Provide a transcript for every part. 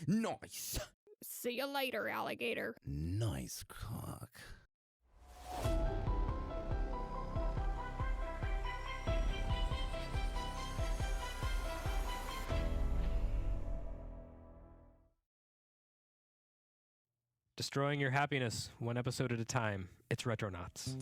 Nice. See you later, alligator. Nice cock. Destroying your happiness, one episode at a time. It's Retronauts.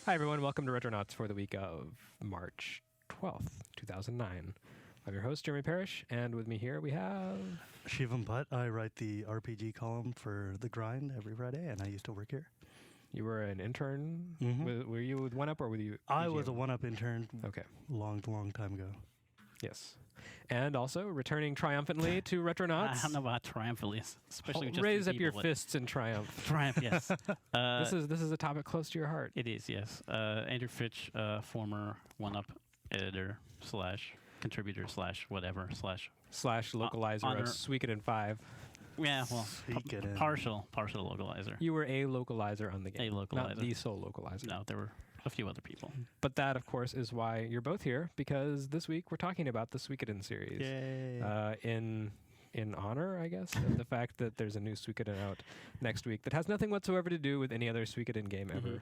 Hi, everyone. Welcome to Retronauts for the week of March 12th, 2009. I'm your host, Jeremy Parrish, and with me here we have... Shivam Bhatt. I write the RPG column for The Grind every Friday, and I used to work here. You were an intern? Mhm. Were you with 1UP or were you... I was a EGM? 1UP intern Okay. long time ago. Yes. And also, returning triumphantly to Retronauts. I don't know about triumphantly, especially with just Raise three up your people. fists in triumph. Triumph, yes. This is a topic close to your heart. It is, yes. Andrew Fitch, former 1UP editor / contributor / whatever / Slash localizer honor- of Suikoden 5. yeah, well, Suikoden. partial localizer. You were a localizer on the game. A localizer. Not the sole localizer. No, there were a few other people. But that, of course, is why you're both here, because this week we're talking about the Suikoden series. Yay. In honor, I guess, of the fact that there's a new Suikoden out next week that has nothing whatsoever to do with any other Suikoden game ever. Mhm.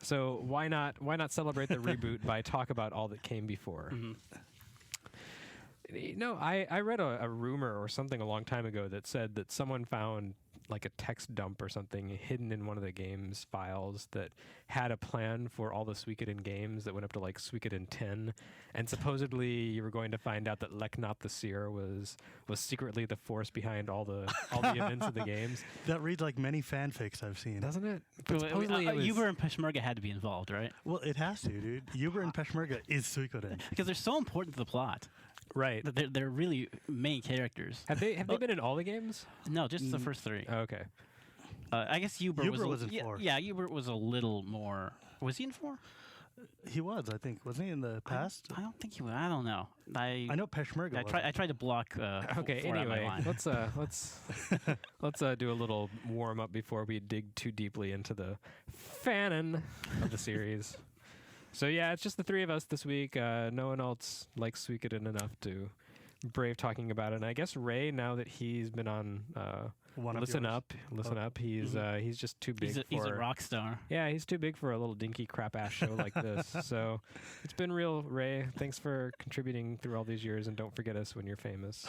So why not celebrate the reboot by talk about all that came before? Mhm. No, I read a rumor or something a long time ago that said that someone found like a text dump or something hidden in one of the game's files that had a plan for all the Suikoden games that went up to like Suikoden 10, and supposedly you were going to find out that Leknop the Seer was secretly the force behind all the events of the games, That reads like many fanfics I've seen. doesn't it? But Wait, supposedly it was, Uber and Peshmerga had to be involved, right? Well, it has to, dude. Uber and Peshmerga is Suikoden. Because they're so important to the plot. right. That they're really main characters. Have they been in all the games? No, just the first three. Oh, okay. I guess Uber Uber was was in yeah, 4. Yeah, Uber was a little more. Was he in 4? He was, I think. Wasn't he in the past? I don't think he was. I don't know. I I know Peshmerga was. I tried to block. Okay. 4 out of my Anyway, line. let's do a little warm up before we dig too deeply into the fanon of the series. So yeah, it's just the three of us this week. No one else likes Suikoden enough to brave talking about it. And I guess Ray, now that he's been on One of Listen yours. Up, he's just too big he's for a rock star. Yeah, he's too big for a little dinky crap ass show like this. So it's been real, Ray. Thanks for contributing through all these years, and don't forget us when you're famous.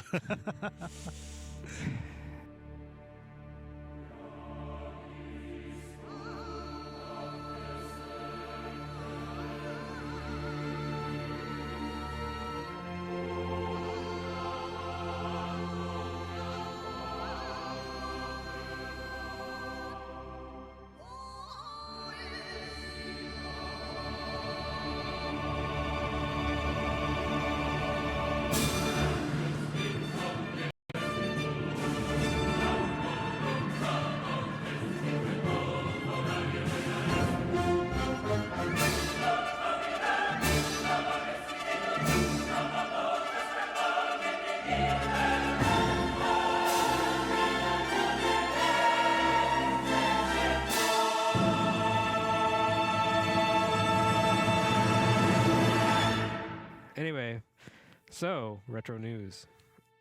Anyway, so retro news.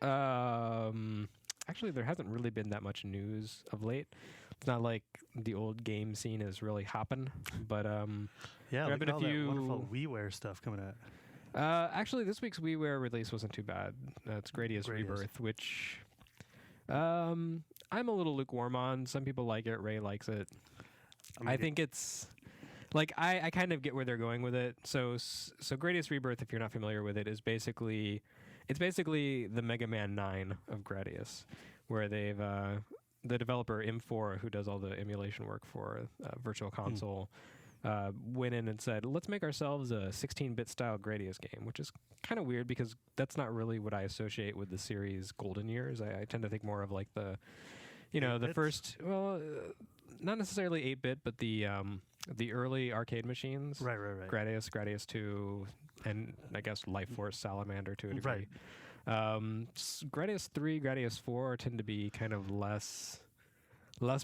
Actually, there hasn't really been that much news of late. It's not like the old game scene is really hopping, but Yeah, there have look been at a all that few- wonderful WiiWare stuff coming out. actually, this week's WiiWare release wasn't too bad. It's Gradius Gradius. Rebirth, which I'm a little lukewarm on. Some people like it. Ray likes it. I think it's like I kind of get where they're going with it. So Gradius Rebirth, if you're not familiar with it, is basically the Mega Man 9 of Gradius, where they've the developer M4, who does all the emulation work for Virtual Console, went in and said, let's make ourselves a 16-bit style Gradius game, which is kind of weird because that's not really what I associate with the series' golden years. I tend to think more of like the, the 8-bits? first, not necessarily 8-bit, but the early arcade machines. Right. Gradius, Gradius 2, and I guess Life Force Salamander to a degree. Gradius 3, Gradius 4 tend to be kind of less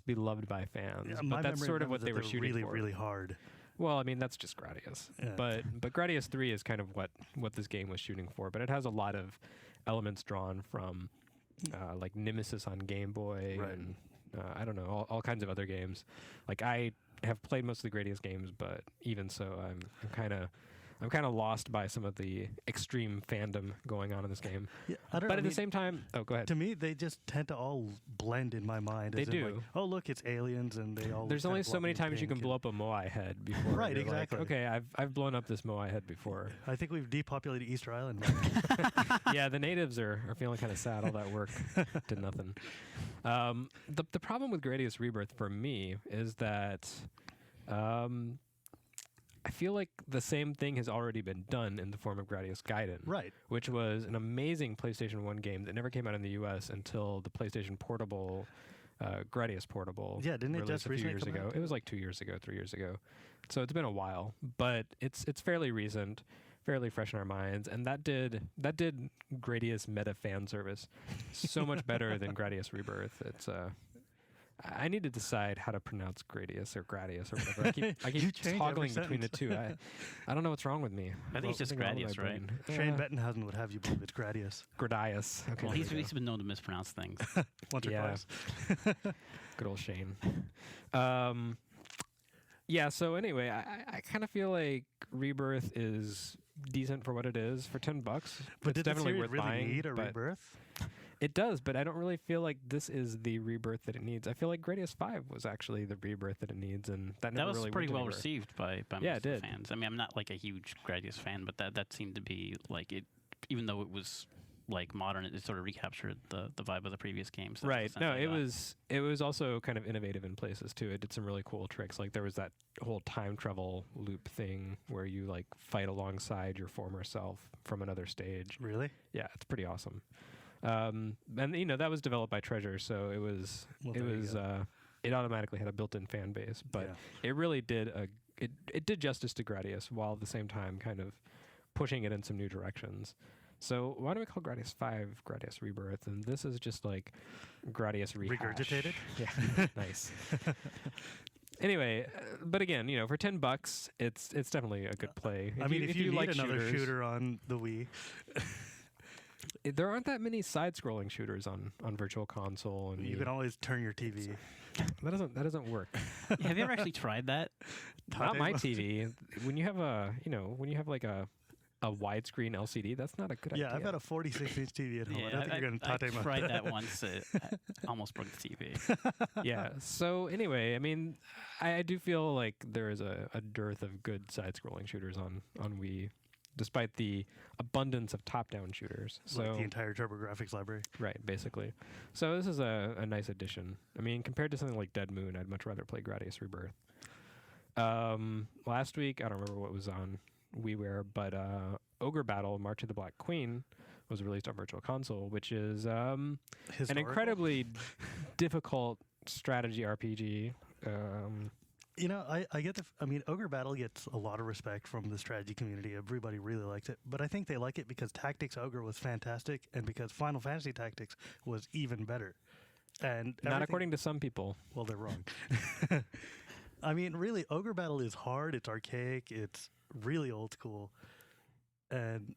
beloved by fans, Yeah, but my that's memory sort of remembers what that they were they're shooting really, for. really hard. Well, I mean that's just Gradius, Yeah. but Gradius 3 is kind of what this game was shooting for. But it has a lot of elements drawn from like Nemesis on Game Boy Right. and I don't know all kinds of other games. Like I have played most of the Gradius games, but even so, I'm kind of lost by some of the extreme fandom going on in this game. Yeah, I don't But know. at the same time, go ahead. to me, they just tend to all blend in my mind. They as in, like, do. oh, look, it's aliens, and they all. There's kind only of so love many me times you can pink blow and- up a Moai head before. Right, you're like, exactly. okay, I've blown up this Moai head before. I think we've depopulated Easter Island. Now. Yeah, the natives are feeling kind of sad. All that work did nothing. The problem with Gradius Rebirth for me is that I feel like the same thing has already been done in the form of Gradius Gaiden, Right. which was an amazing PlayStation 1 game that never came out in the US until the PlayStation Portable, Gradius Portable. Yeah, didn't it released just a few recently years come ago? out, It was like 2 years ago, 3 years ago. So it's been a while, but it's fairly recent, fairly fresh in our minds, and that did Gradius meta fan service so much better than Gradius Rebirth. It's I need to decide how to pronounce Gradius or Gradius or whatever. I You keep change every toggling between the sentence. two. I don't know what's wrong with me. I think it's just Something wrong with Gradius, my right? brain. Shane Bettenhausen would have you believe it's Gradius. Gradius. Okay, Well, there he's we go. been known to mispronounce things. Once or Yeah. twice. Good old Shane. Yeah, so anyway, I kind of feel like Rebirth is decent for what it is for $10. But It's did the definitely series worth really buying. need a but rebirth? It does, but I don't really feel like this is the rebirth that it needs. I feel like Gradius 5 was actually the rebirth that it needs, and that never That was really pretty went well anywhere. received by Yeah, most it of the did. fans. I mean, I'm not like a huge Gradius fan, but that seemed to be like it. Even though it was like modern, it sort of recaptured the vibe of the previous games. That Right. No, essentially it was also kind of innovative in places too. It did some really cool tricks. Like there was that whole time travel loop thing where you like fight alongside your former self from another stage. Really? Yeah, it's pretty awesome. And that was developed by Treasure, so it was Well, there you go. it automatically had a built-in fan base, but Yeah. it really did it did justice to Gradius while at the same time kind of pushing it in some new directions. So why don't we call Gradius 5 Gradius Rebirth, and this is just like Gradius rehash. Regurgitated? Yeah, nice. Anyway, but again, for $10, it's definitely a good play. I mean, if you need like another shooters, shooter on the Wii, there aren't that many side-scrolling shooters on Virtual Console, and you can always turn your TV. that doesn't work. Have you ever actually tried that? Not my Tate- TV. When you have like a widescreen LCD, that's not a good idea. Yeah, I've got a 46-inch TV at home. I don't think you're going to I Tate tried that once. I almost broke the TV. Yeah. So anyway, I mean, I do feel like there is a dearth of good side-scrolling shooters on Wii, despite the abundance of top-down shooters. So Like the entire TurboGrafx library. right, basically. So this is a nice addition. I mean, compared to something like Dead Moon, I'd much rather play Gradius Rebirth. Last week, I don't remember what was on WiiWare, but Ogre Battle: March of the Black Queen was released on Virtual Console, which is an incredibly difficult strategy RPG. I get Ogre Battle gets a lot of respect from the strategy community. Everybody really likes it. But I think they like it because Tactics Ogre was fantastic and because Final Fantasy Tactics was even better. And Not everything- according to some people. Well, they're wrong. I mean, really, Ogre Battle is hard. It's archaic. It's really old school. And,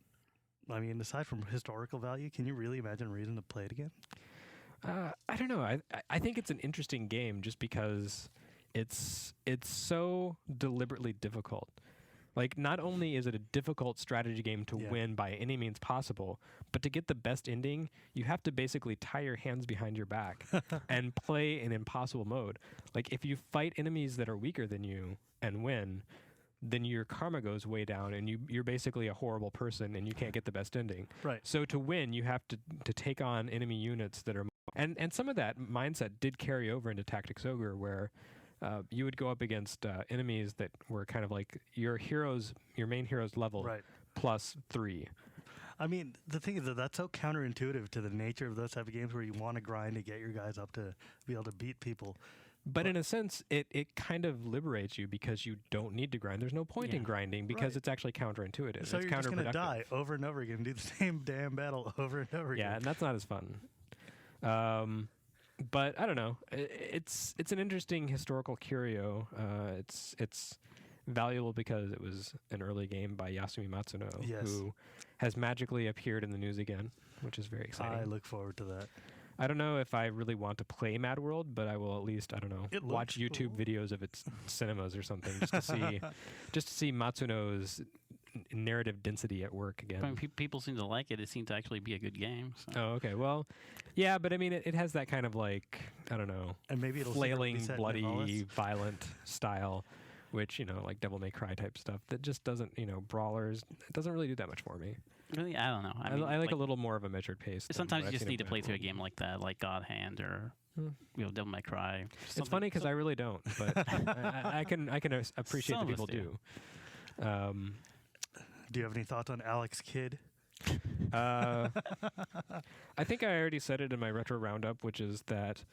I mean, aside from historical value, can you really imagine a reason to play it again? I don't know. I think it's an interesting game just because it's so deliberately difficult. Like, not only is it a difficult strategy game to Yeah. win by any means possible, but to get the best ending, you have to basically tie your hands behind your back and play in impossible mode. Like, if you fight enemies that are weaker than you and win, then your karma goes way down and you're basically a horrible person and you can't get the best ending. Right. So to win, you have to take on enemy units that are And some of that mindset did carry over into Tactics Ogre, where you would go up against enemies that were kind of like your main hero's level Right. plus 3. I mean, the thing is that that's so counterintuitive to the nature of those type of games where you want to grind to get your guys up to be able to beat people. But in a sense, it kind of liberates you because you don't need to grind. There's no point in Yeah. grinding because Right. it's actually counterintuitive. So it's you're just going to counterproductive. die over and over again and do the same damn battle over and over Yeah, again. and that's not as fun. But I don't know. It's an interesting historical curio. It's valuable because it was an early game by Yasumi Matsuno, Yes. who has magically appeared in the news again, which is very exciting. I look forward to that. I don't know if I really want to play Mad World, but I will at least, I don't know, It watch looks YouTube cool. videos of its cinemas or something just to see Matsuno's narrative density at work again. I mean, people seem to like it. It seemed to actually be a good game. So. Oh, okay. Well, yeah, but I mean, it has that kind of like, I don't know, And maybe it'll secretly flailing, be set in bloody, Nivalis. violent style, which, like Devil May Cry type stuff that just doesn't, brawlers, it doesn't really do that much for me. Really, I don't know. I, mean, I like a little more of a measured pace. than Sometimes what you I've just seen need to in play Mad through a World. game like that, like God Hand or Hmm. Devil May Cry. It's funny because I really don't, but I can appreciate Some that of us people do. Do you have any thoughts on Alex Kidd? I think I already said it in my retro roundup, which is that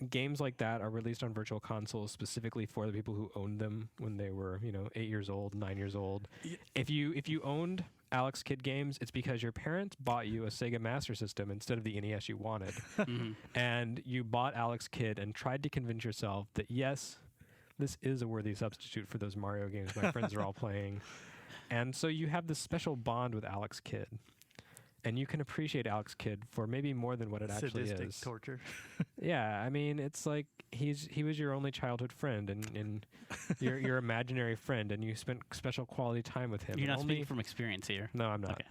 games like that are released on virtual consoles specifically for the people who owned them when they were, 8 years old, 9 years old. Y- If you owned Alex Kidd games, it's because your parents bought you a Sega Master System instead of the NES you wanted. Mhm. And you bought Alex Kidd and tried to convince yourself that yes, this is a worthy substitute for those Mario games my friends are all playing. And so you have this special bond with Alex Kidd. And you can appreciate Alex Kidd for maybe more than what it actually Sadistic is. torture. Yeah, I mean, it's like he was your only childhood friend and your imaginary friend, and you spent special quality time with him. You're and not only speaking from experience here. No, I'm not.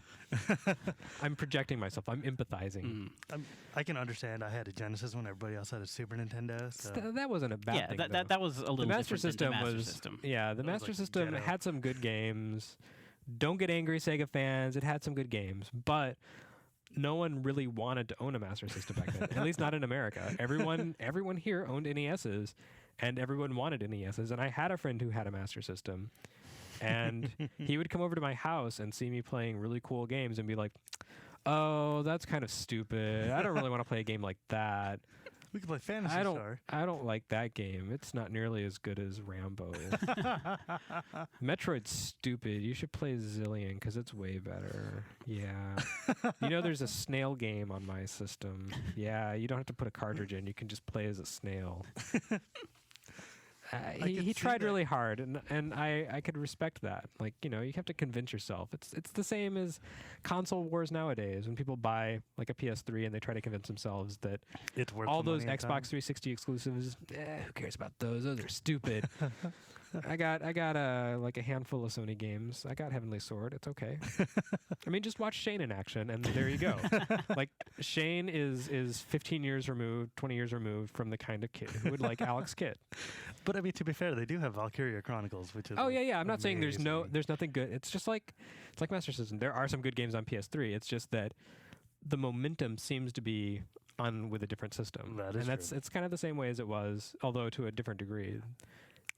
Okay. I'm projecting myself. I'm empathizing. Mm. I can understand. I had a Genesis when everybody else had a Super Nintendo. So. That wasn't a bad Yeah, thing. that was a little the Master different System than the Master was System. yeah. The That was Master like System ghetto. had some good games. Don't get angry, Sega fans. It had some good games, but no one really wanted to own a Master System back then. At least not in America. Everyone here owned NESs, and everyone wanted NESs. And I had a friend who had a Master System, and he would come over to my house and see me playing really cool games and be like, "Oh, that's kind of stupid. I don't really want to play a game like that. We could play Fantasy I don't Star. I don't like that game. It's not nearly as good as Rambo. Metroid's stupid. You should play Zillion because it's way better. Yeah. There's a snail game on my system. Yeah, you don't have to put a cartridge in. You can just play as a snail. I He could see tried that. really hard, and I could respect that. Like, you have to convince yourself. It's the same as console wars nowadays when people buy like a PS3 and they try to convince themselves that It's worth all the those money and Xbox time. 360 exclusives, who cares about those? Those are stupid. I got like a handful of Sony games. I got Heavenly Sword. It's okay. I mean, just watch Shane in action, and there you go. Like Shane is 15 years removed, 20 years removed from the kind of kid who would like Alex Kidd. But I mean, to be fair, they do have Valkyria Chronicles, which is Oh yeah. I'm not saying there's amazing. nothing good. It's just like Master System. There are some good games on PS3. It's just that the momentum seems to be on with a different system. That is and true. it's kind of the same way as it was, although to a different degree,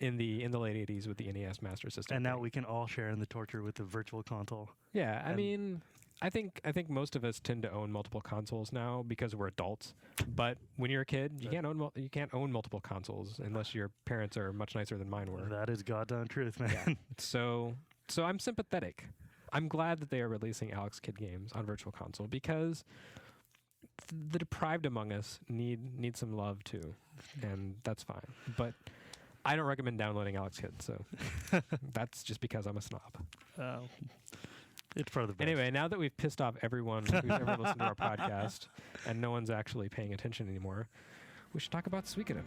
in the late 80s with the NES Master System. And now thing. we can all share in the torture with the virtual console. Yeah, I and- mean, I think most of us tend to own multiple consoles now because we're adults. But when you're a kid, you can't own multiple consoles unless your parents are much nicer than mine were. That is goddamn truth, man. So I'm sympathetic. I'm glad that they are releasing Alex Kidd games on Virtual Console because the deprived among us need some love too, and that's fine. But I don't recommend downloading Alex Kidd, so that's just because I'm a snob. It's part of the best. Anyway, now that we've pissed off everyone who's ever listened to our podcast and no one's actually paying attention anymore, we should talk about Suikoden.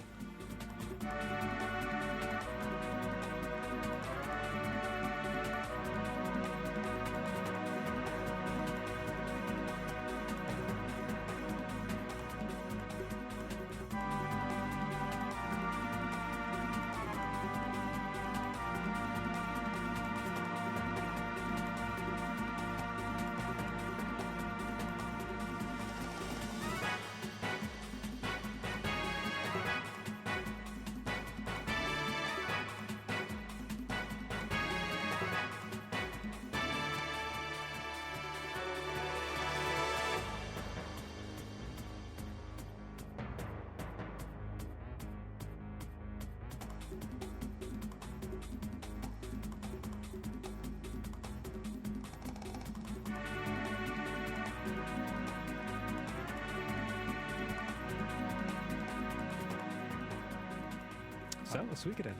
So, Suikoden.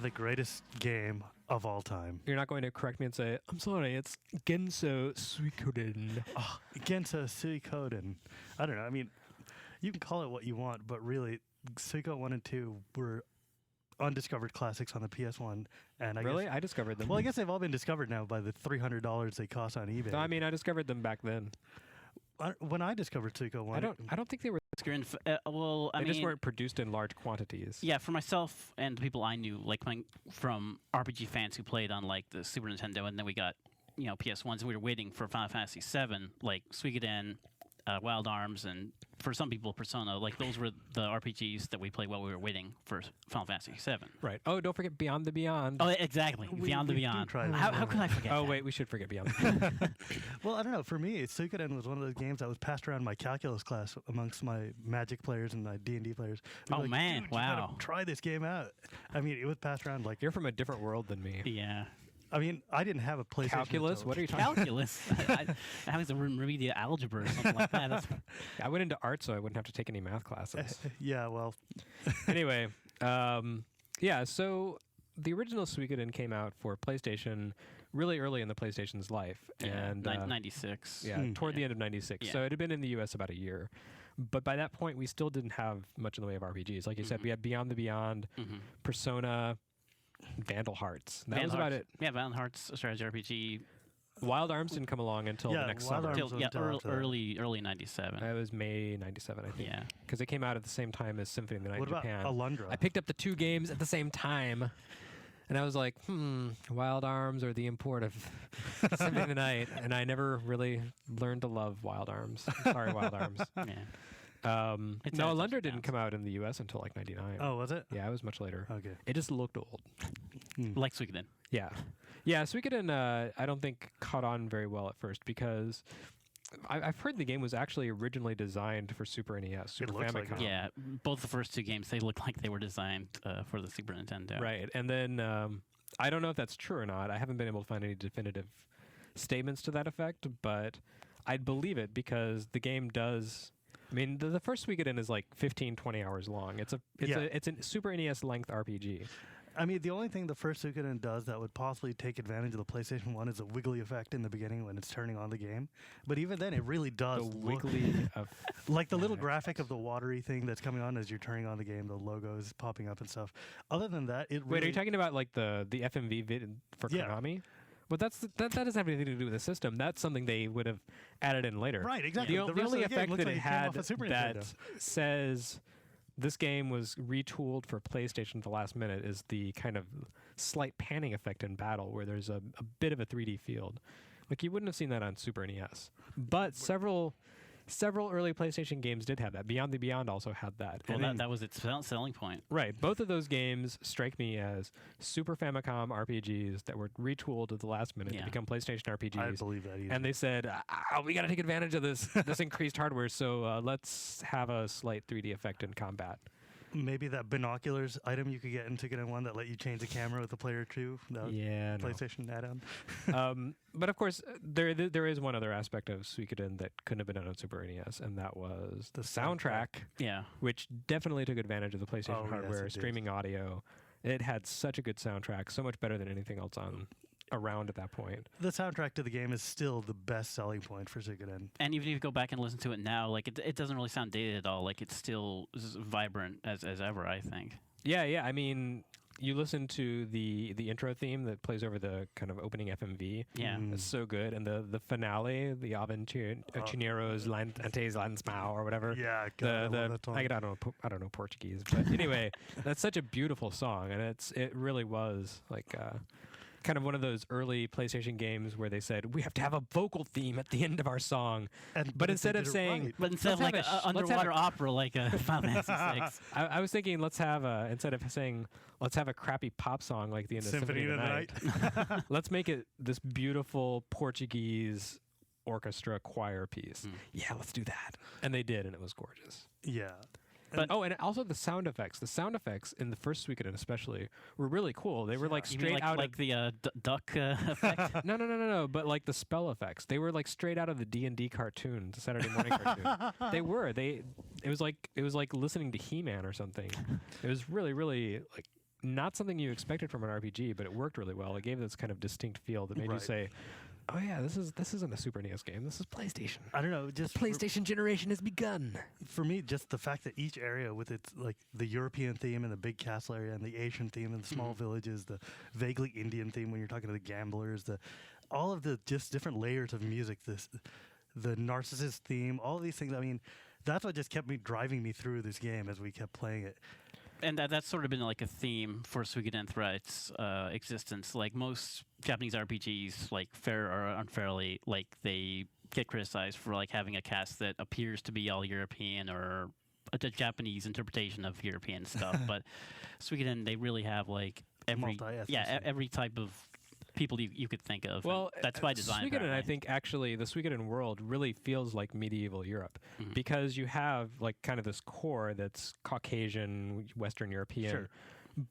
The greatest game of all time. You're not going to correct me and say, I'm sorry, it's Genso Suikoden. Oh, Genso Suikoden. I don't know. I mean, you can call it what you want, but really, Suiko 1 and 2 were undiscovered classics on the PS1. And Really? I discovered them. Well, I guess they've all been discovered now by the $300 they cost on eBay. No, I mean, I discovered them back then. When I discovered Suiko 1, I don't think they were. Well, I They mean, just weren't produced in large quantities. yeah, for myself and the people I knew, like coming from RPG fans who played on like the Super Nintendo, and then we got PS1s, and we were waiting for Final Fantasy VII, like Suikoden, Wild Arms, and for some people Persona. Like those were the RPGs that we played while we were waiting for Final Fantasy VII. Right. Oh, don't forget Beyond the Beyond. Oh, exactly. Beyond the we do Beyond. try that. How could I forget? Oh, that? wait, we should forget Beyond the Beyond. Well, I don't know. For me, Suikoden was one of those games that was passed around my calculus class amongst my Magic players and my D&D players. They were Oh, man. "Dude, you gotta Wow. try this game out. I mean, it was passed around like. You're from a different world than me. Yeah. I mean, I didn't have a PlayStation. Calculus? until- What are you talking about? Calculus. I was a remedial algebra or something like that. That's, I went into art so I wouldn't have to take any math classes. Yeah, well, Anyway, yeah, so the original Suikoden came out for PlayStation really early in the PlayStation's life. yeah, And 96. yeah, toward the end of 96. Yeah. So it had been in the US about a year. But by that point, we still didn't have much in the way of RPGs. Like you said, we had Beyond the Beyond, Mm-hmm. Persona, Vandal Hearts. That was about it. Yeah, Valiant Hearts strategy RPG. Wild Arms didn't come along until Yeah, the next Wild summer. Arms Till, was yeah, until after that. early 97. It was May 97, I think. Yeah. Because it came out at the same time as Symphony of the Night what in about Japan. Alundra? I picked up the two games at the same time. And I was like, Wild Arms or the import of Symphony of the Night. And I never really learned to love Wild Arms. I'm sorry, Wild Arms. Yeah. It's No, had its ups Alundra and didn't downs. come out in the US until like 99. Oh, was it? Yeah, it was much later. Okay. It just looked old. Like Suikoden. Yeah. Yeah, Suikoden, I don't think caught on very well at first because I've heard the game was actually originally designed for Super NES, Super looks like Famicom. it. Yeah, both the first two games, they look like they were designed for the Super Nintendo. Right. And then I don't know if that's true or not. I haven't been able to find any definitive statements to that effect, but I'd believe it because the game does. I mean, the first Suikoden is like 15, 20 hours long. It's a Super NES length RPG. I mean, the only thing the first Suikoden does that would possibly take advantage of the PlayStation 1 is a wiggly effect in the beginning when it's turning on the game. But even then, it really does The look wiggly of like the little graphic of the watery thing that's coming on as you're turning on the game, the logos popping up and stuff. Other than that, it really... Wait, are you talking about like the FMV vid for Yeah. Konami? But that doesn't have anything to do with the system. That's something they would have added in later. Right, exactly. The, The the rest only of the game effect looks that like it it came had off a Super that Nintendo. says this game was retooled for PlayStation at the last minute is the kind of slight panning effect in battle where there's a bit of a 3D field. Like you wouldn't have seen that on Super NES. But several early PlayStation games did have that. Beyond the Beyond also had that. Well, And then- that was its selling point. Right. Both of those games strike me as Super Famicom RPGs that were retooled at the last minute Yeah. to become PlayStation I RPGs. believe that either. And they said, we got to take advantage of this increased hardware, so let's have a slight 3D effect in combat. Maybe that binoculars item you could get in Suikoden 1 that let you change the camera with the player 2. That Yeah, no. PlayStation add-on. But of course, there is one other aspect of Suikoden that couldn't have been done on Super NES, and that was the soundtrack, Yeah. which definitely took advantage of the PlayStation Oh, yes, hardware, it did. streaming audio. It had such a good soundtrack, so much better than anything else on around at that point. The soundtrack to the game is still the best selling point for Suikoden. And even if you go back and listen to it now, like it doesn't really sound dated at all. Like it's still as vibrant as ever, I think. Yeah. I mean, you listen to the intro theme that plays over the kind of opening FMV. Yeah. It's so good, and the finale, the Aventureiros Antes Landsmau or whatever. Yeah, God, I love that song. I don't know Portuguese, but anyway, that's such a beautiful song, and it really was like kind of one of those early PlayStation games where they said we have to have a vocal theme at the end of our song, but if instead they of did it saying right- But instead of Let's like have an a sh- let's have underwater opera, like a Final Fantasy VI. I was thinking let's have instead of saying let's have a crappy pop song like the end of Symphony of the Night, let's make it this beautiful Portuguese orchestra choir piece. Yeah, let's do that. And they did, and it was gorgeous. Yeah. But Oh, and also the sound effects. The sound effects in the first Suikoden especially were really cool. They were like you mean straight out like of the duck effect. no. But like the spell effects, they were like straight out of the D&D cartoon, the Saturday morning cartoon. They were. It was like listening to He-Man or something. It was really, really like not something you expected from an RPG, but it worked really well. It gave this kind of distinct feel that made you Right. say, "Oh yeah, this isn't a Super NES game. This is PlayStation. I don't know, just PlayStation generation has begun." for me, just the fact that each area with its like the European theme and the big castle area and the Asian theme and the small villages, the vaguely Indian theme when you're talking to the gamblers, all of the just different layers of music, the narcissist theme, all of these things. I mean, that's what just kept me driving me through this game as we kept playing it. And that's sort of been like a theme for Suikoden throughout its existence. Like most Japanese RPGs, like fair or unfairly, like they get criticized for like having a cast that appears to be all European or a Japanese interpretation of European stuff. But Suikoden, they really have like every type of people you could think of. Well, and that's by design. Suikoden, I apparently. think actually the Suikoden world really feels like medieval Europe because you have like kind of this core that's Caucasian, Western European. Sure.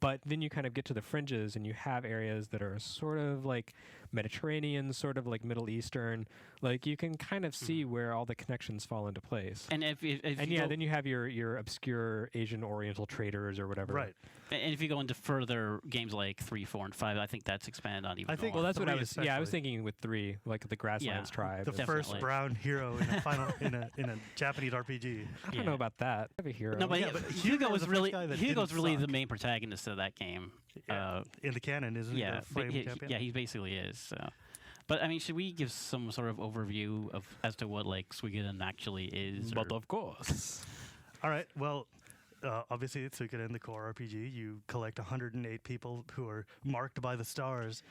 But then you kind of get to the fringes and you have areas that are sort of like Mediterranean, sort of like Middle Eastern. Like you can kind of see where all the connections fall into place. And if you yeah, go, then you have your obscure Asian Oriental traders or whatever. Right. and if you go into further games like 3, 4, and 5, I think that's expanded on even I think- more. Well, that's what I 3 was. Yeah, I was especially. thinking with 3, like the Grasslands tribe. The and- Definitely. first brown hero in a final in a Japanese RPG. I don't know about that. I have a hero. No, but, Yeah, but Hugo Hugo was was the really first guy that Hugo's didn't really the suck. main protagonist of that game. In the canon, isn't Yeah, he? The frame champion? yeah, he basically is. So. But I mean, should we give some sort of overview of as to what like Suikoden actually is? But or- of course. All right. Well, obviously, it's Suikoden, the core RPG. You collect 108 people who are marked by the stars.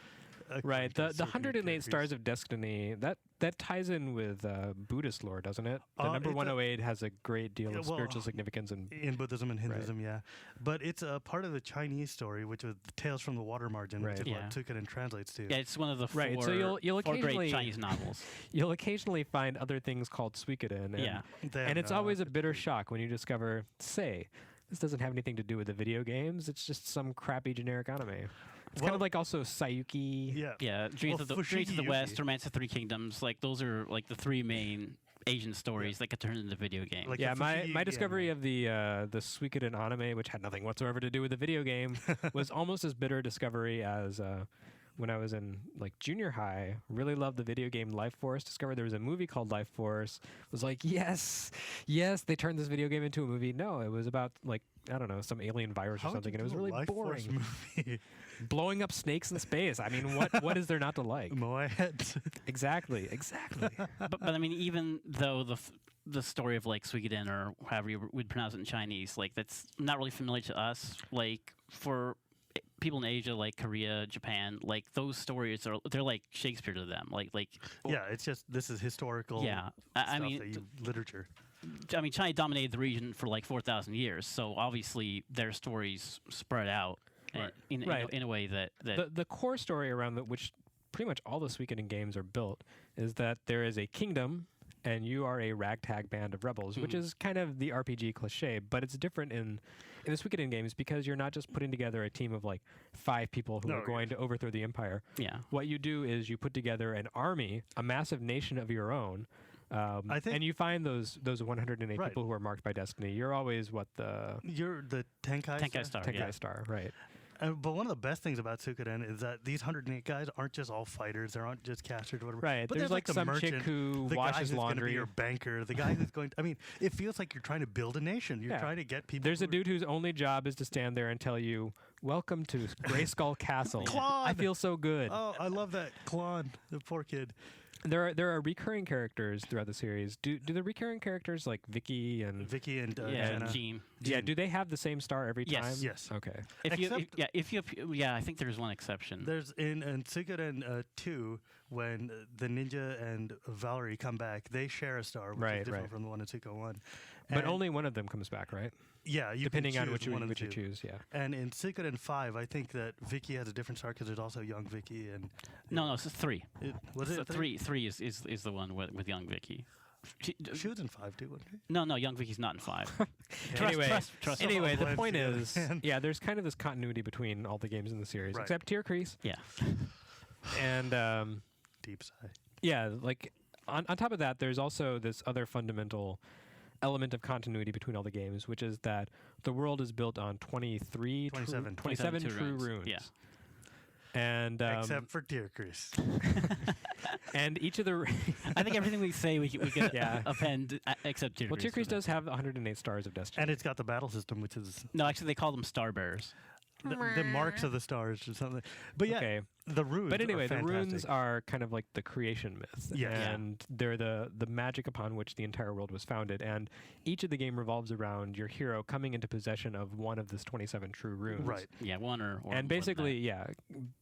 Right. according The to certain 108 characters. Stars of Destiny, that ties in with Buddhist lore, doesn't it? The number it's a- 108 has a great deal Yeah, of well, spiritual significance and In Buddhism and Hinduism, yeah. But it's a part of the Chinese story, which was Tales from the Water Margin, Right. which is Yeah. what Suikoden translates to. Yeah, it's one of the four, Right, so you'll four occasionally- great Chinese novels. you'll occasionally find other things called Suikoden. And, Yeah. and it's always a bitter nothing. shock when you discover, say, this doesn't have anything to do with the video games. It's just some crappy generic anime. It's kind Well- of like also Sayuki. Yeah. Yeah, Dreams, Well, Dreams of the Fushigi West, Yuki. Romance of Three Kingdoms. Like those are like the three main Asian stories that get turned into video games. Like Yeah, the my Fushigi discovery anime. of the Suikoden anime, which had nothing whatsoever to do with the video game, was almost as bitter a discovery as when I was in like junior high. Really loved the video game Life Force. Discovered there was a movie called Life Force. Was like, yes, they turned this video game into a movie. No, it was about like I don't know some alien virus How or would something, you and it was do a really Life Force boring. movie? Blowing up snakes in space. I mean, what is there not to like? Moai. Exactly. but I mean, even though the story of like Suikoden or however you would pronounce it in Chinese, like that's not really familiar to us. Like for people in Asia, like Korea, Japan, like those stories they're like Shakespeare to them. Like Yeah, it's just this is historical. yeah. I stuff mean, that literature. China dominated the region for like 4,000 years, so obviously their stories spread out in a way that The core story around which pretty much all the Suikoden games are built is that there is a kingdom and you are a ragtag band of rebels, which is kind of the RPG cliche, but it's different in the Suikoden games because you're not just putting together a team of like 5 people who No, are going to overthrow the empire. yeah. What you do is you put together an army, a massive nation of your own. I think- and you find those 108 Right. people who are marked by destiny. You're always the You're the Tenkai. Tenkai Star. Tenkai yeah. Star, right? But one of the best things about Suikoden is that these 108 guys aren't just all fighters. They aren't just casters or whatever. Right. But There's like the some chick merchant, who the guy washes who's going to laundry. be your banker, the guy who's going to, I mean, it feels like you're trying to build a nation. You're Yeah. trying to get people. There's a who are- dude whose only job is to stand there and tell you, "Welcome to Grayskull Castle." Claude! I feel so good. Oh, I love that. Klon, the poor kid. There are recurring characters throughout the series. Do the recurring characters like Vicky and Vicky and Yeah, Jenna. Gene. yeah, do they have the same star every Yes. time? Yes. Okay. I think there's one exception. There's in Suikoden 2 when the ninja and Valerie come back, they share a star, which Right, is different right. from the one in Suikoden 1. But And- only one of them comes back, right? yeah, you Depending can on choose which you one of the two. choose. Yeah. And in Suikoden 5, I think that Vicky has a different star because there's also young Vicky and No, it's 3. was it Three is the one with young Vicky. She was in 5 too, wasn't she? No, Young Vicky's not in 5. Anyway, trust anyway, the blends point together, is, man. yeah, there's kind of this continuity between all the games in the series, Right. except Tier Crease. Yeah. And Deep sigh. yeah, like on top of that, there's also this other fundamental element of continuity between all the games, which is that the world is built on 27 27 true runes. runes. Yeah. And Except for Deer Crease. and each of the I think everything we say we can Yeah. append except Tier well, Tier Crease for that. does have 108 stars of destiny. And it's got the battle system, which is No, actually, they call them Star Bearers. the marks of the stars or something. But yeah, Okay, the runes. but anyway, are the runes fantastic. are kind of like the creation myth, Yeah. Yeah. and they're the magic upon which the entire world was founded. And each of the game revolves around your hero coming into possession of one of this 27 true runes. Right. Yeah, one or And more than basically, that. yeah,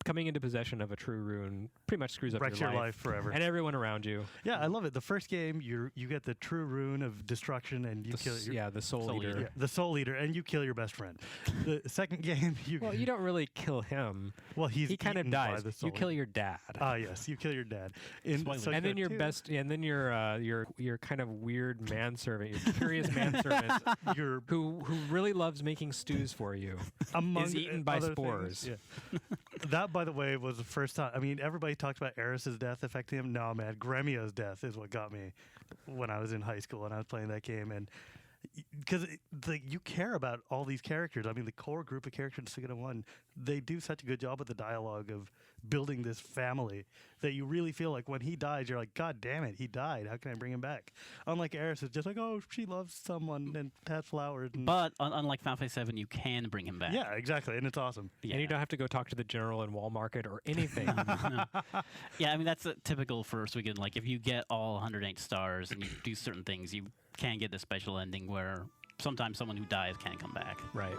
coming into possession of a true rune pretty much screws up Wrecks your life forever. and everyone around you. Yeah, I love it. The first game, you get the true rune of destruction, and you The kill your the soul, Soul eater. Eater. yeah, the soul eater, and you kill your best friend. The second game, Well, you don't really kill him. well, he's He kind of eaten by dies. the soul You kill eater. your dad. Ah, yes, you kill your dad. In Spoilers. and then Suikoden your 2, best, and then your kind of weird manservant, your curious manservant, you're who really loves making stews for you. among is eaten by other spores. things. Yeah. That, by the way, was the first time. I mean, everybody talked about Eris's death affecting him. No, man, Gremio's death is what got me when I was in high school and I was playing that game. And because you care about all these characters. I mean, the core group of characters in Suikoden 1, they do such a good job with the dialogue of building this family that you really feel like when he dies, you're like, God damn it, he died. How can I bring him back? Unlike Eris, it's just like, oh, she loves someone and has flowers. And But unlike Final Fantasy 7, you can bring him back. yeah, exactly. And it's awesome. Yeah. And you don't have to go talk to the general in Wall Market or anything. Yeah, I mean that's typical for Suikoden. Like if you get all 108 stars and you do certain things, you can get the special ending where sometimes someone who dies can come back. Right.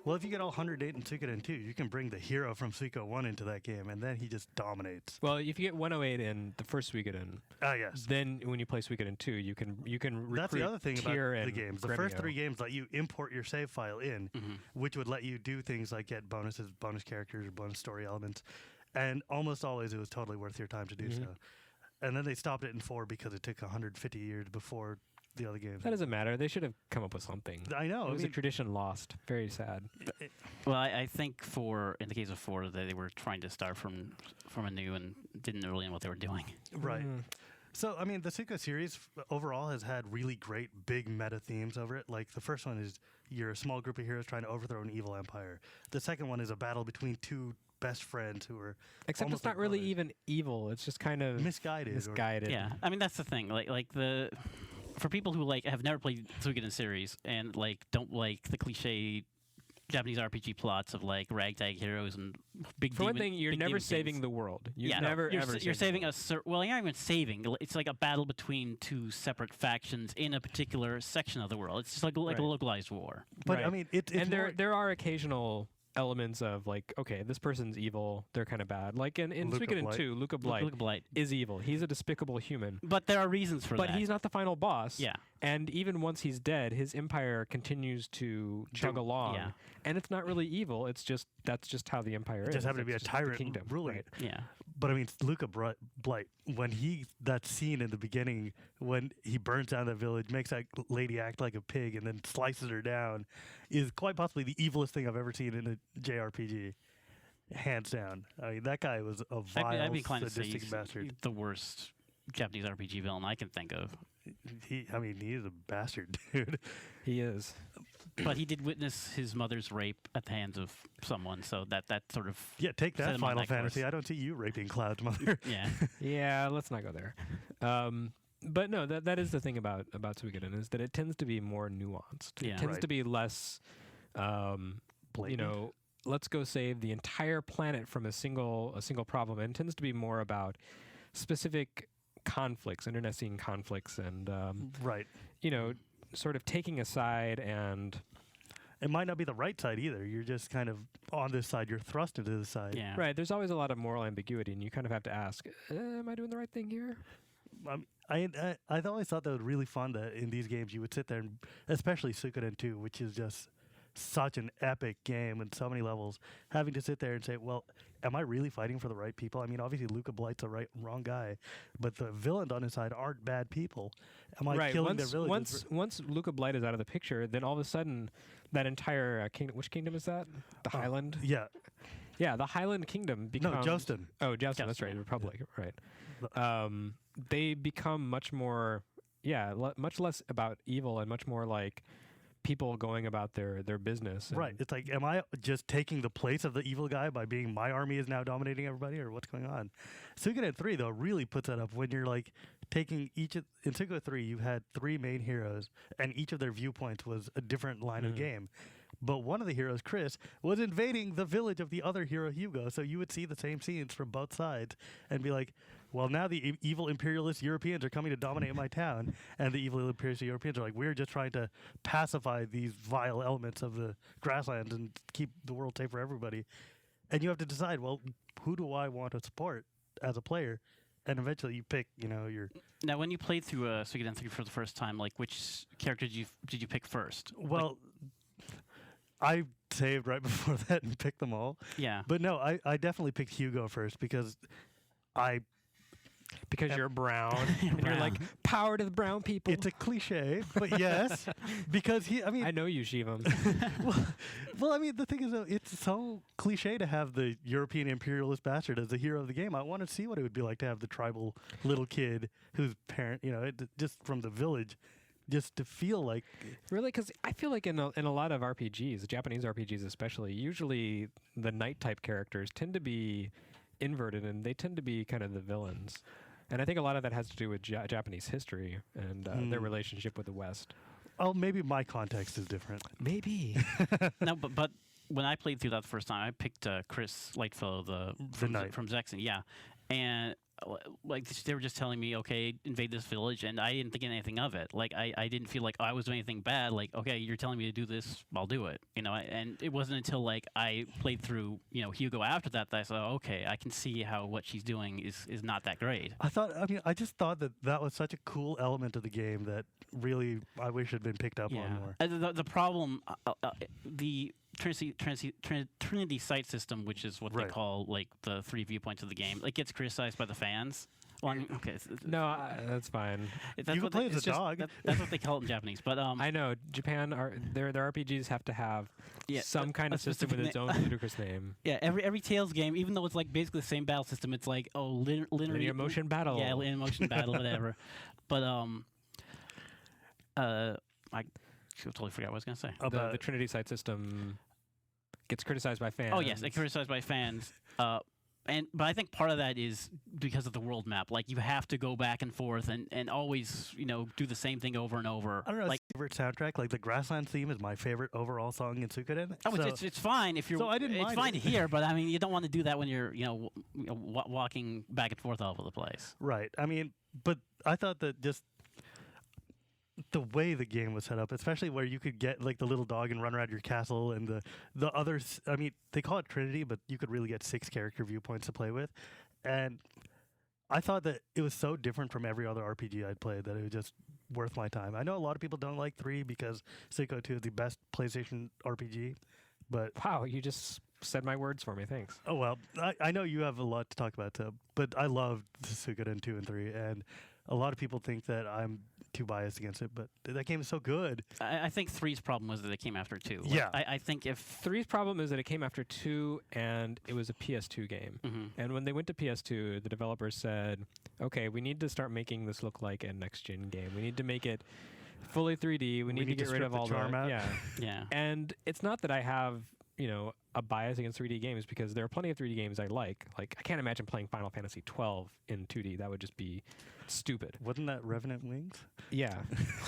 Well, if you get all 108 in Suikoden 2, you can bring the hero from Suikoden 1 into that game, and then he just dominates. Well, if you get 108 in the first Suikoden, Ah, yes. then when you play Suikoden 2, you can recruit That's the other thing about Tyr the and games. The first Gremio. 3 games let you import your save file in, which would let you do things like get bonuses, bonus characters, bonus story elements, and almost always it was totally worth your time to do so. And then they stopped it in 4 because it took 150 years before the other games. That doesn't matter. They should have come up with something. I know. It I was mean, a tradition lost. Very sad. Well, I think in the case of 4, they were trying to start from anew and didn't really know what they were doing. right. Mm. So, I mean, the Suikoden series overall has had really great big meta themes over it. Like, the first one is you're a small group of heroes trying to overthrow an evil empire. The second one is a battle between 2 best friends who are Except almost it's not like really brothers. even evil. It's just kind of misguided. or- misguided. Yeah, I mean that's the thing. Like for people who have never played Suikoden series and don't like the cliche Japanese RPG plots of ragtag heroes and big. For one thing, you're big never demon saving kings. the world. You Yeah, never you're, ever. you're saving the a well, you're not even saving. It's like a battle between 2 separate factions in a particular section of the world. It's just like Right. a localized war. But, I Right. mean, it's and more, there are occasional elements of okay, this person's evil. They're kind of bad. Like in Luca Suikoden Blight. 2, Luca Blight Look Blight. is evil. He's a despicable human. But there are reasons for But that. he's not the final boss. Yeah. And even once he's dead, his empire continues to chug along. yeah. And it's not really evil. That's just how the empire is. just happened to be a It's just the tyrant kingdom. ruling Right. it. Yeah. But I mean, Luca Blight, when that scene in the beginning, when he burns down that village, makes that lady act like a pig, and then slices her down, is quite possibly the evilest thing I've ever seen in a JRPG. Hands down. I mean, that guy was a vile, I'd be inclined to say sadistic he's bastard. the worst Japanese RPG villain I can think of. He is a bastard, dude. He is. but he did witness his mother's rape at the hands of someone, so that sort of Yeah, take set that, him on Final that course. Fantasy. I don't see you raping Cloud's mother. yeah. Yeah, let's not go there. But no, that is the thing about Suikoden is that it tends to be more nuanced. Yeah. It tends Right. to be less, you Blatant. know, let's go save the entire planet from a single problem, and tends to be more about specific conflicts, internecine conflicts, and Right. you know, sort of taking a side and It might not be the right side either. You're just kind of on this side. You're thrust into this side. Yeah. right. There's always a lot of moral ambiguity, and you kind of have to ask, am I doing the right thing here? I always thought that was really fun that in these games you would sit there, and especially Suikoden 2, which is just such an epic game and so many levels, having to sit there and say, well, am I really fighting for the right people? I mean, obviously Luca Blight's the wrong guy, but the villains on his side aren't bad people. Am I right. killing their villages? Once Luca Blight is out of the picture, then all of a sudden, that entire kingdom. Which kingdom is that? The Oh, Highland. Yeah. Yeah, the Highland Kingdom becomes. No, Justin. Oh, Justin. That's Justin, right. yeah. Republic. Right. They become much more. Yeah, much less about evil and much more like people going about their business. Right. It's like, am I just taking the place of the evil guy by being my army is now dominating everybody, or what's going on? Suikoden 3, though, really puts that up when you're like taking in Suikoden 3, you had 3 main heroes, and each of their viewpoints was a different line of game. But one of the heroes, Chris, was invading the village of the other hero, Hugo. So you would see the same scenes from both sides and be like, well, now the evil imperialist Europeans are coming to dominate my town. And the evil imperialist Europeans are like, we're just trying to pacify these vile elements of the grasslands and keep the world safe for everybody. And you have to decide, well, who do I want to support as a player? And eventually you pick, your... Now, when you played through Suikoden 3 for the first time, like which character did you pick first? Well, I saved right before that and picked them all. Yeah. But no, I definitely picked Hugo first because because you're brown, and you're like power to the brown people. it's a cliche, but yes, because I know you, Shivam. well, I mean, the thing is, though, it's so cliche to have the European imperialist bastard as the hero of the game. I want to see what it would be like to have the tribal little kid whose parent, just from the village, just to feel like Really, because I feel like in a lot of RPGs, Japanese RPGs especially, usually the knight type characters tend to be inverted, and they tend to be kind of the villains. And I think a lot of that has to do with Japanese history and their relationship with the West. oh, maybe my context is different. Maybe. No, but when I played through that the first time, I picked Chris Lightfellow, knight. from Zexen, yeah, and like they were just telling me, okay, invade this village, and I didn't think anything of it. Like I didn't feel like I was doing anything bad. Like, okay, you're telling me to do this, I'll do it. And it wasn't until like I played through Hugo after that I saw, okay, I can see how what she's doing is not that great. I just thought that was such a cool element of the game that really I wish had been picked up on more. And the problem, the Trinity sight system, which is what they Right. call like the 3 viewpoints of the game, it gets criticized by the fans. Well, I mean, okay, No, that's fine. that's You can what play they, as it's a just- dog. that's what they call it in Japanese. But I know Japan their RPGs have to have Yeah, some kind a of system with specific its own ludicrous name. yeah, every Tales game, even though it's like basically the same battle system, it's like Linear motion battle. Yeah, linear motion battle, whatever. But I totally forgot what I was gonna say. The Trinity Sight system gets criticized by fans. Oh yes, it criticized by fans. But I think part of that is because of the world map. Like you have to go back and forth and always do the same thing over and over. I don't know, Like favorite soundtrack, like the Grassland theme is my favorite overall song in Suikoden. oh, it's fine if you're. So I didn't it's mind fine it. to hear, but I mean you don't want to do that when you're walking back and forth all over the place. Right. I mean, but I thought that just the way the game was set up, especially where you could get like the little dog and run around your castle, and the others. I mean, they call it Trinity, but you could really get 6 character viewpoints to play with, and I thought that it was so different from every other RPG I'd played that it was just worth my time. I know a lot of people don't like 3 because Suikoden 2 is the best PlayStation RPG, but Wow, you just said my words for me. Thanks. oh well. I know you have a lot to talk about, but I loved Suikoden 2 and 3, and a lot of people think that I'm too biased against it, but that game is so good. I think 3's problem was that it came after 2. Like, Yeah. I think if 3's problem is that it came after 2 and it was a PS2 game. mhm. And when they went to PS2, the developers said, okay, we need to start making this look like a next-gen game. We need to make it fully 3D. We need to get rid strip of the all charm out. yeah. Yeah. And it's not that I have, a bias against 3D games because there are plenty of 3D games I like. Like, I can't imagine playing Final Fantasy 12 in 2D. That would just be stupid. Wasn't that Revenant Wings? Yeah.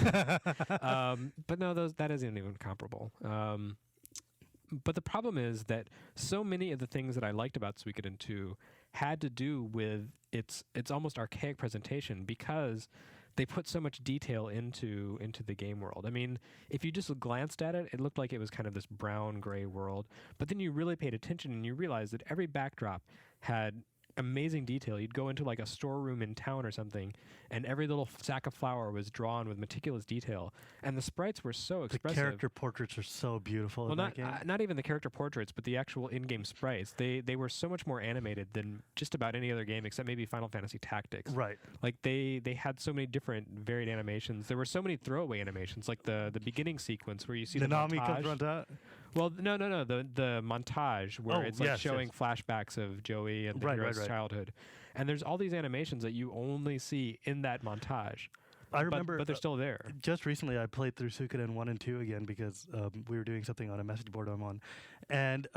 But no, that isn't even comparable. But the problem is that so many of the things that I liked about Suikoden 2 had to do with its almost archaic presentation because they put so much detail into the game world. I mean, if you just glanced at it, it looked like it was kind of this brown gray world. But then you really paid attention and you realized that every backdrop had amazing detail. You'd go into like a storeroom in town or something, and every little sack of flour was drawn with meticulous detail, and the sprites were so The expressive. character portraits are so beautiful Well, in that game. not even the character portraits, but the actual in-game sprites. They were so much more animated than just about any other game, except maybe Final Fantasy Tactics. Right. Like they had so many different varied animations. There were so many throwaway animations, like the beginning sequence where you see the Nanami montage. comes runs out. Well, no, the montage where Oh, it's like yes, showing yes. flashbacks of Joey and the Right, hero's right. childhood, and there's all these animations that you only see in that montage. I remember but they're still there. just recently I played through Suikoden 1 and 2 again because we were doing something on a message board I'm on. And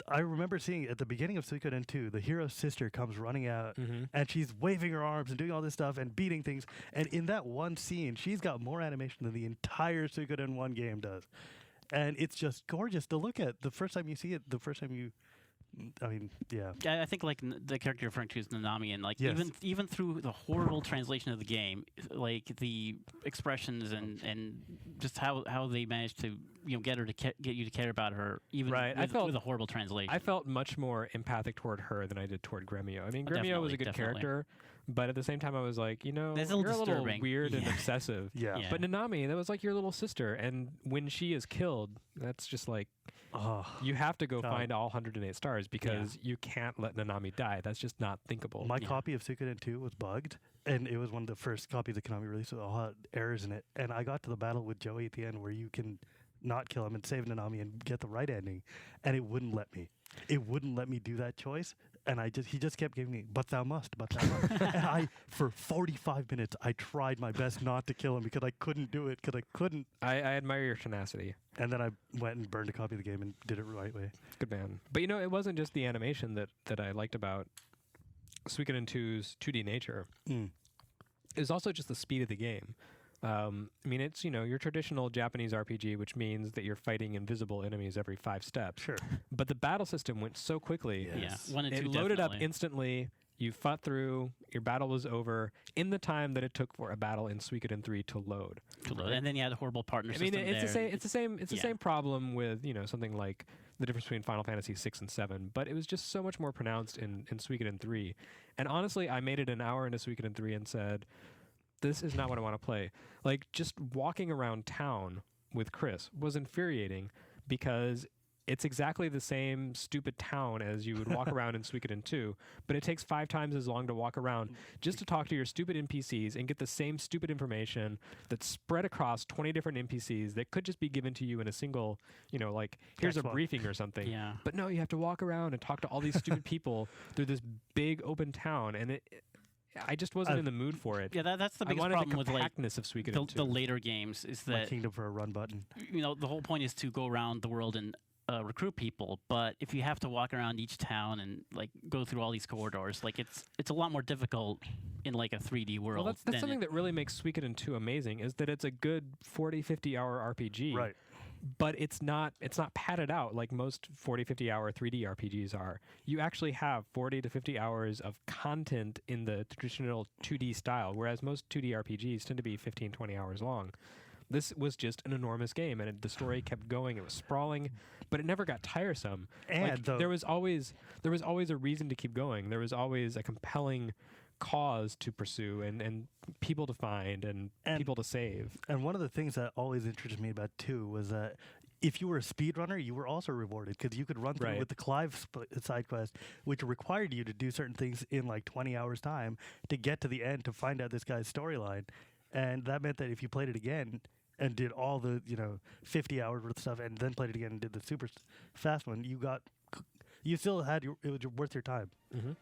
I remember seeing at the beginning of Suikoden 2, the hero's sister comes running out and she's waving her arms and doing all this stuff and beating things. And in that one scene, she's got more animation than the entire Suikoden 1 game does. And it's just gorgeous to look at. The first time you see it, I mean, yeah. I think like the character you're referring to is Nanami, and like Yes. even through the horrible translation of the game, like the expressions and just how they managed to get her to get you to care about her, even Right, with a horrible translation. I felt much more empathic toward her than I did toward Gremio. I mean, Oh, Gremio was a definitely, good definitely. character, but at the same time, I was like, That's a you're little a little disturbing. weird and Yeah. obsessive. Yeah. Yeah. But Nanami, that was like your little sister, and when she is killed, that's just like Oh, you have to go God. find all 108 stars because you can't let Nanami die. That's just not thinkable. my Yeah. copy of Suikoden 2 was bugged, and it was one of the first copies that Konami released with all errors in it. And I got to the battle with Joey at the end where you can not kill him and save Nanami and get the right ending, and it wouldn't let me. It wouldn't let me do that choice, and he just kept giving me, but thou must. And for 45 minutes, I tried my best not to kill him because I couldn't do it, because I couldn't. I admire your tenacity. And then I went and burned a copy of the game and did it the right way. Good man. But it wasn't just the animation that I liked about Suikoden 2's 2D nature. Mm. It was also just the speed of the game. I mean, it's, your traditional Japanese RPG, which means that you're fighting invisible enemies every 5 steps. Sure. But the battle system went so quickly. Yes. Yeah, 1 and 2 It loaded up definitely. instantly. You fought through. Your battle was over in the time that it took for a battle in Suikoden 3 to load. And then you had a horrible partner I mean, system it's the there. same. It's the same. It's the Yeah. same problem with something like the difference between Final Fantasy 6 and 7, but it was just so much more pronounced in Suikoden 3. And honestly, I made it an hour into Suikoden 3 and said, "This is not what I want to play." Like just walking around town with Chris was infuriating because it's exactly the same stupid town as you would walk around in Suikoden 2, but it takes 5 times as long to walk around just to talk to your stupid NPCs and get the same stupid information that's spread across 20 different NPCs that could just be given to you in a single, like, here's a Text box. briefing or something. Yeah. But no, you have to walk around and talk to all these stupid people through this big open town, and I just wasn't in the mood for it. Yeah, that's the I biggest wanted problem the with like compactness of Suikoden 2. the later games is My that kingdom for a run button. the whole point is to go around the world and recruit people. But if you have to walk around each town and like go through all these corridors, like it's a lot more difficult in like a 3D world. Well, that's than something that really makes Suikoden 2 amazing is that it's a good 40-50 hour RPG. Right. But it's not padded out like most 40-50 hour 3D RPGs are. You actually have 40 to 50 hours of content in the traditional 2D style, whereas most 2D RPGs tend to be 15-20 hours long. This was just an enormous game, and the story kept going. It was sprawling, but it never got tiresome. And there was always a reason to keep going. There was always a compelling cause to pursue and people to find and people to save. And one of the things that always interested me about 2 was that if you were a speedrunner, you were also rewarded because you could run through Right. with the Clive side quest, which required you to do certain things in like 20 hours time to get to the end to find out this guy's storyline. And that meant that if you played it again and did all the 50 hours worth of stuff and then played it again and did the super fast one, you still had it was worth your time. Mm-hmm.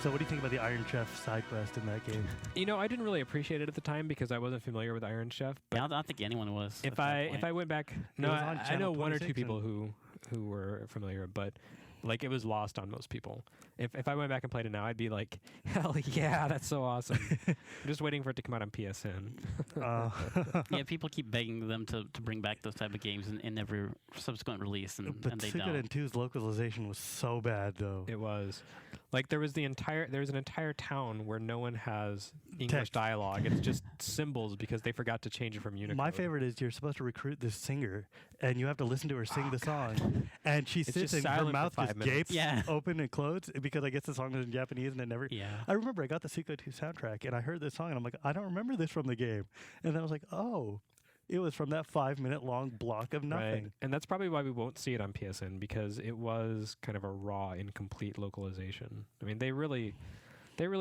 So what do you think about the Iron Chef side quest in that game? You know, I didn't really appreciate it at the time because I wasn't familiar with Iron Chef. But Yeah, I don't think anyone was. at if that I point. went back, no, was on I know Channel one or two 26 people who were familiar, but like it was lost on most people. If I went back and played it now, I'd be like, hell yeah, that's so awesome. I'm just waiting for it to come out on PSN. Yeah, people keep begging them to bring back those type of games in every subsequent release, and But they don't. Suikoden 2's localization was so bad, though. It was like there was an entire town where no one has English Text. dialogue. It's just symbols because they forgot to change it from Unicode. My favorite is you're supposed to recruit this singer, and you have to listen to her sing the song, and she It's sits just and her silent for mouth 5 just minutes. gapes Yeah. open and closed because I guess the song is in Japanese and it never. Yeah. I remember I got the Suikoden 2 soundtrack and I heard this song and I'm like, I don't remember this from the game, and then I was like, oh, it was from that 5-minute long block of nothing. Right. And that's probably why we won't see it on PSN because it was kind of a raw, incomplete localization. I mean, they really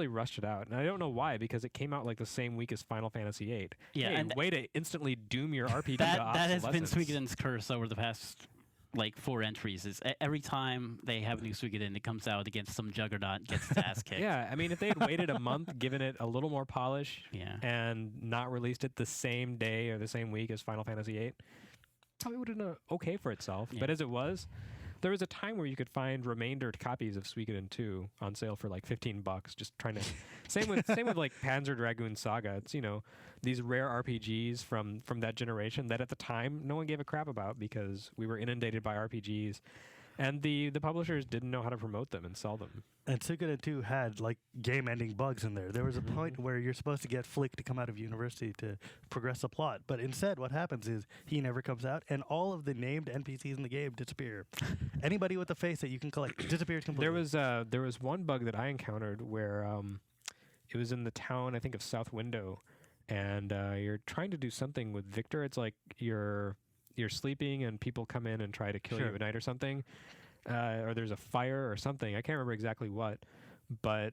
rushed it out, and I don't know why because it came out like the same week as Final Fantasy VIII. Yeah, Hey, and way to instantly doom your RPG. that to that has been obsolescence. Suikoden's curse over the past like 4 entries. Is every time they have a new Suikoden, it comes out against some juggernaut, gets its ass kicked. Yeah, I mean, if they had waited a month, given it a little more polish, Yeah. and not released it the same day or the same week as Final Fantasy VIII, probably would have done okay for itself. Yeah. But as it was, there was a time where you could find remaindered copies of Suikoden 2 on sale for like $15, just trying to. Same with like Panzer Dragoon Saga. It's these rare RPGs from that generation that at the time no one gave a crap about because we were inundated by RPGs, and the publishers didn't know how to promote them and sell them. And Suikoden 2 had like game-ending bugs in there. There was a Mm-hmm. point where you're supposed to get Flick to come out of university to progress the plot, but instead, what happens is he never comes out, and all of the named NPCs in the game disappear. Anybody with a face that you can collect disappears completely. There was one bug that I encountered where it was in the town, I think, of South Window, and you're trying to do something with Victor. It's like you're sleeping and people come in and try to kill Sure. you at night or something, or there's a fire or something. I can't remember exactly what, but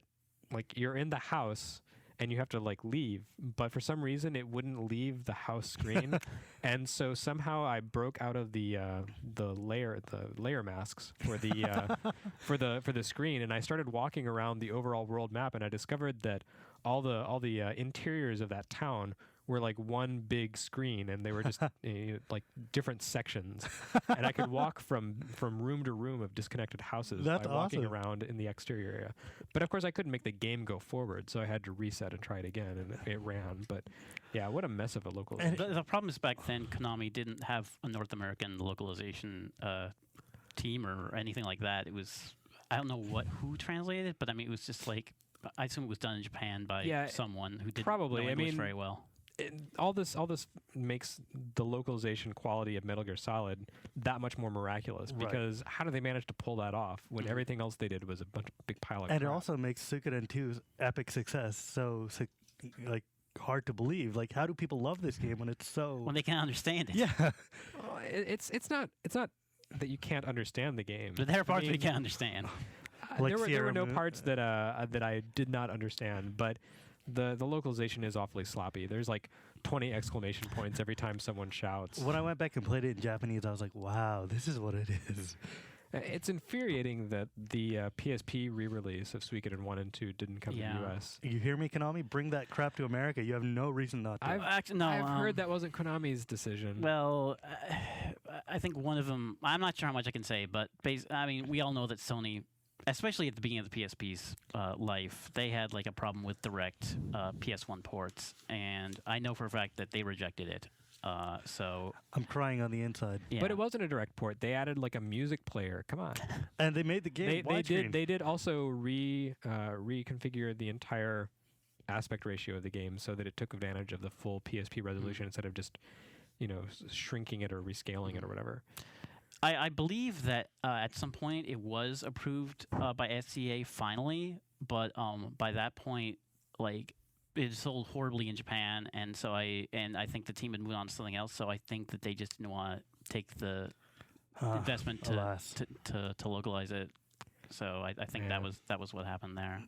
like you're in the house and you have to like leave, but for some reason it wouldn't leave the house screen, and so somehow I broke out of the layer masks for the for the screen, and I started walking around the overall world map, and I discovered that all the interiors of that town were like one big screen, and they were just like different sections, and I could walk from room to room of disconnected houses That's by walking awesome. around in the exterior area. But of course, I couldn't make the game go forward, so I had to reset and try it again, and it ran. But yeah, what a mess of a localization. The problem is back then Konami didn't have a North American localization team or anything like that. It was I don't know who translated it, but I mean it was just like I assume it was done in Japan by Yeah, someone who didn't probably. know I English mean, very well. All this makes the localization quality of Metal Gear Solid that much more miraculous, Right. because how did they manage to pull that off when everything else they did was a big pile of And it crap? also makes Suikoden 2's epic success so like hard to believe. Like, how do people love this game when it's so? When they can't understand it. yeah, Well, it's not that you can't understand the game. But there are parts I we mean, can't understand. Like there were Sierra no Moon- parts that I did not understand, but the localization is awfully sloppy. There's like 20 exclamation points every time someone shouts. when I went back and played it in Japanese, I was like, wow, this is what it is. It's infuriating that the PSP re-release of Suikoden 1 and 2 didn't come to Yeah. the US. You hear me, Konami? Bring that crap to America. You have no reason not to. Actually, no. I've heard that wasn't Konami's decision. Well, I think one of them. I'm not sure how much I can say, but I mean, we all know that Sony, especially at the beginning of the PSP's life, they had like a problem with direct PS1 ports, and I know for a fact that they rejected it. So I'm crying on the inside. yeah. But it wasn't a direct port. They added like a music player. Come on. And they made the game widescreen. They did also reconfigure the entire aspect ratio of the game so that it took advantage of the full PSP resolution instead of just shrinking it or rescaling it or whatever. I believe that at some point it was approved by SCA finally, but by that point, like it sold horribly in Japan, and so I think the team had moved on to something else. So I think that they just didn't want to take the investment to, alas. to localize it. So I think Yeah. that was what happened there.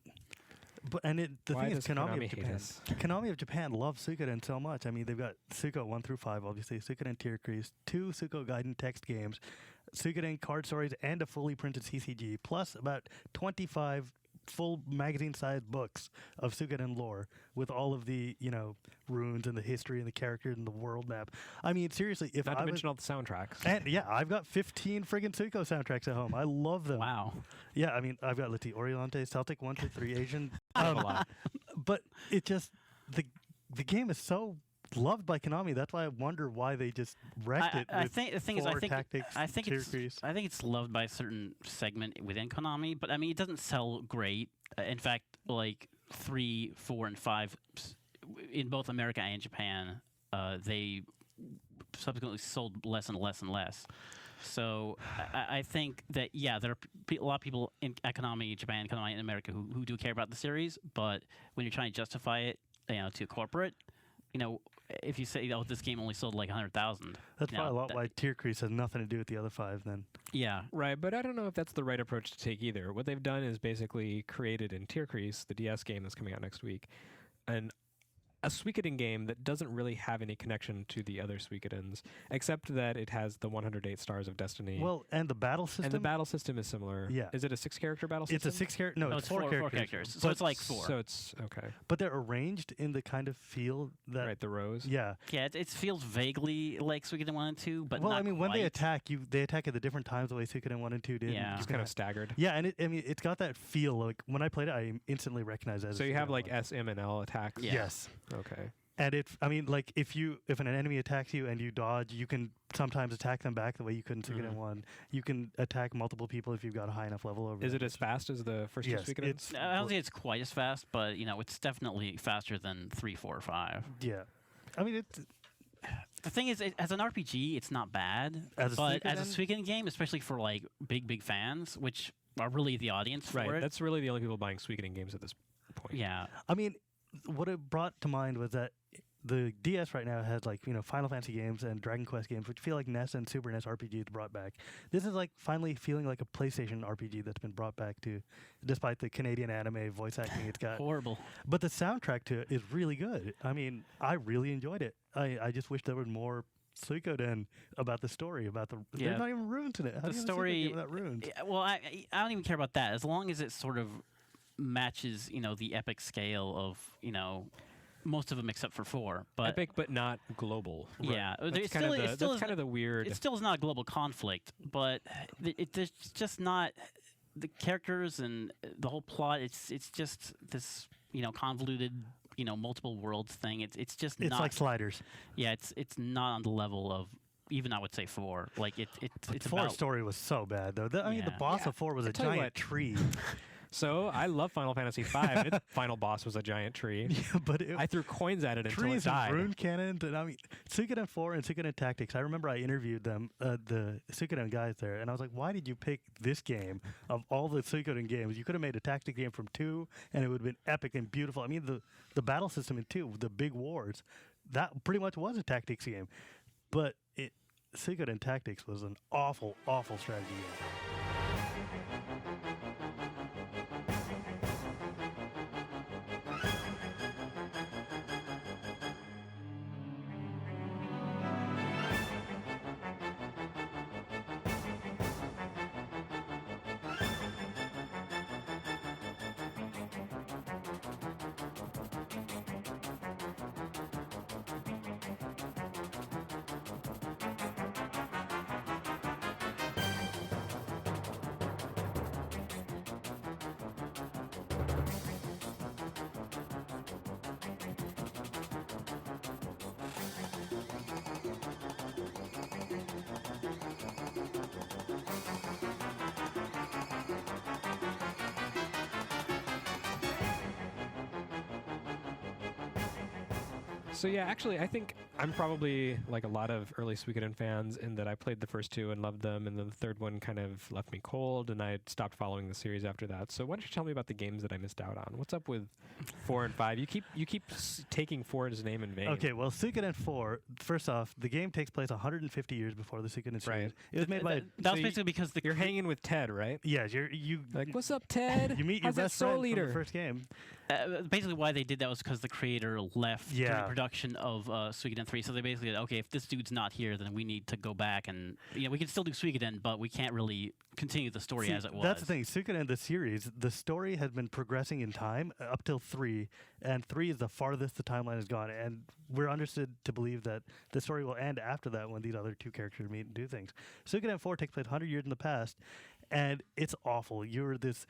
But the Why thing is, does Konami Konami of hate Japan. us? Konami of Japan loves Suikoden so much. I mean, they've got Suiko 1 through 5, obviously, Suikoden Tier Crease, 2 Suiko Gaiden text games, Suikoden card stories, and a fully printed CCG, plus about 25 full magazine-sized books of Suikoden lore with all of the runes and the history and the characters and the world map. I mean, seriously, if Not I to was, mention all the soundtracks. and yeah, I've got 15 friggin' Suiko soundtracks at home. I love them. Wow. Yeah, I mean, I've got Leti Oriente, Celtic 1, 2, 3, Asian. I have a lot. But it just the game is so loved by Konami. That's why I wonder why they just wrecked it. I with think the thing is, four tactics, I think tier it's increase. I think it's loved by a certain segment within Konami, but I mean, it doesn't sell great. In fact, like 3, 4, and 5 in both America and Japan, they subsequently sold less and less and less. So I think that there are a lot of people in Konami, Japan, Konami, and America who do care about the series, but when you're trying to justify it, to corporate, if you say, oh, this game only sold like 100,000. That's probably a lot why tier increase has nothing to do with the other 5 then. Yeah. Right, but I don't know if that's the right approach to take either. What they've done is basically created in Tier Crease, the DS game that's coming out next week, a Suikoden game that doesn't really have any connection to the other Suikodens, except that it has the 108 Stars of Destiny. Well, and the battle system. and the battle system is similar. Yeah. Is it a 6-character battle system? It's a 6-character. No, No, it's it's 4 four characters. characters. So it's like 4. So it's okay. But they're arranged in the kind of feel that. Right, the rows. Yeah. Yeah, it feels vaguely like Suikoden 1 and 2, but Well, not I mean, when they quite. attack, they attack at the different times the way Suikoden 1 and 2 did. Yeah. It's kind of staggered. Yeah, and it's got that feel. Like when I played it, I instantly recognized it as So a you have Suikoden like 1. S, M, and L attacks. Yeah. Yes. Okay. And like if an enemy attacks you and you dodge, you can sometimes attack them back the way you could in Suikoden Mhm. 1. You can attack multiple people if you've got a high enough level over Is them. it as fast as the first Yes, two Suikodens? it's I don't think it's quite as fast, but it's definitely faster than 3, 4, 5. yeah. I mean, it's The thing is, as an RPG, it's not bad. As a but as a Suikoden? Suikoden game, especially for like big fans, which are really the audience for Right. it. That's really the only people buying Suikoden games at this point. Yeah. I mean, what it brought to mind was that the DS right now has like Final Fantasy games and Dragon Quest games, which feel like NES and Super NES RPGs brought back. This is like finally feeling like a PlayStation RPG that's been brought back to, despite the Canadian anime voice acting it's got. Horrible. But the soundtrack to it is really good. I mean, I really enjoyed it. I just wish there was more Suikoden about the story, about the. Yeah. There's not even runes in it. How The do you have a Suikoden story- game without runes? Yeah, well, I don't even care about that. As long as it sort of matches, the epic scale of, most of them except for 4. But Epic, but not global. yeah, That's it's kind still, of it the, still that's is, kind of the weird. it still is not a global conflict, but there's just not the characters and the whole plot. It's just this convoluted multiple worlds thing. It's just It's not like sliders. yeah. It's not on the level of even I would say 4. Like it's 4 about story was so bad though. I mean, the Yeah. boss Yeah, of 4 was a tell you giant what. tree. So I love Final Fantasy V. Its final boss was a giant tree. Yeah, but it, I threw coins at it until it trees died. and rune cannons, and I mean Suikoden 4 and Suikoden Tactics. I remember I interviewed them, the Suikoden guys there, and I was like, "Why did you pick this game of all the Suikoden games? You could have made a tactic game from 2, and it would have been epic and beautiful. I mean, the battle system in 2, the big wars, that pretty much was a tactics game, but Suikoden Tactics was an awful, awful strategy game." So yeah, actually, I think I'm probably like a lot of early Suikoden fans in that I played the first 2 and loved them, and then the third one kind of left me cold, and I stopped following the series after that. So why don't you tell me about the games that I missed out on? What's up with 4 and 5? You keep taking 4's name in vain. Okay, well, Suikoden 4. First off, the game takes place 150 years before the Suikoden series. Right. It was made by. that was so basically because You're hanging with Ted, right? Yes, you Like, what's up, Ted? you meet your How's that best soul friend leader? from the first game, Basically, why they did that was because the creator left Yeah. during production of Suikoden 3. So they basically said, okay, if this dude's not here, then we need to go back and we can still do Suikoden, but we can't really continue the story See, as it was. That's the thing. Suikoden, the series, the story has been progressing in time up till 3, and 3 is the farthest the timeline has gone. And we're understood to believe that the story will end after that when these other two characters meet and do things. Suikoden 4 takes place 100 years in the past, and it's awful. You're this.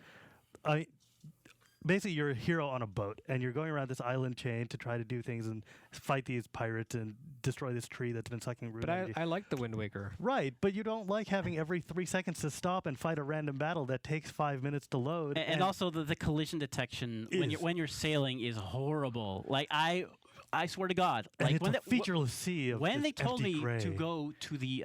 Basically, you're a hero on a boat, and you're going around this island chain to try to do things and fight these pirates and destroy this tree that's been sucking root But energy. I like the Wind Waker. Right, but you don't like having every 3 seconds to stop and fight a random battle that takes 5 minutes to load. And also the collision detection Is- when you're sailing is horrible. Like I swear to God, and like it's when a featureless sea of when just they told empty me gray, to go to the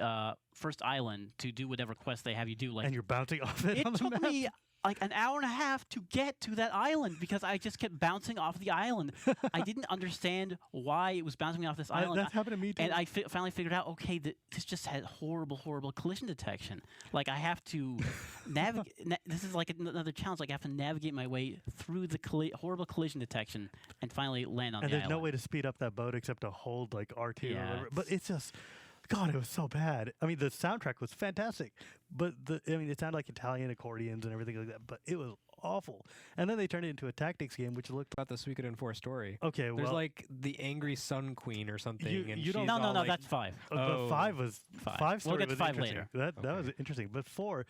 first island to do whatever quest they have you do, like and you're bouncing off it, it on the took map. me like an hour and a half to get to that island because I just kept bouncing off the island. I didn't understand why it was bouncing me off this island. That's happened to me too. And I finally figured out, okay, this just had horrible collision detection. Like I have to navigate. This is like another challenge. Like I have to navigate my way through the horrible collision detection and finally land on and the there's island. no way to speed up that boat except to hold like R2 or Yeah, whatever. But it's just, God, it was so bad. I mean, the soundtrack was fantastic, but it sounded like Italian accordions and everything like that. But it was awful. And then they turned it into a tactics game, which looked About the Suikoden 4 story. okay. There's well, like the angry Sun Queen or something. You- and you don't- she's No, all like, that's 5. but Oh. 5 was Five. 5 We'll story get to was 5 interesting. later. That was Okay. interesting. But 4,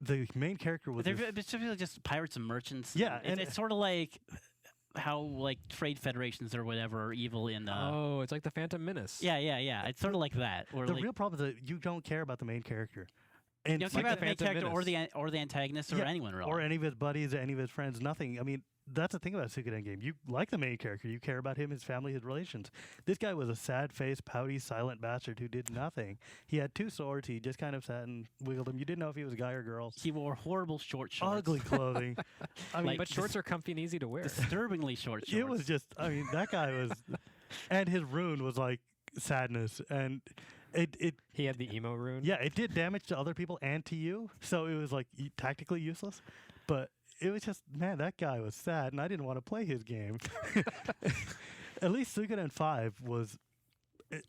the main character was They're this- specifically just pirates and merchants. Yeah, and and- it's sort of like how like trade federations or whatever are evil in. Oh, it's like the Phantom Menace. Yeah. It's sort of like that. Or the like, real problem is that you don't care about the main character. And you don't care like about the the main Phantom character Menace. or the antagonist or Yeah, anyone really. or any of his buddies, any of his friends, nothing. I mean, that's the thing about a Suikoden game. You like the main character. You care about him, his family, his relations. This guy was a sad-faced, pouty, silent bastard who did nothing. He had 2 swords. He just kind of sat and wiggled them. You didn't know if he was a guy or girl. He wore horrible short shorts. Ugly clothing. I mean, Like, But shorts are comfy and easy to wear. disturbingly short shorts. it was just, I mean, that guy was, and his rune was like sadness. And it He had the emo rune. yeah, it did damage to other people and to you. So it was like tactically useless. But it was just, man, that guy was sad, and I didn't want to play his game. At least Suikoden 5 was.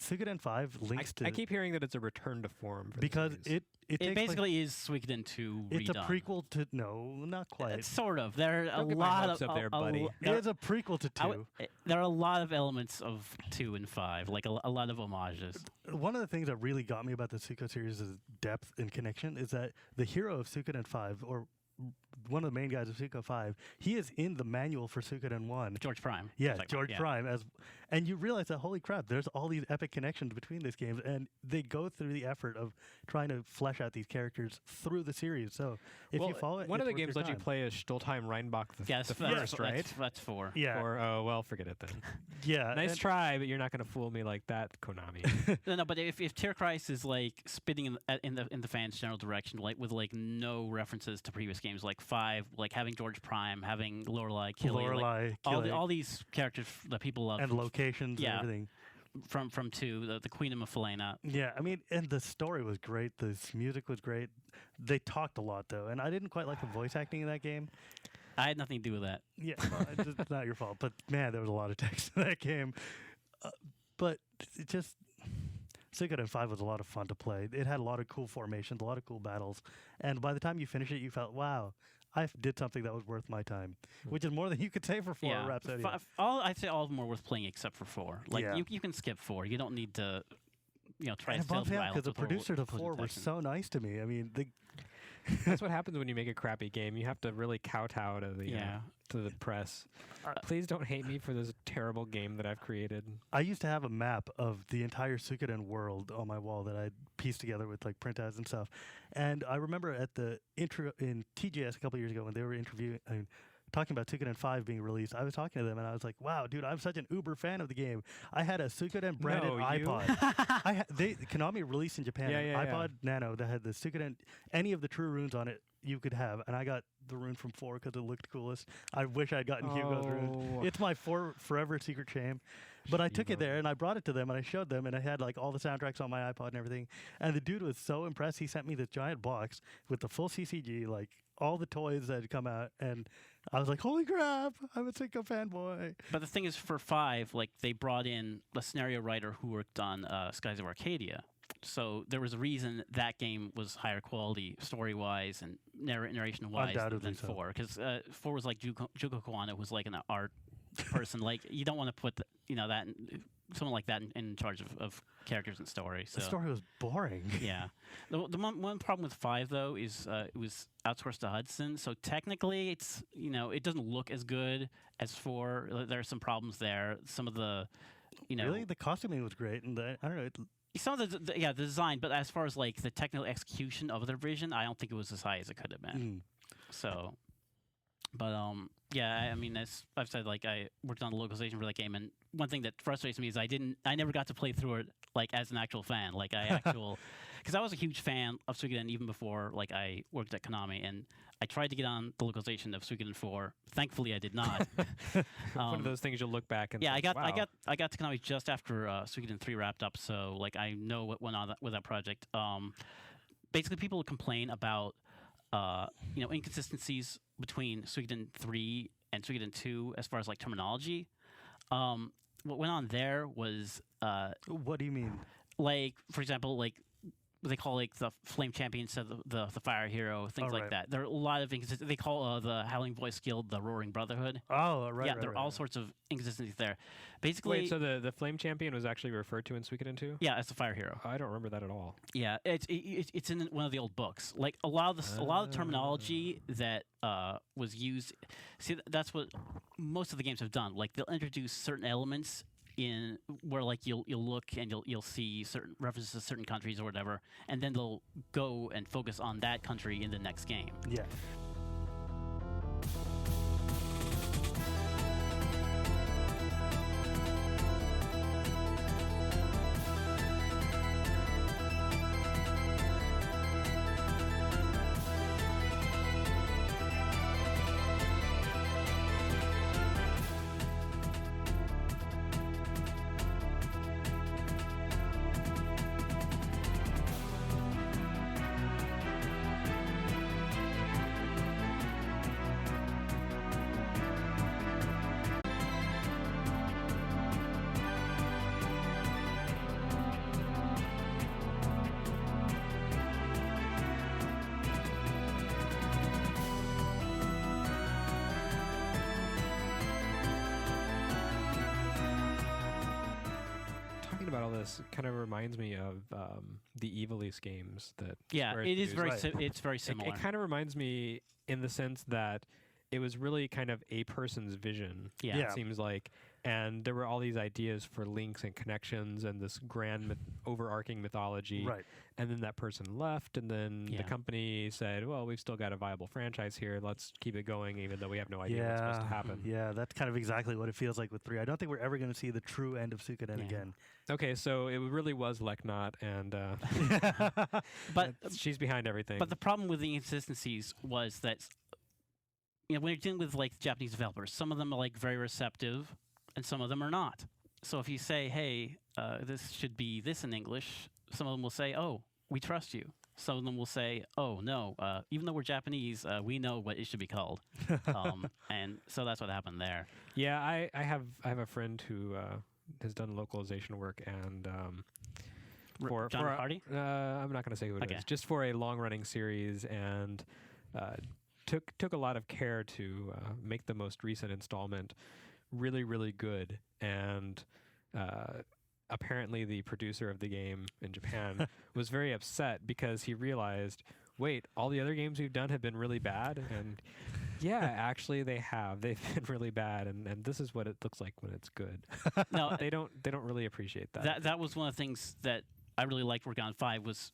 Suikoden 5 links to I keep hearing that it's a return to form. For the because series. it It takes place- basically is Suikoden 2 it's redone. a prequel to not quite. It's sort of. There are Don't a get my lot hopes of up there, buddy. It is a prequel to 2. there are a lot of elements of 2 and 5, like a lot of homages. One of the things that really got me about the Suiko series' depth and connection is that the hero of Suikoden 5, or one of the main guys of Suiko 5, he is in the manual for Suikoden 1. George Prime. Yeah, It's like, George yeah. Prime and you realize that holy crap, there's all these epic connections between these games, and they go through the effort of trying to flesh out these characters through the series. So if well, you follow it, one of it's the worth games your let you time. play as Stoltheim Reinbach Yes, the that's, first, right? That's 4. Yeah, Or oh well, forget it then. yeah. Nice and- try, but you're not going to fool me like that, Konami. No, but if Tierkreis is like spitting in the fans' general direction, like with like no references to previous games, like 5, like having George Prime, having Lorelei, Killy, like, Lorelei, all Killy, these characters that people love and locations yeah. and everything. from 2, the Queen of Mephalena. Yeah, I mean, and the story was great. The music was great. They talked a lot though, and I didn't quite like the voice acting in that game. I had nothing to do with that. Yeah, well, it's not your fault, but man, there was a lot of text in that game. But it just Suikoden 5 was a lot of fun to play. It had a lot of cool formations, a lot of cool battles, and by the time you finish it, you felt, wow, I did something that was worth my time, which is more than you could say for 4 Yeah, Rhapsody. I'd say all of them are worth playing except for 4. Like Yeah. you can skip 4. You don't need to, try And to stealth because the with horrible producers of collision 4 were detection. so nice to me. I mean, That's what happens when you make a crappy game. You have to really kowtow to the Yeah. to the press. Please don't hate me for this terrible game that I've created. I used to have a map of the entire Suikoden world on my wall that I'd pieced together with like printouts and stuff. And I remember at the intro in TGS a couple years ago when they were talking about Suikoden 5 being released, I was talking to them and I was like, wow, dude, I'm such an uber fan of the game. I had a Suikoden branded No, you? iPod. Konami released in Japan an Yeah. iPod Nano that had the Suikoden, any of the true runes on it you could have. And I got the rune from 4 because it looked coolest. I wish I'd gotten Hugo's rune. Oh. It's my forever secret shame. But I took it there and I brought it to them and I showed them and I had like all the soundtracks on my iPod and everything. And the dude was so impressed. He sent me this giant box with the full CCG, like all the toys that had come out, and I was like, holy crap, I'm a Sicko fanboy. But the thing is, for 5, like they brought in a scenario writer who worked on Skies of Arcadia. So there was a reason that game was higher quality story-wise and narration-wise Undoubtedly than so. 4. Because 4 was like Juko Kawano, who was like an art person. Like you don't want to put someone like that in charge of characters and story. So The story was boring. yeah. The one problem with 5 though is it was outsourced to Hudson, so technically it's it doesn't look as good as 4. There are some problems there. Some of the Really, the costuming was great, and I don't know. some of the design, but as far as like the technical execution of their vision, I don't think it was as high as it could have been. So, but yeah, I mean, as I've said, like I worked on the localization for that game, and one thing that frustrates me is I never got to play through it like as an actual fan, like because I was a huge fan of Suikoden even before like I worked at Konami, and I tried to get on the localization of Suikoden 4. Thankfully, I did not. One of those things you'll look back and Yeah, think, I wow. got to Konami just after Suikoden 3 wrapped up, so like I know what went on with that project. Basically, people complain about inconsistencies between Suikoden 3 and Suikoden 2 as far as like terminology. What went on there was What do you mean? like, for example, like what they call like the Flame Champion instead of the Fire Hero, things Oh, like right. that. There are a lot of inconsistencies. They call the Howling Voice Guild the Roaring Brotherhood. Oh, right. Yeah, right, there are right, all right. sorts of inconsistencies there. Basically, Wait, so the Flame Champion was actually referred to in Suikoden 2? yeah, as the Fire Hero. I don't remember that at all. Yeah, it's in one of the old books. Like a lot of the terminology that was used. See, that's what most of the games have done. Like they'll introduce certain elements in where like you'll look and you'll see certain references to certain countries or whatever, and then they'll go and focus on that country in the next game. Yeah. Talking about all this kind of reminds me of the Evilise games that Yeah, Square it is used. very Right. it's very It, similar. it kind of reminds me in the sense that it was really kind of a person's vision. Yeah. Yeah. It seems like, and there were all these ideas for links and connections and this grand overarching mythology. Right. And then that person left, and then Yeah. the company said, "Well, we've still got a viable franchise here. Let's keep it going, even though we have no idea what's supposed to happen." Yeah, that's kind of exactly what it feels like with 3. I don't think we're ever going to see the true end of Suikoden Yeah. again. Okay, so it really was Leknot, and But she's behind everything. But the problem with the inconsistencies was that when you're dealing with like Japanese developers, some of them are like very receptive, and some of them are not. So if you say, "Hey, this should be this in English," some of them will say, "Oh, we trust you." Some of them will say, "Oh no, even though we're Japanese, we know what it should be called." And so that's what happened there. Yeah, I have a friend who has done localization work, and John Hardy? I'm not going to say who it is. Okay. Just for a long running series, and took a lot of care to make the most recent installment really good. And apparently, the producer of the game in Japan was very upset because he realized, wait, all the other games we've done have been really bad, and yeah, actually they have. They've been really bad, and this is what it looks like when it's good. No, They don't really appreciate that. that was one of the things that I really liked working on 5 was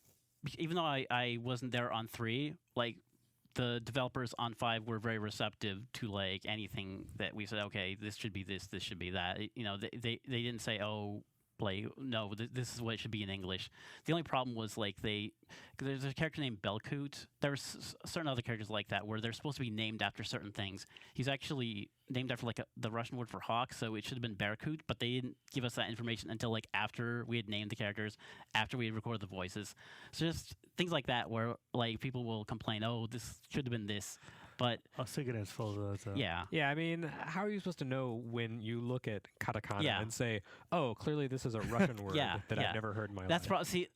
even though I wasn't there on 3, like the developers on 5 were very receptive to like anything that we said, okay, this should be this should be that. They didn't say, oh, like, no, this is what it should be in English. The only problem was like there's a character named Belkut. There's certain other characters like that where they're supposed to be named after certain things. He's actually named after like the Russian word for hawk, so it should have been Berkut, but they didn't give us that information until like after we had named the characters, after we had recorded the voices. So just things like that where like people will complain, oh, this should have been this. But Suikoden's full of those. yeah. Yeah, I mean, how are you supposed to know when you look at katakana Yeah. and say, "Oh, clearly this is a Russian word Yeah, that yeah. I've never heard in my That's life"? see,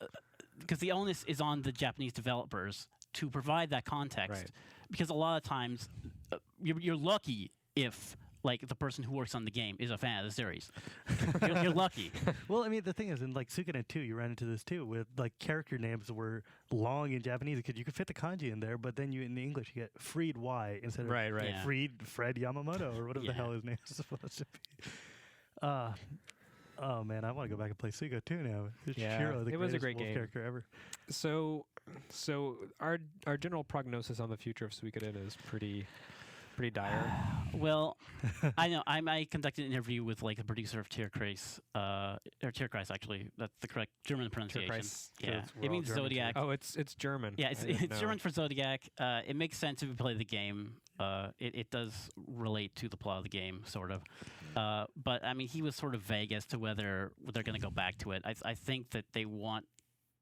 because the onus is on the Japanese developers to provide that context. Right. Because a lot of times, you're lucky if like the person who works on the game is a fan of the series. you're lucky. Well, I mean, the thing is, in like Suikoden 2, you ran into this too, with like character names were long in Japanese because you could fit the kanji in there, but then you in the English you get Freed Y instead of Right. Yeah. Fred Yamamoto or whatever the Yeah. hell his name is supposed to be. Oh man, I want to go back and play Suiko 2 now. It's Yeah, Shiro, the it was a greatest great wolf game. character ever. So our general prognosis on the future of Suikoden is pretty dire. Well, I know. I conducted an interview with like the producer of Tierkreis, or Tierkreis actually. That's the correct German pronunciation. Tierkreis. Yeah, Because we're it all means German too. Zodiac. Oh, it's German. Yeah, I it's didn't know. German for Zodiac. It makes sense if you play the game. It does relate to the plot of the game, sort of. But I mean, he was sort of vague as to whether they're going to go back to it. I think that they want,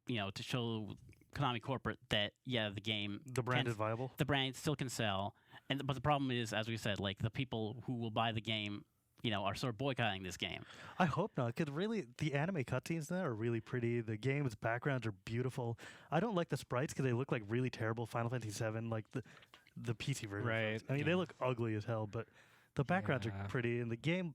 to show Konami corporate that the game, The brand can- is viable. the brand still can sell, but the problem is, as we said, like the people who will buy the game, are sort of boycotting this game. I hope not, because really, the anime cutscenes there are really pretty. The game's backgrounds are beautiful. I don't like the sprites because they look like really terrible Final Fantasy VII, like the PC version. Right. I mean, they look ugly as hell, but the backgrounds Yeah. are pretty, and the game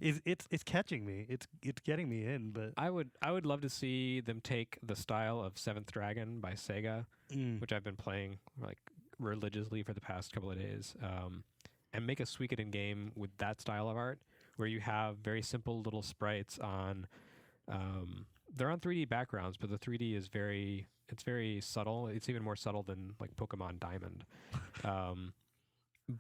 it's catching me. It's getting me in. But I would love to see them take the style of Seventh Dragon by Sega, which I've been playing like religiously for the past couple of days, and make a Suikoden game with that style of art, where you have very simple little sprites on. They're on 3D backgrounds, but the 3D is very subtle. It's even more subtle than like Pokemon Diamond.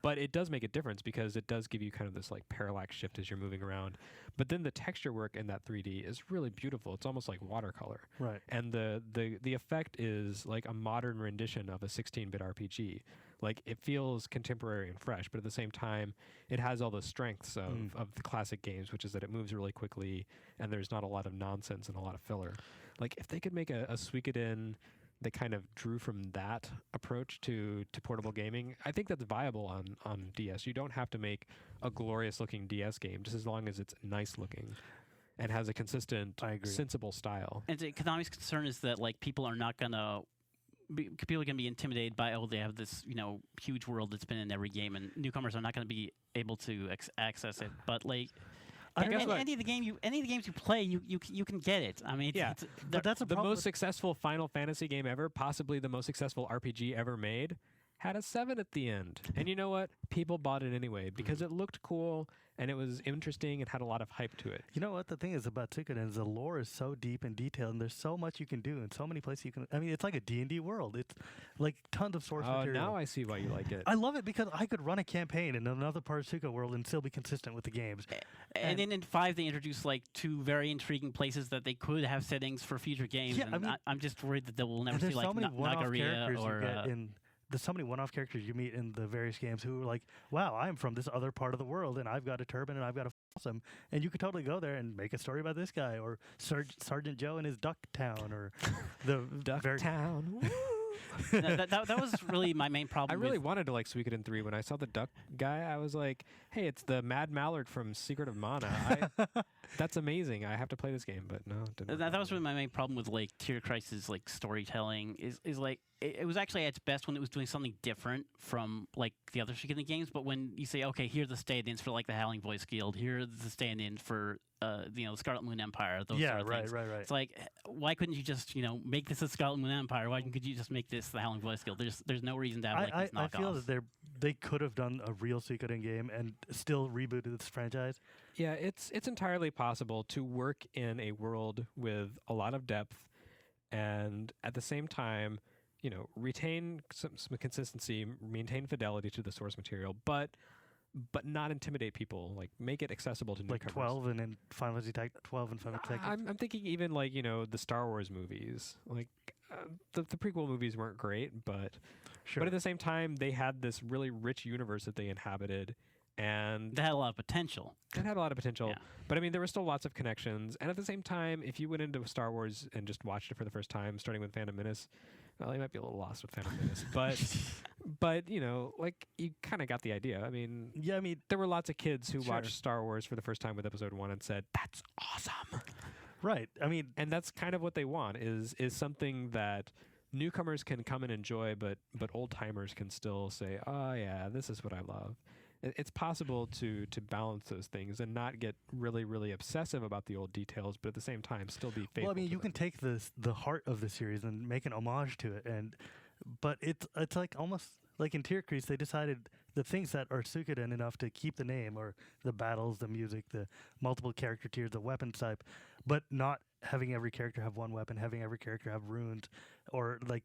But it does make a difference because it does give you kind of this like parallax shift as you're moving around. But then the texture work in that 3D is really beautiful. It's almost like watercolor. right. And the effect is like a modern rendition of a 16-bit RPG. Like it feels contemporary and fresh, but at the same time, it has all the strengths of the classic games, which is that it moves really quickly and there's not a lot of nonsense and a lot of filler. Like if they could make a Suikoden that kind of drew from that approach to portable gaming, I think that's viable on DS. You don't have to make a glorious looking DS game, just as long as it's nice looking and has a consistent, I agree. sensible style. And Konami's concern is that like people are not gonna. People are going to be intimidated by they have this huge world that's been in every game, and newcomers are not going to be able to access it. But like I don't know. any of the games you play, you can get it. I mean, Yeah, But that's a The problem most with- successful Final Fantasy game ever, possibly the most successful RPG ever made, had a 7 at the end. And you know what? People bought it anyway because it looked cool and it was interesting and had a lot of hype to it. You know what the thing is about Suikoden is the lore is so deep and detailed, and there's so much you can do, and so many places you can. I mean, it's like a D&D world. It's like tons of source Oh, material. now I see why you like it. I love it because I could run a campaign in another part of Suiko world and still be consistent with the games. and then in 5 they introduced like 2 very intriguing places that they could have settings for future games. Yeah, and I mean- I'm just worried that they will never And there's see like so many one-off Nagaria characters or you get in. There's so many one-off characters you meet in the various games who are like, "Wow, I'm from this other part of the world, and I've got a turban, and I've got a awesome." And you could totally go there and make a story about this guy, or Sergeant Joe in his Duck Town, or the Ducktown. that was really my main I problem. really with, wanted to like Suikoden 3. When I saw the duck guy, I was like, hey, it's the Mad Mallard from Secret of Mana. That's amazing. I have to play this game, but no, it didn't. that was really my main problem with like Tierkreis's like storytelling is like it was actually at its best when it was doing something different from like the other Suikoden games. But when you say, okay, here are the stand-ins for like the Howling Voice Guild, here are the stand-ins for the Scarlet Moon Empire, those yeah, sort of right, things. right, right. It's like, why couldn't you just make this a Scarlet Moon Empire? Why couldn't you just make this the Howling Voice Guild? There's no reason to have like these I knockoffs. feel that they could have done a real Suikoden game and still rebooted this franchise. Yeah, it's entirely possible to work in a world with a lot of depth and at the same time, retain some consistency, maintain fidelity to the source material, but but not intimidate people. Like make it accessible to Like newcomers. 12 and then Final Fantasy 12 and Final Fantasy. I'm thinking even like the Star Wars movies. Like the prequel movies weren't great, but Sure. but at the same time they had this really rich universe that they inhabited, and That had a lot of potential. it had a lot of potential. Yeah. But I mean, there were still lots of connections. And at the same time, if you went into Star Wars and just watched it for the first time, starting with Phantom Menace, well, you might be a little lost with Phantom Menace. But like you kind of got the idea. I mean, Yeah, I mean, there were lots of kids who Sure. watched Star Wars for the first time with Episode 1 and said, "That's awesome." right. I mean, And that's kind of what they want is something that newcomers can come and enjoy, but old timers can still say, "Oh yeah, this is what I love." It's possible to balance those things and not get really, really obsessive about the old details, but at the same time still be faithful. well, I mean, to you them. can take the heart of the series and make an homage to it, but it's like almost like in Tier Crease, they decided the things that are Suikoden enough to keep the name, or the battles, the music, the multiple character tiers, the weapon type, but not having every character have one weapon, having every character have runes, or like,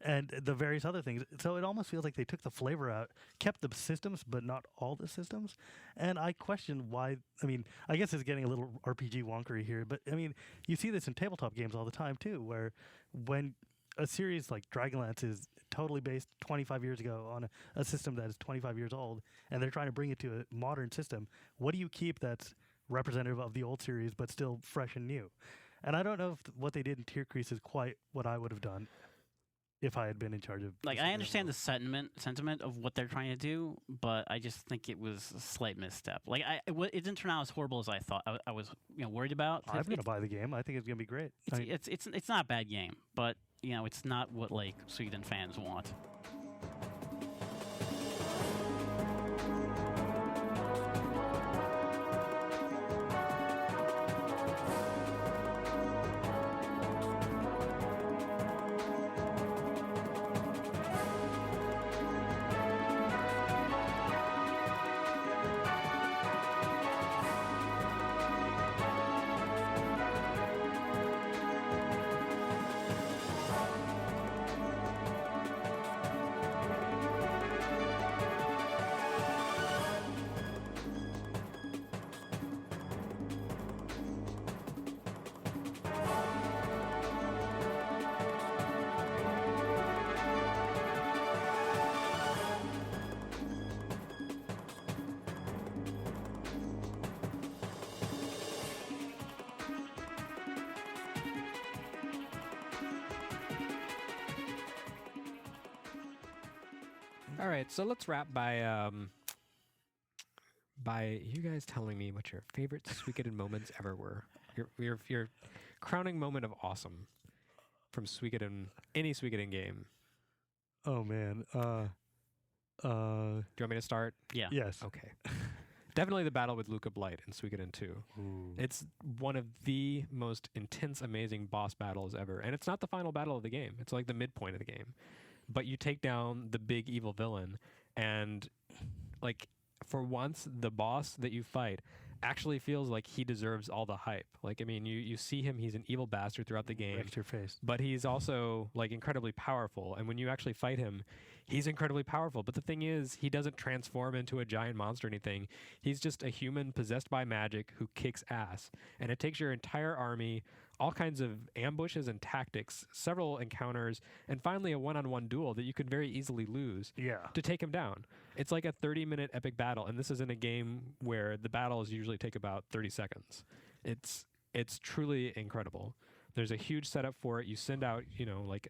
and the various other things. So it almost feels like they took the flavor out, kept the systems, but not all the systems. And I question why. I mean, I guess it's getting a little RPG wonkery here, but I mean, you see this in tabletop games all the time too, where when a series like Dragonlance is totally based 25 years ago on a system that is 25 years old, and they're trying to bring it to a modern system, what do you keep that's representative of the old series but still fresh and new? And I don't know if what they did in Tier Crease is quite what I would have done if I had been in charge of. Like, the I Suikoden understand the world. sentiment of what they're trying to do, but I just think it was a slight misstep. Like, it didn't turn out as horrible as I thought. I was worried about. I'm going to buy the game. I think it's going to be great. I mean, It's not a bad game, but it's not what like Sweden fans want. All right, so let's wrap by you guys telling me what your favorite Suikoden moments ever were. Your crowning moment of awesome from Suikoden, any Suikoden game. oh man. Do you want me to start? Yeah. Yes. Okay. Definitely the battle with Luca Blight in Suikoden 2. Ooh. It's one of the most intense, amazing boss battles ever. And it's not the final battle of the game. It's like the midpoint of the game. But you take down the big evil villain, and like for once the boss that you fight actually feels like he deserves all the hype. Like, I mean, you see him, he's an evil bastard throughout the game, Right to your face. but he's also like incredibly powerful. And when you actually fight him, he's incredibly powerful. But the thing is, he doesn't transform into a giant monster or anything. He's just a human possessed by magic who kicks ass. And it takes your entire army, all kinds of ambushes and tactics, several encounters, and finally a one-on-one duel that you could very easily lose Yeah. to take him down. It's like a 30-minute epic battle, and this is in a game where the battles usually take about 30 seconds. It's truly incredible. There's a huge setup for it. You send out, like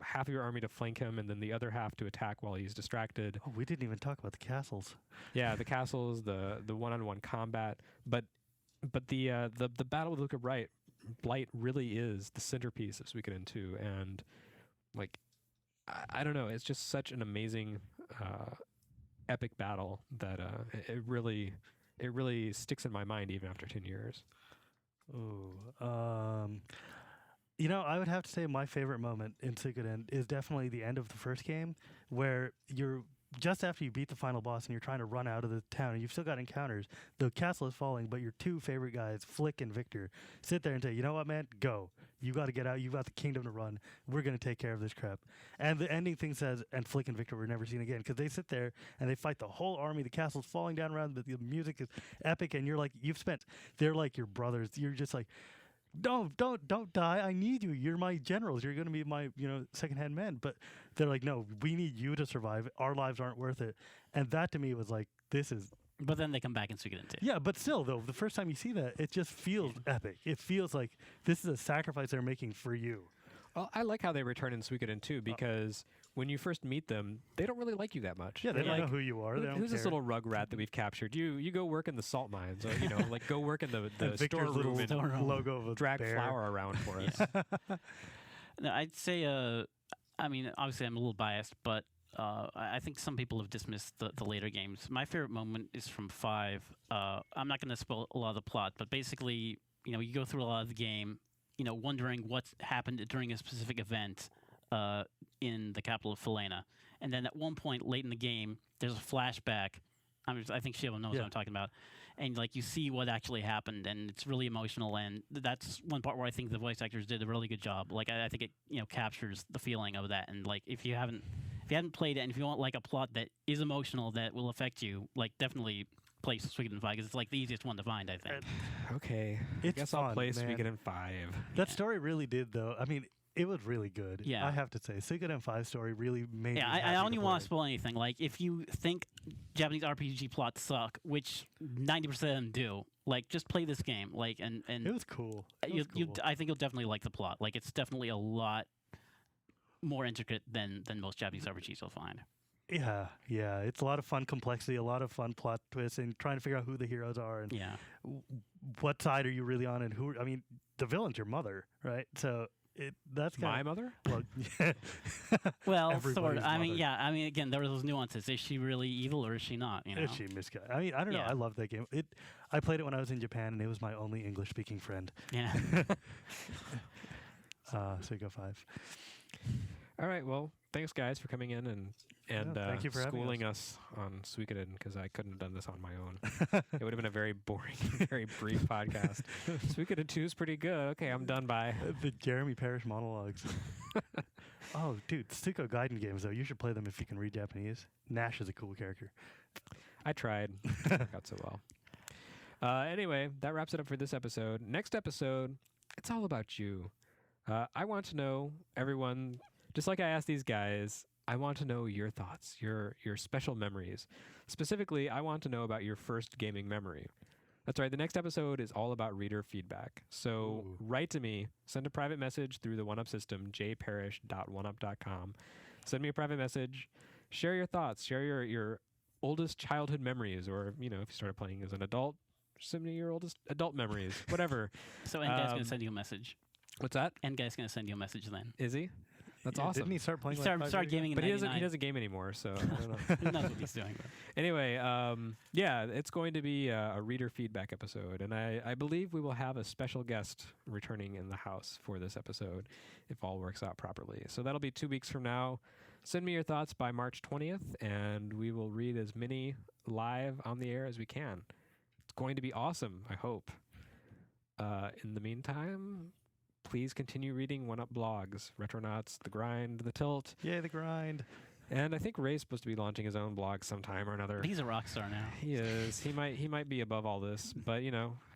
half of your army to flank him, and then the other half to attack while he's distracted. Oh, we didn't even talk about the castles. Yeah, the castles, the one-on-one combat, but the battle with Luca Blight really is the centerpiece of Suikoden 2, and like I don't know, it's just such an amazing epic battle that it really sticks in my mind even after 10 years. Ooh. I would have to say my favorite moment in Suikoden is definitely the end of the first game, where you're just after you beat the final boss and you're trying to run out of the town and you've still got encounters, the castle is falling, but your two favorite guys, Flick and Victor, sit there and say, you know what, man, go. You got to get out. You got the kingdom to run. We're going to take care of this crap. And the ending thing says, and Flick and Victor were never seen again, because they sit there and they fight the whole army. The castle's falling down around, but the music is epic, and you're like, they're like your brothers. You're just like, don't die. I need you. You're my generals. You're going to be my, second-hand men. But they're like, no, we need you to survive. Our lives aren't worth it. And that to me was like, this is. But then they come back and Suikoden 2. Yeah, but still, though, the first time you see that, it just feels epic. It feels like this is a sacrifice they're making for you. Well, I like how they return in Suikoden 2 because when you first meet them, they don't really like you that much. Yeah, they They're don't like, know who you are. They don't who's this care. little rug rat that we've captured? You go work in the salt mines, or like go work in the And Victor's storeroom and storeroom. logo of a drag bear. flour around for us. No, I'd say, I mean, obviously I'm a little biased, but I think some people have dismissed the later games. My favorite moment is from 5. I'm not going to spoil a lot of the plot, but basically, you go through a lot of the game, wondering what's happened during a specific event in the capital of Falena. And then at one point late in the game, there's a flashback. I think Shiva knows what I'm talking about. And you see what actually happened, and it's really emotional. And that's one part where I think the voice actors did a really good job. I think it captures the feeling of that. And if you haven't played it, and if you want a plot that is emotional that will affect you, definitely play Suikoden 5 because it's the easiest one to find, I think. Okay, It's I guess I'll fun, play man. Suikoden 5. That story really did, though. I mean, it was really good. Yeah. I have to say, Suikoden 5 story really made me Yeah, happy I don't even play want it. to spoil anything. If you think Japanese RPG plots suck, which 90% of them do, just play this game. And It was cool. It you, was cool. I think you'll definitely like the plot. It's definitely a lot more intricate than most Japanese RPGs you'll find. Yeah, it's a lot of fun complexity, a lot of fun plot twists, and trying to figure out who the heroes are and Yeah. what side are you really on, and who. I mean, the villain's your mother, right? So that's My kind mother? of yeah. Well, sort Everybody's of. I mean, mother. yeah. I mean, again, there are those nuances. Is she really evil or is she not? Is she misguided? I mean, I don't know. Yeah. I love that game. I played it when I was in Japan, and it was my only English-speaking friend. Yeah. Suikoden 5. All right, well, thanks guys for coming in and thank you for having schooling us on Suikoden because I couldn't have done this on my own. It would have been a very boring, very brief podcast. Suikoden 2 is pretty good. Okay, I'm done. Bye. The Jeremy Parrish monologues. Oh, dude, Suiko Gaiden games, though. You should play them if you can read Japanese. Nash is a cool character. I tried. Didn't work out so well. Anyway, that wraps it up for this episode. Next episode, it's all about you. I want to know, everyone, just like I asked these guys, I want to know your thoughts, your special memories. Specifically, I want to know about your first gaming memory. That's right. The next episode is all about reader feedback. So Ooh. write to me, send a private message through the 1UP system, jparrish.oneup.com. Send me a private message. Share your thoughts. Share your oldest childhood memories, or if you started playing as an adult, send me your oldest adult memories. Whatever. So N-Guy's going Um, to send you a message. What's that? N-Guy's going to send you a message then. Is he? That's Yeah, awesome. Didn't he start playing He like 5 started years ago? gaming in But he 99. doesn't game anymore, so I don't know. Who knows what he's doing? But. Anyway, yeah, it's going to be a reader feedback episode, and I believe we will have a special guest returning in the house for this episode if all works out properly. So that'll be 2 weeks from now. Send me your thoughts by March 20th, and we will read as many live on the air as we can. It's going to be awesome, I hope. In the meantime, please continue reading 1UP blogs, Retronauts, The Grind, The Tilt, Yay, the grind. and I think Ray's supposed to be launching his own blog sometime or another. But he's a rock star now. He is. He might be above all this, but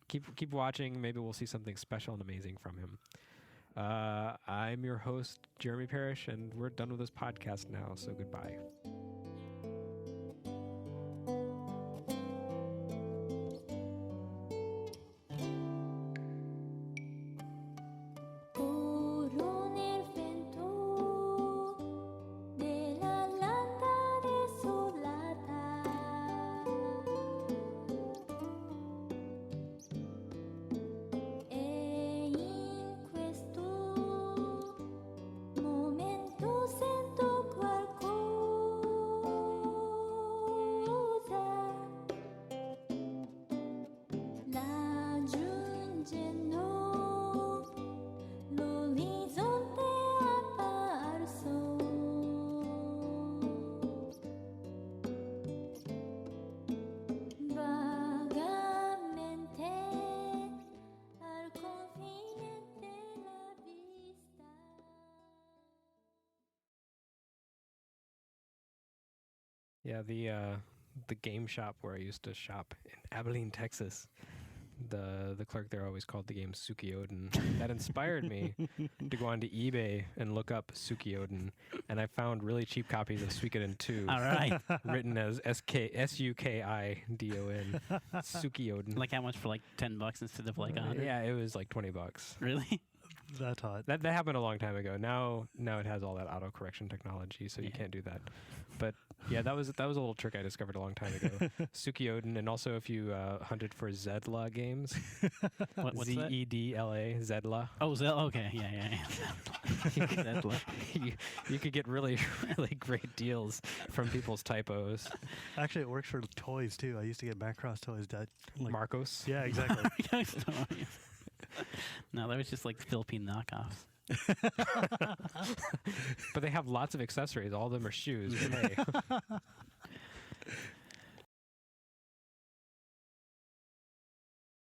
keep watching. Maybe we'll see something special and amazing from him. I'm your host, Jeremy Parrish, and we're done with this podcast now. So goodbye. Coronel vento della landa desolata e in questo momento sento qualcosa Yeah, the game shop where I used to shop in Abilene, Texas. The clerk there always called the game Suikoden. That inspired me to go onto eBay and look up Suikoden, and I found really cheap copies of Suikoden 2, All right. written as Sukidon, Suikoden. Like how much for like $10 instead of like 100? Yeah, it was like $20. Really? That's hot. That happened a long time ago. Now it has all that auto correction technology, so you Yeah. can't do that. But yeah, that was a little trick I discovered a long time ago. Suikoden, and also if you hunted for Zedla games, What's that? Zedla, Zedla, Oh, okay. Yeah. Zedla. you could get really really great deals from people's typos. Actually, it works for toys too. I used to get Macross toys that Marcos. Yeah, exactly. No, that was just like Philippine knockoffs. But they have lots of accessories. All of them are shoes. But hey.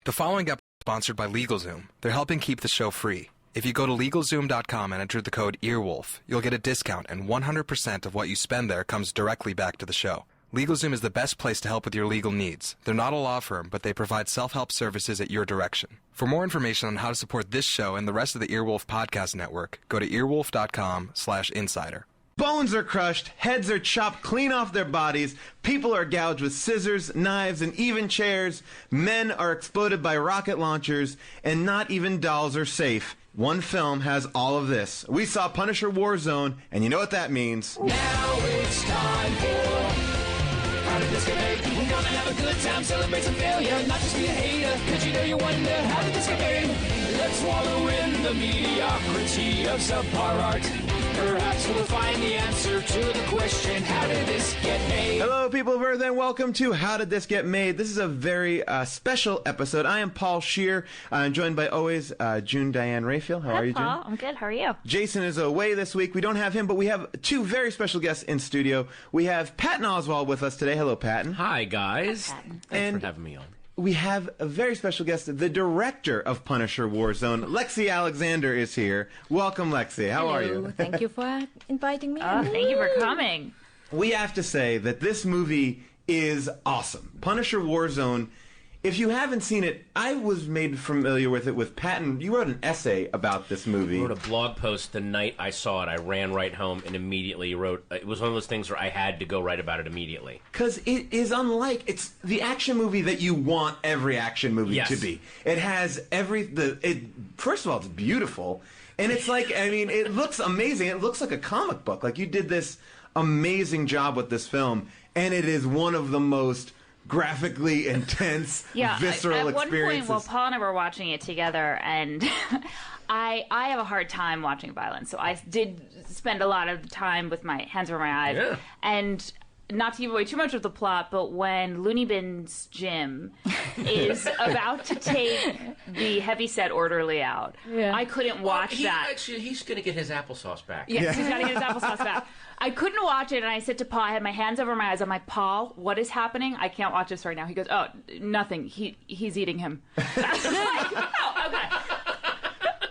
The following episode is sponsored by LegalZoom. They're helping keep the show free. If you go to LegalZoom.com and enter the code EARWOLF, you'll get a discount, and 100% of what you spend there comes directly back to the show. LegalZoom is the best place to help with your legal needs. They're not a law firm, but they provide self-help services at your direction. For more information on how to support this show and the rest of the Earwolf Podcast Network, go to earwolf.com/insider. Bones are crushed, heads are chopped clean off their bodies, people are gouged with scissors, knives, and even chairs, men are exploded by rocket launchers, and not even dolls are safe. One film has all of this. We saw Punisher Warzone, and you know what that means. Now it's time for How Did This Get Made? We're gonna have a good time, celebrate some failure, not just be a hater, cause you know you wonder, how did this get made? Let's wallow in the mediocrity of subpar art. Perhaps we'll find the answer to the question, how did this get made? Hello, people of Earth, and welcome to How Did This Get Made? This is a very special episode. I am Paul Scheer. I'm joined by always June Diane Raphael. How are you, June? Paul, I'm good. How are you? Jason is away this week. We don't have him, but we have two very special guests in studio. We have Patton Oswalt with us today. Hello, Patton. Hi, guys. Patton. Thanks And- for having me on. We have a very special guest. The director of Punisher Warzone, Lexi Alexander, is here. Welcome, Lexi. How are you? Thank you for inviting me. Oh, thank you for coming. We have to say that this movie is awesome. Punisher Warzone. If you haven't seen it, I was made familiar with it with Patton. You wrote an essay about this movie. I wrote a blog post the night I saw it. I ran right home and immediately wrote. It was one of those things where I had to go write about it immediately. Because it is unlike, it's the action movie that you want every action movie Yes. to be. It has first of all, it's beautiful. And it's like, I mean, it looks amazing. It looks like a comic book. Like, you did this amazing job with this film. And it is one of the most graphically intense, visceral at one experiences. point, while Paul and I were watching it together, and I have a hard time watching violence, so I did spend a lot of time with my hands over my eyes. Yeah. And not to give away too much of the plot, but when Looney Bin's Jim is about to take the heavyset orderly out, I couldn't watch that. Actually, he's going to get his applesauce back. Yes, he's got to get his applesauce back. I couldn't watch it, and I said to Paul, I had my hands over my eyes. I'm like, Paul, what is happening? I can't watch this right now. He goes, oh, nothing. He's eating him. I was like, oh, okay.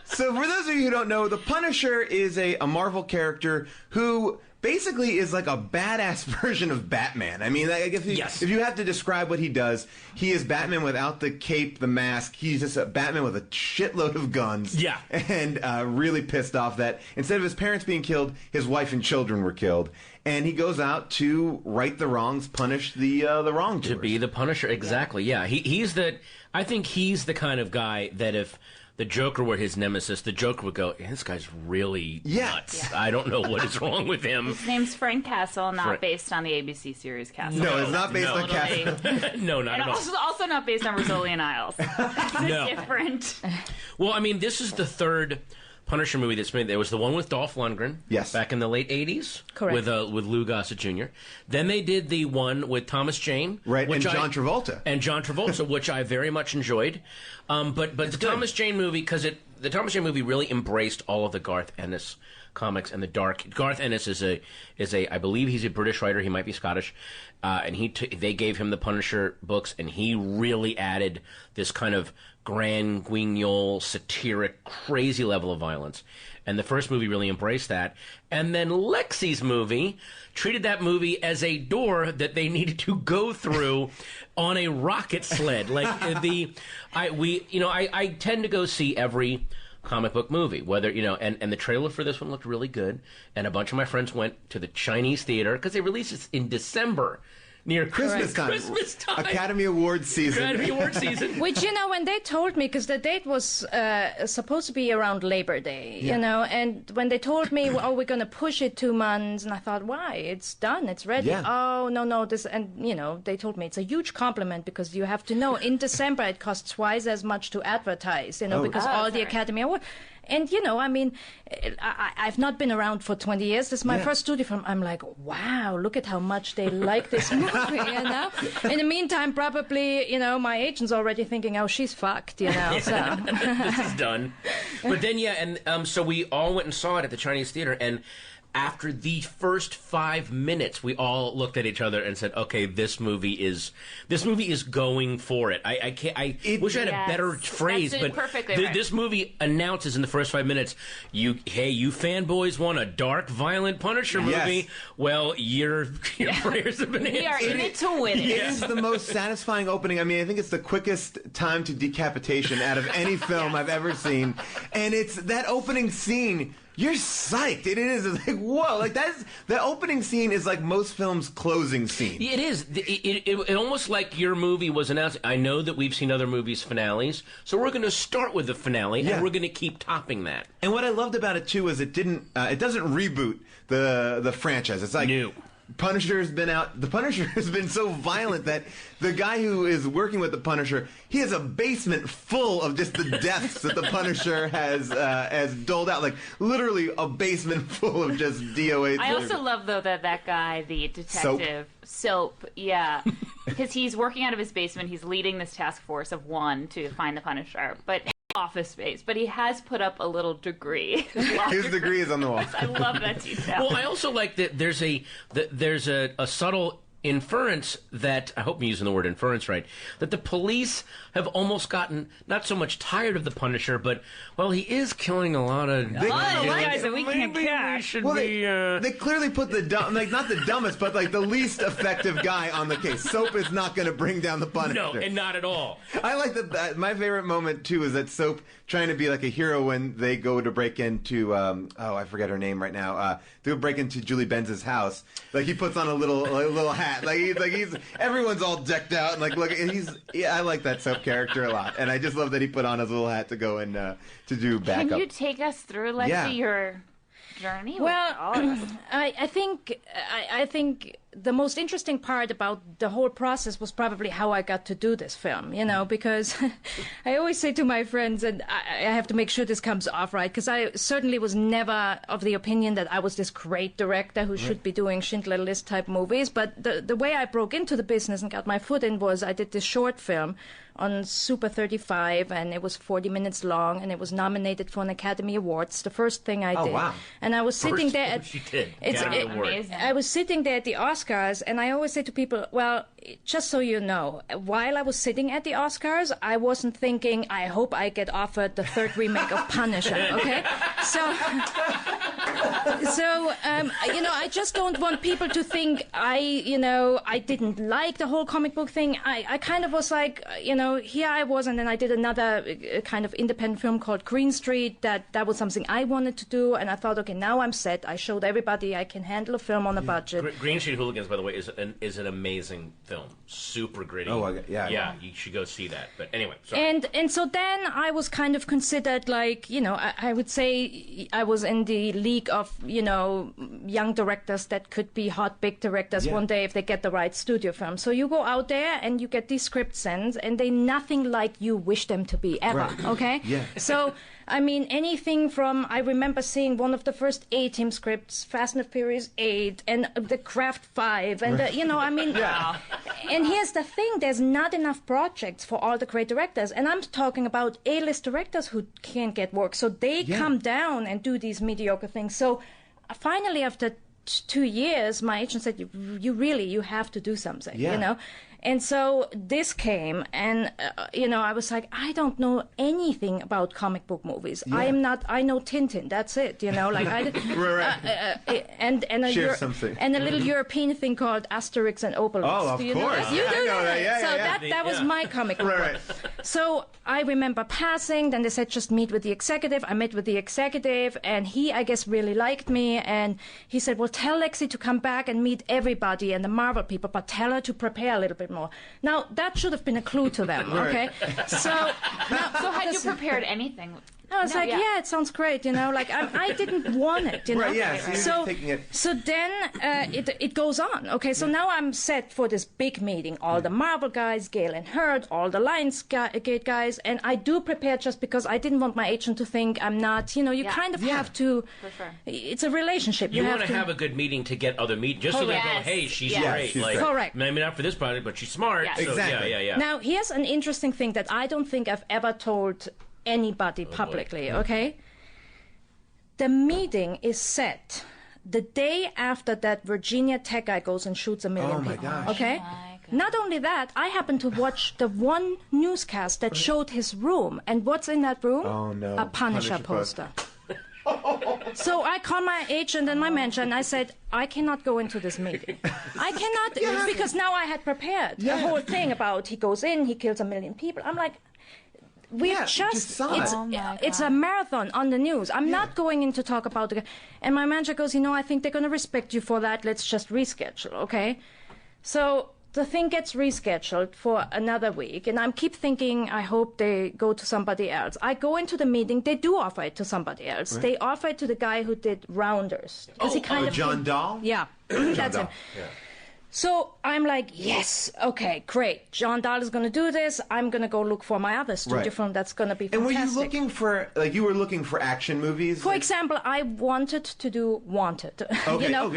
So for those of you who don't know, the Punisher is a Marvel character who basically is like a badass version of Batman. I mean, like, if you have to describe what he does, he is Batman without the cape, the mask. He's just a Batman with a shitload of guns. Yeah. And really pissed off that instead of his parents being killed, his wife and children were killed. And he goes out to right the wrongs, punish the wrongdoers. To be the Punisher, exactly. Yeah, he's the. I think he's the kind of guy that if the Joker were his nemesis, the Joker would go, "This guy's really nuts. I don't know what is wrong with him." His name's Frank Castle, not based on the ABC series Castle. No, it's not based on Castle. No, not And at all. also not based on Rizzoli and Isles. No. Different. Well, I mean, this is the third Punisher movie that's made. There was the one with Dolph Lundgren, back in the late '80s, Correct. with Lou Gossett Jr. Then they did the one with Thomas Jane, and John Travolta, which I very much enjoyed. But the Thomas Jane movie, because the Thomas Jane movie really embraced all of the Garth Ennis comics and the dark. Garth Ennis is a I believe he's a British writer. He might be Scottish, and they gave him the Punisher books, and he really added this kind of grand guignol, satiric, crazy level of violence. And the first movie really embraced that. And then Lexi's movie treated that movie as a door that they needed to go through on a rocket sled. Like I tend to go see every comic book movie, whether and the trailer for this one looked really good. And a bunch of my friends went to the Chinese theater because they released it in December. Near Christmas time. Academy Awards season. Academy Awards season. Which, when they told me, because the date was supposed to be around Labor Day, and when they told me, we're going to push it 2 months, and I thought, why? It's done. It's ready. Yeah. Oh, no, this, and, they told me it's a huge compliment because you have to know, in December, it costs twice as much to advertise, because all the Academy Awards. And, I've not been around for 20 years. This is my first studio film. I'm like, wow, look at how much they like this movie, In the meantime, probably, my agent's already thinking, oh, she's fucked, so. This is done. But then, so we all went and saw it at the Chinese theater, and after the first 5 minutes, we all looked at each other and said, "Okay, this movie is going for it." I wish I had a better phrase, but this movie announces in the first 5 minutes, you fanboys want a dark, violent Punisher movie? Yes. Well, your prayers have been answered. We are in it to win it. It is the most satisfying opening. I mean, I think it's the quickest time to decapitation out of any film I've ever seen, and it's that opening scene. You're psyched. It is. It's like, whoa. Like, the opening scene is like most films' closing scene. It is. It almost like your movie was announced. I know that we've seen other movies' finales, so we're going to start with the finale, and we're going to keep topping that. And what I loved about it, too, is it doesn't reboot the franchise. It's like... New. Punisher's been out. The Punisher has been so violent that the guy who is working with the Punisher, he has a basement full of just the deaths that the Punisher has doled out. Like, literally a basement full of just DOA. I also love, though, that guy, the detective, Soap, because he's working out of his basement. He's leading this task force of one to find the Punisher, but office space, but he has put up a little degree. His degree is on the wall. I love that detail. Well, I also like that there's a subtle inference that, I hope I'm using the word inference right, that the police have almost gotten not so much tired of the Punisher, but, well, he is killing a lot of guys that we can't catch. They clearly put not the dumbest, but like the least effective guy on the case. Soap is not going to bring down the Punisher. No, and not at all. I like that. My favorite moment too is that Soap trying to be like a hero when they go to break into I forget her name right now. They break into Julie Benz's house. Like he puts on a little hat. He's everyone's all decked out and like look. I like that Soap character a lot, and I just love that he put on his little hat to go and to do backup. Can you take us through, Lexi, your journey? Well, I think the most interesting part about the whole process was probably how I got to do this film, because I always say to my friends, and I have to make sure this comes off right, because I certainly was never of the opinion that I was this great director who should be doing Schindler's List type movies, but the way I broke into the business and got my foot in was I did this short film on Super 35, and it was 40 minutes long, and it was nominated for an Academy Awards. The first thing I did. Wow. And I was sitting there at amazing. I was sitting there at the Oscars, and I always say to people, well, just so you know, while I was sitting at the Oscars, I wasn't thinking, I hope I get offered the third remake of Punisher, okay? So I just don't want people to think I didn't like the whole comic book thing. I kind of was like, here I was, and then I did another kind of independent film called Green Street. That was something I wanted to do, and I thought, okay, now I'm set. I showed everybody I can handle a film on a budget. Green Street Hooligans, by the way, is an amazing film. Super gritty. Oh, yeah. You should go see that. But anyway, sorry. And so then I was kind of considered like, I would say I was in the league of, young directors that could be hot, big directors one day if they get the right studio film. So you go out there and you get these scripts sent, and they nothing like you wish them to be ever, okay? Yeah. So I mean, anything from, I remember seeing one of the first A-Team scripts, Fast and the Furious 8, and the Craft 5, and, you know, I mean, and here's the thing, there's not enough projects for all the great directors, and I'm talking about A-list directors who can't get work, so they come down and do these mediocre things. So finally, after 2 years, my agent said, you have to do something, you know? And so this came, and, you know, I was like, I don't know anything about comic book movies. I know Tintin, that's it, you know, like, and a little European thing called Asterix and Obelix. Oh, of course. You do know that. So that was my comic book. Right. So I remember passing, then they said, just meet with the executive. I met with the executive, and he, I guess, really liked me, and he said, well, tell Lexi to come back and meet everybody and the Marvel people, but tell her to prepare a little bit more. Now, that should have been a clue to them, okay? So had you prepared anything? I was yeah, it sounds great, you know, like I didn't want it, you know. Right, yeah, so then it goes on. Okay, so now I'm set for this big meeting. All the Marvel guys, Galen Hurd, all the Lionsgate guys, and I do prepare just because I didn't want my agent to think I'm not, you know, you kind of have to, it's a relationship. You want to have a good meeting to get other meetings, just so they go, hey, she's great. She's like, correct. Maybe not for this project, but she's smart. Yes. So, Exactly. Yeah. Now, here's an interesting thing that I don't think I've ever told anybody publicly, okay? The meeting is set the day after that Virginia Tech guy goes and shoots 1 million people. Gosh. Okay? Not only that, I happened to watch the one newscast that showed his room, and what's in that room? Oh, no. A Punisher poster. So I called my agent and my manager, and I said, I cannot go into this meeting. I cannot, because now I had prepared the whole thing about he goes in, he kills 1 million people. I'm like, it's a marathon on the news. I'm not going in to talk about it. And my manager goes, you know, I think they're going to respect you for that. Let's just reschedule, okay? So the thing gets rescheduled for another week, and I keep thinking, I hope they go to somebody else. I go into the meeting, they do offer it to somebody else. Right. They offer it to the guy who did Rounders. John Dahl? Yeah, that's him. Yeah. So I'm like, yes, okay, great. John Dahl is going to do this. I'm going to go look for my other studio film that's going to be fantastic. And were you looking for, like, you were looking for action movies? For example, I wanted to do Wanted. Okay, you know,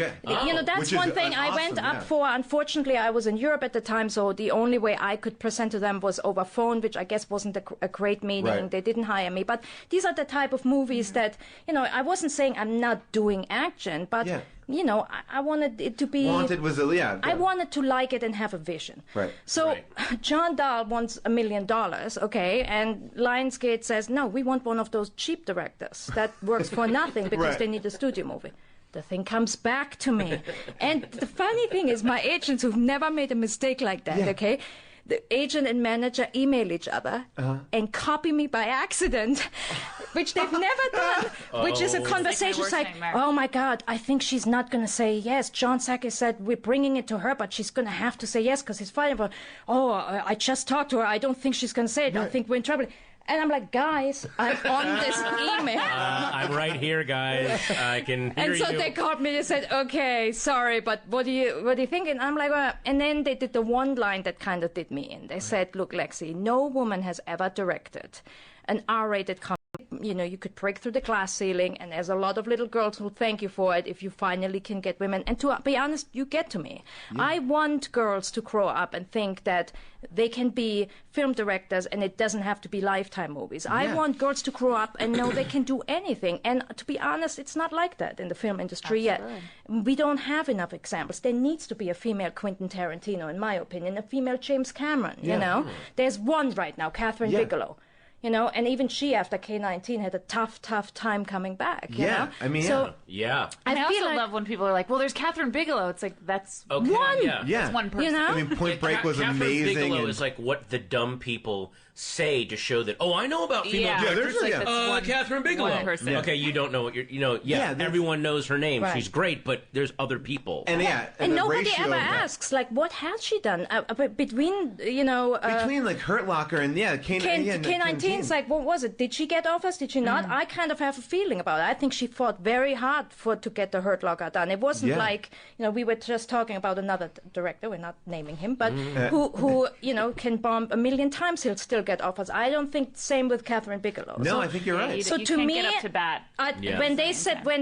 that's one thing I went up for. Unfortunately, I was in Europe at the time, so the only way I could present to them was over phone, which I guess wasn't a great meeting. Right. They didn't hire me. But these are the type of movies that, you know, I wasn't saying I'm not doing action, but... Yeah. You know, I wanted it to be... Wanted was I wanted to like it and have a vision. Right. So John Dahl wants $1 million, okay, and Lionsgate says, no, we want one of those cheap directors that works for nothing because they need a studio movie. The thing comes back to me. And the funny thing is, my agents who've never made a mistake like that, okay, the agent and manager email each other and copy me by accident, which they've never done, which is a conversation. It's like, oh my God, I think she's not going to say yes. John Sackey said we're bringing it to her, but she's going to have to say yes because he's fighting for, I just talked to her. I don't think she's going to say it. I think we're in trouble. And I'm like, guys, I'm on this email. I'm right here, guys. I can hear and so you. they called me and said, okay, sorry, but what do you think? And I'm like, well, and then they did the one line that kind of did me in. They said, look, Lexi, no woman has ever directed an R-rated comedy. You know, you could break through the glass ceiling, and there's a lot of little girls who thank you for it if you finally can get women. And to be honest, you get to me. Yeah. I want girls to grow up and think that they can be film directors and it doesn't have to be Lifetime movies. Yeah. I want girls to grow up and know they can do anything. And to be honest, it's not like that in the film industry yet. We don't have enough examples. There needs to be a female Quentin Tarantino, in my opinion, a female James Cameron, you know. There's one right now, Catherine Bigelow. You know, and even she, after K-19, had a tough time coming back. You know? I mean, I also love when people are like, well, there's Catherine Bigelow. It's like, that's one. That's one person. You know? I mean, Point Break was Catherine amazing. Bigelow is like what the dumb people say to show that, I know about female directors. Catherine Bigelow. One person. Okay, you don't know what you're, everyone knows her name. Right. She's great, but there's other people. And and nobody ever asks, like, what has she done? Between, between, like, Hurt Locker and, K-19, it's like, what was it? Did she get offers? Did she not? I kind of have a feeling about it. I think she fought very hard to get the Hurt Locker done. It wasn't like, we were just talking about another director, we're not naming him, but who can bomb 1 million times, he'll still get offers. I don't think same with Catherine Bigelow. No, So- I think you're right. So you to can't me, get up to bat. Yeah. when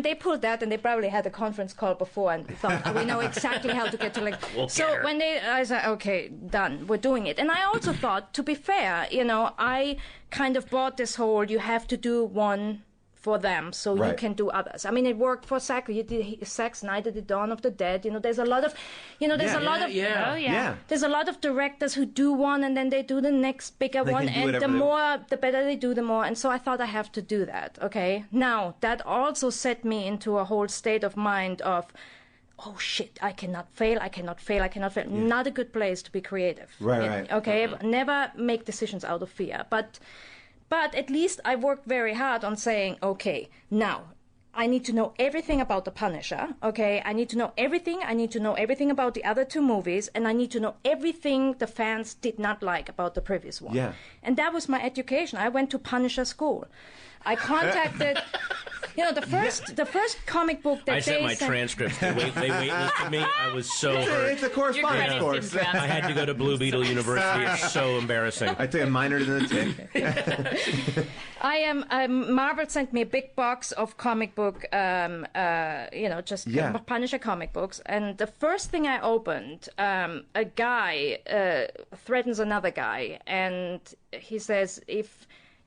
they pulled that, and they probably had a conference call before and thought we know exactly how to get to like. We'll so get her. when I said, okay, done, we're doing it. And I also thought, to be fair, I kind of bought this whole you have to do one for them so you Right. can do others. I mean, it worked for Zack. You did Zack Snyder, The Dawn of the Dead. There's a lot of, there's a lot of. Oh, yeah. There's a lot of directors who do one and then they do the next bigger They one, can do and whatever the they more, the better they do, the more. And so I thought I have to do that. Okay. Now that also set me into a whole state of mind of, oh shit, I cannot fail. Not a good place to be creative. Right. Okay. Never make decisions out of fear, but at least I worked very hard on saying, okay, now I need to know everything about The Punisher, okay? I need to know everything. I need to know everything about the other two movies, and I need to know everything the fans did not like about the previous one. Yeah. And that was my education. I went to Punisher school. I contacted, the first comic book that I sent they my transcripts. They waitlisted me. I was so It's hurt. a correspondence credits course. didn't I had to go to Blue Beetle University. It's so embarrassing. I took a minor to the tick. Marvel sent me a big box of comic book, Yeah. Punisher comic books. And the first thing I opened, a guy threatens another guy, and he says,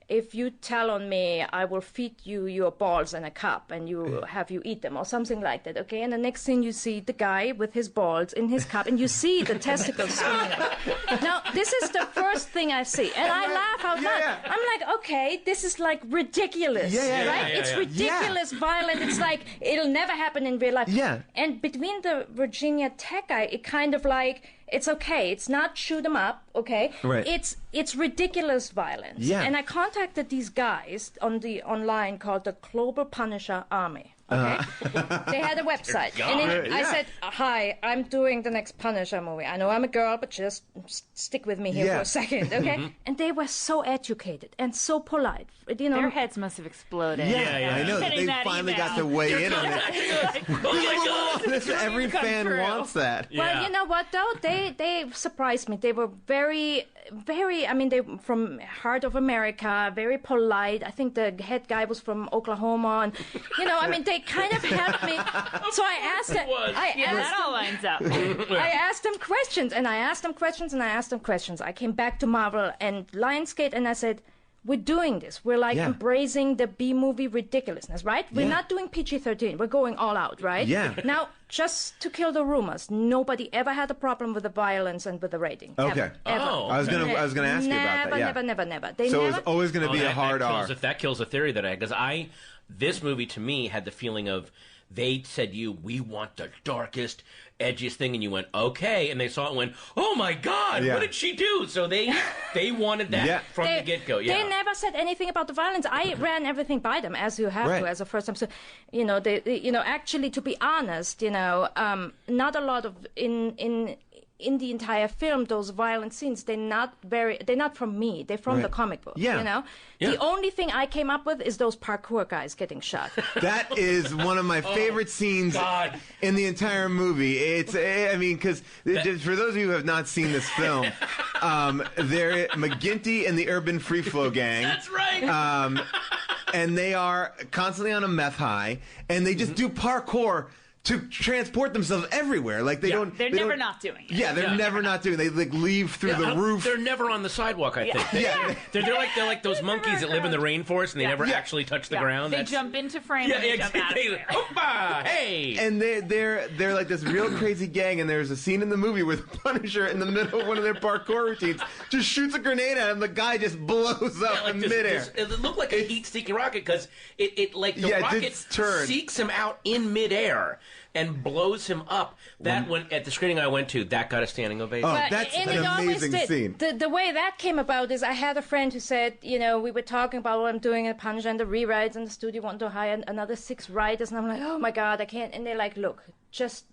if you tell on me, I will feed you your balls in a cup and have you eat them or something like that, okay? And the next thing you see the guy with his balls in his cup and you see the testicles swinging up. Now, this is the first thing I see. And I laugh out loud. Yeah. I'm like, okay, this is like ridiculous, right? It's ridiculous, violent. It's like, it'll never happen in real life. Yeah. And between the Virginia Tech guy, it kind of like, it's okay. It's not shoot 'em up, okay? Right. It's ridiculous violence. Yeah. And I contacted these guys on the online called the Global Punisher Army. Okay, they had a website, and then I said, "Hi, I'm doing the next Punisher movie. I know I'm a girl, but just stick with me here for a second, okay?" And they were so educated and so polite. Their heads must have exploded. I know that Getting they that finally email. got to weigh in on it. Oh my God. This- every Come fan true. wants that. Well, you know what though? They surprised me. They were very. I mean, they from Heart of America, very polite. I think the head guy was from Oklahoma, and I mean, they kind of helped me. So I asked them. That all lines up. I asked them questions, and I asked them questions, and I asked them questions. I came back to Marvel and Lionsgate, and I said, we're doing this. We're like embracing the B-movie ridiculousness, right? We're not doing PG-13. We're going all out, right? Yeah. Now, just to kill the rumors, nobody ever had a problem with the violence and with the rating. Okay. Ever. Oh. I was gonna ask you about that. Yeah. Never. They So never. it's always going to be a hard R. That kills the theory that I had, because this movie to me had the feeling of, they said we want the darkest, edgiest thing, and you went, okay, and they saw it and went, oh my God, Yeah. what did she do? So they wanted that from the get-go. Yeah. They never said anything about the violence. I ran everything by them, as you have Right. to, as a first time. So, actually, to be honest, not a lot of in the entire film, those violent scenes, they're not from me. They're from the comic book. Yeah. The only thing I came up with is those parkour guys getting shot. That is one of my favorite scenes in the entire movie. Because for those of you who have not seen this film, they're McGinty and the Urban Free Flow Gang. That's right. And they are constantly on a meth high, and they just do parkour to transport themselves everywhere. Like they don't. They're never not doing it. Yeah, they're never not doing it. They like leave through the roof. They're never on the sidewalk, I think. They're like those monkeys that live in the rainforest and they never actually touch the ground. They jump into frame and they jump out of frame. Hoppa! Hey! And they're like this real crazy gang, and there's a scene in the movie where the Punisher, in the middle of one of their parkour routines, just shoots a grenade at him. The guy just blows up in midair. It looked like a heat-seeking rocket because the rocket just turned. seeks him out in midair and blows him up. That went at the screening I went to. That got a standing ovation. Oh, that's an amazing scene. The way that came about is I had a friend who said, we were talking about what I'm doing at Punisher and the rewrites, and the studio wanted to hire another 6 writers, and I'm like, oh my God, I can't. And they're like, look, just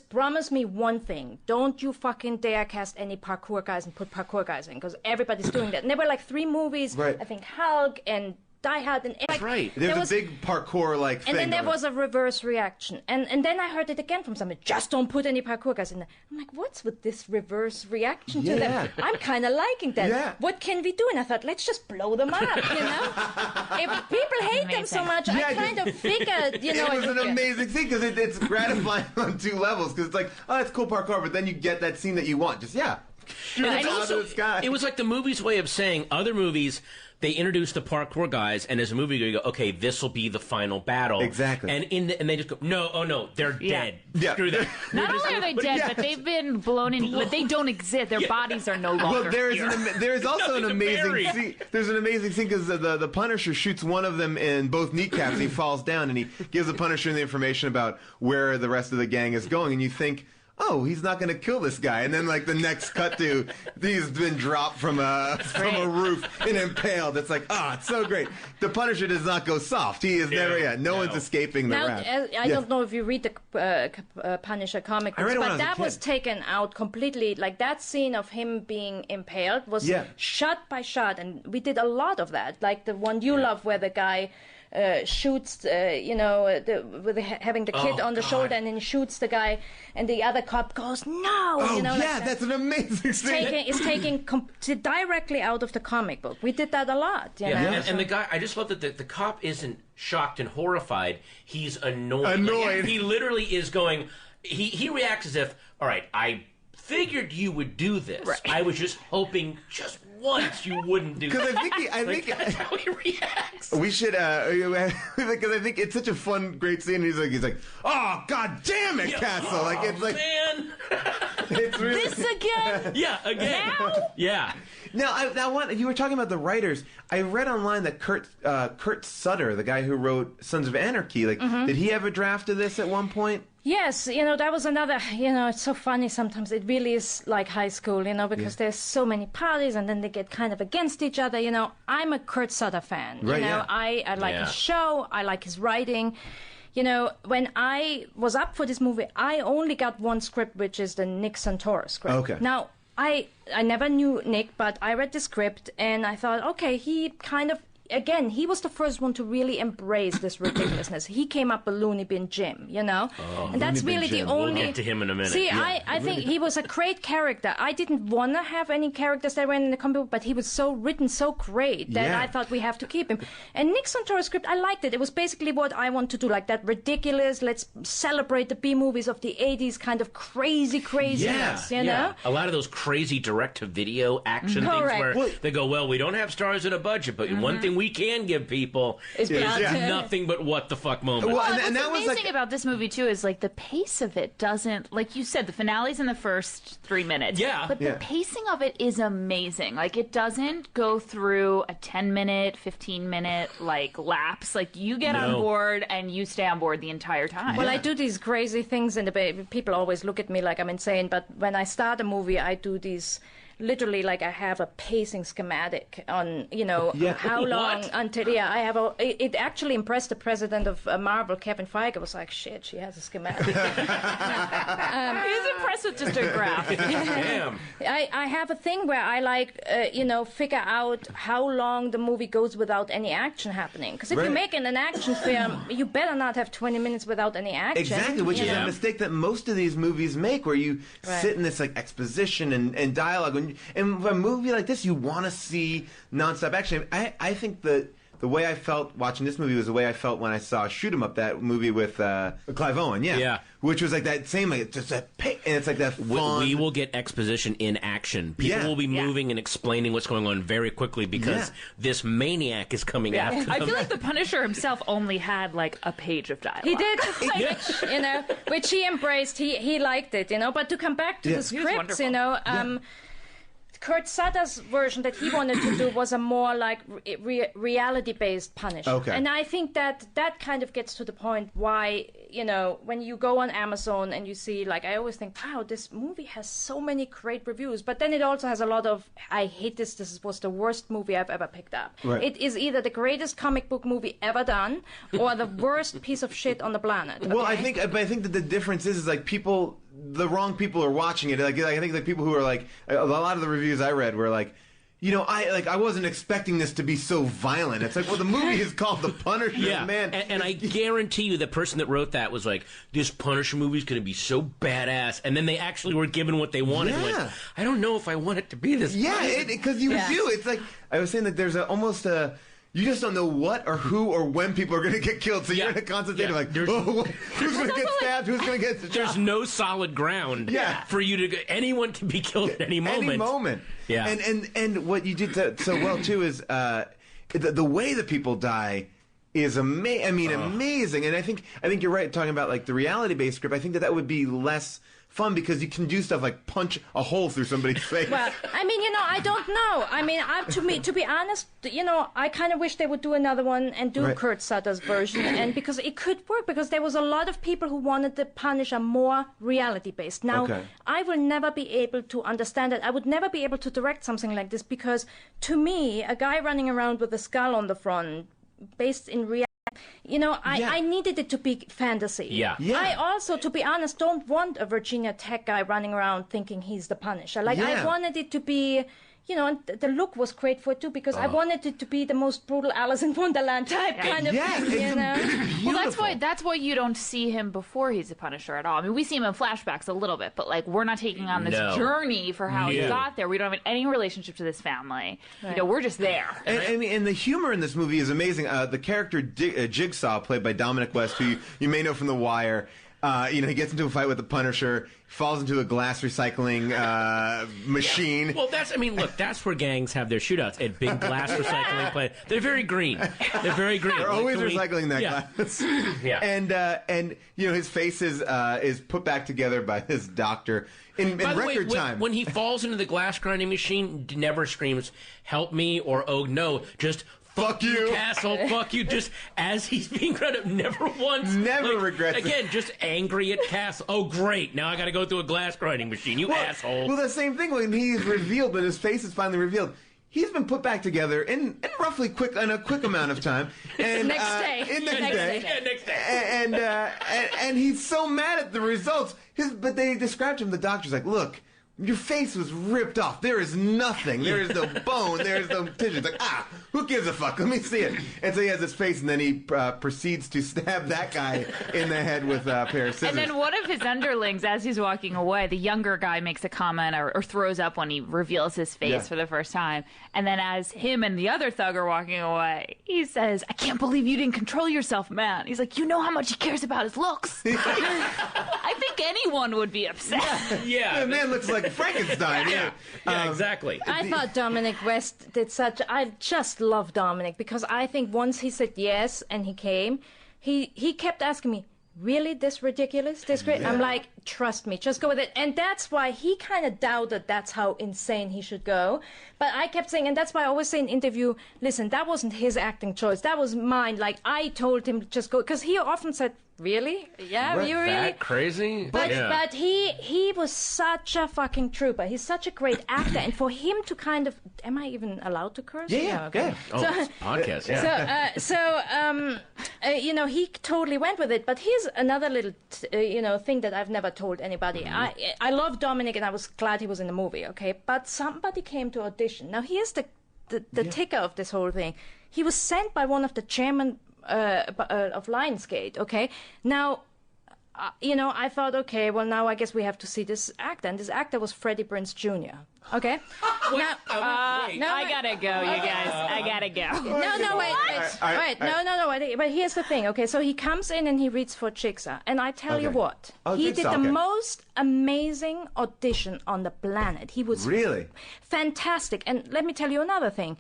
promise me one thing. Don't you fucking dare cast any parkour guys and put parkour guys in, because everybody's doing that. And there were like 3 movies, Right. I think Hulk and diehard and That's right. There's a big parkour like thing. and then there going on. was a reverse reaction. And then I heard it again from somebody, just don't put any parkour guys in there. I'm like, what's with this reverse reaction to them? I'm kind of liking that. Yeah. What can we do? And I thought, let's just blow them up, you know? If people hate them so much, I kind of figured, you know. It was an amazing thing because it's gratifying on two levels because it's like, oh, it's cool parkour, but then you get that scene that you want. Just, shoot And it it's out also, of the sky. it was like the movie's way of saying other movies, they introduce the parkour guys, and as a movie, you go, okay, this will be the final battle. Exactly. And they just go, no, they're dead. Yeah. Screw that. Not only are they dead, but they've been blown in. But they don't exist. Their bodies are no longer. Well, there is also an Nothing to amazing bury. scene. There's an amazing scene because the Punisher shoots one of them in both kneecaps. And he falls down, and he gives the Punisher the information about where the rest of the gang is going. And you think, oh, he's not going to kill this guy. And then, like, the next cut to, he's been dropped from a roof and impaled. It's like, it's so great. The Punisher does not go soft. He is never, no one's escaping the Now, wrath. I don't know if you read the Punisher comic I books, read it when I but was a that was kid. taken out completely. Like, that scene of him being impaled was shot by shot, and we did a lot of that. Like the one you love where the guy shoots, having the kid on the shoulder, and then he shoots the guy, and the other cop goes, no! That's an amazing scene. It's taken directly out of the comic book. We did that a lot. You know? And the guy, I just love that the cop isn't shocked and horrified. He's annoyed. Annoyed. Like, he literally is going, he reacts as if, all right, I figured you would do this. Right. I was just hoping just once you wouldn't do Because that. I think That's how he reacts. we should because I think it's such a fun, great scene. He's like, oh god damn it, Castle! Like it's like man. it's really This again? Yeah, again. Now? Yeah. Now that one you were talking about the writers. I read online that Kurt Sutter, the guy who wrote Sons of Anarchy, did he have a draft of this at one point? Yes, that was another, it's so funny sometimes. It really is like high school, because there's so many parties and then they get kind of against each other. I'm a Kurt Sutter fan. Right, yeah. I like his show. I like his writing. When I was up for this movie, I only got one script, which is the Nick Santoro script. Okay. Now, I never knew Nick, but I read the script and I thought, okay, he kind of, again, he was the first one to really embrace this ridiculousness. He came up with Looney Bin Jim, and that's Looney Bin really the Jim. only. We'll get to him in a minute. See, Yeah. I think he was a great character. I didn't want to have any characters that were in the comic book, but he was so written so great that Yeah. I thought we have to keep him. And Nick Santoro's script, I liked it. It was basically what I want to do, like that ridiculous, let's celebrate the B movies of the 80s kind of craziness, you know? A lot of those crazy direct-to-video action things Correct. where they go, well, we don't have stars in a budget, but one thing we can give people It's is blood. nothing but what the fuck moment. Well, Well, and what's that was amazing like about this movie too is like the pace of it doesn't, like you said, the finale's in the first 3 minutes. Yeah. But the pacing of it is amazing. Like it doesn't go through a 10-minute, 15-minute like lapse. Like you get on No. board and you stay on board the entire time. Well, I do these crazy things, and people always look at me like I'm insane. But when I start a movie, I do these. Literally, like I have a pacing schematic on, how long What? until. Yeah, I have It actually impressed the president of Marvel, Kevin Feige. Was like, shit, she has a schematic. He's impressed with just a graph. Damn. I have a thing where I like, figure out how long the movie goes without any action happening. Because if Right. you're making an action film, you better not have 20 minutes without any action. Exactly, which is Yeah. a mistake that most of these movies make, where you Right. sit in this like exposition and dialogue. And for a movie like this, you want to see nonstop action. I think that the way I felt watching this movie was the way I felt when I saw Shoot 'Em Up, that movie with Clive Owen. Yeah. Which was like that same, like just that, and it's like that fun. We will get exposition in action. People Yeah. will be moving and explaining what's going on very quickly because this maniac is coming after them. I feel like the Punisher himself only had like a page of dialogue. He did, which he embraced. He liked it, But to come back to the Yeah. He was scripts, wonderful. Kurt Sutter's version that he wanted to do was a more like reality-based Punisher. Okay. And I think that kind of gets to the point why, when you go on Amazon and you see, like, I always think, wow, this movie has so many great reviews. But then it also has a lot of, I hate this. This was the worst movie I've ever picked up. Right. It is either the greatest comic book movie ever done or the worst piece of shit on the planet. Well, I okay? think that the difference is like the wrong people are watching it. Like I think like people who are like, a lot of the reviews I read were like, I wasn't expecting this to be so violent. It's like, well, the movie is called The Punisher, Yeah, man. and I guarantee you the person that wrote that was like, this Punisher movie is going to be so badass. And then they actually were given what they wanted. Yeah. Like, I don't know if I want it to be this. Yeah, because you do. It's like, I was saying that there's almost a... You just don't know what or who or when people are going to get killed. So you're in a constant state of like, who's going to get stabbed? Who's going to get... There's no solid ground for you to... Anyone can be killed at any moment. Any moment. Yeah. And what you did so well, too, is the way that people die is amazing. And I think you're right talking about like the reality-based script. I think that would be less fun because you can do stuff like punch a hole through somebody's face. Well, I don't know. To be honest, I kind of wish they would do another one and do Kurt Sutter's version, and because it could work, because there was a lot of people who wanted the Punisher more reality-based. Now, I will never be able to understand it. I would never be able to direct something like this because, to me, a guy running around with a skull on the front, based in reality, I needed it to be fantasy. Yeah. I also, to be honest, don't want a Virginia Tech guy running around thinking he's the Punisher. I wanted it to be, and the look was great for it too, because I wanted it to be the most brutal Alice in Wonderland type kind of thing, Well, that's why you don't see him before he's a Punisher at all. I mean, we see him in flashbacks a little bit, but we're not taking on this journey for how he got there. We don't have any relationship to this family. Right. We're just there. And the humor in this movie is amazing. The character Jigsaw, played by Dominic West, who you may know from The Wire. He gets into a fight with the Punisher, falls into a glass recycling machine. Well, that's where gangs have their shootouts at big glass recycling plants. They're very green. They're always recycling that glass. Yeah. And his face is put back together by his doctor in record time. When he falls into the glass grinding machine, never screams, "Help me" or "Oh no," just "Fuck you, Castle, fuck you," just as he's being ground up, never once. Never regrets it. Again, just angry at Castle. Oh, great, now I gotta go through a glass grinding machine, you asshole. Well, the same thing when he's revealed, when his face is finally revealed. He's been put back together in roughly in a quick amount of time. And, next day. Next day. And he's so mad at the results. But they described him, the doctor's like, look, your face was ripped off. There is nothing. There is no bone. There is no tissue. It's like, who gives a fuck? Let me see it. And so he has his face, and then he proceeds to stab that guy in the head with a pair of scissors. And then one of his underlings, as he's walking away, the younger guy makes a comment or throws up when he reveals his face for the first time. And then as him and the other thug are walking away, he says, "I can't believe you didn't control yourself, man." He's like, "You know how much he cares about his looks." I think anyone would be upset. Yeah. The man looks like Frankenstein. Yeah, exactly. I thought Dominic West did I just love Dominic, because I think once he said yes and he came, he kept asking me, "Really, this ridiculous, this great?" I'm like, "Trust me, just go with it." And that's why he kind of doubted that's how insane he should go. But I kept saying, and that's why I always say in interview, listen, that wasn't his acting choice, that was mine. I told him just go, because he often said, "Really? Yeah, you really?" That crazy? But he was such a fucking trooper. He's such a great actor, and for him to kind of, am I even allowed to curse? Yeah. Okay. Oh, it's a podcast. Yeah. He totally went with it. But here's another little, thing that I've never told anybody. I love Dominic, and I was glad he was in the movie. Okay, but somebody came to audition. Now here's the ticker of this whole thing. He was sent by one of the chairman of Lionsgate, okay? Now, I thought, okay, well, now I guess we have to see this actor. And this actor was Freddie Prinze Jr., okay? Wait. I gotta go, you guys. I gotta go. Wait. But here's the thing, okay? So he comes in and he reads for Jigsaw. And I tell you what, he did the most amazing audition on the planet. He was really fantastic. And let me tell you another thing.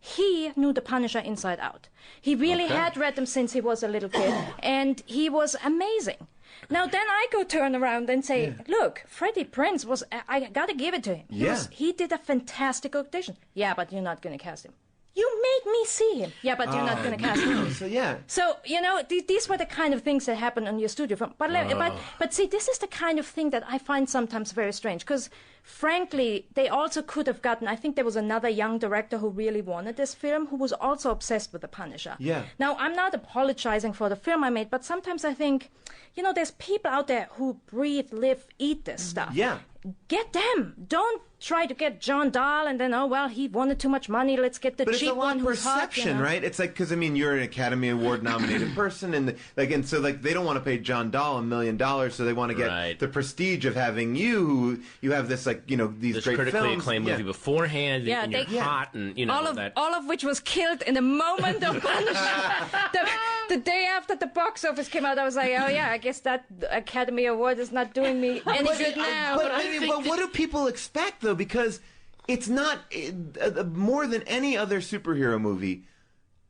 He knew the Punisher inside out. He really had read them since he was a little kid, and he was amazing. Now then I go turn around and say, look, Freddie Prinze was, I gotta give it to him. He did a fantastic audition. Yeah, but you're not gonna cast him. You made me see him. Yeah, but you're not going to cast him. So yeah. So, these were the kind of things that happen on your studio film. But see, this is the kind of thing that I find sometimes very strange, because frankly, they also could have gotten, I think there was another young director who really wanted this film, who was also obsessed with The Punisher. Yeah. Now, I'm not apologizing for the film I made, but sometimes I think, there's people out there who breathe, live, eat this stuff. Yeah. Get them. Don't try to get John Dahl and then, he wanted too much money, let's get the But cheap it's a lot one of who's hot, perception, right? It's like, because you're an Academy Award nominated person, and so they don't want to pay John Dahl $1 million, so they want to get the prestige of having you have this these this great critically films. acclaimed movie beforehand, Yeah, and you're hot, and all of which was killed in the moment of Punisher. The day after the box office came out, I was like, oh yeah, I guess that Academy Award is not doing me any good now. But what do people expect though? Because it's not more than any other superhero movie.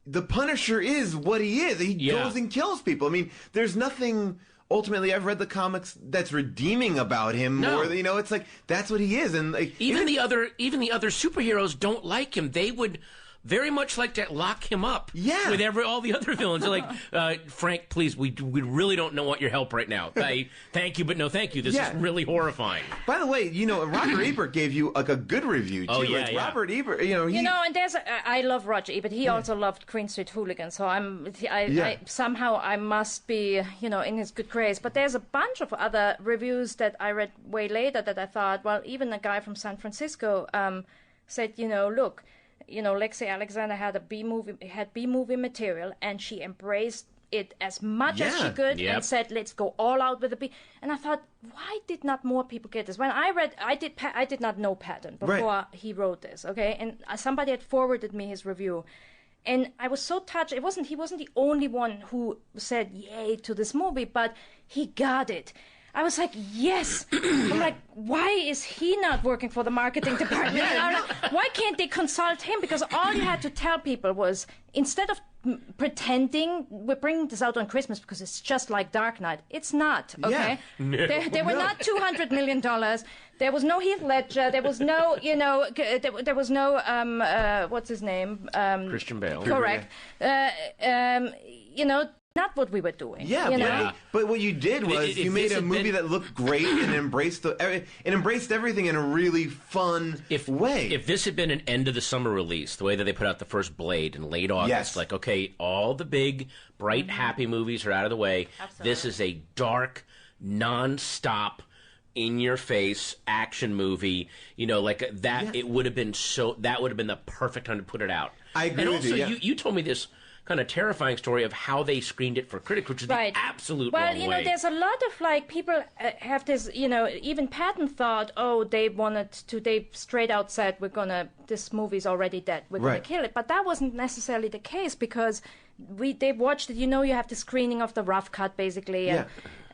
The Punisher is what he is. He goes and kills people. I mean, there's nothing. Ultimately, I've read the comics that's redeeming about him. No. More, it's like that's what he is. And even the other superheroes don't like him. They would very much like to lock him up. Yeah. With all the other villains. They're like, Frank, please, we really don't want your help right now. Thank you, but no thank you. This is really horrifying. By the way, Roger Ebert gave you a good review too. Oh yeah, yeah. Robert Ebert, and there's I love Roger Ebert. He also loved Queen Street Hooligans, so I somehow I must be in his good grace. But there's a bunch of other reviews that I read way later that I thought, well, even a guy from San Francisco said, look, Lexi Alexander had B movie material, and she embraced it as much as she could and said, let's go all out with the B. And I thought, why did not more people get this? When I read, I did not know Patton before he wrote this, okay? And somebody had forwarded me his review. And I was so touched. He wasn't the only one who said yay to this movie, but he got it. I was like, yes. I'm like, why is he not working for the marketing department? Why can't they consult him? Because all you had to tell people was, instead of pretending we're bringing this out on Christmas because it's just like Dark Knight, it's not, okay? Yeah. There were not $200 million. There was no Heath Ledger. There was no, there was no, what's his name? Christian Bale. Correct. Not what we were doing. Yeah, but what you did was you made a movie that looked great and embraced everything in a really fun way. If this had been an end of the summer release, the way that they put out the first Blade in late August, like, okay, all the big, bright, happy movies are out of the way. Absolutely. This is a dark, non-stop, in-your-face action movie. Like that. It would have been that would have been the perfect time to put it out. I agree and with also, you. you told me this kind of terrifying story of how they screened it for critics, which is the absolute wrong way. Well, there's a lot of people have this, even Patton thought, they straight out said, this movie's already dead, we're going to kill it. But that wasn't necessarily the case, because they watched it, you have the screening of the rough cut, basically, and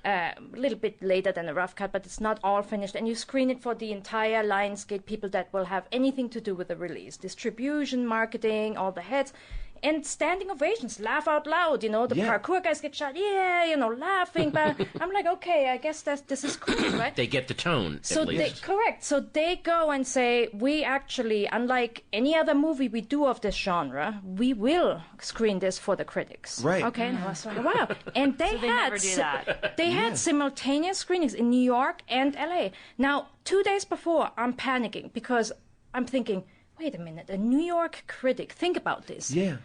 a little bit later than the rough cut, but it's not all finished, and you screen it for the entire Lionsgate people that will have anything to do with the release, distribution, marketing, all the heads. And standing ovations, laugh out loud, the parkour guys get shot, laughing. But I'm like, okay, I guess this is cool, right? They get the tone, so at least. Correct. So they go and say, we actually, unlike any other movie we do of this genre, we will screen this for the critics. Right. Okay, and I was like, wow. And they never do that. They had simultaneous screenings in New York and LA. Now, 2 days before, I'm panicking because I'm thinking, wait a minute, a New York critic, think about this. Yeah.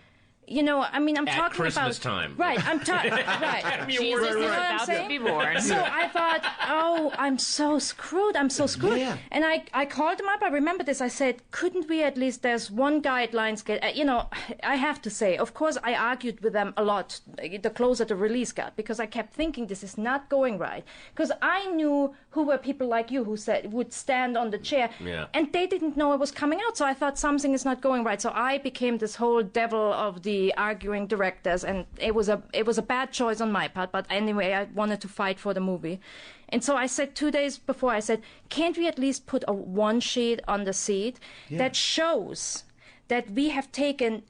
I'm At talking Christmas about time. Right. I'm talking right. Jesus is about to be born. So I thought, I'm so screwed. Yeah. And I called them up. I remember this. I said, couldn't we at least? There's one guidelines. I have to say, of course, I argued with them a lot the closer the release got, because I kept thinking this is not going right. Because I knew who were people like you who would stand on the chair, and they didn't know it was coming out. So I thought something is not going right. So I became this whole devil of the arguing directors, and it was a bad choice on my part, but anyway, I wanted to fight for the movie. And so I said 2 days before, I said, can't we at least put a one sheet on the seat that shows that we have taken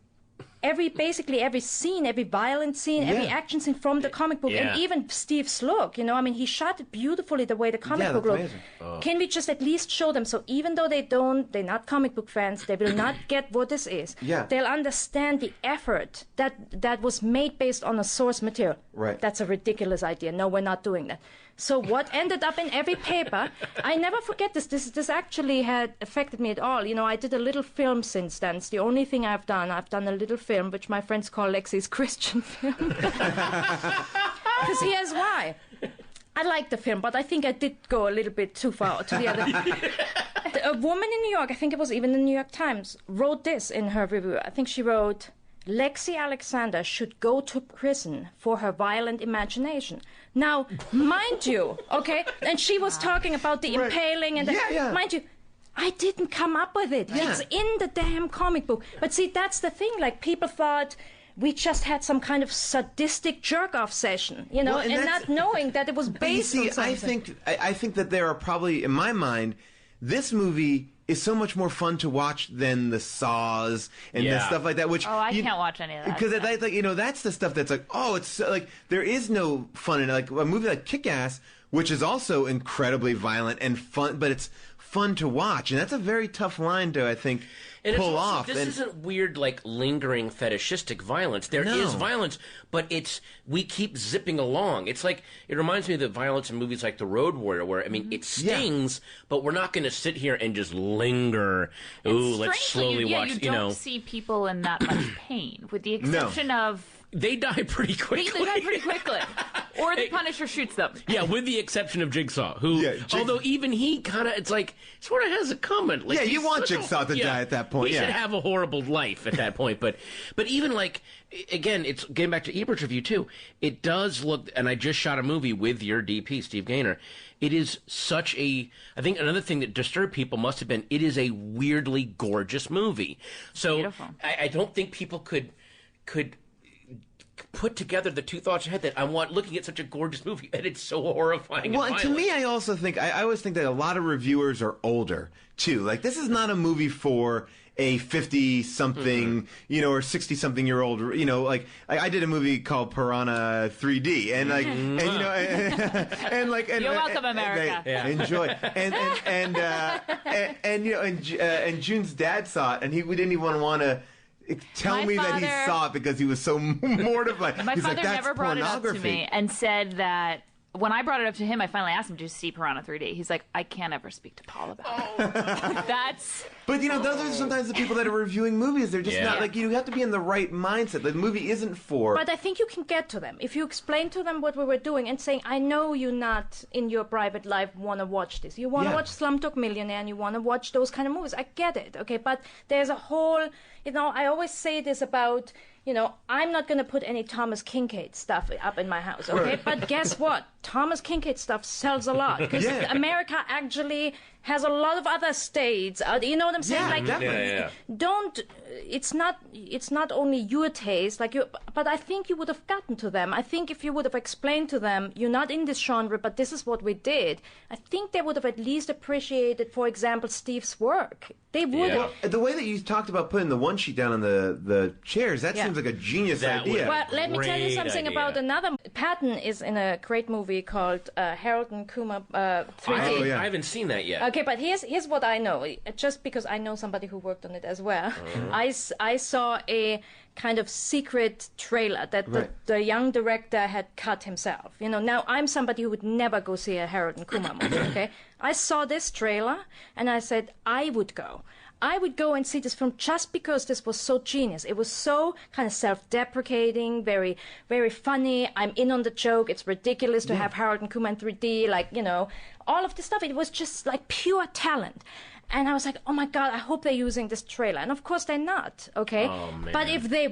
basically every scene, every violent scene, every action scene from the comic book, and even Steve's look. You know, I mean, he shot it beautifully the way the comic book looked. Can we just at least show them? So even though they're not comic book fans, they will not get what this is. Yeah. They'll understand the effort that was made based on a source material. Right. That's a ridiculous idea. No, we're not doing that. So what ended up in every paper, I never forget this. This actually had affected me at all. You know, I did a little film since then. It's the only thing I've done. I've done a little film, which my friends call Lexi's Christian film. Because here's why. I liked the film, but I think I did go a little bit too far to the other. A woman in New York, I think it was even the New York Times, wrote this in her review. I think she wrote, Lexi Alexander should go to prison for her violent imagination. Now, mind you, okay, and she was talking about the impaling and mind you, I didn't come up with it. It's in the damn comic book. But see, that's the thing. Like, people thought we just had some kind of sadistic jerk-off session, you know, and not knowing that it was based on something. I think that there are probably, in my mind, this movie is so much more fun to watch than the Saws and the stuff like that. Which I can't watch any of that. Because like, you know, that's the stuff that's like, oh, it's so, like there is no fun in it. Like a movie like Kick-Ass, which is also incredibly violent and fun, but it's fun to watch, and that's a very tough line to, I think, pull off. This isn't weird, like lingering fetishistic violence. There is violence, but we keep zipping along. It's like, it reminds me of the violence in movies like The Road Warrior, where, I mean, it stings, but we're not going to sit here and just linger. Ooh, let's slowly watch, you don't see people in that much pain, with the exception of... They die pretty quickly. They die pretty quickly. Or the Punisher shoots them. Yeah, with the exception of Jigsaw, who, although even he kind of, it's like, sort of has it coming. Like, you want Jigsaw to die at that point. He should have a horrible life at that point. But even like, again, it's getting back to Ebert's review too. It does look, and I just shot a movie with your DP, Steve Gaynor. It is such a, I think another thing that disturbed people must have been, it is a weirdly gorgeous movie. So I don't think people could put together the two thoughts in your head that I want looking at such a gorgeous movie and it's so horrifying. Well, and to me, I also think, I always think that a lot of reviewers are older, too. Like, this is not a movie for a 50-something, you know, or 60-something-year-old, you know, like, I did a movie called Piranha 3D, and like, and, you know, and like... And, You're welcome, America. Enjoy. And, you know, and June's dad saw it, and we didn't even want to... Tell me that he saw it because he was so mortified. My He's father like, that's never brought it up to pornography. me and said that when I brought it up to him, I finally asked him to see Piranha 3D. He's like, I can't ever speak to Paul about it. That's... But, you know, those are sometimes the people that are reviewing movies. They're just not, like, you have to be in the right mindset. The movie isn't for... But I think you can get to them. If you explain to them what we were doing and saying, I know you not in your private life want to watch this. You want to watch Slumdog Millionaire and you want to watch those kind of movies. I get it, okay? But there's a whole... You know, I always say this about... You know, I'm not going to put any Thomas Kincaid stuff up in my house, okay? Right. But guess what? Thomas Kincaid stuff sells a lot. Because America actually has a lot of other states. You know what I'm saying? Yeah, like, definitely. Don't... It's not only your taste, like you, but I think you would have gotten to them. I think if you would have explained to them, you're not in this genre, but this is what we did, I think they would have at least appreciated, for example, Steve's work. They would have. The way that you talked about putting the one sheet down on the chairs, that seems like a genius idea. Well, let me tell you something about another. Patton is in a great movie called Harold and Kumar 3D. I haven't seen that yet. Okay, but here's what I know. Just because I know somebody who worked on it as well. I saw a kind of secret trailer that the young director had cut himself. You know, now I'm somebody who would never go see a Harold and Kumar movie, okay? I saw this trailer and I said, I would go and see this film just because this was so genius. It was so kind of self-deprecating, very, very funny. I'm in on the joke. It's ridiculous to have Harold and Kumar in 3D, like, you know, all of this stuff. It was just like pure talent. And I was like, oh my God, I hope they're using this trailer. And of course they're not, okay? Oh, man. But if they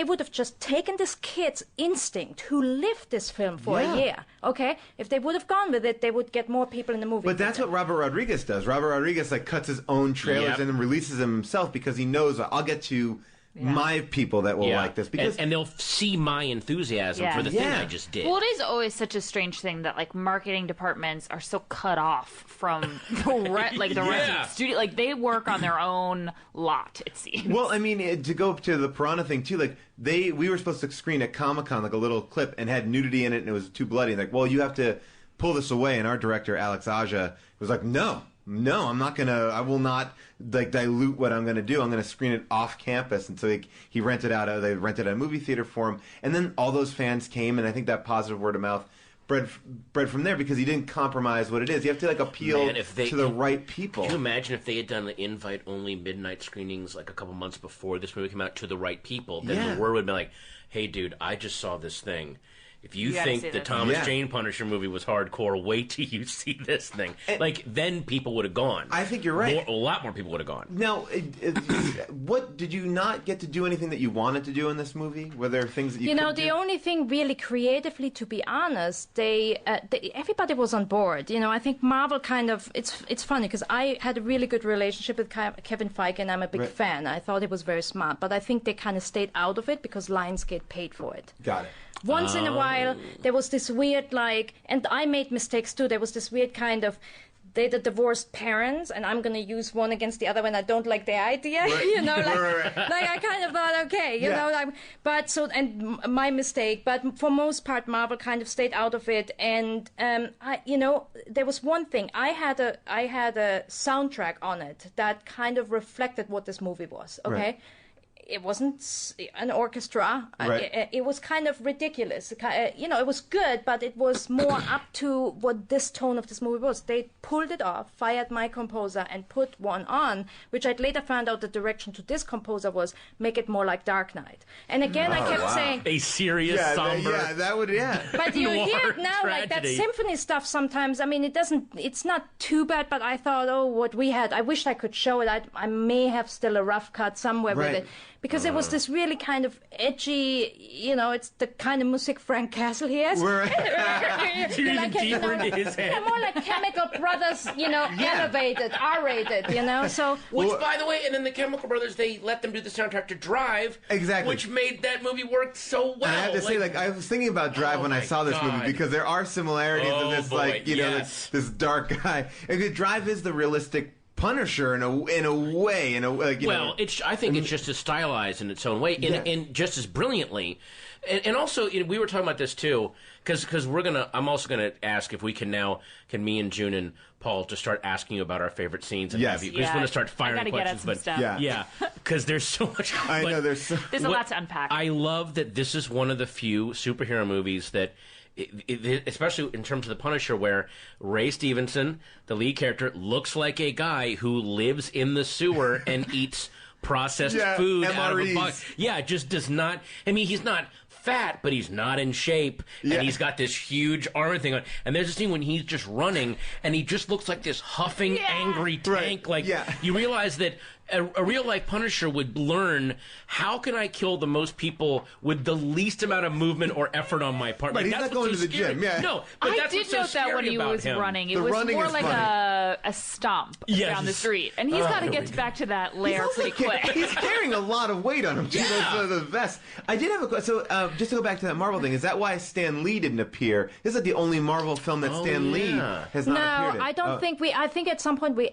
would have just taken this kid's instinct who lived this film for a year, okay? If they would have gone with it, they would get more people in the movie. But that's what Robert Rodriguez does. Robert Rodriguez like cuts his own trailers and then releases them himself because he knows I'll get to my people that will Yeah. like this because and they'll see my enthusiasm for the thing I just did. Well, it is always such a strange thing that like marketing departments are so cut off from the rest of the studio. Like they work on their own lot. It seems. Well, I mean, to go to the Piranha thing too, like we were supposed to screen at Comic-Con like a little clip and had nudity in it and it was too bloody. Like, well, you have to pull this away. And our director Alex Aja was like, no, I'm not gonna. I will not like dilute what I'm gonna do. I'm gonna screen it off campus. And so they rented out a movie theater for him. And then all those fans came, and I think that positive word of mouth bred from there because he didn't compromise what it is. You have to like appeal to the right people. Can you imagine if they had done the invite-only midnight screenings like a couple months before this movie came out to the right people? Then the word would have been like, "Hey, dude, I just saw this thing. If you think the Thomas Jane Punisher movie was hardcore, wait till you see this thing." Like, then people would have gone. I think you're right. A lot more people would have gone. Now, what did you not get to do anything that you wanted to do in this movie? Were there things that you couldn't the do? only thing really creatively, to be honest, everybody was on board. I think Marvel kind of, it's funny because I had a really good relationship with Kevin Feige and I'm a big fan. I thought it was very smart, but I think they kind of stayed out of it because Lionsgate paid for it. Got it. Once in a while, there was this weird, and I made mistakes too, there was this weird kind of, they're the divorced parents, and I'm going to use one against the other when I don't like the idea, right. Like I kind of thought, okay, and my mistake, but for most part, Marvel kind of stayed out of it, and there was one thing, I had a soundtrack on it that kind of reflected what this movie was, okay? Right. It wasn't an orchestra. Right. It was kind of ridiculous. It was good, but it was more up to what this tone of this movie was. They pulled it off, fired my composer, and put one on, which I'd later found out the direction to this composer was make it more like Dark Knight. And again, I kept saying... A serious, somber... But you hear it now, tragedy. like that symphony stuff sometimes, I mean, it's not too bad, but I thought, what we had, I wished I could show it. I may have still a rough cut somewhere with it. Because it was this really kind of edgy, it's the kind of music Frank Castle hears. Deeper into his head. More like Chemical Brothers, elevated, R-rated, so... Which, by the way, and then the Chemical Brothers, they let them do the soundtrack to Drive. Exactly. Which made that movie work so well. And I have to say, I was thinking about Drive when I saw this movie because there are similarities in this, this dark guy. Drive is the realistic Punisher in a way, I think it's just as stylized in its own way, and just as brilliantly, and also we were talking about this too, because I'm also gonna ask if we can me and June and Paul just start asking you about our favorite scenes. And have you. We just want to start firing questions, because there's so much. I know there's a lot to unpack. I love that this is one of the few superhero movies that. Especially in terms of the Punisher, where Ray Stevenson, the lead character, looks like a guy who lives in the sewer and eats processed food MREs. out of a box. Yeah, just does not. I mean, he's not fat, but he's not in shape, and he's got this huge armor thing on. And there's a scene when he's just running, and he just looks like this huffing, angry tank. You realize that a real-life Punisher would learn, how can I kill the most people with the least amount of movement or effort on my part? But he's not going to the gym, No, but I did note that when he was running. It was more like a stomp down the street. And he's got to get back to that lair pretty quick. He's carrying a lot of weight on him, too, the vest. I did have a question. So, just to go back to that Marvel thing, is that why Stan Lee didn't appear? This is the only Marvel film that Stan Lee has not appeared in. No, I don't think I think at some point we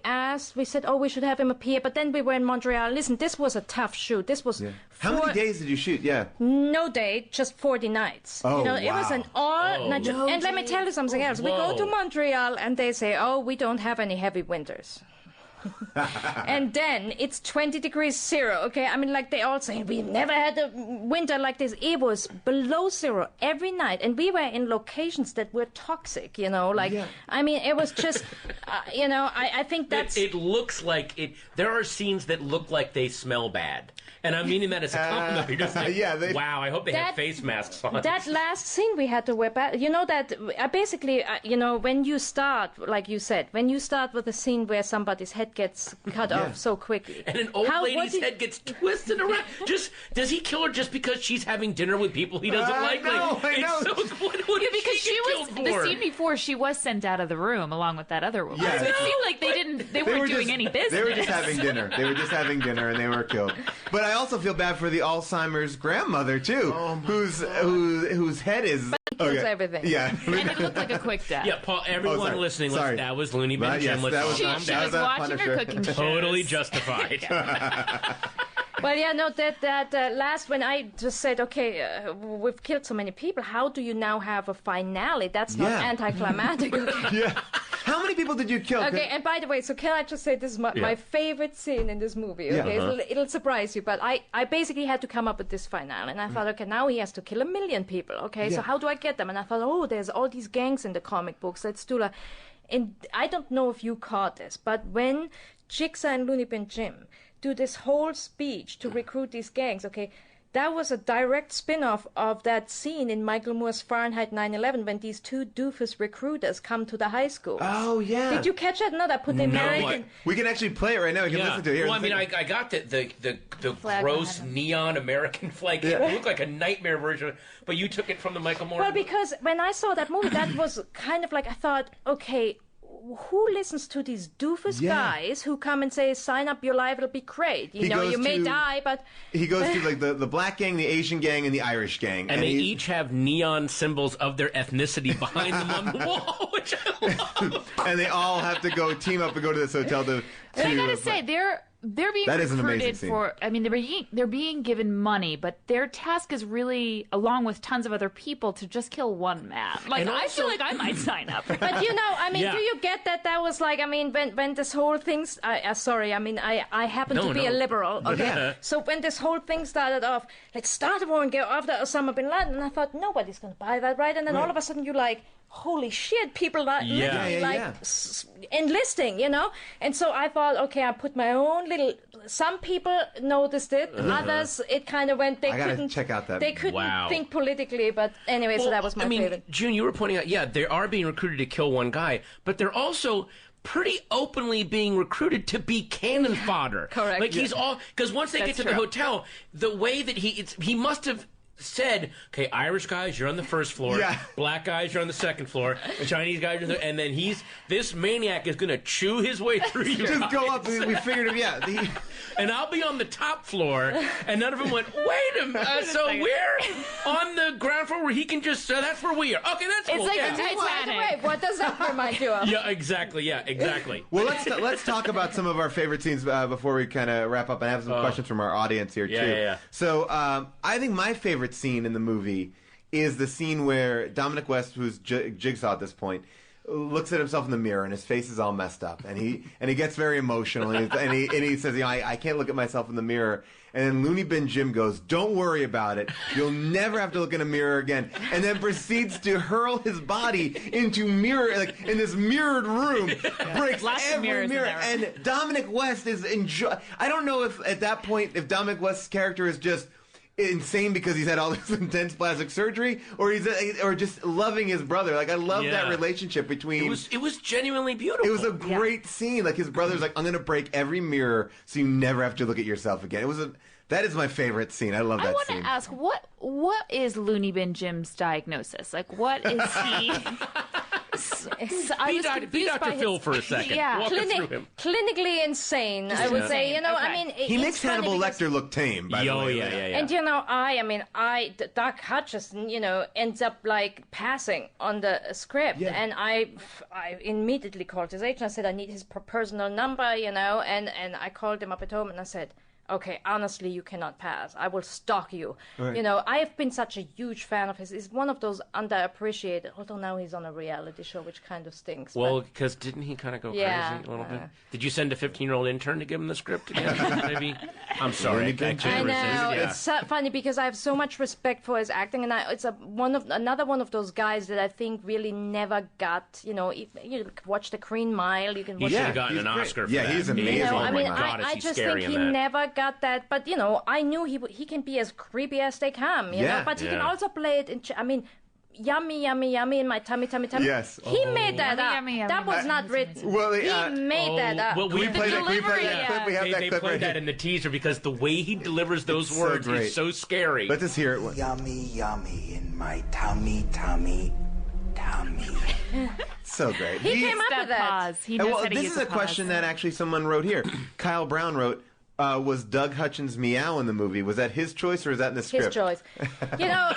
said, we should have him appear, but then we were in Montreal. Listen, this was a tough shoot. This was... How many days did you shoot? No day, just 40 nights. Oh, It was an all-night shoot. And let me tell you something else. We go to Montreal and they say, we don't have any heavy winters. And then it's 20 degrees zero, okay? I mean, they all say, we never had a winter like this. It was below zero every night. And we were in locations that were toxic, I mean, it was just, I think that's... It looks like it... There are scenes that look like they smell bad. And I'm meaning that as a compliment. You're just like, wow, I hope they have face masks on. That last scene we had to wear back, that basically, when you start, like you said, when you start with a scene where somebody's head gets cut off so quickly. And an old lady's head gets twisted around. Does he kill her just because she's having dinner with people he doesn't like? No, I know. What because she the scene scene before, she was sent out of the room along with that other woman. Yeah. So it seemed like they weren't doing any business. They were just having dinner. They were just having dinner, and they were killed. But I also feel bad for the Alzheimer's grandmother too, whose head is. Kills everything. Yeah. And it looked like a quick death. Yeah, Paul. Everyone sorry. listening, Sorry. that was Looney Bin Right, Jim. yes, that was- She calm was down. watching her Punisher. cooking shows. Totally justified. Well, yeah, no, that last when I just said, okay, we've killed so many people. How do you now have a finale? That's not Yeah. anticlimactic. Okay? Yeah. How many people did you kill? Okay, and by the way, so can I just say this is my favorite scene in this movie? Yeah. Okay, it'll surprise you, but I basically had to come up with this finale, and I thought, okay, now he has to kill 1 million people. Okay, so how do I get them? And I thought, oh, there's all these gangs in the comic books. Let's do that. And I don't know if you caught this, but when Jigsaw and Looney Bin Jim do this whole speech to recruit these gangs, okay, that was a direct spin-off of that scene in Michael Moore's Fahrenheit 9/11 when these two doofus recruiters come to the high school. Oh yeah. Did you catch that? No, I put the American. We can actually play it right now. We can listen to it here. Well, I mean, I got the Flag gross behind neon American flag. It looked like a nightmare version, but you took it from the Michael Moore. Well, because when I saw that movie, that was kind of like I thought, okay, who listens to these doofus guys who come and say, "Sign up, your life, it'll be great." You know, you may die, but he goes to like the black gang, the Asian gang, and the Irish gang, and they each have neon symbols of their ethnicity behind them on the wall, which I love. And they all have to go team up and go to this hotel to. But I gotta say, they're being That is an amazing recruited scene. for. I mean, they're being given money, but their task is really, along with tons of other people, to just kill one man. Like And I also- feel like I might sign up. But you know, I mean, Yeah. do you get that? That was like, I mean, when this whole thing's, sorry, I mean, I happen to be a liberal, okay? Yeah. So when this whole thing started off, let's start a war and go after Osama bin Laden, and I thought nobody's going to buy that, right? And then all of a sudden you're like, holy shit, people are literally enlisting, you know? And so I thought, okay, I put my own little. Some people noticed it, others it kind of went. They I gotta couldn't check out that. They couldn't Wow. think politically, but anyway, so that was my favorite. June, you were pointing out, they are being recruited to kill one guy, but they're also pretty openly being recruited to be cannon fodder. Correct. Like he's all because once they That's get to true. the hotel, the way that he must have said, okay, Irish guys, you're on the first floor. Yeah. Black guys, you're on the second floor. Chinese guys, you're on the, and then this maniac is going to chew his way through you. Just go up. We figured it. Yeah. And I'll be on the top floor, and none of them went, wait a minute, so we're on the ground floor where he can just, that's where we are. Okay, that's It's cool. like yeah. a By the way, what does that remind you of? Yeah, exactly. Well, let's talk about some of our favorite scenes before we kind of wrap up and have some questions from our audience here too. Yeah. So I think my favorite scene in the movie is the scene where Dominic West, who's Jigsaw at this point, looks at himself in the mirror and his face is all messed up and he gets very emotional and he says, you know, I can't look at myself in the mirror. And then Looney Bin Jim goes, don't worry about it. You'll never have to look in a mirror again. And then proceeds to hurl his body into in this mirrored room. Breaks Lots of every mirrors in mirror. there. And Dominic West is I don't know if at that point, if Dominic West's character is just insane because he's had all this intense plastic surgery, or or just loving his brother. Like I love that relationship between. It was genuinely beautiful. It was a great scene. Like his brother's like, I'm gonna break every mirror so you never have to look at yourself again. That is my favorite scene. I love I that want scene. to ask, what is Looney Bin Jim's diagnosis? Like, what is he? Be Dr. Phil for a second. Yeah. Walk us through him. Clinically insane, I would say. You know, Okay. I mean, He it's makes funny Hannibal because- Lecter look tame. By the way. Yeah. And you know, Doc Hutchison, you know, ends up like passing on the script, and I immediately called his agent. I said I need his personal number, you know, and I called him up at home and I said, okay, honestly, you cannot pass. I will stalk you. Right. You know, I have been such a huge fan of his. He's one of those underappreciated, although now he's on a reality show, which kind of stinks. Well, because didn't he kind of go Yeah, crazy a little bit? Did you send a 15-year-old intern to give him the script again? Maybe? I'm sorry. I couldn't I know, resist. Yeah. it's so funny because I have so much respect for his acting, and it's another one of those guys that I think really never got. You know, if you watch The Green Mile, you can He watch. should have gotten he's an great. Oscar for Yeah, that. he's amazing. You know, Oh I my mean, God, I he's just scary think he in that. never got that. But you know, I knew he can be as creepy as they come. You know, but he can also play it in. I mean. Yummy, yummy, yummy in my tummy. Yes. He made that Yummy, up. yummy, yummy. That was not written. Well, He made that up. Well, Can we play that clip? We have that They clip played right that here. in the teaser because the way he delivers those It's so words great. is so scary. Let's just hear it. Yummy, yummy in my tummy, tummy, So great. He came up That with that. pause. He And knows well, how to this use is a a question pause. that actually someone wrote here. Kyle Brown wrote, was Doug Hutchins' meow in the movie? Was that his choice or is that in the script? His choice. You know,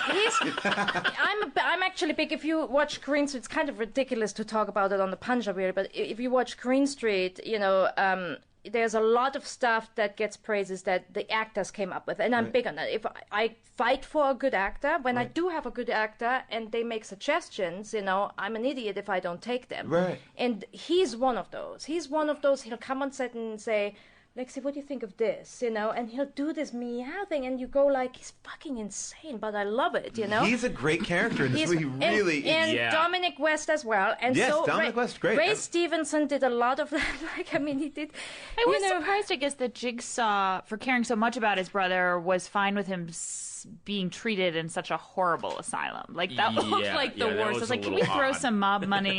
I'm actually big. If you watch Green Street, it's kind of ridiculous to talk about it on the Punjabi, but if you watch Green Street, you know, there's a lot of stuff that gets praises that the actors came up with, and I'm big on that. If I fight for a good actor, when I do have a good actor and they make suggestions, you know, I'm an idiot if I don't take them. Right. And he's one of those. He'll come on set and say, Lexi, what do you think of this? You know, and he'll do this meow thing, and you go like, he's fucking insane, but I love it. You know, He's a great character in this movie. He really and is. Dominic West as well. And Yes, so Dominic West, great. Ray Stevenson did a lot of that. Like, I mean, he did. I was surprised, I guess, that Jigsaw, for caring so much about his brother, was fine with him being treated in such a horrible asylum. Like, that looked like the that worst. I was was a like, can we little throw odd. some mob money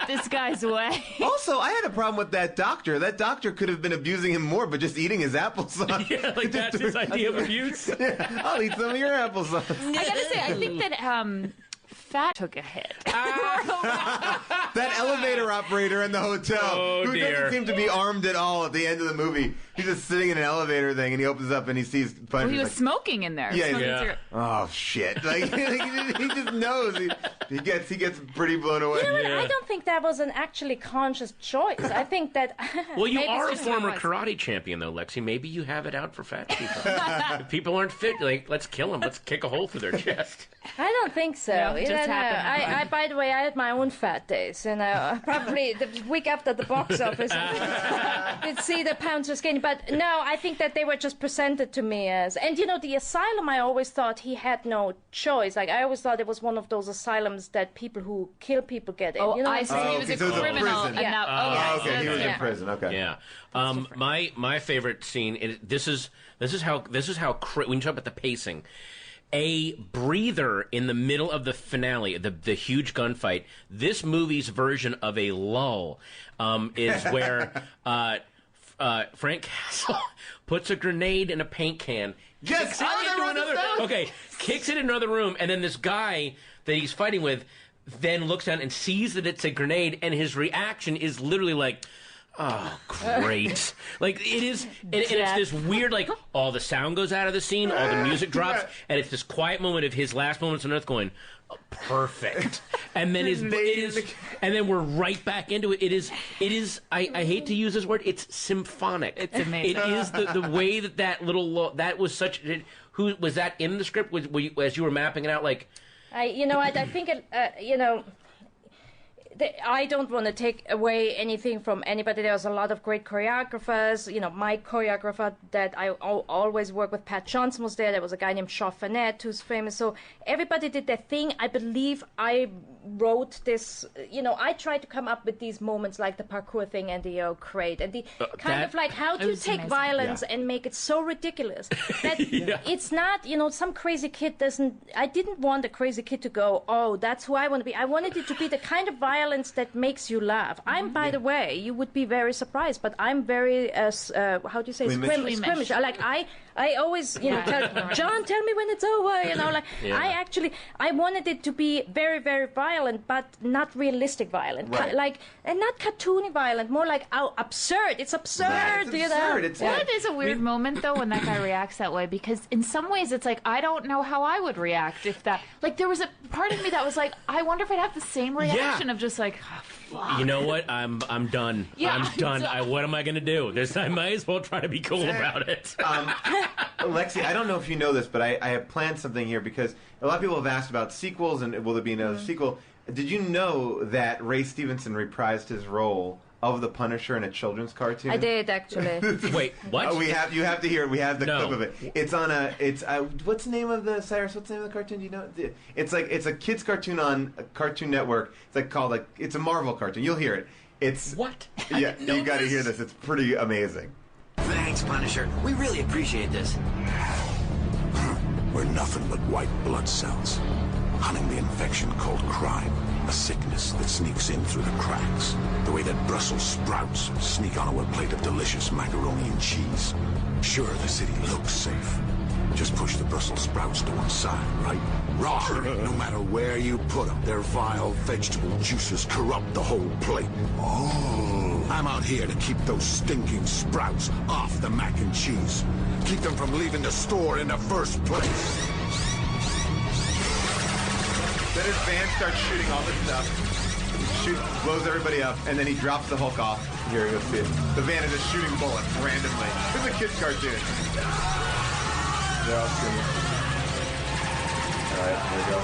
this guy's way? Also, I had a problem with that doctor. That doctor could have been abusing him more, but just eating his applesauce. Yeah, like that's his idea of abuse. Yeah, I'll eat some of your applesauce. I gotta say, I think that Fat took a hit. That elevator operator in the hotel, who dear. doesn't seem to be armed at all at the end of the movie. He's just sitting in an elevator thing, and he opens up and he sees Punisher. Well, he was like, smoking in there. Yeah, Smoking yeah. cigarette. oh shit! Like he just knows. He gets pretty blown away. You know what? I don't think that was an actually conscious choice. I think that. Well, you maybe are a it's just former choice. karate champion, though, Lexi. Maybe you have it out for fat people. If people aren't fit, like, let's kill them. Let's kick a hole through their chest. I don't think so. No, it You just know, happened. I, by the way, I had my own fat days. You know, probably the week after the box office, did see the pounds were skinny. But no, I think that they were just presented to me as. And you know, the asylum, I always thought he had no choice. Like I always thought it was one of those asylums that people who kill people get in. Oh, you know, I what see. I'm He was saying? a so it was a criminal. prison. And now, Oh, okay, he was in Yeah. prison. Okay. Yeah. My favorite scene. This is how when you talk about the pacing. A breather in the middle of the finale, the huge gunfight. This movie's version of a lull is where Frank Castle puts a grenade in a paint can. Yes, kicks it I into remember another. this. Okay, kicks it in another room, and then this guy that he's fighting with then looks down and sees that it's a grenade, and his reaction is literally like, oh, great. Like, it is, and it's this weird, like, all the sound goes out of the scene, all the music drops, and it's this quiet moment of his last moments on Earth going, oh, perfect. And then and then we're right back into it. It is, I hate to use this word, it's symphonic. It's amazing. It is the way that little, that was such, who, was that in the script? Were you, as you were mapping it out, like, I think it, you know, I don't want to take away anything from anybody. There's a lot of great choreographers. You know, my choreographer that I always work with, Pat Johnson, was there. There was a guy named Shaw Fanette who's famous. So everybody did their thing. I believe I wrote this. You know, I tried to come up with these moments like the parkour thing and the crate and the kind of like how do you was take amazing. violence and make it so ridiculous that it's not, you know, some crazy kid doesn't. I didn't want a crazy kid to go, oh, that's who I want to be. I wanted it to be the kind of violence that makes you laugh. I'm, by the way, you would be very surprised, but I'm very, how do you say, squeamish. I always, you know, tell John, tell me when it's over, you know, like, I wanted it to be very, very violent, but not realistic violent. Right. Like, and not cartoony violent, more like, oh, absurd. It's absurd, Right, it's you know. absurd. It's That is a weird moment, though, when that guy reacts that way, because in some ways it's like, I don't know how I would react if that... Like, there was a part of me that was like, I wonder if I'd have the same reaction of just like, oh, fuck. you know what? I'm done. Yeah, I'm done. What am I going to do? I might as well try to be cool about it. Lexi, I don't know if you know this, but I have planned something here because a lot of people have asked about sequels and will there be another sequel. Did you know that Ray Stevenson reprised his role of the Punisher in a children's cartoon? I did, actually. Wait, what? You have to hear it. We have the No. clip of it. It's on what's the name of the Cyrus? What's the name of the cartoon? Do you know? It's a kids cartoon on Cartoon Network. It's like it's a Marvel cartoon. You'll hear it. It's What? Yeah, you got to hear this. It's pretty amazing. Thanks, Punisher. We really appreciate this. We're nothing but white blood cells, hunting the infection called crime, a sickness that sneaks in through the cracks, the way that Brussels sprouts sneak onto a plate of delicious macaroni and cheese. Sure, the city looks safe, Just push the Brussels sprouts to one side, right? Raw. No matter where you put them, their vile vegetable juices corrupt the whole plate. Oh. I'm out here to keep those stinking sprouts off the mac and cheese. Keep them from leaving the store in the first place. Then his van starts shooting all this stuff. Blows everybody up, and then he drops the Hulk off. Here, you'll see it. The van is just shooting bullets randomly. This is a kid's cartoon. They're all screaming. All right, here we go.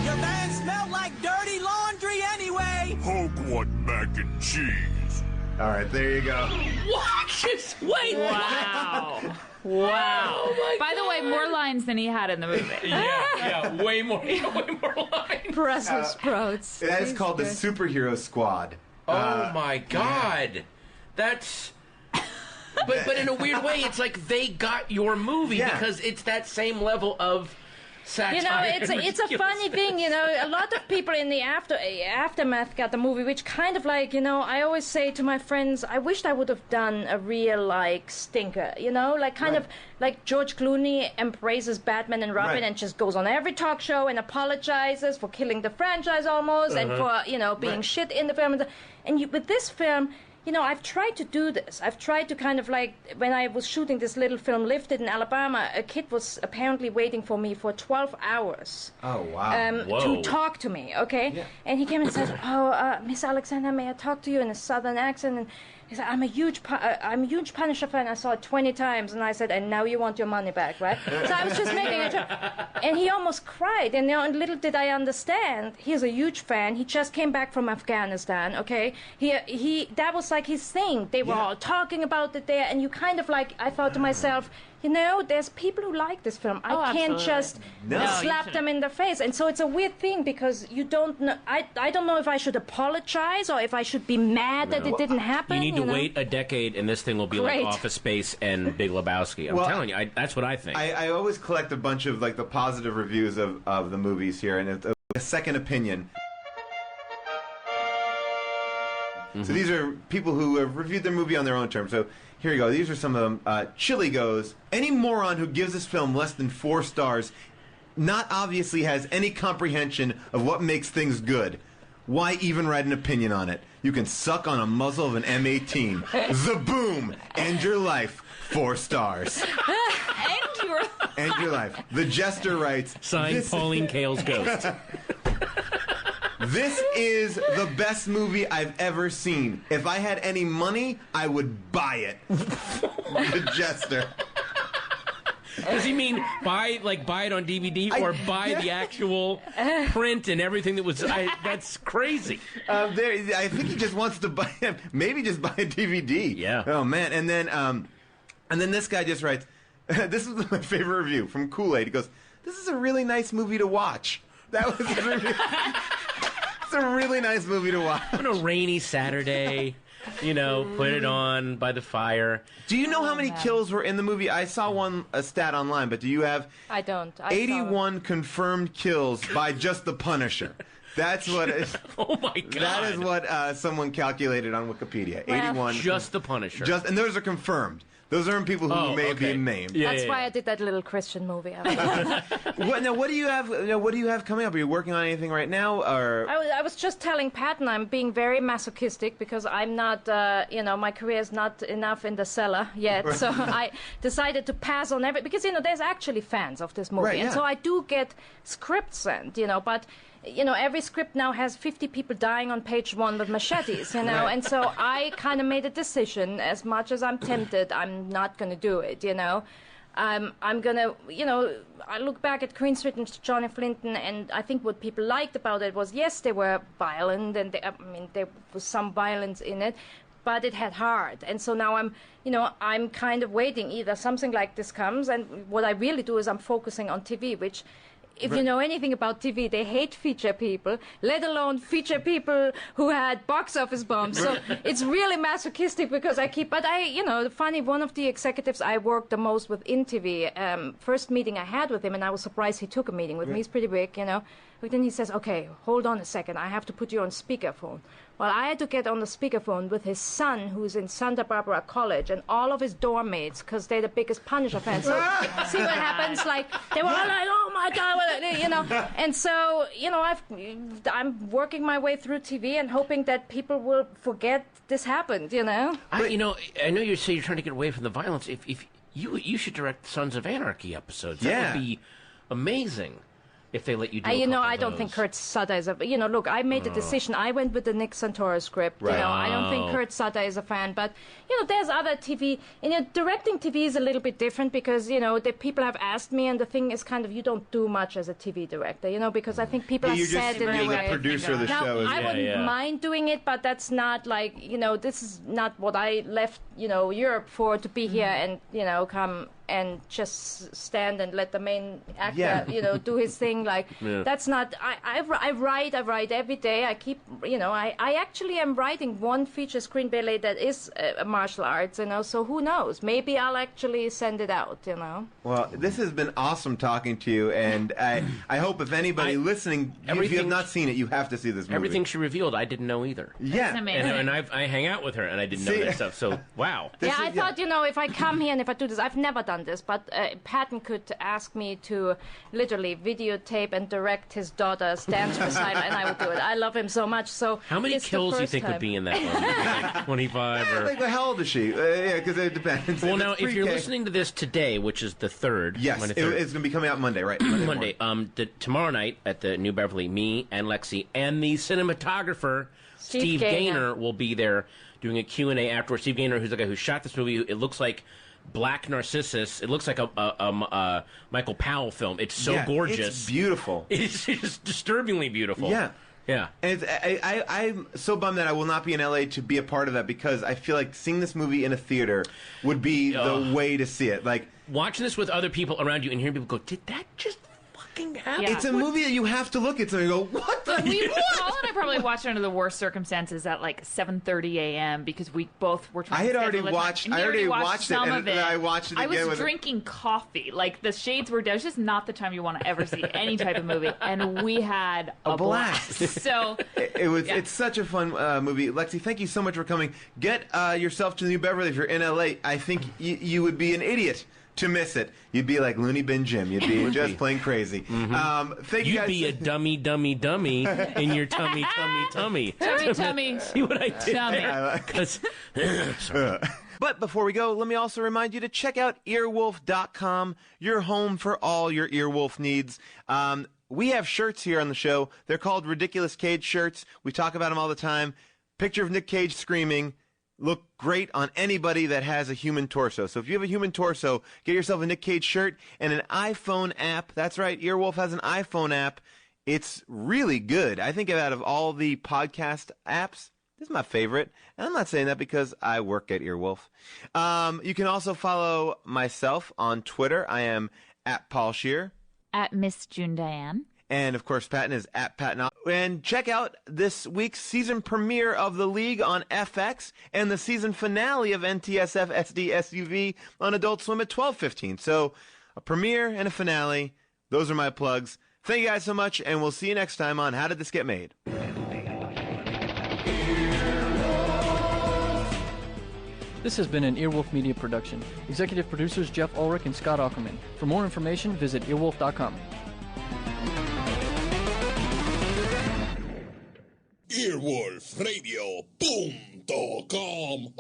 Your van smelled like dirty laundry anyway. Hulk want mac and cheese. All right, there you go. What? Just wait. Wow. Wow. Oh By the way, more lines than he had in the movie. Yeah, way more lines. Brussels sprouts. That is called the Superhero Squad. Oh my God. That's... But in a weird way, it's like they got your movie because it's that same level of satire. You know, it's a funny thing. You know, a lot of people in the aftermath got the movie, which kind of like, you know, I always say to my friends, I wished I would have done a real like stinker. You know, like kind of like George Clooney embraces Batman and Robin and just goes on every talk show and apologizes for killing the franchise almost and for being shit in the film. And with this film. You know, I've tried to do this. I've tried to kind of like, when I was shooting this little film, Lifted in Alabama, a kid was apparently waiting for me for 12 hours. Oh, wow. To talk to me, okay? Yeah. And he came and said, Miss Alexander, may I talk to you in a southern accent? And he said, I'm a huge Punisher fan. I saw it 20 times. And I said, and now you want your money back, right? So I was just making a joke. And he almost cried. And, and little did I understand, he's a huge fan. He just came back from Afghanistan, okay? That was like his thing. They were all talking about it there. And you kind of like, I thought to myself, you know, there's people who like this film. I can't just slap them in the face. And so it's a weird thing because you don't know. I don't know if I should apologize or if I should be mad that it didn't happen. You need to wait a decade, and this thing will be like Office Space and Big Lebowski. I'm telling you, that's what I think. I always collect a bunch of like the positive reviews of the movies here, and it's a second opinion. So these are people who have reviewed their movie on their own terms. So here you go. These are some of them. Chili goes, any moron who gives this film less than 4 stars not obviously has any comprehension of what makes things good. Why even write an opinion on it? You can suck on a muzzle of an M18. Zaboom! End your life. 4 stars. End your life. The Jester writes... Signed, Pauline Kael's Ghost. This is the best movie I've ever seen. If I had any money, I would buy it. The Jester. Does he mean buy it on DVD or buy the actual print and everything that was? That's crazy. I think he just wants to buy, maybe just buy a DVD. Yeah. Oh man, and then this guy just writes, this is my favorite review from Kool-Aid. He goes, "This is a really nice movie to watch." That was his review. It's a really nice movie to watch on a rainy Saturday. You know, put it on by the fire. Do you know how many kills were in the movie? I saw a stat online, but do you have? I don't. 81 confirmed kills by just the Punisher. That's what. Oh my God! That is what someone calculated on Wikipedia. 81. Just the Punisher. And those are confirmed. Those aren't people who may be named. That's why I did that little Christian movie. What do you have? What do you have coming up? Are you working on anything right now? Or I was just telling Patton I'm being very masochistic because I'm not, my career is not enough in the cellar yet. So I decided to pass on everything because there's actually fans of this movie, and so I do get scripts sent, but. Every script now has 50 people dying on page 1 with machetes, and so I kind of made a decision. As much as I'm tempted, I'm not going to do it, I'm going to, I look back at Queen Street and Johnny Flinton, and I think what people liked about it was, yes, they were violent, and there was some violence in it, but it had heart. And so now I'm kind of waiting. Either something like this comes, and what I really do is I'm focusing on TV, which... If you know anything about TV, they hate feature people, let alone feature people who had box office bombs. So it's really masochistic because funny, one of the executives I worked the most with in TV, first meeting I had with him, and I was surprised he took a meeting with me. He's pretty big, But then he says, okay, hold on a second. I have to put you on speakerphone. Well, I had to get on the speakerphone with his son, who's in Santa Barbara College, and all of his dorm mates, because they're the biggest Punisher fans. So see what happens? Like, they were all like, oh my God, you know. And so, you know, I'm working my way through TV and hoping that people will forget this happened, you know. I know you say you're trying to get away from the violence. If you should direct Sons of Anarchy episodes. That would be amazing. If they let you do you know, I don't think Kurt Sutter is a... You know, look, I made the decision. I went with the Nick Santoro script. Right. You know, I don't think Kurt Sutter is a fan. But, you know, there's other TV... You know, directing TV is a little bit different because, you know, the people have asked me, and the thing is kind of you don't do much as a TV director, you know, because I think people are set in a way. Producer of the now, show. I wouldn't mind doing it, but that's not like, you know, this is not what I left, you know, Europe for, to be here and, you know, come and just stand and let the main actor, you know, do his thing. Like, that's not... I write every day. I keep, you know, I actually am writing one feature screenplay that is martial arts, you know, so who knows? Maybe I'll actually send it out, you know. Well, this has been awesome talking to you, and I hope if anybody listening, if you have not seen it, you have to see this movie. Everything she revealed, I didn't know either. Yeah. And I hang out with her, and I didn't know that stuff, so wow. Yeah, I thought, you know, if I come here and if I do this, I've never done this, but Patton could ask me to literally videotape and direct his daughter's dance recital, and I would do it. I love him so much. So how many kills do you think would be in that one? Like 25 or... Like, how old is she? Yeah, because it depends. Well, now, if you're listening to this today, which is the 3rd... Yes, it's going to be coming out Monday, right? Monday. Tomorrow night at the New Beverly, me and Lexi and the cinematographer, Steve Gaynor, will be there doing a Q&A afterwards. Steve Gaynor, who's the guy who shot this movie. It looks like Black Narcissus. It looks like a Michael Powell film. It's so gorgeous. It's beautiful. It's just disturbingly beautiful. Yeah. Yeah. And I'm so bummed that I will not be in LA to be a part of that, because I feel like seeing this movie in a theater would be the way to see it. Like, watching this with other people around you and hearing people go, did that just fucking happen? It's a movie that you have to look at something and go, what the Paul and I probably watched it under the worst circumstances at like 7:30 a.m. because we both were trying to schedule it. I already watched it, and then I watched it again. I was drinking coffee. Like, the shades were down. It's just not the time you want to ever see any type of movie. And we had a blast. So it's such a fun movie. Lexi, thank you so much for coming. Get yourself to New Beverly if you're in LA. I think you would be an idiot to miss it. You'd be like Looney Bin Jim. You'd be just plain crazy. Thank you guys. You'd be a dummy in your tummy. Tummy. See what I did? Sorry. But before we go, let me also remind you to check out earwolf.com, your home for all your earwolf needs. We have shirts here on the show. They're called Ridiculous Cage shirts. We talk about them all the time. Picture of Nick Cage screaming. Look great on anybody that has a human torso. So if you have a human torso, get yourself a Nick Cage shirt and an iPhone app. That's right, Earwolf has an iPhone app. It's really good. I think out of all the podcast apps, this is my favorite. And I'm not saying that because I work at Earwolf. You can also follow myself on Twitter. I am at Paul Scheer. At Miss June Diane. And, of course, Patton is at Patton. And check out this week's season premiere of The League on FX and the season finale of NTSF SD SUV on Adult Swim at 12:15. So, a premiere and a finale. Those are my plugs. Thank you guys so much, and we'll see you next time on How Did This Get Made? This has been an Earwolf Media production. Executive producers Jeff Ulrich and Scott Ackerman. For more information, visit earwolf.com. EarwolfRadio.com.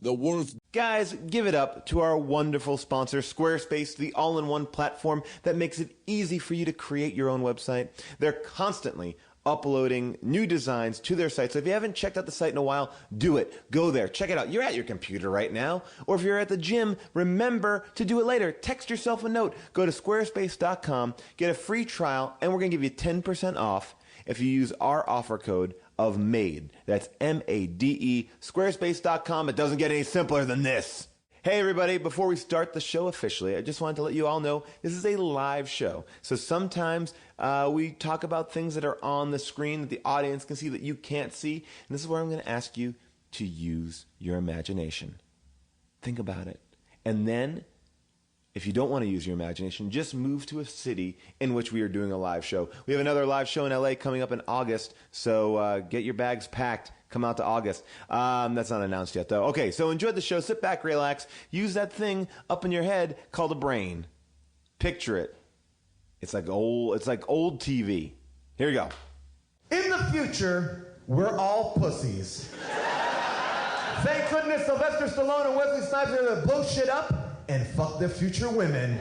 The world's... Guys, give it up to our wonderful sponsor, Squarespace, the all-in-one platform that makes it easy for you to create your own website. They're constantly uploading new designs to their site. So if you haven't checked out the site in a while, do it. Go there. Check it out. You're at your computer right now. Or if you're at the gym, remember to do it later. Text yourself a note. Go to squarespace.com, get a free trial, and we're going to give you 10% off if you use our offer code of MADE. That's MADE, squarespace.com. It doesn't get any simpler than this. Hey everybody, before we start the show officially, I just wanted to let you all know this is a live show. So sometimes we talk about things that are on the screen that the audience can see that you can't see. And this is where I'm going to ask you to use your imagination. Think about it. And then if you don't want to use your imagination, just move to a city in which we are doing a live show. We have another live show in LA coming up in August, so get your bags packed. Come out to August. That's not announced yet, though. Okay, so enjoy the show. Sit back, relax. Use that thing up in your head called a brain. Picture it. It's like old TV. Here you go. In the future, we're all pussies. Thank goodness Sylvester Stallone and Wesley Snipes are going to blow shit up and fuck their future women.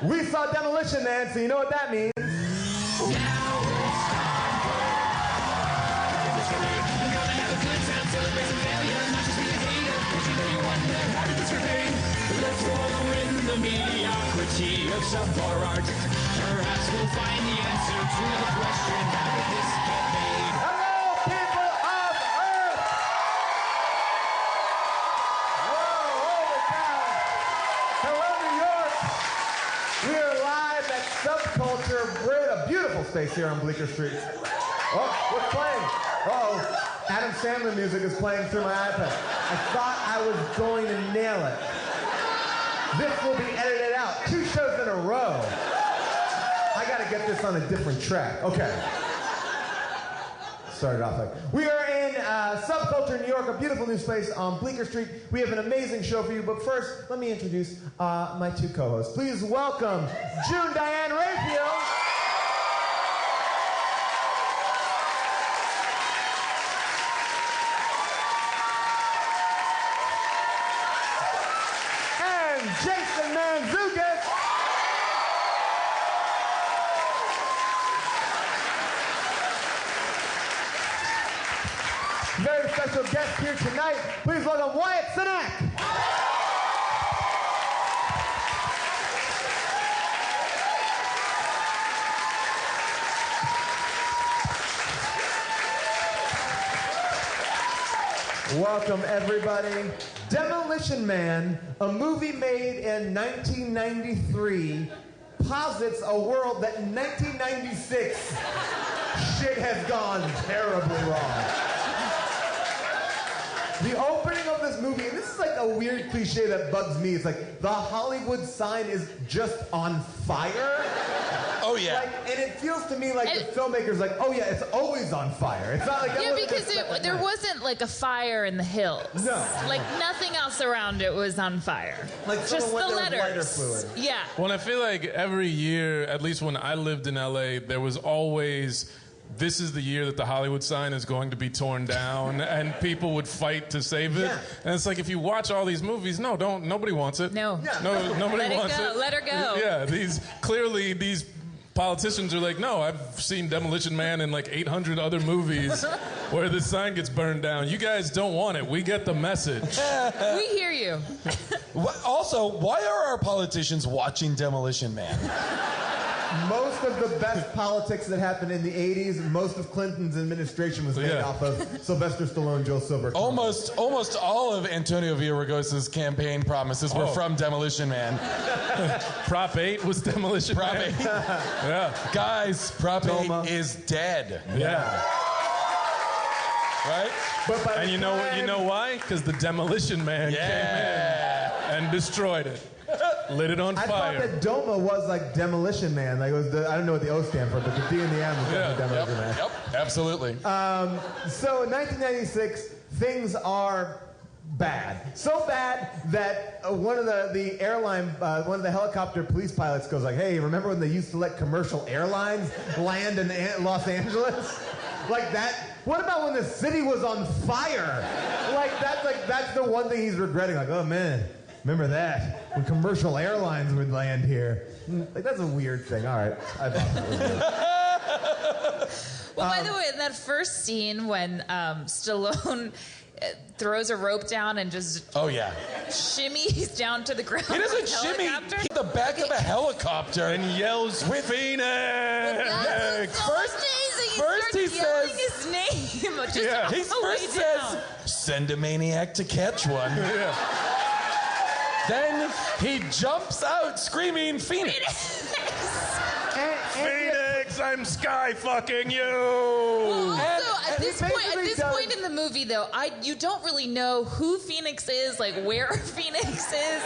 We saw Demolition Man, so you know what that means. Mediocrity of subpar art. Perhaps we'll find the answer to the question, how did this get made? Hello, people of Earth! Whoa, holy cow! Hello, New York! We are live at Subculture. We're in a beautiful space here on Bleecker Street. Oh, what's playing? Uh-oh. Adam Sandler music is playing through my iPad. I thought I was going to nail it. This will be edited out. 2 shows in a row. I gotta get this on a different track. Okay. Started off like... We are in Subculture, New York, a beautiful new space on Bleecker Street. We have an amazing show for you, but first, let me introduce my 2 co-hosts. Please welcome June Diane Raphael. Jason Mantzoukas. Very special guest here tonight. Please welcome Wyatt Cenac. Welcome, everybody. Demolition Man, a movie made in 1993, posits a world that in 1996 shit has gone terribly wrong. The opening of this movie, and this is like a weird cliche that bugs me, it's like the Hollywood sign is just on fire. Oh, yeah. Like, and it feels to me like the filmmaker's like, oh, yeah, it's always on fire. It's not like... Yeah, because there wasn't like a fire in the hills. No. Like nothing else around it was on fire. Like just the letters. Lighter fluid. Yeah. Well, I feel like every year, at least when I lived in LA, there was always... This is the year that the Hollywood sign is going to be torn down, and people would fight to save it. Yeah. And it's like, if you watch all these movies, nobody wants it. No. Nobody wants it. Let her go. Yeah, these politicians are like, no, I've seen Demolition Man in like 800 other movies where the sign gets burned down. You guys don't want it. We get the message. We hear you. Also, why are our politicians watching Demolition Man? Most of the best politics that happened in the 80s, most of Clinton's administration was made off of Sylvester Stallone, Joe Silver. Almost all of Antonio Villaraigosa's campaign promises were from Demolition Man. Prop 8 was Demolition Prop Man. 8. Yeah. Guys, Prop 8 is dead. Yeah. Right? And you know why? Because the Demolition Man came in and destroyed it. Lit it on fire. I thought that DOMA was like Demolition Man. Like it was I don't know what the O stand for, but the D and the M was Demolition Man. Yep, absolutely. So in 1996, things are bad. So bad that one of the airline, one of the helicopter police pilots goes like, "Hey, remember when they used to let commercial airlines land in Los Angeles? Like that? What about when the city was on fire? That's the one thing he's regretting. Like, oh man. Remember that? When commercial airlines would land here. Like, that's a weird thing. All right. I thought that was weird. Well, by the way, that first scene when Stallone throws a rope down and just shimmies down to the ground. He doesn't shimmy the back of a helicopter and yells, Phoenix! First he says his name. Just he first says, send a maniac to catch one. Then he jumps out screaming, Phoenix! Phoenix, I'm sky fucking you! Also, at this point in the movie, though, you don't really know who Phoenix is, like where Phoenix is.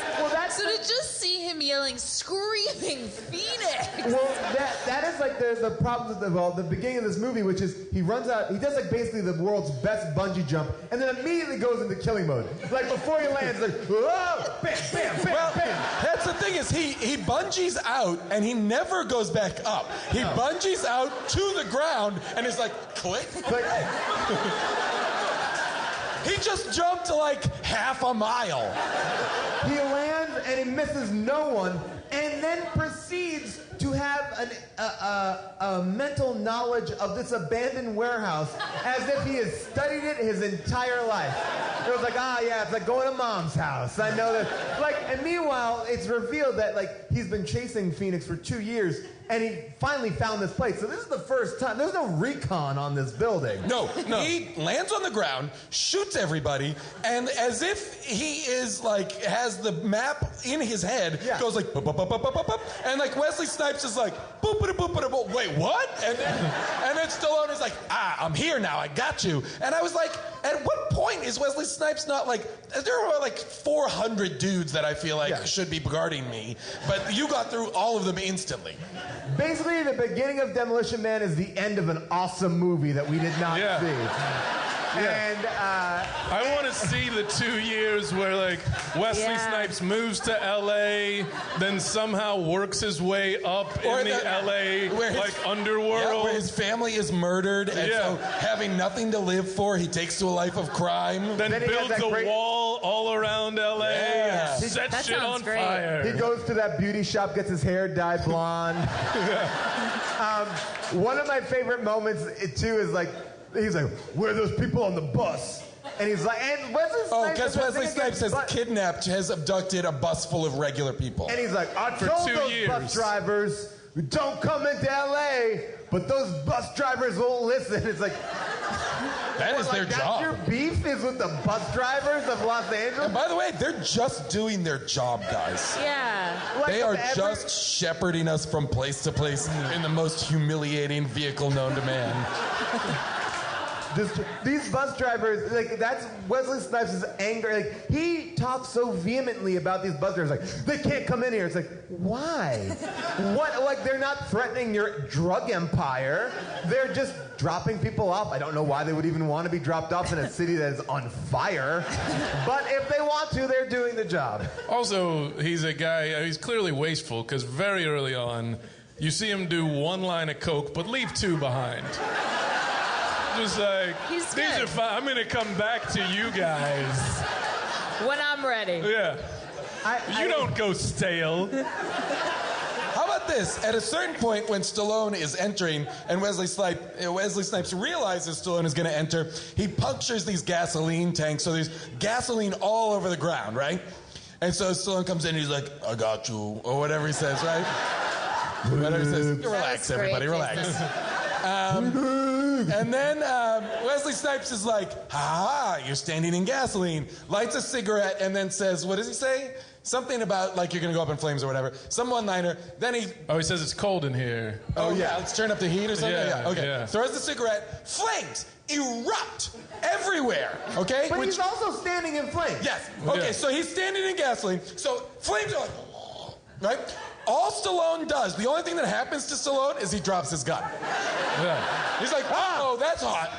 So to just see him yelling, screaming, Phoenix. Well, that is like the problem with the beginning of this movie, which is he runs out, he does like basically the world's best bungee jump, and then immediately goes into killing mode. Like before he lands, like whoa, bam, bam, bam, bam. That's the thing is he bungees out and he never goes back up. He bungees out to the ground and is like click. He just jumped like half a mile. He lands and he misses no one, and then proceeds to have a mental knowledge of this abandoned warehouse as if he has studied it his entire life. It was like, it's like going to mom's house. I know that. Like, and meanwhile, it's revealed that like he's been chasing Phoenix for 2 years, and he finally found this place. So this is the first time. There's no recon on this building. No. He lands on the ground, shoots everybody, and as if he is like has the map in his head, goes like bup, bup, bup, bup, bup, bup, and like Wesley Snipes is like boop, boop, boop, boop, boop. Wait, what? And then Stallone is like, I'm here now. I got you. And I was like, at what point is Wesley Snipes not like? There are like 400 dudes that I feel like should be guarding me, but you got through all of them instantly. Basically, the beginning of Demolition Man is the end of an awesome movie that we did not see. And I want to see the 2 years where like Wesley Snipes moves to LA, then somehow works his way up in the LA underworld. Where his family is murdered, and so having nothing to live for, he takes to a life of crime. Then builds a wall all around LA and sets shit on fire. He goes to that beauty shop, gets his hair dyed blonde. One of my favorite moments too is like, he's like, where are those people on the bus? And he's like, and Wesley Snipes. Because Wesley Snipes has abducted a bus full of regular people. And he's like, I told those bus drivers, don't come into LA, but those bus drivers won't listen. It's like, that is their job. Your beef is with the bus drivers of Los Angeles? And by the way, they're just doing their job, guys. Yeah. They are just shepherding us from place to place in the most humiliating vehicle known to man. These bus drivers, like, that's Wesley Snipes' anger. Like, he talks so vehemently about these bus drivers, like, they can't come in here. It's like, why? What? Like, they're not threatening your drug empire. They're just dropping people off. I don't know why they would even want to be dropped off in a city that is on fire. But if they want to, they're doing the job. Also, he's a guy, he's clearly wasteful, because very early on, you see him do one line of coke, but leave two behind. Just like, these are fine. I'm going to come back to you guys. When I'm ready. Yeah. You don't go stale. How about this? At a certain point when Stallone is entering and Wesley Snipes realizes Stallone is going to enter, he punctures these gasoline tanks, so there's gasoline all over the ground, right? And so Stallone comes in and he's like, I got you, or whatever he says, right? Whatever he says. Relax, everybody, relax. And then Wesley Snipes is like, you're standing in gasoline, lights a cigarette, and then says, what does he say? Something about, like, you're going to go up in flames or whatever. Some one-liner. Then he says it's cold in here. Oh, yeah. Let's turn up the heat or something? Yeah, Okay. yeah. Throws the cigarette. Flames erupt everywhere, okay? But he's also standing in flames. Yes. Okay, so he's standing in gasoline. So flames are like, right? All Stallone does, the only thing that happens to Stallone is he drops his gun. Yeah. He's like, that's hot.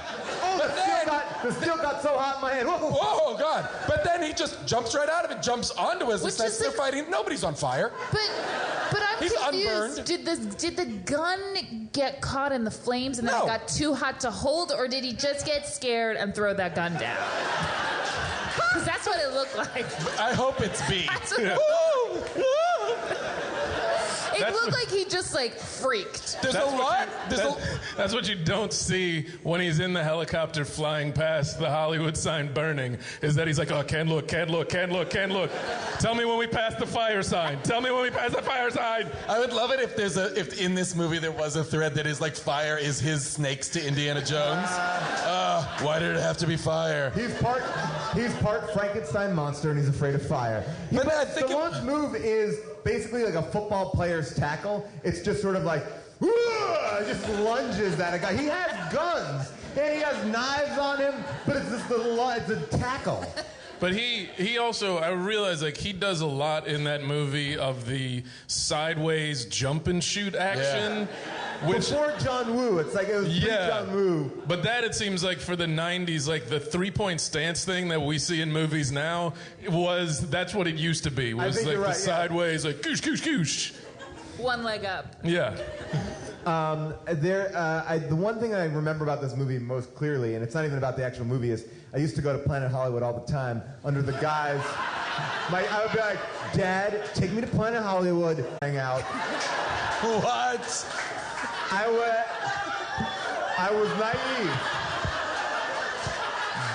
The steel got so hot in my hand. Whoa, God. But then he just jumps right out of it, jumps onto Wesley Snipes. They're fighting. Nobody's on fire. But I'm He's confused. unburned. Did the gun get caught in the flames and then it got too hot to hold, or did he just get scared and throw that gun down? Because that's what it looked like. I hope it's B. It looked like he just, like, freaked. That's what you don't see when he's in the helicopter flying past the Hollywood sign burning, is that he's like, oh, can't look. Tell me when we pass the fire sign. I would love it if in this movie there was a thread that is like, fire is his snakes to Indiana Jones. Why did it have to be fire? He's part Frankenstein monster and he's afraid of fire. But I think Stallone's move is basically like a football player's tackle. It's just sort of like, just lunges at a guy. He has guns and he has knives on him, but it's just it's a tackle. But he also, I realized, like, he does a lot in that movie of the sideways jump and shoot action. Which, before John Woo, it's like it was John Woo. But that, it seems like, for the 90s, like the 3-point stance thing that we see in movies now, that's what it used to be. Was like the sideways, like goosh, goosh, goosh. One leg up. Yeah. The one thing I remember about this movie most clearly, and it's not even about the actual movie, is I used to go to Planet Hollywood all the time under the guise. I would be like, Dad, take me to Planet Hollywood, hang out. What? I was naive,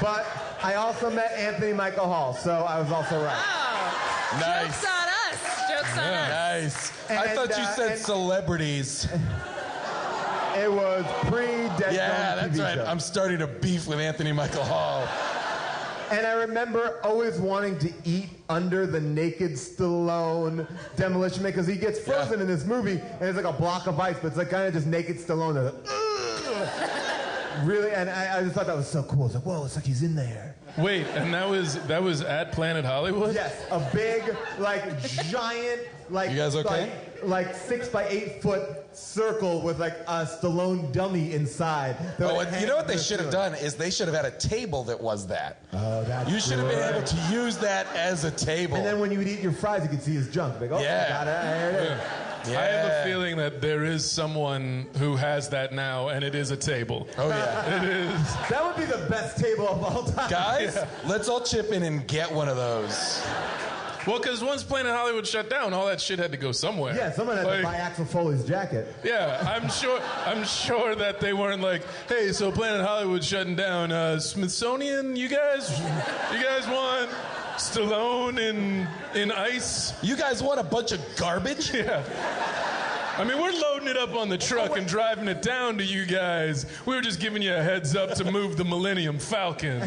but I also met Anthony Michael Hall, so I was also right. Oh, nice. Jokes on us. Jokes on us. Nice. I thought you said celebrities. It was pre-Dead Yeah, Zone that's TV right. show. I'm starting to beef with Anthony Michael Hall. And I remember always wanting to eat under the naked Stallone Demolition Man, because he gets frozen in this movie, and it's like a block of ice, but it's like kind of just naked Stallone. Really, and I just thought that was so cool. It's like, whoa, it's like he's in there. Wait, and that was at Planet Hollywood? Yes, a big, like, giant, like, you guys okay? like 6 by 8 foot circle with like a Stallone dummy inside. Oh, and you know what they should have done is they should have had a table that was that. Oh, that's You should have been able to use that as a table. And then when you would eat your fries, you could see his junk. Like, oh, Yeah. I got it. There it is. Yeah. I have a feeling that there is someone who has that now, and it is a table. Oh, yeah. It is. That would be the best table of all time. Guys, let's all chip in and get one of those. Well, because once Planet Hollywood shut down, all that shit had to go somewhere. Yeah, someone had to buy Axel Foley's jacket. Yeah, I'm sure that they weren't like, hey, so Planet Hollywood shutting down. Smithsonian, you guys want Stallone in ice? You guys want a bunch of garbage? Yeah. I mean, we're loading it up on the truck and driving it down to you guys. We were just giving you a heads up to move the Millennium Falcon.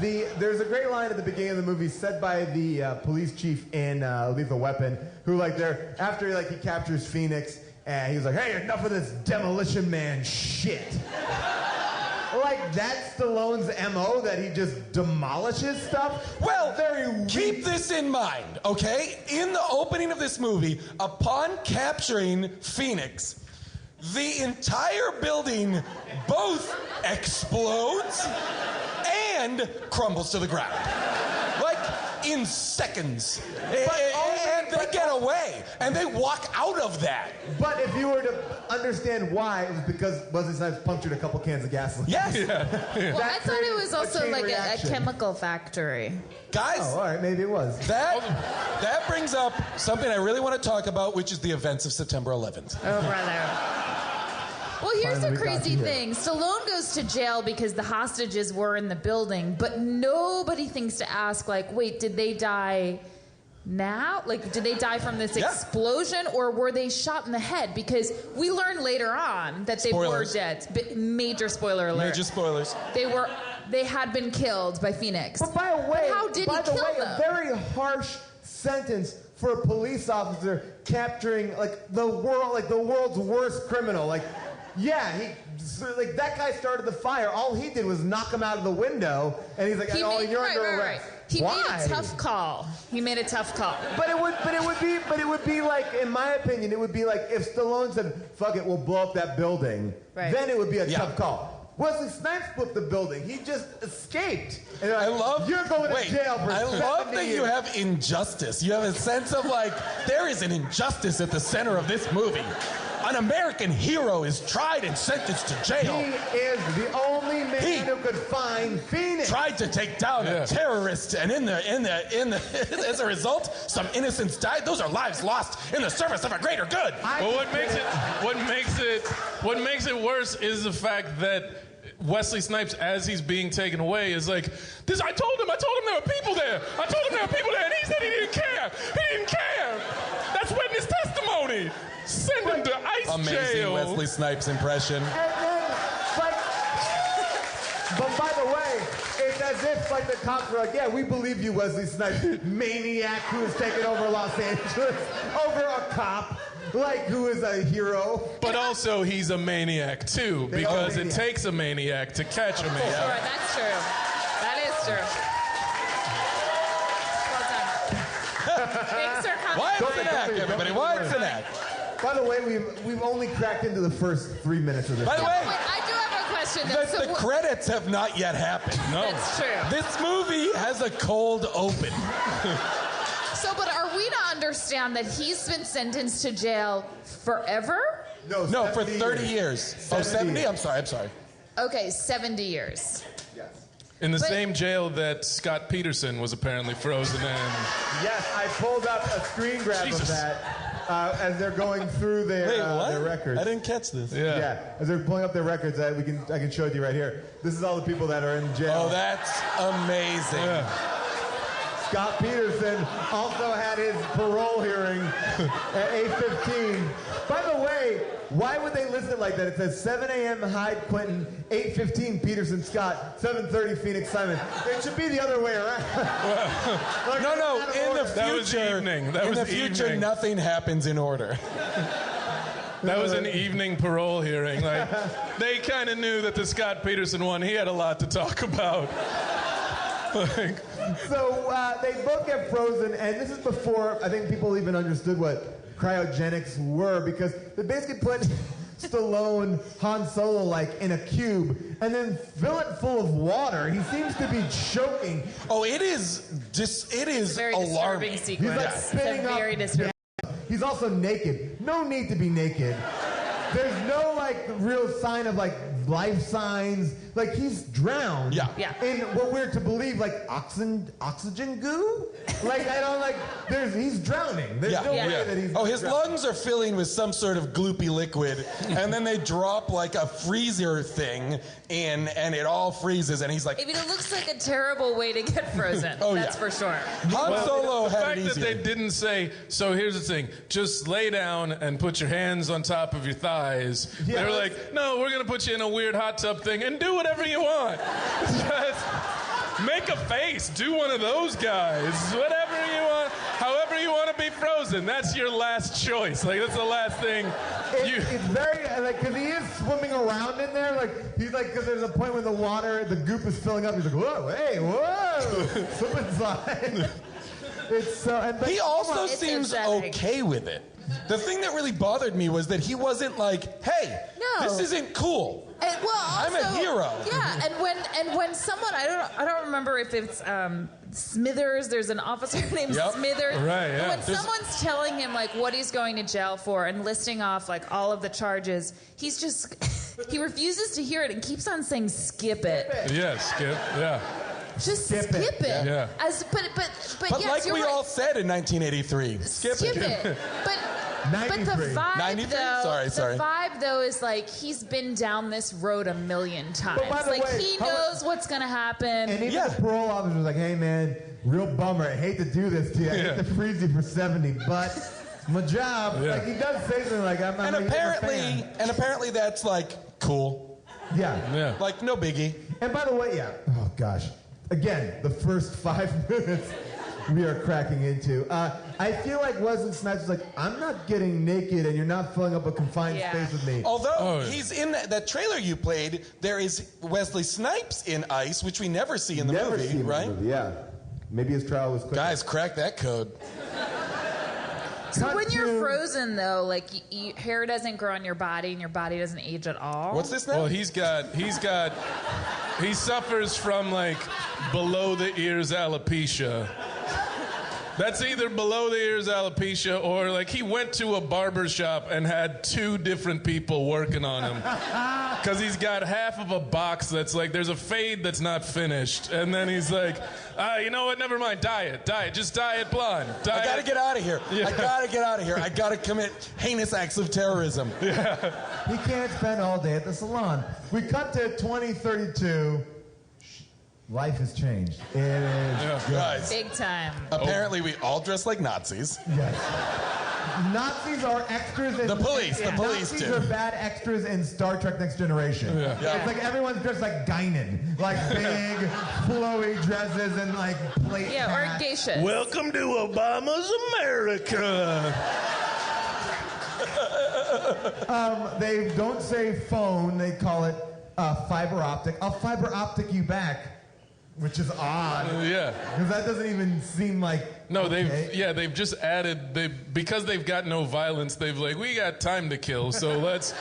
There's a great line at the beginning of the movie said by the police chief in Lethal Weapon, who after he captures Phoenix, and he was like, "Hey, enough of this Demolition Man shit." Like, that's Stallone's MO, that he just demolishes stuff? Well, very weak. Keep this in mind, okay? In the opening of this movie, upon capturing Phoenix, the entire building both explodes and crumbles to the ground. Like, in seconds. And they get away. And they walk out of that. But if you were to understand why, it was because Wesley Snipes punctured a couple cans of gasoline. Yes. Well, I thought it was also like a chemical factory. Guys. Oh, all right, maybe it was. That brings up something I really want to talk about, which is the events of September 11th. Oh, brother. Well, here's the crazy thing. Stallone goes to jail because the hostages were in the building, but nobody thinks to ask, like, wait, did they die now? Like, did they die from this explosion, or were they shot in the head? Because we learn later on that they were dead. Major spoiler alert. Major spoilers. They had been killed by Phoenix. But by the way, how did he kill them? a very harsh sentence for a police officer capturing the world's worst criminal. That guy started the fire. All he did was knock him out of the window, and he's like, you're under arrest. He made a tough call. But it would be like, in my opinion, it would be like if Stallone said, "Fuck it, we'll blow up that building." Right. Then it would be a tough call. Wesley Snipes blew up the building. He just escaped. And they're like, you're going to jail for 70 love that years. you have injustice. You have a sense of there is an injustice at the center of this movie. An American hero is tried and sentenced to jail. He is the only man who could find Phoenix. Tried to take down a terrorist, and in the as a result, some innocents died. Those are lives lost in the service of a greater good. Well, what makes it worse is the fact that Wesley Snipes, as he's being taken away, is like, this. I told him there were people there. And he said he didn't care. That's witness testimony. Send him to ice Amazing jail. Wesley Snipes impression. And then, but by the way, it's as if the cops were like, yeah, we believe you, Wesley Snipes, maniac who has taken over Los Angeles, over a cop, who is a hero. But also, he's a maniac too, because it takes a maniac to catch a maniac. Sure, that's true. That is That's true. Thanks for coming. Why it's an act, everybody? Why it's an act? By the way, we've only cracked into the first 3 minutes of this. By the way, I do have a question. Though. the credits have not yet happened. No. That's true. This movie has a cold open. But are we to understand that he's been sentenced to jail forever? No, for 30 years. 70? I'm sorry. Okay, 70 years. In the same jail that Scott Peterson was apparently frozen in. Yes, I pulled up a screen grab of that as they're going through their records. I didn't catch this. Yeah, as they're pulling up their records, I can show it you right here. This is all the people that are in jail. Oh, that's amazing. Yeah. Scott Peterson also had his parole hearing at 8:15. By the way, why would they list it like that? It says 7 a.m. Hyde Clinton, 8:15 Peterson Scott, 7:30 Phoenix Simon. It should be the other way around. No, in the future, That was evening. in the future, nothing happens in order. That was an evening parole hearing. Like, they kind of knew that the Scott Peterson one, he had a lot to talk about. So they both get frozen, and this is before I think people even understood what cryogenics were, because they basically put Stallone, Han Solo, like in a cube, and then fill it full of water. He seems to be choking. Oh, it is very alarming. disturbing sequence. He's like spitting It's a very up. disturbing. He's also naked. No need to be naked. There's no like real sign of like life signs. Like he's drowned. Yeah. In what we're to believe like oxygen goo. Like I don't like. He's drowning. There's no way that he's. Oh, his drowning. lungs are filling with some sort of gloopy liquid, and then they drop like a freezer thing in, and it all freezes, and he's like. I mean, it looks like a terrible way to get frozen. Oh, That's yeah. for sure. Han Solo the had fact it that easier. they didn't say, so here's the thing, just lay down and put your hands on top of your thighs. Yeah, they were like, no, we're going to put you in a weird hot tub thing and do whatever you want. Just make a face. Do one of those guys. Whatever you want. However you want to be frozen. That's your last choice. Like, that's the last thing. It's very, like, because he is swimming around in there. Like, he's like, because there's a point when the goop is filling up. He's like, whoa, hey, whoa. Slip inside. It's so, He also It's seems upsetting. okay with it. The thing that really bothered me was that he wasn't like, hey, No. this isn't cool. And, well, I'm also, a hero. Yeah, and when someone I don't remember if it's Smithers. There's an officer named Yep. Smithers. Right, yeah. When someone's telling him like what he's going to jail for and listing off like all of the charges, he's just he refuses to hear it and keeps on saying skip it. Yeah, Skip. Yeah. Just skip it. Yeah. But But yes, like you're we right. all said in 1983, skip it. But the 93. vibe 93? though, Sorry. the vibe though is like he's been down this road a million times. But by the Like way, he how- knows what's gonna happen. And even the parole officer was like, hey, man, real bummer. I hate to do this to you. I hate to freeze you for 70, but it's my job. Yeah. Like, he does say something like, I'm And a fan. apparently that's like cool. Yeah. Like no biggie. And by the way, oh gosh, again, the first 5 minutes we are cracking into. I feel like Wesley Snipes is like, I'm not getting naked and you're not filling up a confined space with me. Although he's in that trailer you played, there is Wesley Snipes in Ice, which we never see in the Never movie, see him in the right? movie, yeah. Maybe his trial was quick. Guys, crack that code. So when you're frozen though, like hair doesn't grow on your body and your body doesn't age at all. What's this now? Well, he suffers from like below the ears alopecia. That's either below the ears alopecia or like he went to a barber shop and had 2 different people working on him. Because he's got half of a box that's like, there's a fade that's not finished. And then he's like, you know what, never mind, dye it, just dye it blonde. I gotta get out of here. Yeah. I gotta get out of here. I gotta commit heinous acts of terrorism. Yeah. He can't spend all day at the salon. We cut to 2032. Life has changed. It is good. Guys, Big time. apparently we all dress like Nazis. Yes. Nazis are extras in... The police Nazis do. are bad extras in Star Trek Next Generation. Yeah. It's like everyone's dressed like Guinan. Like big, flowy dresses and like plate Yeah, or hats. geishas. Welcome to Obama's America. They don't say phone, they call it fiber optic. I'll fiber optic you back. Which is odd. Yeah. Because that doesn't even seem like. No, okay. they've just added because they've got no violence. They've we got time to kill, so let's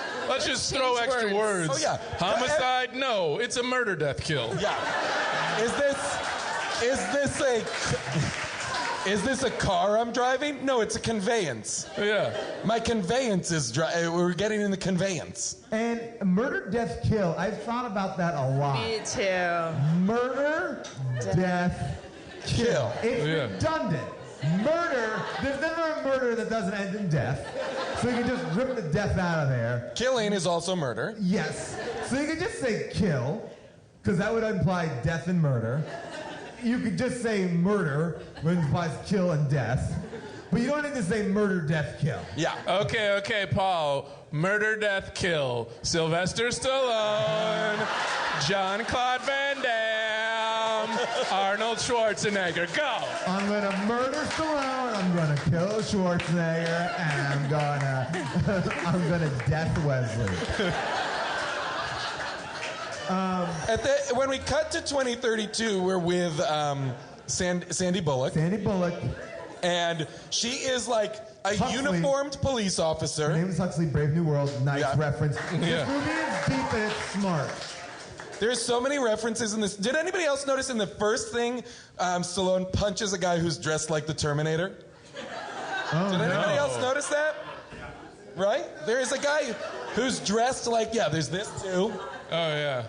just throw extra words. Oh yeah, homicide. No, it's a murder death kill. Yeah. Is this a car I'm driving? No, it's a conveyance. Yeah. My conveyance is we're getting in the conveyance. And murder, death, kill. I've thought about that a lot. Me too. Murder, death, kill. It's redundant. Murder, there's never a murder that doesn't end in death. So you can just rip the death out of there. Killing is also murder. Yes. So you can just say kill, because that would imply death and murder. You could just say murder, which implies kill and death. But you don't need to say murder, death, kill. Yeah. Okay, Paul. Murder, death, kill. Sylvester Stallone, Jean-Claude Van Damme, Arnold Schwarzenegger. Go. I'm gonna murder Stallone. I'm gonna kill Schwarzenegger, and I'm gonna death Wesley. When we cut to 2032, we're with Sandy Bullock. Sandy Bullock. And she is like a Huxley. Uniformed police officer. Her name is Huxley, Brave New World. Nice reference. This movie is deep and it's smart. There's so many references in this. Did anybody else notice in the first thing, Stallone punches a guy who's dressed like the Terminator? Did anybody else notice that? Right? There is a guy who's dressed like, there's this too. Oh, yeah.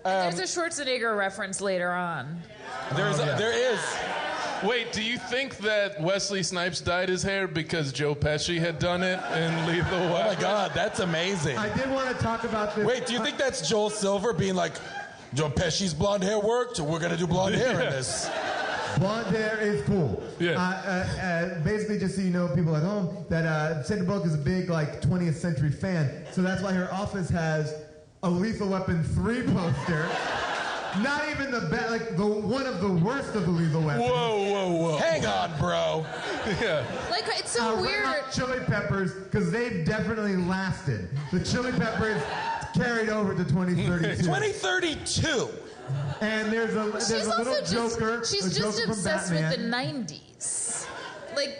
There's a Schwarzenegger reference later on. There is. Wait, do you think that Wesley Snipes dyed his hair because Joe Pesci had done it in Lethal Weapon? Oh my God, that's amazing. I did want to talk about this. Wait, do you think that's Joel Silver being like, Joe Pesci's blonde hair worked, we're going to do blonde hair in this? Blonde hair is cool. Yeah. Basically, just so you know, people at home, that Sandra Bullock is a big 20th century fan. So that's why her office has a Lethal Weapon 3 poster. Not even the best, one of the worst of the Lethal Weapons. Whoa. Hang on, bro. Yeah. Like, it's so weird. Red Hot Chili Peppers, because they've definitely lasted. The Chili Peppers carried over to 2032. 2032. And there's a little Joker. She's just obsessed with the 90s. Like,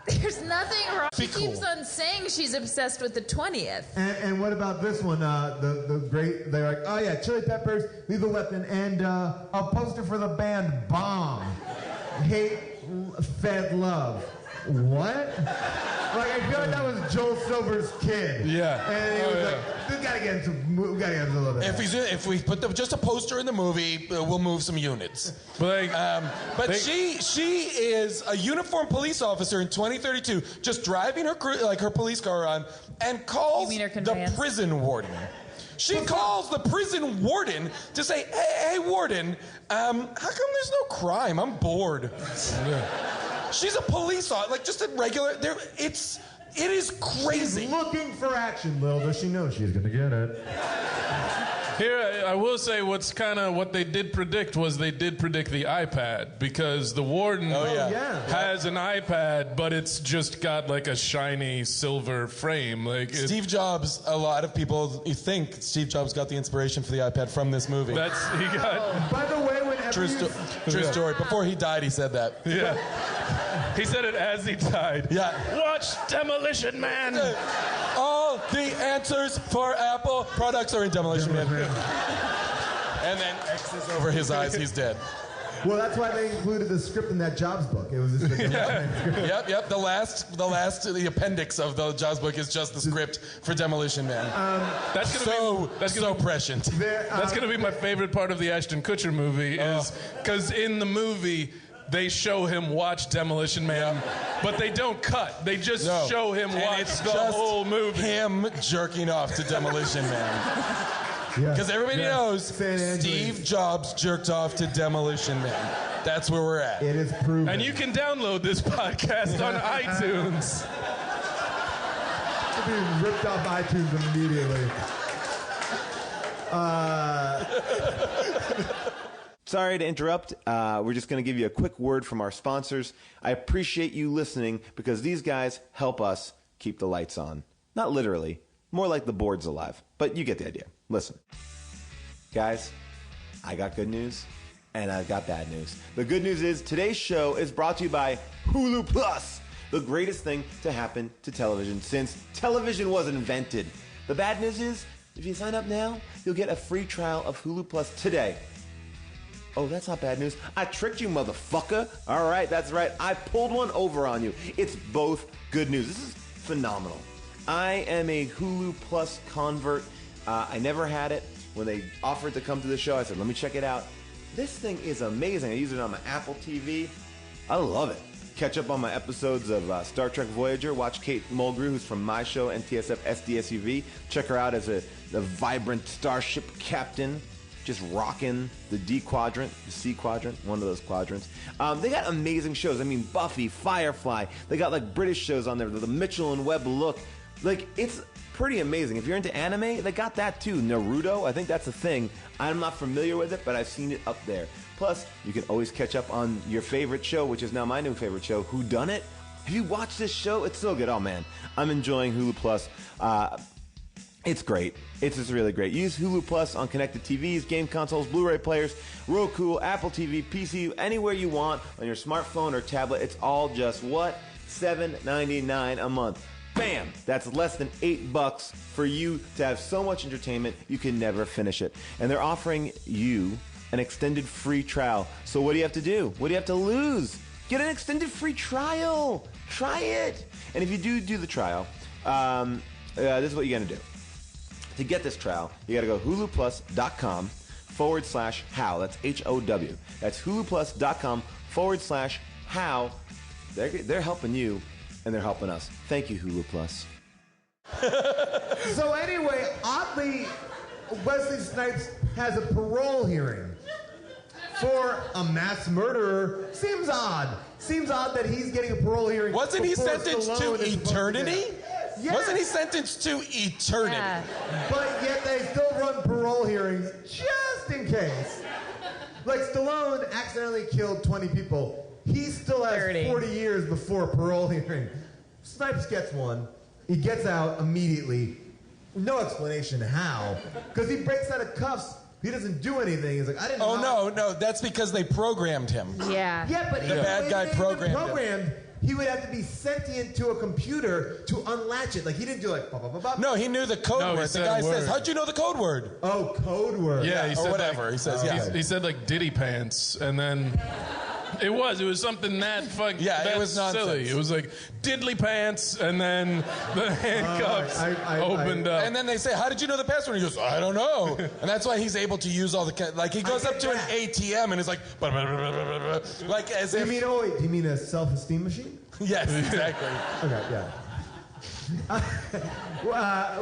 there's nothing wrong. She keeps on saying she's obsessed with the 20th. And what about this one? The great, they're like, oh yeah, Chili Peppers, Lethal Weapon, and a poster for the band Bomb. Hate, Fed Love. What? I feel like that was Joel Silver's kid. Yeah. And he was like, we gotta get into a little bit. If we put just a poster in the movie, we'll move some units. But she is a uniformed police officer in 2032, just driving her her police car around, and calls the prison warden. She calls the prison warden to say, hey warden, how come there's no crime? I'm bored. She's a police officer, just a regular. It is crazy. She's looking for action. Little does she know she's gonna get it. Here, I will say what they did predict was they did predict the iPad, because the warden has an iPad, but it's just got a shiny silver frame. Steve Jobs, a lot of people think Steve Jobs got the inspiration for the iPad from this movie. He got. By the way, whenever True story. Before he died, he said that. Yeah. He said it as he died. Yeah. Watch Demolition Man. All the answers for Apple products are in Demolition Man. And then X's over his eyes. He's dead. Well, that's why they included the script in that Jobs book. It was just script. Yep. The appendix of the Jobs book is just the script for Demolition Man. That's so prescient. That's gonna be my favorite part of the Ashton Kutcher movie, is because in the movie they show him watch Demolition Man, but they don't cut. They just show him watch the whole movie. Him jerking off to Demolition Man. Because everybody knows Steve Jobs jerked off to Demolition Man. That's where we're at. It is proven. And you can download this podcast on iTunes. It'll be ripped off iTunes immediately. Sorry to interrupt. We're just going to give you a quick word from our sponsors. I appreciate you listening because these guys help us keep the lights on. Not literally, more like the board's alive. But you get the idea. Listen. Guys, I got good news. and I've got bad news. The good news is today's show is brought to you by Hulu Plus, the greatest thing to happen to television since television was invented. The bad news is, if you sign up now, you'll get a free trial of Hulu Plus today. Oh, that's not bad news. I tricked you, motherfucker. All right, that's right. I pulled one over on you. It's both good news. This is phenomenal. I am a Hulu Plus convert. I never had it. When they offered to come to the show, I said, let me check it out. This thing is amazing. I use it on my Apple TV. I love it. Catch up on my episodes of Star Trek Voyager. Watch Kate Mulgrew, who's from my show, NTSF SDSUV. Check her out as a vibrant starship captain, just rocking the D quadrant, the C quadrant, one of those quadrants. They got amazing shows. I mean, Buffy, Firefly. They got like British shows on there, the Mitchell and Webb look. Like, it's pretty amazing. If you're into anime, they got that too. Naruto, I think that's a thing. I'm not familiar with it, but I've seen it up there. Plus, you can always catch up on your favorite show, which is now my new favorite show, Who Done It? Have you watched this show? It's so good. Oh, man. I'm enjoying Hulu Plus. It's great. It's just really great. Use Hulu Plus on connected TVs, game consoles, Blu-ray players, Roku, Apple TV, PC, anywhere you want on your smartphone or tablet. It's all just what? $7.99 a month. Bam! That's less than $8 for you to have so much entertainment you can never finish it. And they're offering you an extended free trial. So what do you have to do? What do you have to lose? Get an extended free trial. Try it. And if you do the trial, this is what you're going to do. To get this trial, you got to go huluplus.com/how. That's H-O-W. That's huluplus.com/how. They're helping you, and they're helping us. Thank you, Hulu Plus. So anyway, oddly, Wesley Snipes has a parole hearing for a mass murderer. Seems odd. Seems odd that he's getting a parole hearing. Wasn't he sentenced Stallone to eternity? Yes. Wasn't he sentenced to eternity? Yeah. But yet they still run parole hearings just in case. Like Stallone accidentally killed 20 people. He still has 30. 40 years before a parole hearing. Snipes gets one. He gets out immediately. No explanation how. Because he breaks out of cuffs. He doesn't do anything. He's like, I didn't know. Oh, no. That's because they programmed him. Yeah. Yeah, but The bad guy programmed him. He would have to be sentient to a computer to unlatch it. Like, he didn't do like, ba-ba-ba-ba. No, he knew the code No, he word. The said guy word. says, how'd you know the code word? Oh, code word. Yeah, he or said whatever. Like, He says, yeah. He said like Diddy pants, and then it was something that fucking it was nonsense. silly. It was like diddly pants, and then the handcuffs opened up. And then they say, how did you know the password? And he goes, I don't know. And that's why he's able to use all the... Like, he goes up to an ATM and is like... Like, as Do if... do you mean a self-esteem machine? Yes, exactly. Okay, yeah.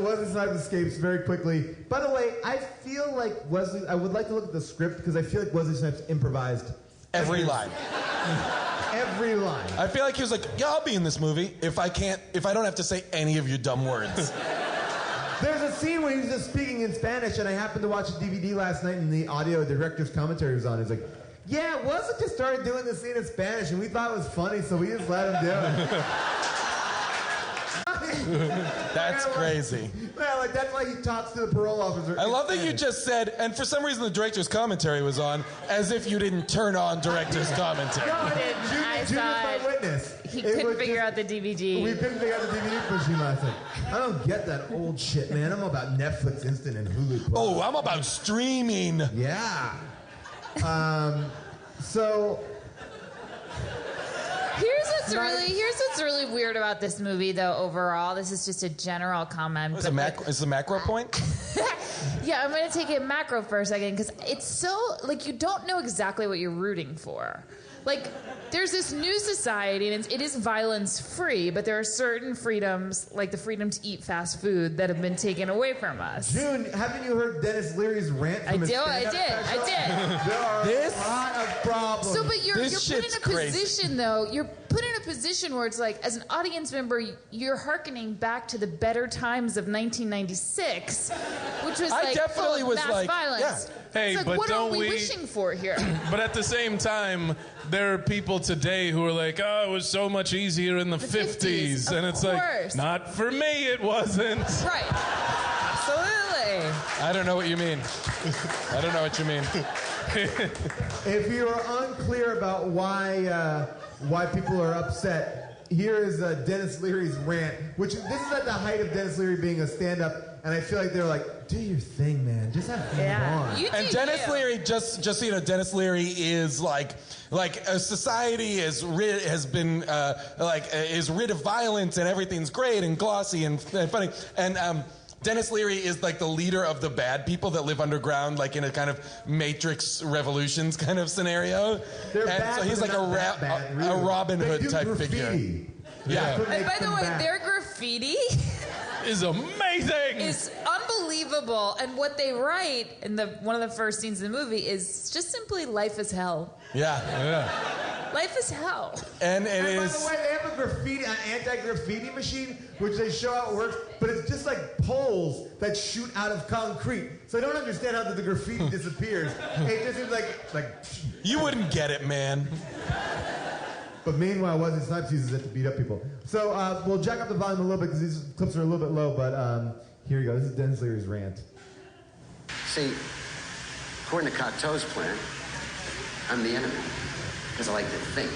Wesley Snipes escapes very quickly. By the way, I feel like I would like to look at the script because I feel like Wesley Snipes improvised Every line. Every line. I feel like he was like, yeah, I'll be in this movie if I don't have to say any of your dumb words. There's a scene where he's just speaking in Spanish, and I happened to watch a DVD last night, and the audio director's commentary was on. He's like, yeah, Wesley just started doing the scene in Spanish, and we thought it was funny, so we just let him do it. That's crazy. Yeah, like that's why he talks to the parole officer. I love that you just said, and for some reason the director's commentary was on, as if you didn't turn on director's commentary. No, I June saw is my witness. He couldn't figure out the DVD. We couldn't figure out the DVD machine last night. I don't get that old shit, man. I'm about Netflix Instant and Hulu Plus. Oh, I'm about streaming. Yeah. So... Here's what's really weird about this movie, though. Overall, this is just a general comment. Is the macro point? Yeah, I'm going to take it macro for a second because it's so like you don't know exactly what you're rooting for. Like, there's this new society, and it is violence-free, but there are certain freedoms, like the freedom to eat fast food, that have been taken away from us. June, haven't you heard Dennis Leary's rant from his stand-up special? I did. There are a lot of problems. So, but you're put in a position, though. You're put in a position where it's like, as an audience member, you're hearkening back to the better times of 1996, which was like full of mass violence. Yeah. Hey, it's like, but what don't are we wishing for here? But at the same time, there are people today who are like, oh, it was so much easier in the 50s. And it's like, not for me, it wasn't. Right. Absolutely. I don't know what you mean. I don't know what you mean. If you are unclear about why people are upset, here is Dennis Leary's rant, which this is at the height of Dennis Leary being a stand-up, and I feel like they're like, do your thing, man. Just have fun. And Dennis Leary, just so you know, Dennis Leary is like a society has been is rid of violence and everything's great and glossy and funny. And Dennis Leary is like the leader of the bad people that live underground, like in a kind of Matrix Revolutions kind of scenario. They're and bad, so he's but like they're not that bad, really. a Robin They Hood do type graffiti. figure. Yeah. And by the way, their graffiti is amazing. Is unbelievable. And what they write in one of the first scenes in the movie is just simply life is hell. Yeah. Life is hell. And By the way, they have an anti-graffiti machine, which they show how it works, but it's just like poles that shoot out of concrete. So I don't understand how the graffiti disappears. It just seems like you wouldn't get it, man. But meanwhile, Wesley Snipes uses it to beat up people. So we'll jack up the volume a little bit because these clips are a little bit low, but here you go. This is Dennis Leary's rant. See, according to Cocteau's plan, I'm the enemy. Because I like to think.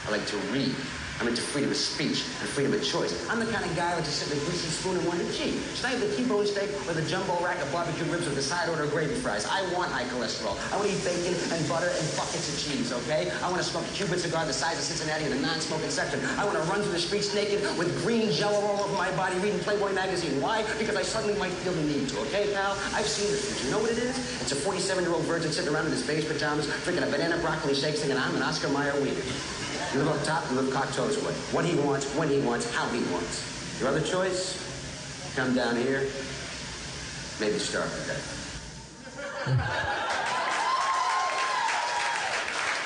I like to read. I'm into freedom of speech and freedom of choice. I'm the kind of guy who likes to sit with a greasy spoon and wonder, gee, should I have the T-bone steak or the jumbo rack of barbecue ribs with the side order of gravy fries? I want high cholesterol. I want to eat bacon and butter and buckets of cheese, okay? I want to smoke a Cuban cigar the size of Cincinnati in the non-smoking section. I want to run through the streets naked with green jello all over my body reading Playboy magazine. Why? Because I suddenly might feel the need to, okay, pal? I've seen the future. You know what it is? It's a 47-year-old virgin sitting around in his beige pajamas drinking a banana broccoli shake singing, I'm an Oscar Mayer wiener. You live up top, you live Cocteau's way. What he wants, when he wants, how he wants. Your other choice? Come down here, maybe starve to death.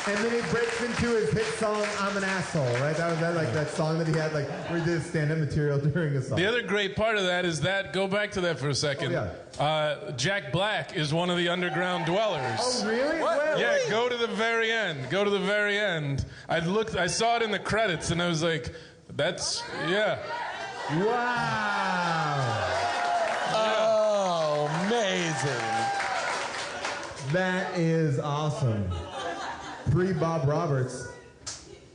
And then he breaks into his hit song, I'm an Asshole, right? That was that song that he had, where he did stand-up material during a song. The other great part of that is that, go back to that for a second. Oh, yeah. Jack Black is one of the underground dwellers. Oh, really? What? Yeah, go to the very end. Go to the very end. I saw it in the credits, and I was like, that's, yeah. Wow. Oh, amazing. That is awesome. Pre-Bob Roberts.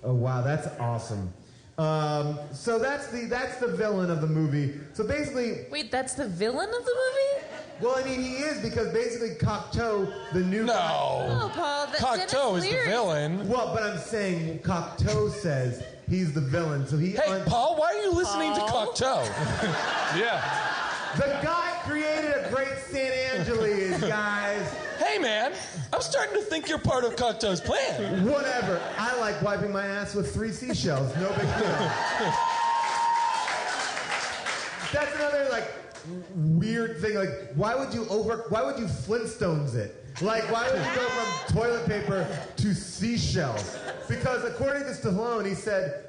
Oh, wow, that's awesome. So that's the villain of the movie. So basically... Wait, that's the villain of the movie? Well, I mean, he is, because basically Cocteau, the new guy... Oh, Paul, Cocteau is the villain. Well, but I'm saying Cocteau says he's the villain, so he... Hey, Paul, why are you listening to Cocteau? Yeah. The guy created a great San Angeles, guys. Hey, man, I'm starting to think you're part of Cocteau's plan. Whatever. I like wiping my ass with 3 seashells. No big deal. That's another, weird thing. Why would you Flintstones it? Why would you go from toilet paper to seashells? Because according to Stallone,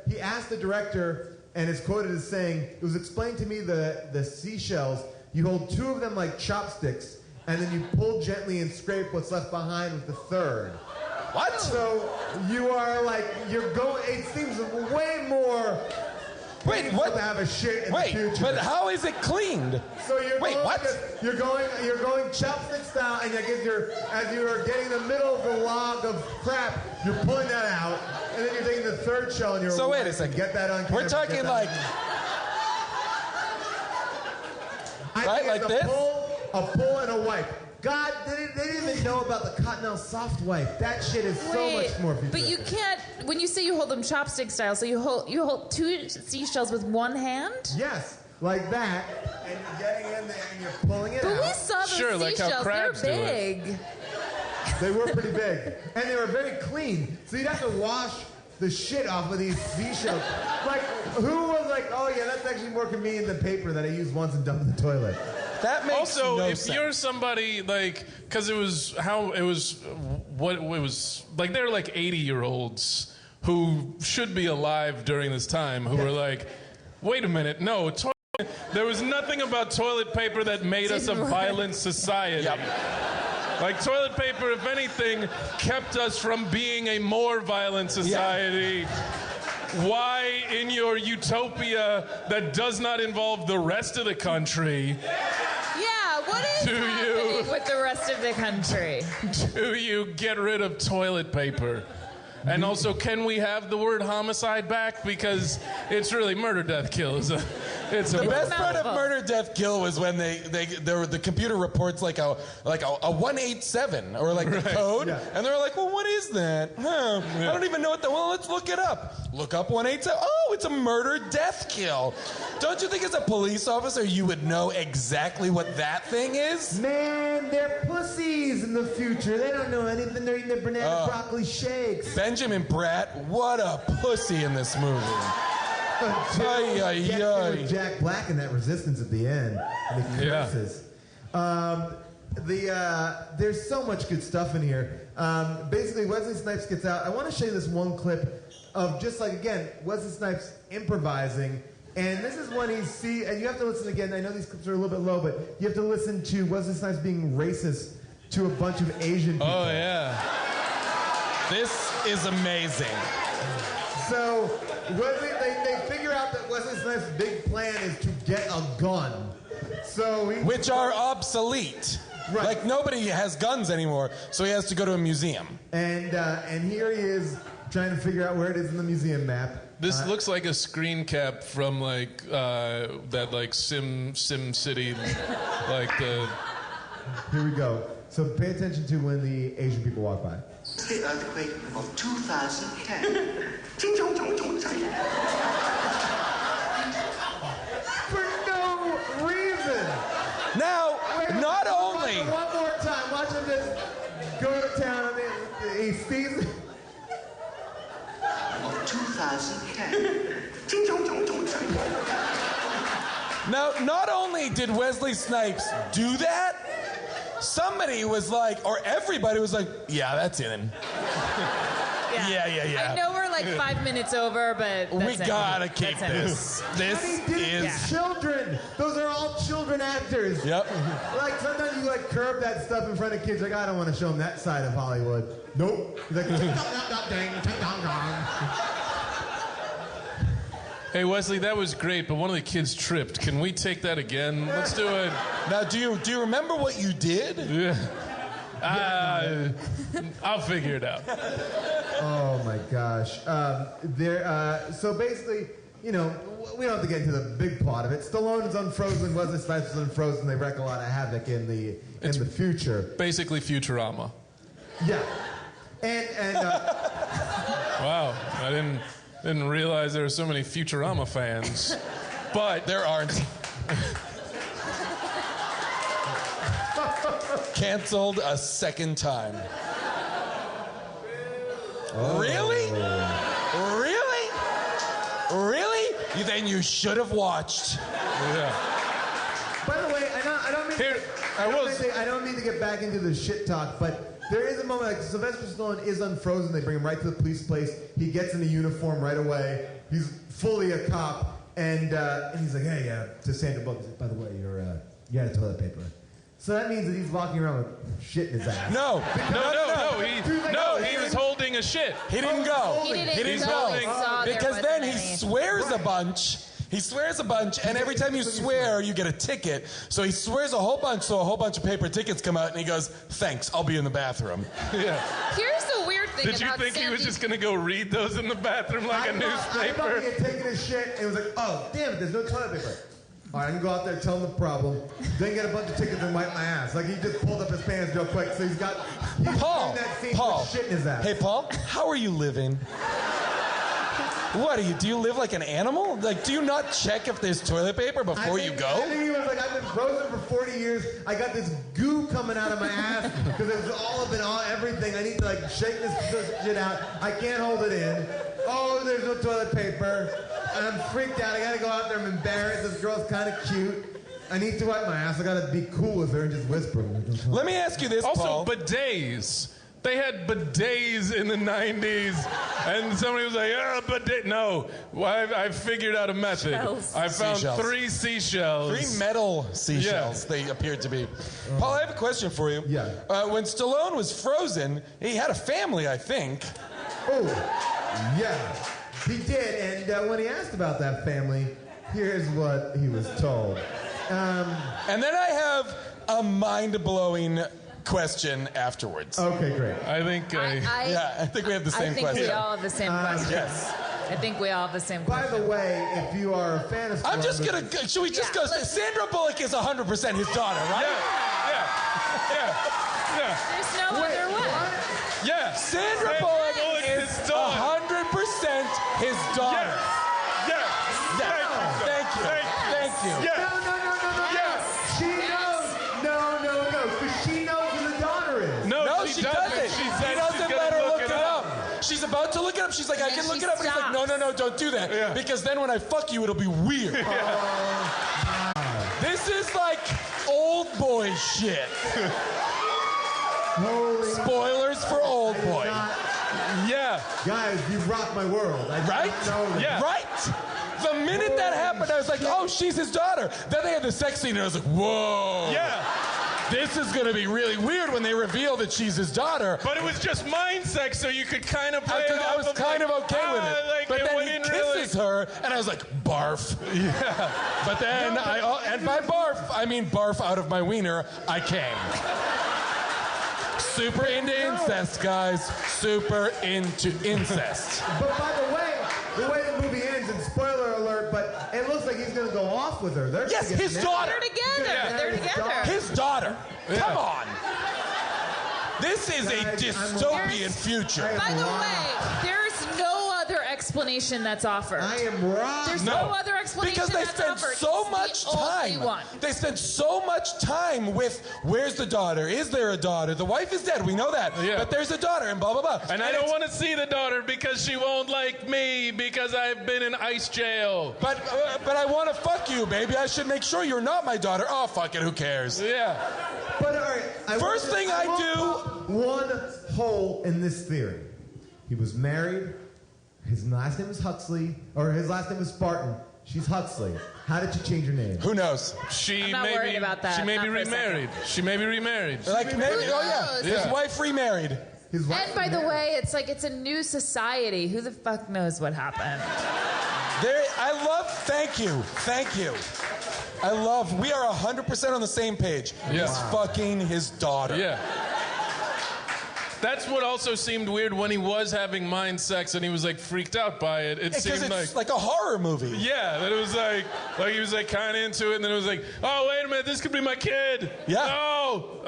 he asked the director, and is quoted as saying, it was explained to me the seashells, you hold 2 of them like chopsticks, and then you pull gently and scrape what's left behind with the 3rd. What? So you are it seems way more painful to have a shit in the future. But how is it cleaned? So you're going chopstick style, and as you are getting the middle of the log of crap, you're pulling that out, and then you're taking the 3rd shell, and you're so wait a second. Get that on camera. We're talking like this? A pull and a wipe. God, they didn't even know about the Cottonelle soft wipe. That shit is so much more future. But you can't, when you say you hold them chopstick style, so you hold 2 seashells with one hand? Yes, like that, and you're getting in there and you're pulling it out. But we saw those seashells, like how crabs they're big. They were pretty big, and they were very clean, so you'd have to wash the shit off of these seashells. Who was like, oh yeah, that's actually more convenient than paper that I used once and dumped in the toilet. That makes also, no if sense. you're somebody because they're 80-year-olds who should be alive during this time who were like, wait a minute, no, there was nothing about toilet paper that made us a violent society. Yep. Toilet paper, if anything, kept us from being a more violent society. Yeah. Why, in your utopia that does not involve the rest of the country, what is happening with with the rest of the country. Do you get rid of toilet paper? And also, can we have the word homicide back? Because it's really murder, death, kill. It's a The best part of murder, death, kill was when the computer reports like a 187 or like the code, and they're like, well, what is that? Huh? I don't even know what well, let's look it up. Look up 187. Oh, it's a murder, death, kill. Don't you think as a police officer you would know exactly what that thing is? Man, they're pussies in the future. They don't know anything. They're eating their banana broccoli shakes. Benjamin Bratt, what a pussy in this movie. Jack Black in that Resistance at the end. And he curses. There's so much good stuff in here. Basically, Wesley Snipes gets out. I want to show you this one clip of just like, again, Wesley Snipes improvising. And this is when and you have to listen again. I know these clips are a little bit low, but you have to listen to Wesley Snipes being racist to a bunch of Asian people. Oh, yeah. This is amazing. So, they figure out that Wesley Snipes' big plan is to get a gun. Which are obsolete. Right. Like, nobody has guns anymore, so he has to go to a museum. And here he is trying to figure out where it is in the museum map. This looks like a screen cap from like that like Sim City, like the. Here we go. So pay attention to when the Asian people walk by. The earthquake of 2010. For no reason. Now, not only. One more time. Watch him just go to town. He sees it. Of 2010. Now, not only did Wesley Snipes do that, somebody was like, or everybody was like, yeah, that's in him. Yeah. I know we're like 5 minutes over, but we gotta keep this. This is children. Those are all children actors. Yep. Like sometimes you like curb that stuff in front of kids. Like I don't want to show them that side of Hollywood. Nope. Like, Hey Wesley, that was great, but one of the kids tripped. Can we take that again? Let's do it. Now, do you remember what you did? Yeah. I'll figure it out. Oh my gosh. So basically, you know, we don't have to get into the big plot of it. Stallone is unfrozen, Wesley Snipes is unfrozen. They wreak a lot of havoc in the future. Basically Futurama. Yeah. And wow, I didn't realize there were so many Futurama fans. But there aren't. Canceled a second time. Oh. Really? Then you should have watched. Yeah. By the way, I don't mean to get back into the shit talk, but there is a moment like Sylvester Stallone is unfrozen. They bring him right to the police place. He gets in a uniform right away. He's fully a cop, and he's like, "Hey, to Sandra Bullock, by the way, you had toilet paper." So that means that he's walking around with shit in his ass. No. He was holding a shit. He didn't go. He didn't go. Because then he swears a bunch. He swears a bunch, and every time you swear, you get a ticket. So he swears a whole bunch, so a whole bunch of paper tickets come out, and he goes, "Thanks, I'll be in the bathroom." Yeah. Here's the weird thing Did you about think he was just going to go read those in the bathroom like a newspaper? I thought he had taken his shit, and was like, "Oh, damn it, there's no toilet paper." All right, I can go out there, tell him the problem, then get a bunch of tickets and wipe my ass. Like, he just pulled up his pants real quick, so he's doing that scene with shit in his ass. Hey, Paul, how are you living? What do you live like an animal? Like, do you not check if there's toilet paper before you go? I think he was like, I've been frozen for 40 years. I got this goo coming out of my ass because it was all up in everything. I need to like shake this shit out. I can't hold it in. Oh, there's no toilet paper. I'm freaked out. I gotta go out there. I'm embarrassed. This girl's kind of cute. I need to wipe my ass. I gotta be cool with her and just whisper. Let me ask you this, Paul. Also, bidets. They had bidets in the 90s, and somebody was like, bidet. No, I figured out a method. I found Seashells. 3 seashells. 3 metal seashells, they appeared to be. Paul, I have a question for you. Yeah. When Stallone was frozen, he had a family, I think. Oh, yeah, he did. And when he asked about that family, here's what he was told. And then I have a mind-blowing question afterwards. Okay, great. I think I think we have the same I think question. we all have the same question. Yes. I think we all have the same By question. the way, if you are a fan of I'm just Stallone, gonna. Should we just go? Sandra Bullock is 100% his daughter, right? Yeah. There's no other way. Yeah. Sandra Bullock is his daughter. 100% his daughter. Yeah. Thank you. Thank you. Yeah. No. She knows. No. Because she knows who the daughter is. No, she doesn't. She He said doesn't she's gonna let her look look it up. She's about to look it up. She's like, I And can look she it up. And he's like, no, don't do that. Yeah. Because then when I fuck you, it'll be weird. This is like old boy shit. Holy. Spoilers for old boy. Yeah. Guys, you rock my world. I Right? know that. Yeah. Right? The minute that happened, I was like, oh, she's his daughter. Then they had the sex scene, and I was like, whoa. Yeah. This is going to be really weird when they reveal that she's his daughter. But it was just mind sex, so you could kind of play it I off was of kind of okay with it. Like, but it then he wouldn't kisses her, and I was like, barf. Yeah. But then, and by barf, I mean barf out of my wiener, I came. Super into incest, guys. Super into incest. But by the way the movie ends, and spoiler alert, but it looks like he's going to go off with her. They're Yes, gonna get his married. daughter. They're together. Yeah. They're together. His daughter. Yeah. Come on. This is a Guys, dystopian future. By the way, there's no other explanation that's offered. I am wrong. There's no other explanation Because they that's spend offered. so It's much the only time. one. They spend so much time with where's the daughter? Is there a daughter? The wife is dead. We know that. Yeah. But there's a daughter and blah blah blah. And I don't want to see the daughter because she won't like me because I've been in ICE jail. But I want to fuck you, baby. I should make sure you're not my daughter. Oh fuck it. Who cares? Yeah. But all right, First thing I do. One hole in this theory. He was married. His last name was Huxley, or his last name was Spartan. She's Huxley. How did she change her name? Who knows? She I'm not may worried be, about that. She may Not be for a remarried. She may be remarried. Like maybe. Oh knows? yeah. His Yeah. wife remarried. His wife And by the way, it's like it's a new society. Who the fuck knows what happened? Thank you. We are 100% on the same page. Yeah. He's fucking his daughter. Yeah. That's what also seemed weird when he was having mind sex and he was like freaked out by it. It Because seemed it's like a horror movie. yeah, that it was like he was like kind of into it, and then it was like, oh wait a minute, this could be my kid. Yeah. No,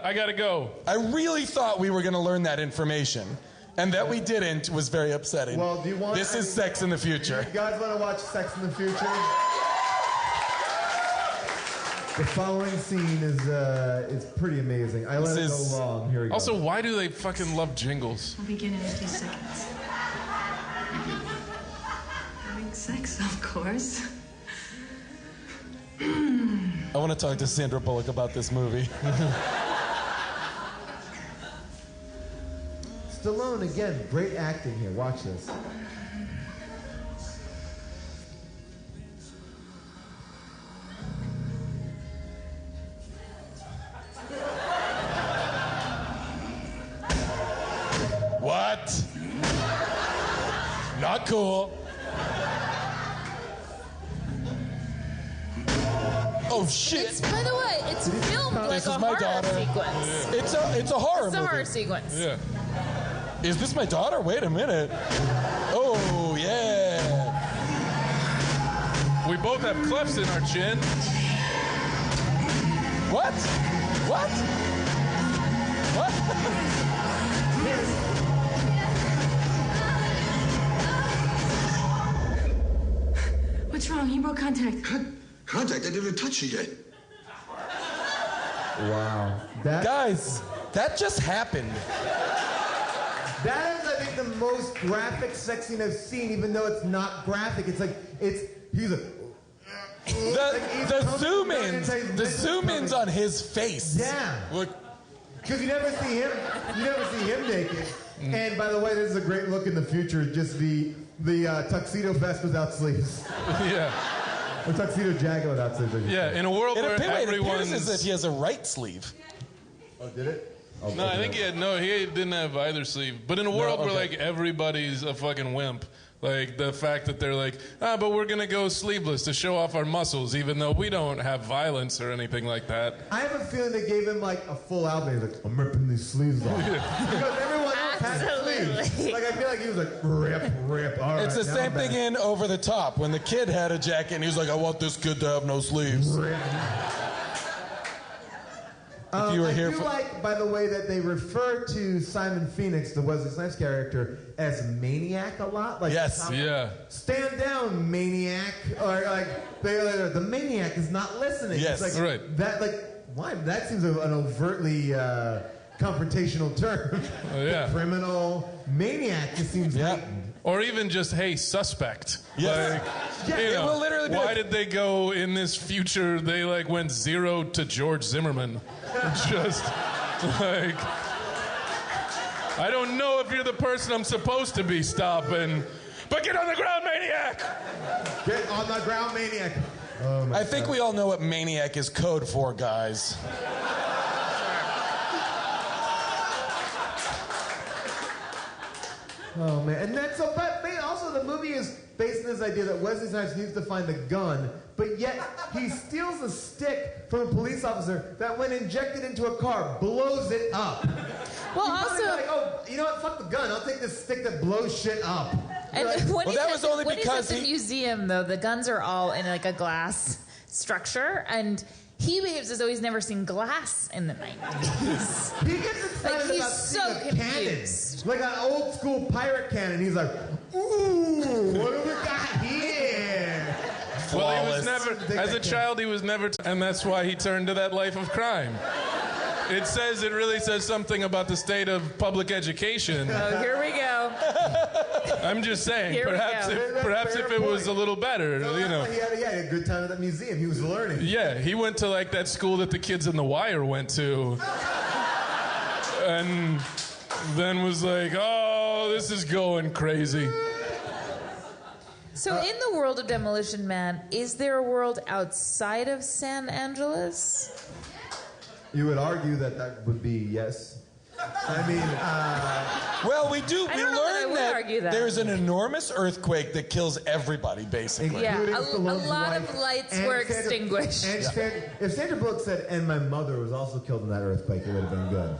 I gotta go. I really thought we were going to learn that information, and that we didn't was very upsetting. Well, do you want? This is Sex in the Future. You guys want to watch Sex in the Future? The following scene is pretty amazing. I let it go long. Here we go. Also, why do they fucking love jingles? We'll begin in a few seconds. Having sex, of course. I want to talk to Sandra Bullock about this movie. Stallone again, great acting here. Watch this. What? Not cool. Oh shit! By the way, it's filmed like This a is my horror daughter. sequence. It's a horror It's a movie. horror sequence. Yeah. Is this my daughter? Wait a minute. Oh yeah. We both have clefts in our chin. What? What? What? What's wrong? He broke contact. Contact? I didn't touch you yet. Wow. Guys, that just happened. That is, I think, the most graphic sex scene I've seen, even though it's not graphic. He's a. The zoom ins on his face. Yeah. Look. Because you never see him naked. And by the way, this is a great look in the future. Just the tuxedo vest without sleeves. Yeah. Or tuxedo jacket without sleeves. Yeah, in a world where It everyone's... appears as if he has a right sleeve. Oh, did it? Oh, No, I think he didn't have either sleeve. But in a world where okay. like everybody's a fucking wimp, Like the fact that they're like, but we're going to go sleeveless to show off our muscles, even though we don't have violence or anything like that. I have a feeling they gave him like a full album. He's like, I'm ripping these sleeves off. Because everyone else had sleeves. Like, I feel like he was like, rip. All right, It's the now same I'm thing back. in Over the Top when the kid had a jacket and he was like, I want this kid to have no sleeves. If you were I here do for- like, by the way, that they refer to Simon Phoenix, the Wesley Snipes character, as Maniac a lot. Like, Yes. Yeah. Stand down, Maniac. Or like, the Maniac is not listening. Yes. It's like, Right. That, like, why? That seems an overtly confrontational term. Yeah. Criminal. Maniac just seems heightened. Or even just, hey, suspect. Yes. Like, Yeah, you it know, will literally be why like- did they go in this future? They like went 0 to George Zimmerman. Just like, I don't know if you're the person I'm supposed to be stopping, but get on the ground, Maniac! Get on the ground, Maniac. Oh my I think we all know what Maniac is code for, guys. Oh man, and that's so. But also, the movie is based on this idea that Wesley Snipes needs to find the gun, but yet he steals a stick from a police officer that, when injected into a car, blows it up. Well, He's probably also- like, oh, you know what? Fuck the gun. I'll take this stick that blows shit up. And Like, when Well, he's that at was the- only when because he's at the museum, though, the guns are all in like a glass structure, and he behaves as though he's never seen glass in the 90s. he gets excited Like, he's about so seeing a cannon, confused. like an old school pirate cannon. He's like, ooh, what do we got here? Well, he was Flawless. never, as a child, he was never, and that's why he turned to that life of crime. It really says something about the state of public education. Oh, here we go. I'm just saying, Here we perhaps go. if it was a little better, No, you that's know. why he had a good time at that museum. He was learning. Yeah, he went to like that school that the kids in The Wire went to. And then was like, oh, this is going crazy. So, in the world of Demolition Man, is there a world outside of San Angeles? You would argue that would be yes. I mean, Well, we do. I We don't know that I learned would that argue that. there's an enormous earthquake that kills everybody, basically. Yeah, including a Stallone's lot wife of lights and were Sandra- extinguished. And if Sandra Bullock said, and my mother was also killed in that earthquake, it would have been good.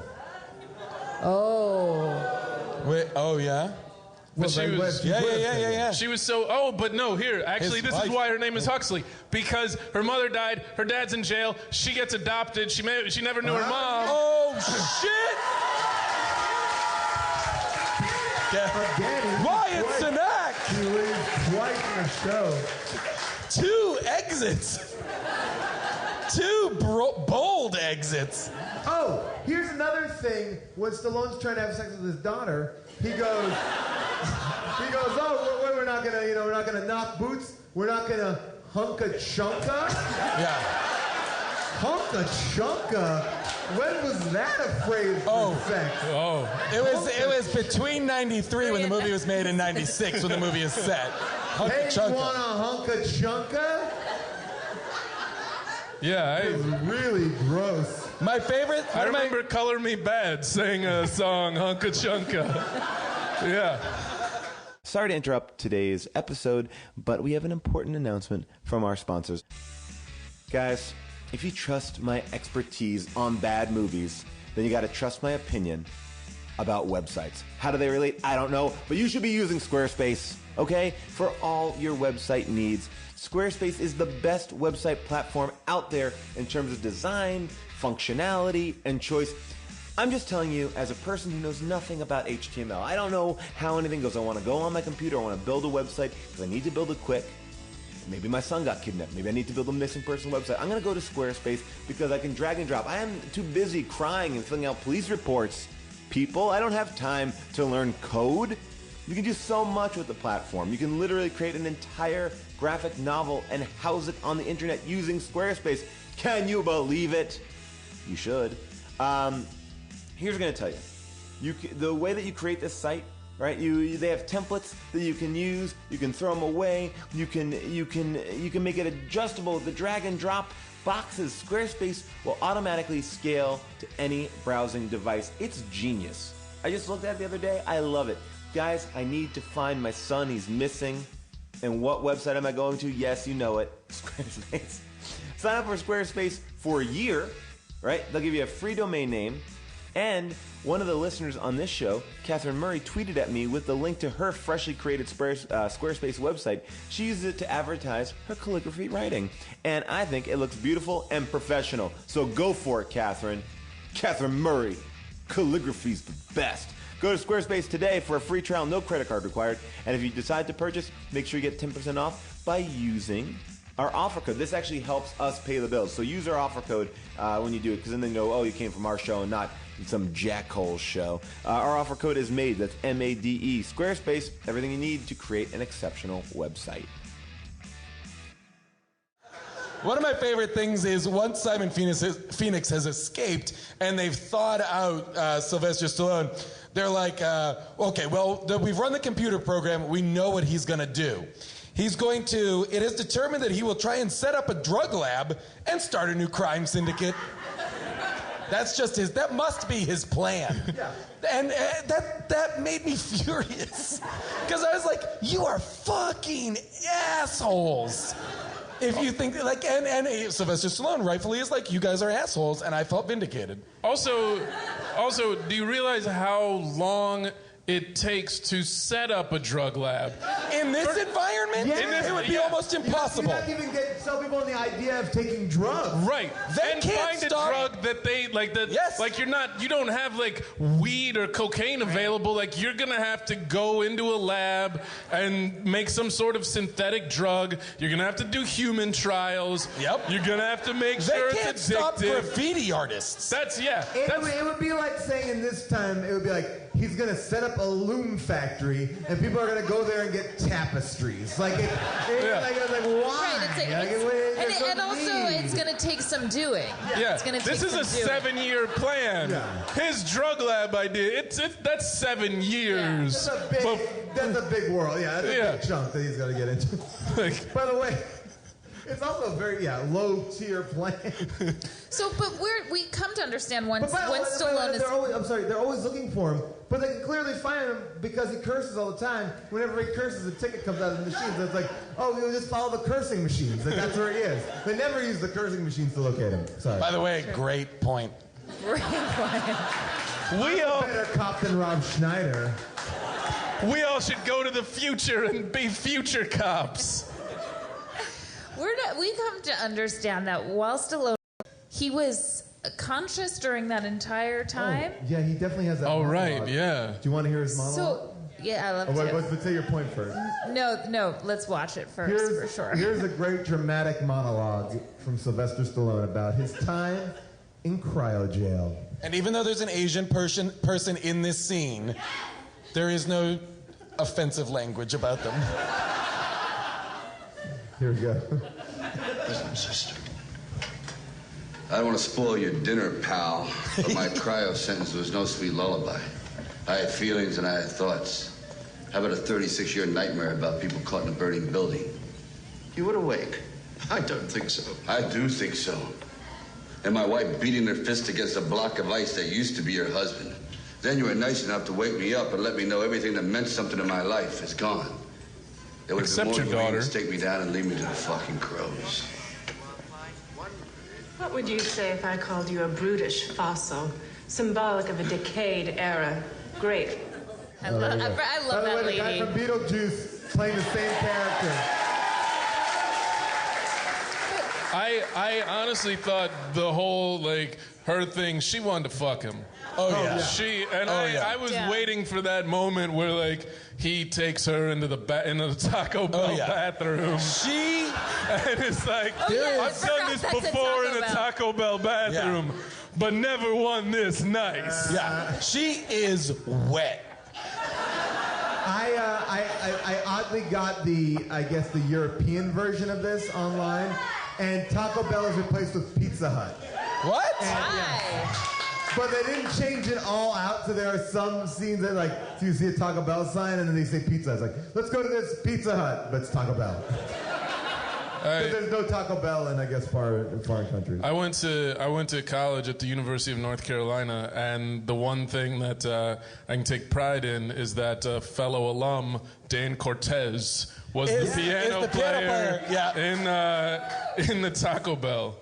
Oh. Wait, oh yeah. But she was, Yeah. She was so. Oh, but no. Here, actually, His this is wife- why her name is Huxley, because her mother died. Her dad's in jail. She gets adopted. She never knew her mom. Oh shit! Again, Wyatt Cenac! He leaves twice in the show. 2 exits. 2 bold exits. Oh, here's another thing. When Stallone's trying to have sex with his daughter, he goes, oh, we're not gonna, we're not gonna knock boots. We're not gonna hunka chunka. Yeah. Hunka chunka. When was that a phrase for sex? Oh. It was between 93 when the movie was made and 96 when the movie is set. Hunka Hey, you chunka. want a hunka chunka? Yeah, It's really gross. My favorite. I remember Color Me Bad sang a song, Hunka Chunka. Yeah. Sorry to interrupt today's episode, but we have an important announcement from our sponsors. Guys, if you trust my expertise on bad movies, then you got to trust my opinion about websites. How do they relate? I don't know, but you should be using Squarespace, okay? For all your website needs. Squarespace is the best website platform out there in terms of design, functionality, and choice. I'm just telling you, as a person who knows nothing about HTML, I don't know how anything goes. I want to go on my computer, I want to build a website, because I need to build it quick. Maybe my son got kidnapped. Maybe I need to build a missing person website. I'm going to go to Squarespace because I can drag and drop. I am too busy crying and filling out police reports. People, I don't have time to learn code. You can do so much with the platform. You can literally create an entire graphic novel and house it on the internet using Squarespace. Can you believe it? You should. Here's what I'm going to tell you. The way that you create this site, right? They have templates that you can use. You can throw them away. You can make it adjustable with the drag and drop boxes. Squarespace will automatically scale to any browsing device. It's genius. I just looked at it the other day. I love it. Guys, I need to find my son. He's missing. And what website am I going to? Yes, you know it. Squarespace. Sign up for Squarespace for a year, right? They'll give you a free domain name. And one of the listeners on this show, Catherine Murray, tweeted at me with the link to her freshly created Squarespace website. She uses it to advertise her calligraphy writing. And I think it looks beautiful and professional. So go for it, Catherine. Catherine Murray. Calligraphy's the best. Go to Squarespace today for a free trial, no credit card required. And if you decide to purchase, make sure you get 10% off by using our offer code. This actually helps us pay the bills. So use our offer code when you do it, because then they know, oh, you came from our show and not some jackhole show. Our offer code is MADE. That's MADE. Squarespace, everything you need to create an exceptional website. One of my favorite things is once Simon Phoenix has escaped and they've thawed out Sylvester Stallone, they're like, okay, well, we've run the computer program. We know what he's going to do. It is determined that he will try and set up a drug lab and start a new crime syndicate. That must be his plan. Yeah. And that made me furious. Because I was like, you are fucking assholes. If you think, like, and Sylvester Stallone rightfully is like, you guys are assholes, and I felt vindicated. Also, do you realize how long it takes to set up a drug lab? In this environment? Yeah. It would be almost impossible. You not even sell people on the idea of taking drugs. Right. They and can't find start... a drug that they, like, yes. Like you don't have, like, weed or cocaine available. Like, you're gonna have to go into a lab and make some sort of synthetic drug. You're gonna have to do human trials. Yep. You're gonna have to make sure They can't it's addictive. stop graffiti artists. It would be like saying in this time, it would be like, he's gonna set up a loom factory, and people are gonna go there and get tapestries. Like, why? Right, and also it's going to take some doing. Yeah, it's gonna this take is some a 7-year plan. Yeah. His drug lab idea, that's 7 years. That's a big world. Yeah, that's a big chunk that he's got to get into. By the way, it's also a very low-tier plan. So, but we come to understand when Stallone is... They're always looking for him, but they can clearly find him because he curses all the time. Whenever he curses, a ticket comes out of the machine. So it's like, oh, we'll just follow the cursing machines. Like, that's where he is. They never use the cursing machines to locate him. Sorry. By the way, great point. Great point. We all better cop than Rob Schneider. We all should go to the future and be future cops. We come to understand that while Stallone, he was conscious during that entire time. Oh, yeah, he definitely has that. Oh, monologue. right, yeah. Do you want to hear his monologue? So, yeah, I love to. Let's say your point first. No, let's watch it first for sure. Here's a great dramatic monologue from Sylvester Stallone about his time in cryo jail. And even though there's an Asian person in this scene, there is no offensive language about them. Here we go. Listen, sister. I don't want to spoil your dinner, pal, but my cryo sentence was no sweet lullaby. I had feelings and I had thoughts. How about a 36-year nightmare about people caught in a burning building? You would awake. I don't think so. I do think so. And my wife beating her fist against a block of ice that used to be your husband. Then you were nice enough to wake me up and let me know everything that meant something in my life is gone. It would have been more than willing to take me down and leave me to the fucking crows. What would you say if I called you a brutish fossil, symbolic of a decayed era? Great. I love that lady. The guy from Beetlejuice playing the same character. I honestly thought the whole, like, her thing, she wanted to fuck him. Oh, yeah. I was waiting for that moment where, like, he takes her into the Taco Bell bathroom. And it's like, I've done this before in a Taco Bell bathroom, but never one this nice. Yeah, she is wet. I oddly got the European version of this online, and Taco Bell is replaced with Pizza Hut. What? But they didn't change it all out, so there are some scenes that, like, you see a Taco Bell sign, and then they say Pizza. It's like, let's go to this Pizza Hut, but it's Taco Bell. But there's no Taco Bell in, I guess, foreign countries. I went to college at the University of North Carolina, and the one thing that I can take pride in is that fellow alum Dan Cortez was the piano player in the Taco Bell.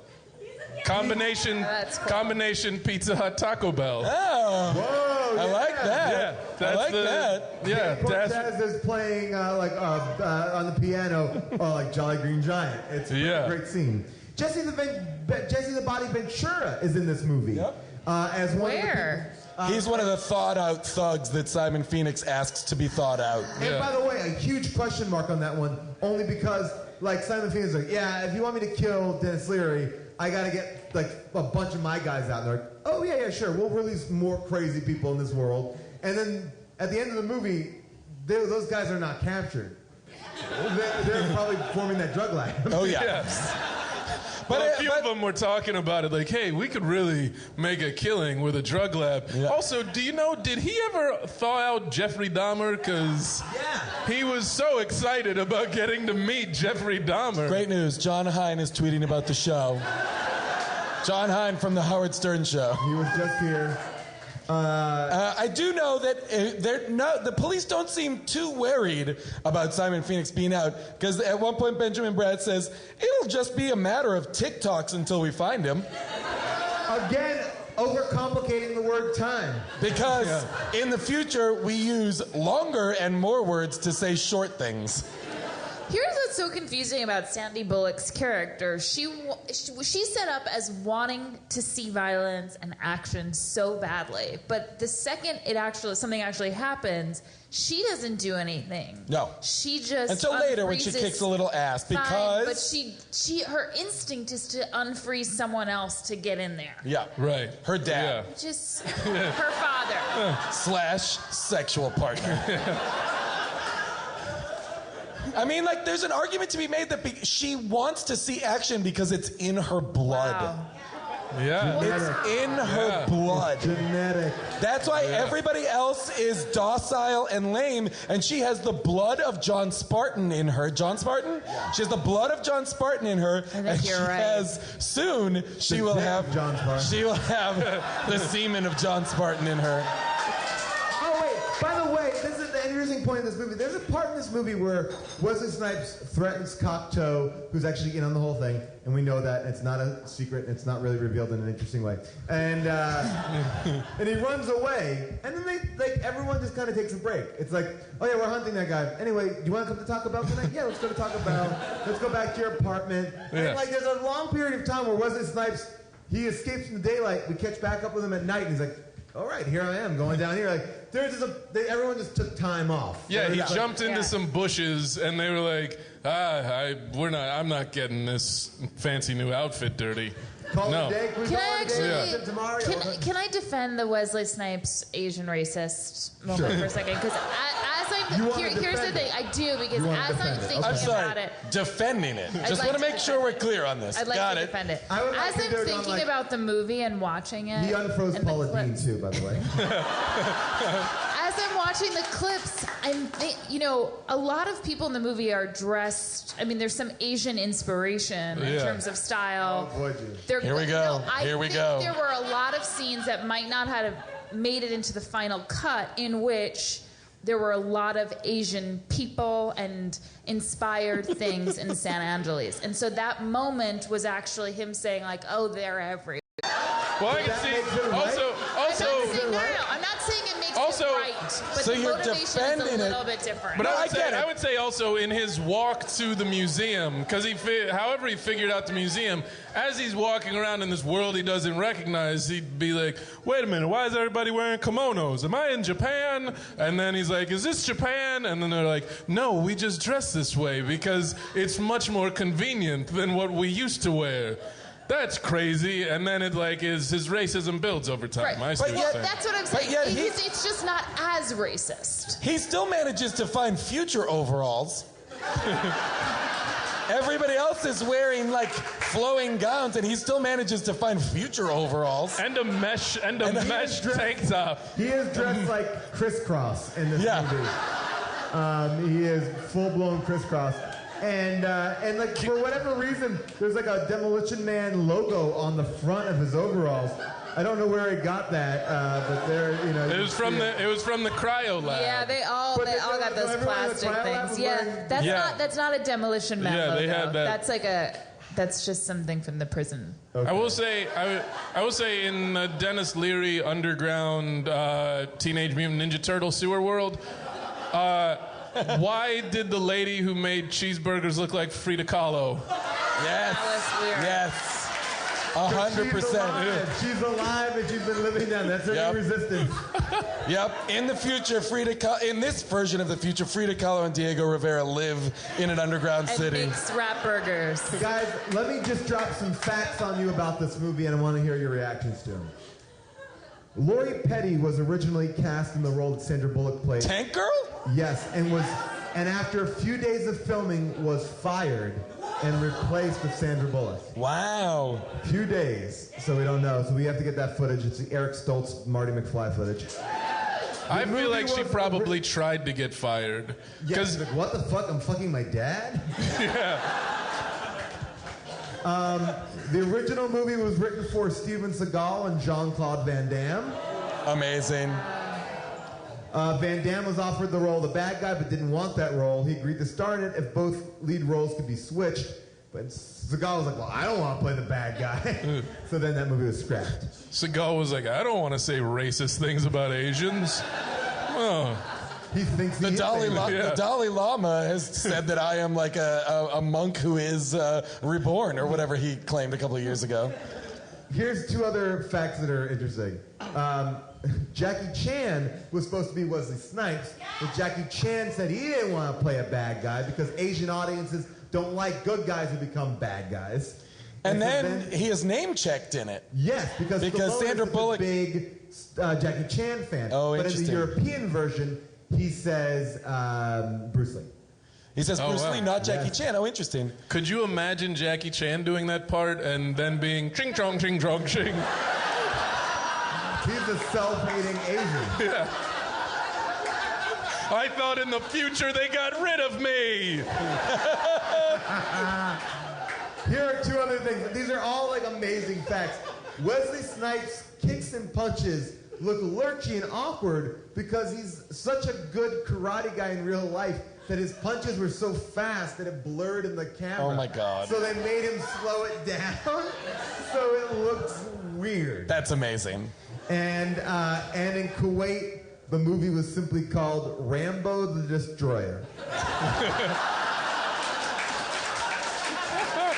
Combination Pizza Hut Taco Bell. Oh, whoa! I like that. Yeah, I like that. Yeah, Cortez is playing on the piano, like Jolly Green Giant. It's a great scene. Jesse the Body Ventura is in this movie. Yep. As one Where? He's one of the thought-out thugs that Simon Phoenix asks to be thought out. And by the way, a huge question mark on that one, only because, like, Simon Phoenix is like, yeah, if you want me to kill Dennis Leary, I gotta get, like, a bunch of my guys out. And they're like, oh, yeah, sure, we'll release more crazy people in this world. And then, at the end of the movie, those guys are not captured. They're probably forming that drug lab. Oh, yeah. Yes. But a few of them were talking about it, like, hey, we could really make a killing with a drug lab. Yeah. Also, do you know, did he ever thaw out Jeffrey Dahmer? Because he was so excited about getting to meet Jeffrey Dahmer. Great news. John Hein is tweeting about the show. John Hein from the Howard Stern Show. He was just here. I do know that the police don't seem too worried about Simon Phoenix being out, because at one point Benjamin Bratt says, it'll just be a matter of TikToks until we find him. Again, overcomplicating the word time. Because in the future, we use longer and more words to say short things. Here's what's so confusing about Sandy Bullock's character. She's set up as wanting to see violence and action so badly, but the second something actually happens, she doesn't do anything. No. She just until later when she kicks a little ass because her instinct is to unfreeze someone else to get in there. Yeah, right. Her dad. Yeah. Just her father. / sexual partner. I mean, like, there's an argument to be made that she wants to see action because it's in her blood. Wow. Yeah. It's in her blood. Genetic. That's why everybody else is docile and lame, and she has the blood of John Spartan in her. John Spartan? Yeah. She has the blood of John Spartan in her, and she will have John Spartan. She will have the semen of John Spartan in her. Oh, wait. By the way, this is the interesting point in this movie. There's a part in this movie where Wesley Snipes threatens Cocteau, who's actually in on the whole thing, and we know that. It's not a secret, and it's not really revealed in an interesting way. And and he runs away, and then everyone just kind of takes a break. It's like, oh yeah, we're hunting that guy. Anyway, do you want to come to Taco Bell tonight? Yeah, let's go to Taco Bell. Let's go back to your apartment. Yeah. And like, there's a long period of time where Wesley Snipes, he escapes from the daylight. We catch back up with him at night, and he's like, all right, here I am going down here. Like, everyone just took time off. Yeah, he jumped into some bushes, and they were like, I'm not getting this fancy new outfit dirty. No. Can I defend the Wesley Snipes Asian racist moment for a second? Because here's the thing, I do, because as I'm thinking about it, defending it. Just want to make sure we're clear on this. I'd like to defend it. As I'm thinking about the movie and watching it, he unfroze Paula Dean too, by the way. As I'm watching the clips, a lot of people in the movie are dressed. I mean, there's some Asian inspiration in terms of style. Oh, Here we go. Here we go. There were a lot of scenes that might not have made it into the final cut in which there were a lot of Asian people and inspired things in San Angeles. And so that moment was actually him saying, like, oh, they're everywhere. Well, I can see. I'm not saying it makes it right, but the motivation is a little bit different. But I would say also in his walk to the museum, because however he figured out the museum, as he's walking around in this world he doesn't recognize, he'd be like, wait a minute, why is everybody wearing kimonos? Am I in Japan? And then he's like, is this Japan? And then they're like, no, we just dress this way because it's much more convenient than what we used to wear. That's crazy, and then his racism builds over time. Right. I see what you're saying. That's what I'm saying. It's just not as racist. He still manages to find future overalls. Everybody else is wearing like flowing gowns, and he still manages to find future overalls and a mesh tank top. He is dressed like Crisscross in this movie. He is full blown Crisscross. And like for whatever reason, there's like a Demolition Man logo on the front of his overalls. I don't know where he got that, but there, you know. It was from the cryo lab. Yeah, they all got those plastic things. Yeah, that's not a Demolition Man logo. They had that. That's just something from the prison. Okay. I will say in Dennis Leary underground Teenage Mutant Ninja Turtle sewer world, why did the lady who made cheeseburgers look like Frida Kahlo? Yes. Yes. 100%. She's alive and she's been living down. That's her new resistance. Yep. In the future, in this version of the future, Frida Kahlo and Diego Rivera live in an underground city. And makes rap burgers. Guys, let me just drop some facts on you about this movie, and I want to hear your reactions to them. Lori Petty was originally cast in the role that Sandra Bullock played. Tank Girl? Yes, and after a few days of filming was fired and replaced with Sandra Bullock. Wow. Few days, so we don't know. So we have to get that footage. It's the Eric Stoltz, Marty McFly footage. I feel like she probably tried to get fired. Yeah, she's like, what the fuck? I'm fucking my dad? Yeah. The original movie was written for Steven Seagal and Jean-Claude Van Damme. Amazing. Van Damme was offered the role of the bad guy, but didn't want that role. He agreed to star in it if both lead roles could be switched. But Seagal was like, well, I don't want to play the bad guy. So then that movie was scrapped. Seagal was like, I don't want to say racist things about Asians. Oh. He thinks the Dalai Lama has said that I am like a monk who is reborn, or whatever he claimed a couple of years ago. Here's two other facts that are interesting. Jackie Chan was supposed to be Wesley Snipes, but Jackie Chan said he didn't want to play a bad guy because Asian audiences don't like good guys who become bad guys. And then he is name-checked in it. Yes, because Sandra Bullock is a big Jackie Chan fan. Oh, but interesting. in the European version, he says Bruce Lee. He says Bruce Lee, not Jackie Chan. Oh, interesting. Could you imagine Jackie Chan doing that part and then being ching chong ching chong ching? He's a self-hating Asian. Yeah. I thought in the future they got rid of me. Here are two other things. These are all like amazing facts. Wesley Snipes' kicks and punches look lurchy and awkward because he's such a good karate guy in real life that his punches were so fast that it blurred in the camera. Oh my God. So they made him slow it down so it looks weird. That's amazing. And in Kuwait, the movie was simply called Rambo the Destroyer.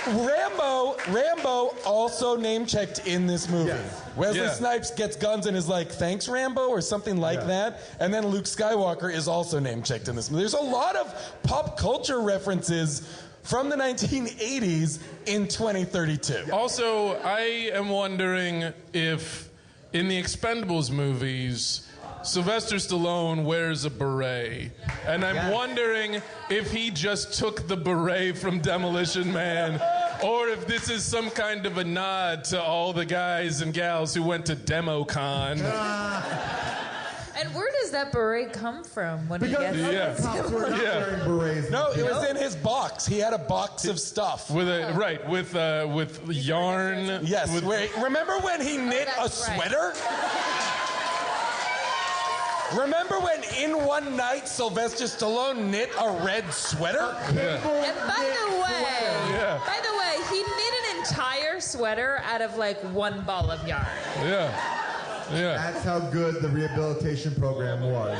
Rambo also name-checked in this movie. Yes. Wesley Snipes gets guns and is like, thanks, Rambo, or something like that. And then Luke Skywalker is also name-checked in this movie. There's a lot of pop culture references from the 1980s in 2032. Also, I am wondering if in the Expendables movies, Sylvester Stallone wears a beret. And I'm wondering if he just took the beret from Demolition Man, or if this is some kind of a nod to all the guys and gals who went to DemoCon. And where does that beret come from when he gets cops were not wearing berets. No, it was in his box. He had a box of stuff. With yarn. Yes. Wait, remember when he knit a sweater? Remember when in one night Sylvester Stallone knit a red sweater? And by the way, he knit an entire sweater out of like one ball of yarn. Yeah. That's how good the rehabilitation program was.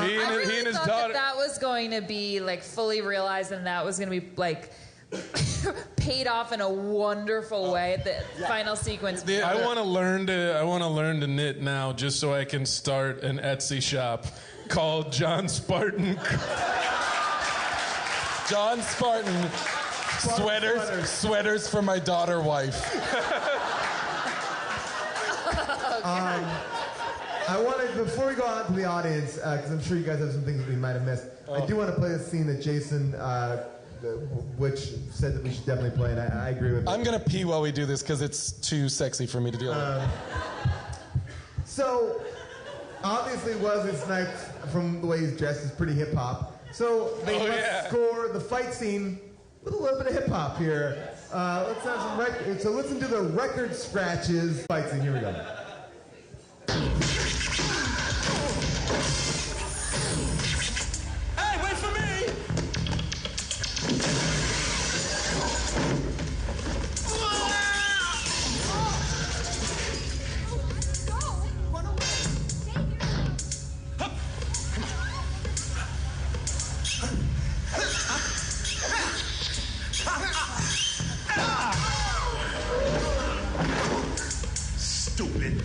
He and his daughter. That was going to be like fully realized, and that was going to be like paid off in a wonderful way at the final sequence. I want to learn to knit now, just so I can start an Etsy shop called John Spartan. John Spartan sweaters for my daughter wife. I wanted, before we go out to the audience, because I'm sure you guys have some things that we might have missed, I do want to play a scene that Jason, which said that we should definitely play, and I agree with it. I'm going to pee while we do this because it's too sexy for me to deal with. So, obviously Wesley Snipes, from the way he's dressed, is pretty hip-hop. So they must score the fight scene with a little bit of hip hop here. Let's have some record. So listen to the record scratches fight scene. Here we go. Hey, wait for me! Stupid.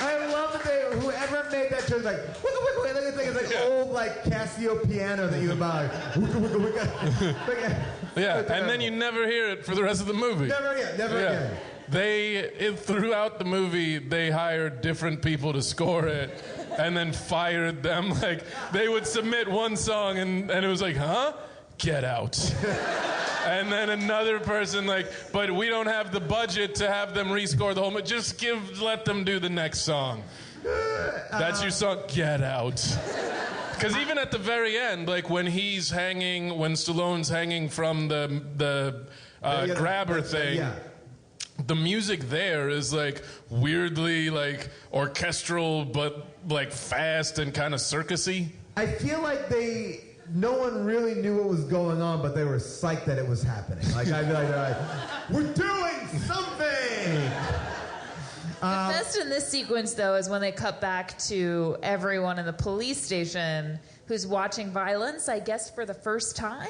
I love that whoever made that choice, like, wicka, wicka, wicka, look at it's like old, like, Casio piano that you would buy. Like, wicka, wicka, wicka. Yeah, and then you never hear it for the rest of the movie. Never again, never again. Throughout the movie, they hired different people to score it and then fired them. Like, they would submit one song and it was like, huh? Get out. And then another person but we don't have the budget to have them rescore the whole just let them do the next song. That's your song, get out. Because even at the very end, when Stallone's hanging from the grabber thing, the music there is weirdly orchestral but fast and kind of circusy. I feel like no one really knew what was going on, but they were psyched that it was happening. I'd be like, we're doing something! The best in this sequence, though, is when they cut back to everyone in the police station who's watching violence, I guess, for the first time.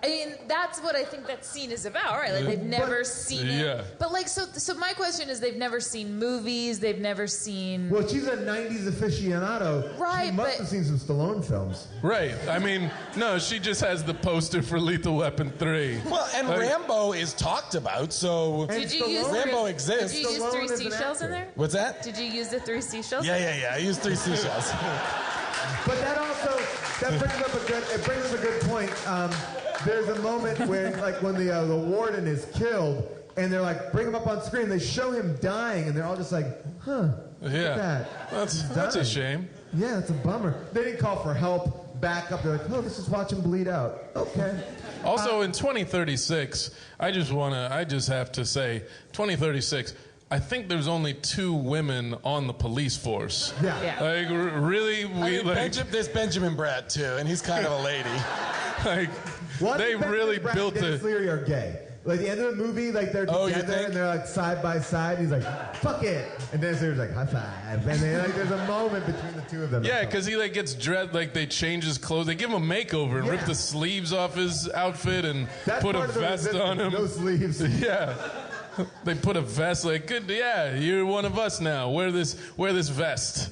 I mean, that's what I think that scene is about, right? They've never seen it. Yeah. But so my question is, they've never seen movies, they've never seen... Well, she's a 90s aficionado. Right, she must have seen some Stallone films. Right. I mean, no, she just has the poster for Lethal Weapon 3. Well, and Rambo is talked about, so Rambo exists. Did you use 3 seashells in there? What's that? Did you use the 3 seashells? Yeah. I used 3 seashells. But that brings up a good point. There's a moment where, when the warden is killed, and they're like, bring him up on screen. They show him dying, and they're all just like, huh, look at that. That's a shame. Yeah, it's a bummer. They didn't call for help, back up. They're like, oh, let's just watch him bleed out. Okay. Also, in 2036, I just have to say, 2036, I think there's only 2 women on the police force. Yeah. Really, there's Benjamin Bratt, too, and he's kind of a lady. They really built it. Dennis Leary are gay. At the end of the movie, they're together and they're side by side. And he's like, "Fuck it," and Dennis Leary's like, "High five." And then there's a moment between the two of them. Yeah, because he gets dressed. They change his clothes. They give him a makeover and rip the sleeves off his outfit and put a vest on him. No sleeves. Yeah. They put a vest. Good. Yeah, you're one of us now. Wear this vest.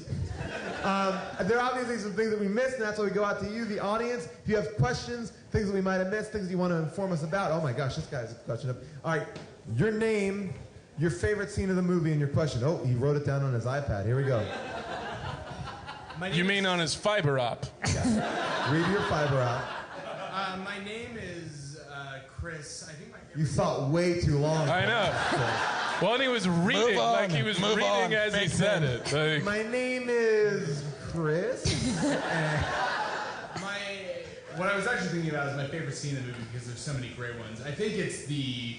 There are obviously some things that we missed, and that's why we go out to you, the audience. If you have questions, things that we might have missed, things you want to inform us about. Oh my gosh, this guy's a question up. All right, your name, your favorite scene of the movie, and your question. Oh, he wrote it down on his iPad. Here we go. You mean on his fiber op? Yeah. Read your fiber op. My name is Chris. I think you thought way too long. I know. Well, and he was reading he was reading as he said it. My name is Chris. What I was actually thinking about is my favorite scene in the movie because there's so many great ones. I think it's the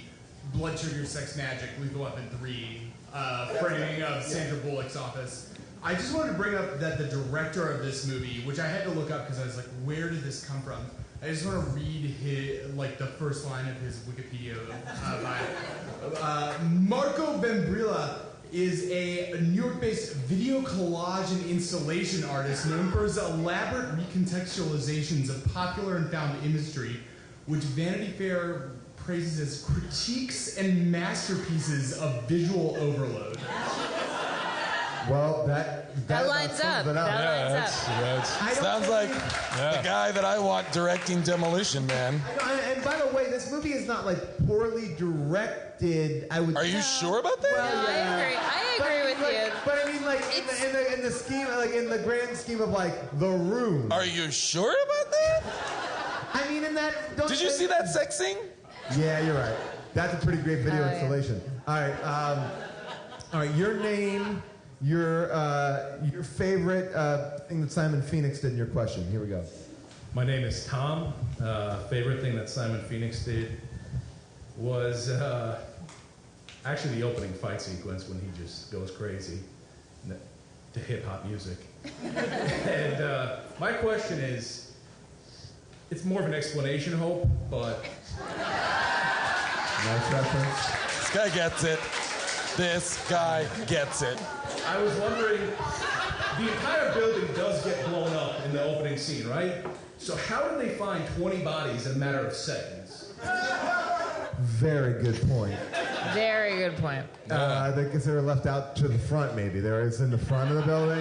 Blood Sugar Sex Magic Lethal Weapon 3 framing of Sandra Bullock's office. I just wanted to bring up that the director of this movie, which I had to look up because I was like, where did this come from? I just want to read the first line of his Wikipedia bio. Marco Bembrilla is a New York-based video collage and installation artist known for his elaborate recontextualizations of popular and found imagery, which Vanity Fair praises as critiques and masterpieces of visual overload. Well, that lines up. That lines up. Sounds like the guy that I want directing Demolition Man. And by the way, this movie is not poorly directed. Are you sure about that? Well, yeah. I agree with you. But I mean, in the scheme, in the grand scheme of The Room. Are you sure about that? I mean, in that. Did you see that sex scene? Yeah, you're right. That's a pretty great video installation. Yeah. All right. Your name, your favorite thing that Simon Phoenix did in your question. Here we go. My name is Tom. Favorite thing that Simon Phoenix did was actually the opening fight sequence when he just goes crazy to hip-hop music. And my question is, it's more of an explanation, Hope, but... Nice reference. This guy gets it. This guy gets it. I was wondering, the entire building does get blown up in the opening scene, right? So how did they find 20 bodies in a matter of seconds? Very good point. Very good point. I guess they were left out to the front, maybe. They were in the front of the building.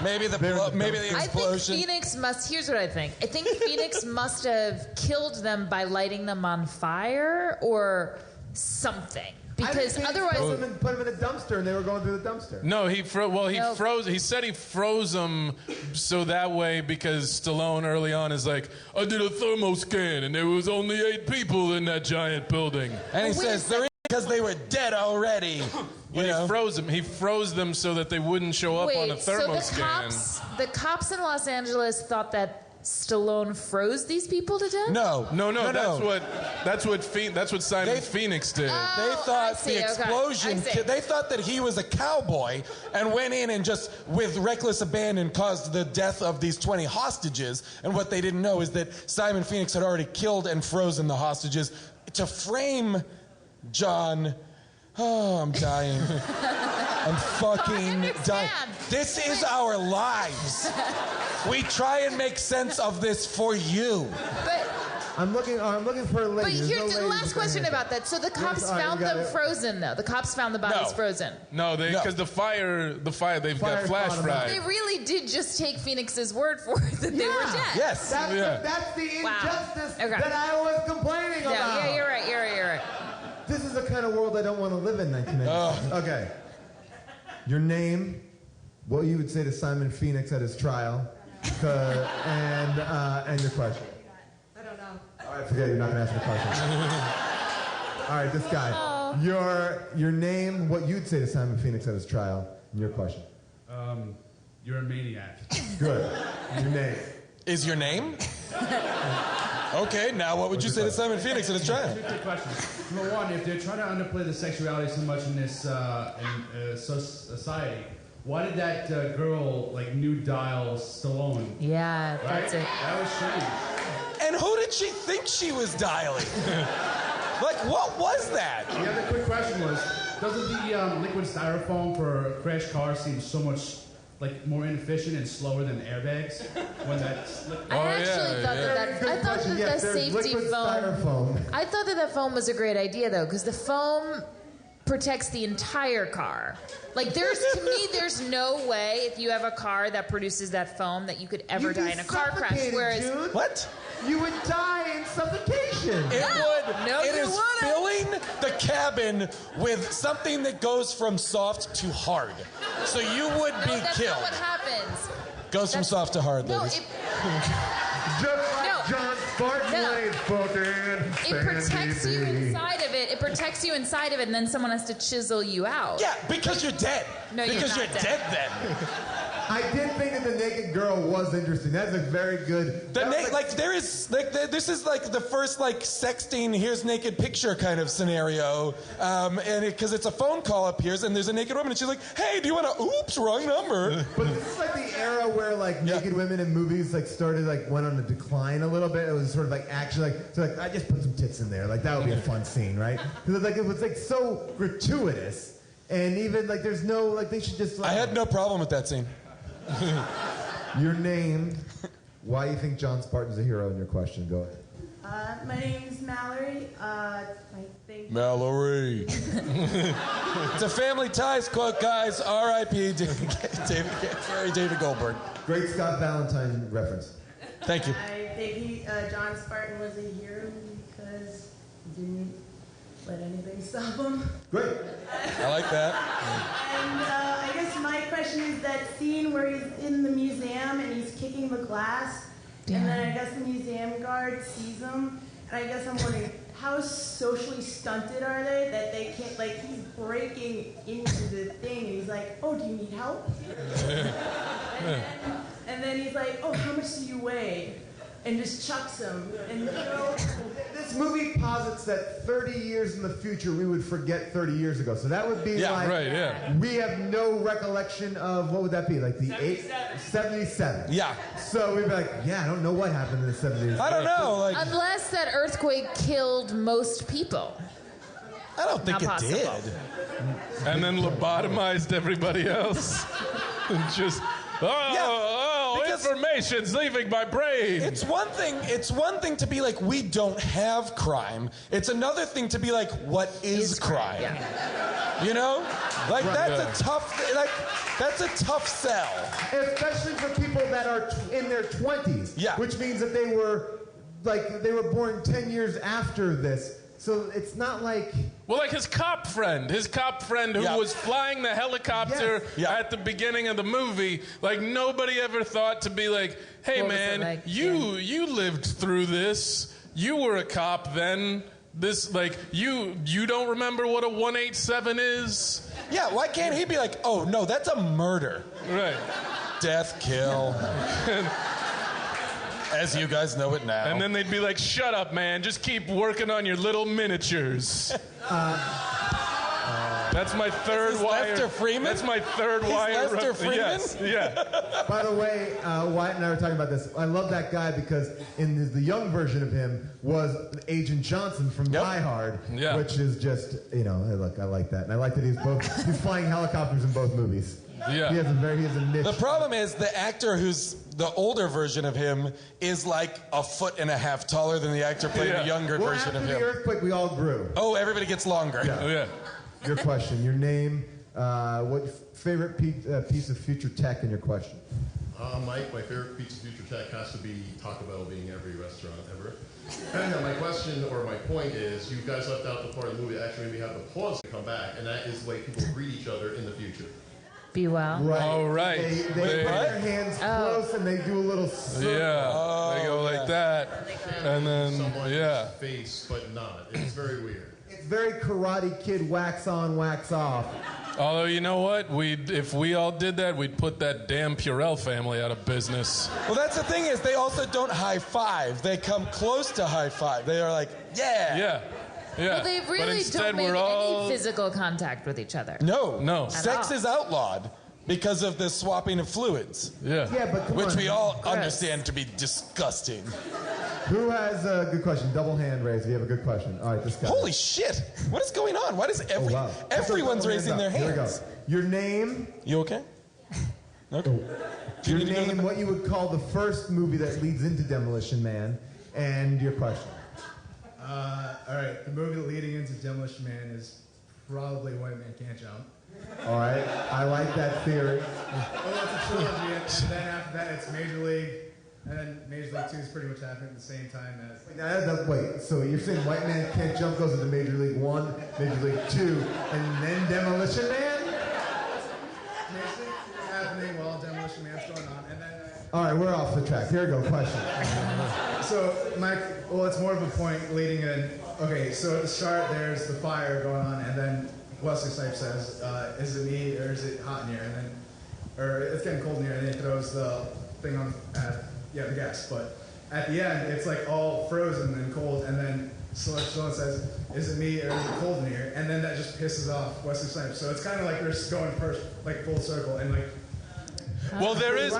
maybe the explosion. I think Phoenix must, here's what I think. I think Phoenix must have killed them by lighting them on fire or something. Because otherwise... Put them in a dumpster and they were going through the dumpster. No, he froze. He said he froze them so that way, because Stallone early on is like, I did a thermo scan and there was only 8 people in that giant building. And he says they're in because they were dead already. But he froze them. He froze them so that they wouldn't show up on a thermo scan. The cops in Los Angeles thought that Stallone froze these people to death? No. That's what Simon Phoenix did. They thought the explosion. They thought that he was a cowboy and went in and just, with reckless abandon, caused the death of these 20 hostages. And what they didn't know is that Simon Phoenix had already killed and frozen the hostages to frame John. Oh, I'm dying. I'm fucking dying. This is our lives. We try and make sense of this for you. But I'm looking for a lady. But here's the last question about that. So the cops found them frozen, though. The cops found the bodies frozen. No, because the fire, they've got flash fried. They really did just take Phoenix's word for it that they were dead. Yes. That's the injustice that I was complaining about. Yeah, you're right. This is the kind of world I don't want to live in, 1996. Okay. Your name, what you would say to Simon Phoenix at his trial, and your question. I don't know. All right, forget it. You're not going to answer the question. All right, this guy. Your name, what you'd say to Simon Phoenix at his trial, and your question. You're a maniac. Good. Your name. Is your name? Okay, now what would you say to Simon Phoenix at his trial? Two questions. Number one, if they're trying to underplay the sexuality so much in this society, why did that girl nude dial Stallone? Yeah, that's it. That was strange. And who did she think she was dialing? What was that? The other quick question was, doesn't the liquid styrofoam for a crash car seem so much more inefficient and slower than airbags when that's... I thought that safety foam... I thought that foam was a great idea, though, because the foam protects the entire car. To me, there's no way if you have a car that produces that foam that you could ever die in a car crash. Whereas... June. What? You would die in suffocation. It would. No, it you is wouldn't. filling the cabin with something that goes from soft to hard. So you would be that's killed. Not what happens. Goes from soft to hard, No, ladies. Just like John Spartan laid fucking It protects you inside of it. It protects you inside of it, and then someone has to chisel you out. Yeah, because you're dead. No, because you're you're not dead then. I did think that the naked girl was interesting. That's a very good... This is the first sexting, here's naked picture kind of scenario. And because it's a phone call appears and there's a naked woman and she's like, hey, do you want to... Oops, wrong number. But this is the era where naked women in movies started went on a decline a little bit. It was sort of action I just put some tits in there. That would be a fun scene, right? Because it was so gratuitous. And even there's no they should just I had no problem with that scene. Your name, why you think John Spartan's a hero in your question. Go ahead. My name's Mallory. I think... Mallory. It's a Family Ties quote, guys. R.I.P. David Goldberg. Great Scott Valentine reference. Thank you. I think John Spartan was a hero because he didn't let anybody stop him. Great. I like that. And I guess my question is that scene where he's in the museum and he's kicking the glass And then I guess the museum guard sees him, and I guess I'm wondering, how socially stunted are they that they can't, like, he's breaking into the thing, and he's like, oh, do you need help? And then he's like, oh, how much do you weigh? And just chucks him. And this movie posits that 30 years in the future we would forget 30 years ago. So that would be we have no recollection of, what would that be? Like the 77. Yeah. So we'd be like, I don't know what happened in the 70s. I don't know. Like, unless that earthquake killed most people. I don't think it did. And then lobotomized everybody else. And just, information's leaving my brain. It's one thing to be like, we don't have crime. It's another thing to be like, what is crime? Yeah. You know? Like, that's a tough sell. Especially for people that are in their 20s. Yeah. Which means that they were born 10 years after this. So it's not like... Well, like his cop friend who was flying the helicopter at the beginning of the movie, like nobody ever thought to be like, hey man, you lived through this. You were a cop then. This, like, you don't remember what a 187 is? Yeah, why can't he be like, oh no, that's a murder. Right. Death, kill. As you guys know it now. And then they'd be like, shut up, man. Just keep working on your little miniatures. That's my third wire. Lester Freeman? That's my third wire. Lester Freeman? Yes, yeah. By the way, Wyatt and I were talking about this. I love that guy because in the young version of him was Agent Johnson from Die Hard, which is just, hey, look, I like that. And I like that he's flying helicopters in both movies. Yeah. He has a niche. The problem is the actor who's the older version of him is like 1.5 feet taller than the actor playing the younger version of him. After the earthquake, we all grew. Oh, everybody gets longer. Yeah. Oh, yeah. Your question, your name, what favorite piece of future tech, and your question. Mike, my favorite piece of future tech has to be Taco Bell being every restaurant ever. And my question, or my point is, you guys left out the part of the movie that actually made me have the pause to come back, and that is the way people greet each other in the future. Be well. Right. Oh, right. They put their hands close and they do a little circle. Yeah. They go like that. And then, someone's face, but not. It's very weird. It's very Karate Kid, wax on, wax off. Although, you know what? If we all did that, we'd put that damn Purell family out of business. Well, that's the thing is they also don't high five. They come close to high five. They are like, yeah. Yeah. Yeah. Well, they really don't make any physical contact with each other. No. Sex is outlawed because of the swapping of fluids. Yeah. Yeah, but come which on. we all understand to be disgusting. Who has a good question? Double hand raise if you have a good question. All right, this guy. Holy shit! What is going on? Why does everyone's raising their hands? Here we go. Your name. You okay? Okay. Your name, what you would call the first movie that leads into Demolition Man, and your question. All right, the movie leading into Demolition Man is probably White Man Can't Jump. All right, I like that theory. Well, it's a trilogy, and then after that it's Major League, and then Major League 2 is pretty much happening at the same time as... Wait, so you're saying White Man Can't Jump goes into Major League 1, Major League 2, and then Demolition Man? Major League 2 is happening while Demolition Man's going on, and then... All right, we're off the track. Here we go, question. So, Mike, well, it's more of a point leading in... Okay, so at the start, there's the fire going on, and then Wesley Snipes says, is it me, or is it hot in here? And then, or it's getting cold in here, and then he throws the thing on, the gas. But at the end, it's like all frozen and cold, and then someone says, is it me, or is it cold in here? And then that just pisses off Wesley Snipes. So it's kind of like they're just going first, like full circle, and like... Well, there is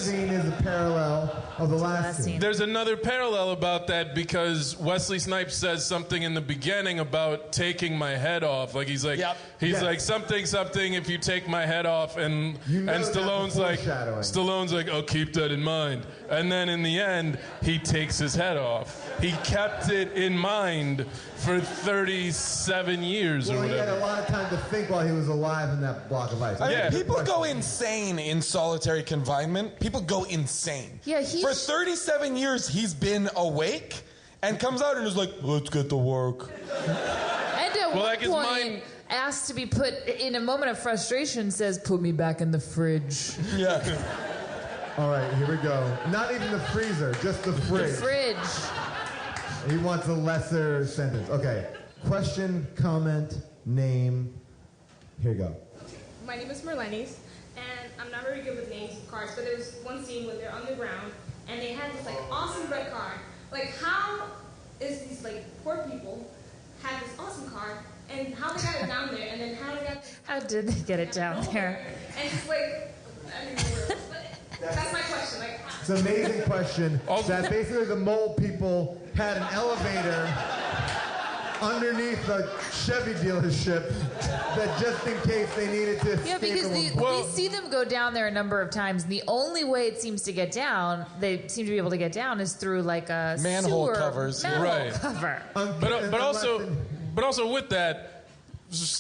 scene is a parallel of the last scene. There's another parallel about that because Wesley Snipes says something in the beginning about taking my head off. Like he's like like something if you take my head off, and Stallone's like oh, keep that in mind. And then in the end he takes his head off. He kept it in mind for 37 years or whatever. He had a lot of time to think while he was alive in that block of ice. I mean, people go insane in solitary confinement. People go insane. Yeah, for 37 years, he's been awake and comes out and is like, let's get to work. And at one point, asked to be put in a moment of frustration, says, put me back in the fridge. Yeah. All right, here we go. Not even the freezer, just the fridge. The fridge. He wants a lesser sentence. Okay. Question, comment, name. Here you go. My name is Merlenis, and I'm not very good with names of cars, but there was one scene where they're underground, and they had this like awesome red car. Like, how is these like poor people have this awesome car, and how they got it down there, and then how they got... How did they get it down there? And it's like, I don't know, but that's my question. Like, It's an amazing question. That basically the mole people had an elevator underneath the Chevy dealership that just in case they needed to Yeah, escape because at one point. we see them go down there a number of times, and the only way it seems to get down, they seem to be able to get down, is through like a Manhole sewer covers. manhole Right. cover. But also with that,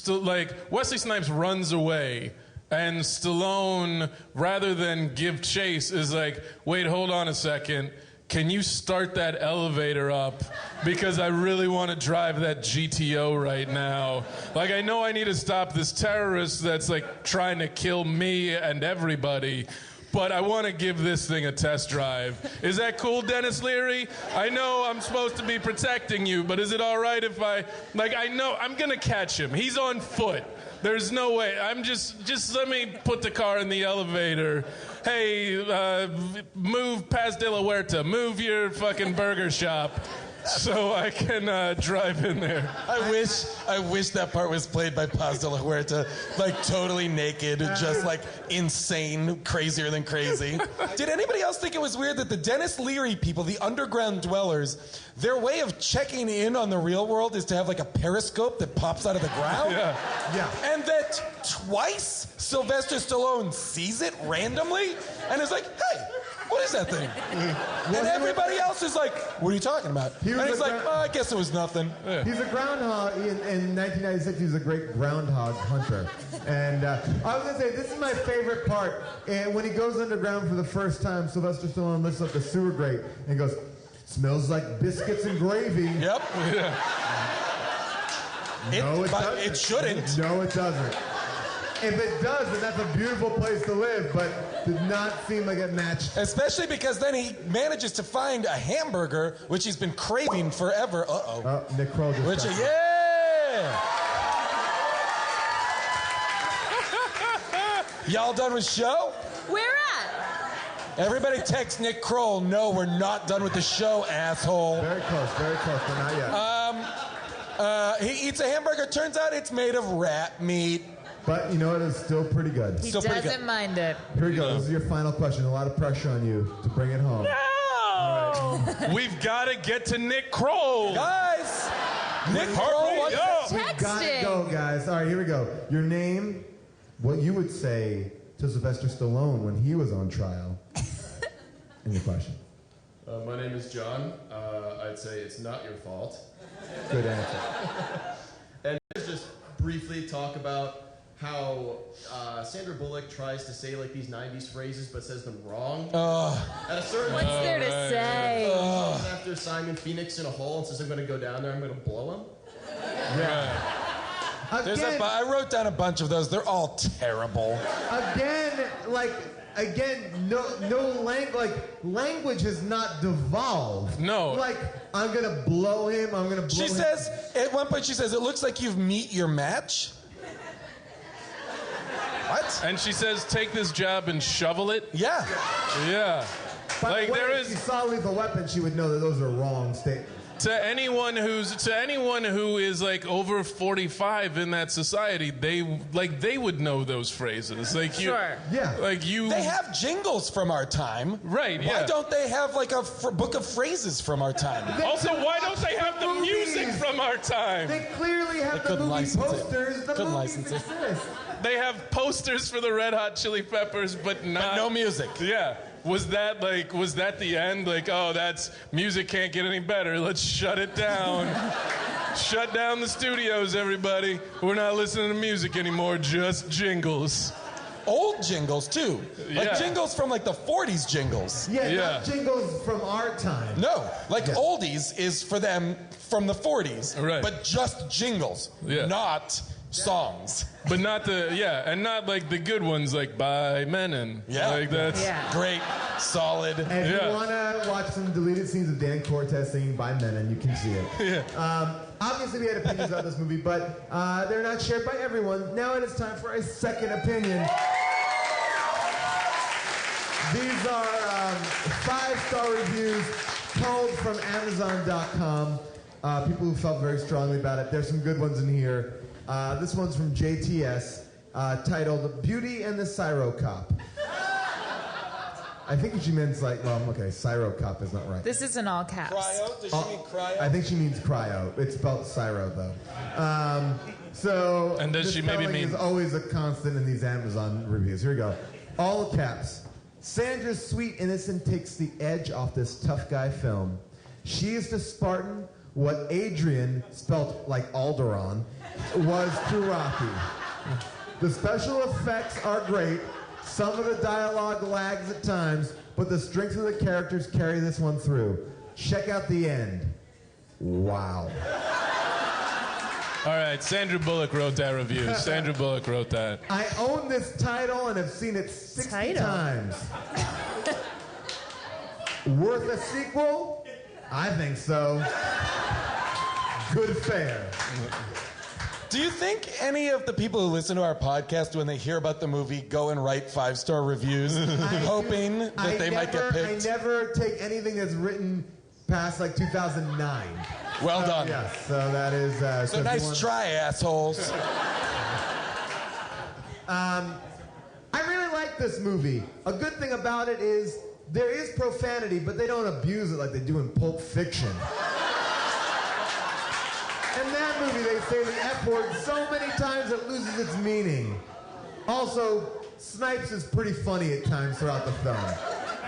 like Wesley Snipes runs away, and Stallone, rather than give chase, is like, wait, hold on a second. Can you start that elevator up? Because I really want to drive that GTO right now. Like, I know I need to stop this terrorist that's like trying to kill me and everybody, but I want to give this thing a test drive. Is that cool, Dennis Leary? I know I'm supposed to be protecting you, but is it all right if I know I'm going to catch him. He's on foot. There's no way. I'm just let me put the car in the elevator. Hey, move Paz de la Huerta. Move your fucking burger shop so I can drive in there. I wish that part was played by Paz de la Huerta, like totally naked, just like insane, crazier than crazy. Did anybody else think it was weird that the Dennis Leary people, the underground dwellers, their way of checking in on the real world is to have like a periscope that pops out of the ground? Yeah. And that twice Sylvester Stallone sees it randomly and is like, hey, what is that thing? And everybody else is like, what are you talking about? And he's like, oh, I guess it was nothing. He's a groundhog. In 1996, he was a great groundhog hunter. And I was going to say, this is my favorite part. And when he goes underground for the first time, Sylvester Stallone lifts up the sewer grate and goes, smells like biscuits and gravy. Yep. No, it doesn't. It shouldn't. No, it doesn't. If it does, then that's a beautiful place to live, but did not seem like it matched. Especially because then he manages to find a hamburger, which he's been craving forever. Uh-oh. Nick Kroll just Which, got yeah! Y'all done with show? Where at? Everybody text Nick Kroll, no, we're not done with the show, asshole. Very close, but not yet. He eats a hamburger, turns out it's made of rat meat. But you know what? It's still pretty good. He doesn't mind it. Here we go. This is your final question. A lot of pressure on you to bring it home. No! We've got to get to Nick Kroll. Guys! Nick Kroll wants We gotta go, guys. All right, here we go. Your name, what you would say to Sylvester Stallone when he was on trial. And your question. My name is John. I'd say it's not your fault. Good answer. And just briefly talk about how Sandra Bullock tries to say like these 90s phrases but says them wrong. At a certain What's there to say? After Simon Phoenix in a hole and says I'm going to go down there, I'm going to blow him. Yeah. I wrote down a bunch of those. They're all terrible. Language has not devolved. No. Like, I'm going to blow him, I'm going to blow She him. says, at one point she says, it looks like you've met your match. What? And she says, take this job and shovel it. Yeah. Yeah. By the way, if she saw Lethal Weapon, she would know that those are wrong statements. To anyone who is like over 45 in that society, they would know those phrases. Like you, Sure. Yeah. Like you. They have jingles from our time. Right. Why Yeah. don't they have like a book of phrases from our time? Also, why don't they have the music from our time? They clearly have the movie posters. The movies exist. They have posters for the Red Hot Chili Peppers, but no music. Yeah. Was that the end? Like, oh, that's music can't get any better. Let's shut it down. Shut down the studios, everybody. We're not listening to music anymore, just jingles. Old jingles, too. Like Yeah. jingles from like the 40s jingles. Yeah, not jingles from our time. No, like oldies is for them from the 40s. Right. But just jingles. Yeah. Not songs. But not and not like the good ones like by Menon. Yeah. Like that's great, solid. And if you want to watch some deleted scenes of Dan Cortez singing by Menon, you can see it. Obviously, we had opinions about this movie, but they're not shared by everyone. Now it is time for a second opinion. These are 5-star reviews culled from Amazon.com. People who felt very strongly about it. There's some good ones in here. This one's from JTS, titled "Beauty and the Cyro Cop." I think she means Cyro Cop is not right. This is in all caps. Cryo? Does she mean cryo? I think she means cryo. It's spelled Cyro, though. And does she maybe mean... is always a constant in these Amazon reviews. Here we go. All caps. Sandra's sweet innocence takes the edge off this tough guy film. She is to Spartan what Adrian, spelt like Alderaan, was to Rocky. The special effects are great. Some of the dialogue lags at times, but the strength of the characters carry this one through. Check out the end. Wow. All right, Sandra Bullock wrote that review. Sandra Bullock wrote that. I own this title and have seen it 60 times. Worth a sequel? I think so. Good fare. Do you think any of the people who listen to our podcast, when they hear about the movie, go and write 5-star reviews, hoping that they might get picked? I never take anything that's written past 2009. Well done. Yes, so that is... so nice try, assholes. I really like this movie. A good thing about it is there is profanity, but they don't abuse it like they do in Pulp Fiction. In that movie, they say the F word so many times it loses its meaning. Also, Snipes is pretty funny at times throughout the film.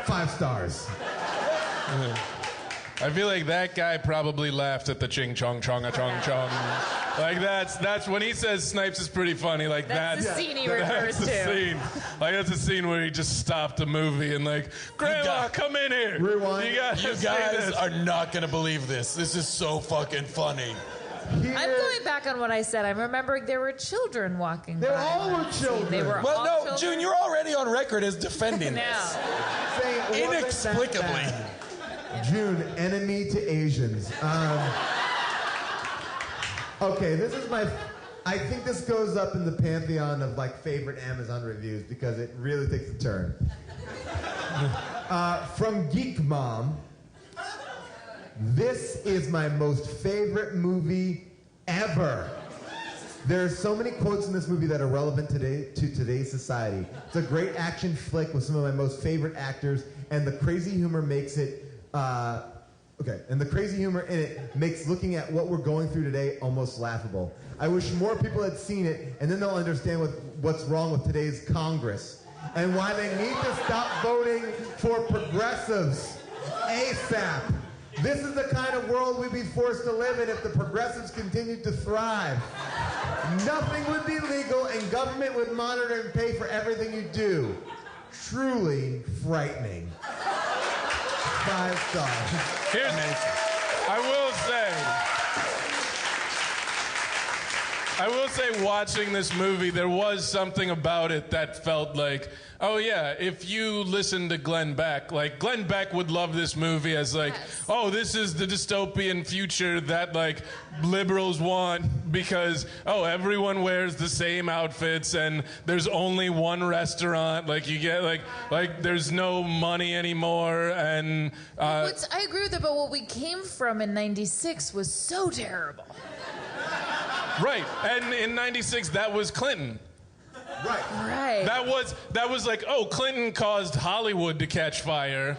5 stars. I feel like that guy probably laughed at the ching chong chong a chong chong. Like that's when he says Snipes is pretty funny. Like that's the scene he refers to. Scene. Like that's a scene where he just stopped the movie and Grandma, come in here. Rewind. You guys are not gonna believe this. This is so fucking funny. I'm going back on what I said. I'm remembering there were children walking by. They all were children. They were well, all no, children. June, you're already on record as defending this. Inexplicably. June, enemy to Asians. Okay, this is I think this goes up in the pantheon of favorite Amazon reviews because it really takes a turn. From Geek Mom. This is my most favorite movie ever. There are so many quotes in this movie that are relevant to today's society. It's a great action flick with some of my most favorite actors, and the crazy humor makes it, and the crazy humor in it makes looking at what we're going through today almost laughable. I wish more people had seen it, and then they'll understand what's wrong with today's Congress, and why they need to stop voting for progressives ASAP. This is the kind of world we'd be forced to live in if the progressives continued to thrive. Nothing would be legal and government would monitor and pay for everything you do. Truly frightening. 5 stars. I will say watching this movie, there was something about it that felt like, oh yeah, if you listen to Glenn Beck, Glenn Beck would love this movie as oh, this is the dystopian future that liberals want because, oh, everyone wears the same outfits and there's only one restaurant, you get there's no money anymore and... I agree with it, but what we came from in 96 was so terrible. Right, and in 96, that was Clinton. Right. That was oh, Clinton caused Hollywood to catch fire,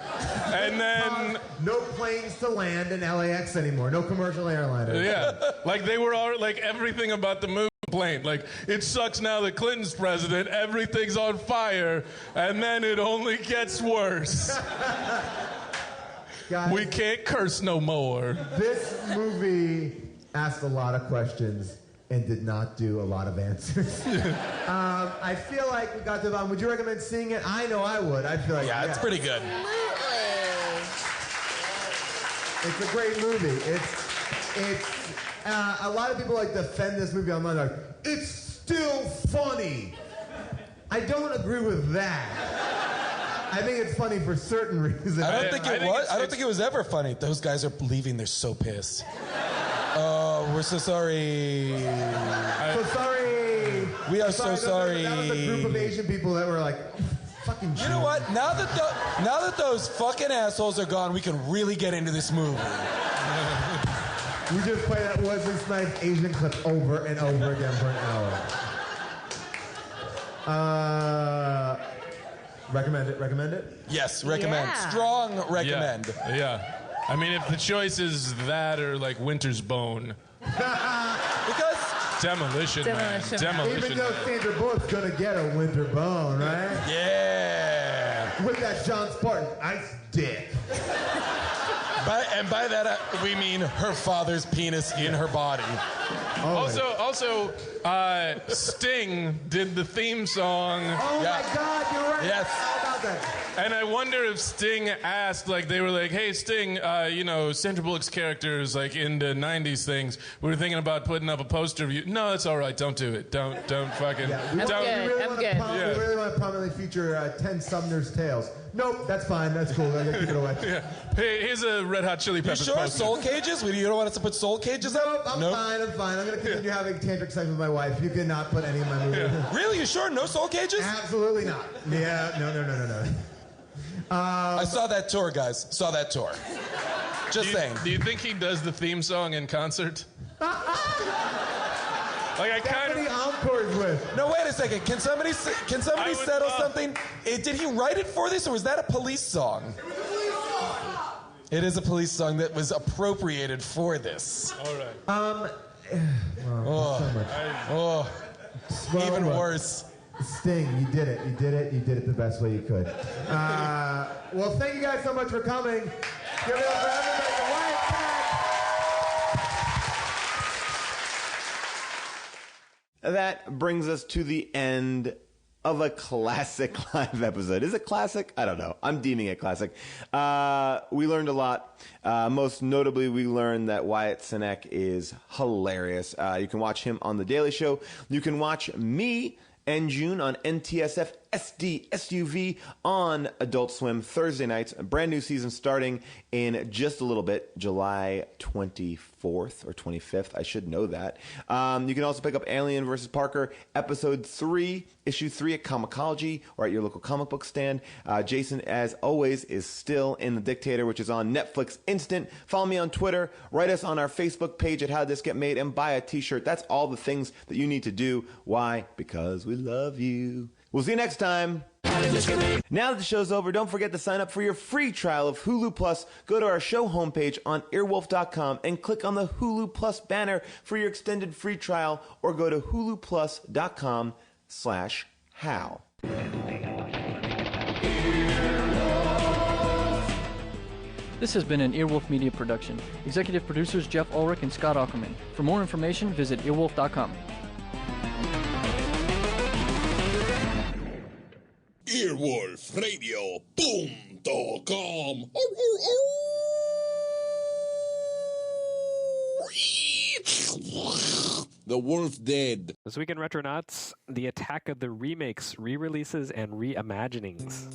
and then... No planes to land in LAX anymore, no commercial airliners. Yeah, they were all, everything about the movie complaint. It sucks now that Clinton's president, everything's on fire, and then it only gets worse. Guys, we can't curse no more. This movie asked a lot of questions and did not do a lot of answers. I feel like we got to the bottom. Would you recommend seeing it? I know I would. I feel like it's pretty good. It's a great movie. a lot of people like defend this movie online. Like, it's still funny. I don't agree with that. I think it's funny for certain reasons. I don't think it was. I don't think it was ever funny. Those guys are leaving. They're so pissed. Oh, we're so sorry. So sorry. We are so sorry. That was a group of Asian people that were like, fucking. You know what? Now that those fucking assholes are gone, we can really get into this movie. We just play that Wesley Snipes Asian clip over and over again for an hour. Recommend it? Yes, recommend. Yeah. Strong recommend. Yeah. I mean, if the choice is that or like Winter's Bone. Because Demolition Man. Even though Sandra Bullock's gonna get a winter bone, right? Yeah. With that John Spartan ice dick. By that we mean her father's penis in her body. Also, Sting did the theme song. Oh my God, you're right. Yes. How about that? And I wonder if Sting asked, like, they were like, "Hey, Sting, Sandra Bullock's character is like into '90s things. We were thinking about putting up a poster of you." No, that's all right. Don't do it. Don't fucking. We don't. really want to prominently feature 10 Sumner's Tales. Nope, that's fine. That's cool. I gotta keep it away. Yeah. Hey, here's a Red Hot Chili You Peppers sure? poster. Soul Cages? You don't want us to put Soul Cages up? I'm fine. I'm gonna continue having tantric sex with my wife. You cannot put any of my movies. Really? You sure? No Soul Cages? Absolutely not. Yeah. No. I saw that tour, guys. Saw that tour. Just saying. Do you think he does the theme song in concert? Like I kind of. encores with. No, wait a second. Can somebody settle something? Did he write it for this, or was that a Police song? It is a Police song that was appropriated for this. All right. Even worse. Sting, you did it. You did it the best way you could. Well, thank you guys so much for coming. Give it up for everybody. The Wyatt Pack. That brings us to the end of a classic live episode. Is it classic? I don't know. I'm deeming it classic. We learned a lot. Most notably, we learned that Wyatt Cenac is hilarious. You can watch him on The Daily Show. You can watch me and June on NTSF SD SUV on Adult Swim Thursday nights. A brand new season starting in just a little bit, July 24th or 25th. I should know that. You can also pick up Alien vs. Parker, Episode 3, Issue 3 at Comicology or at your local comic book stand. Jason, as always, is still in The Dictator, which is on Netflix Instant. Follow me on Twitter. Write us on our Facebook page at How Did This Get Made and buy a t-shirt. That's all the things that you need to do. Why? Because we love you. We'll see you next time. Now that the show's over, don't forget to sign up for your free trial of Hulu Plus. Go to our show homepage on earwolf.com and click on the Hulu Plus banner for your extended free trial, or go to huluplus.com/how. This has been an Earwolf Media production. Executive producers Jeff Ulrich and Scott Ackerman. For more information, visit earwolf.com. EarwolfRadio.com. The wolf's dead. This week in Retronauts, the attack of the remakes, re-releases, and reimaginings.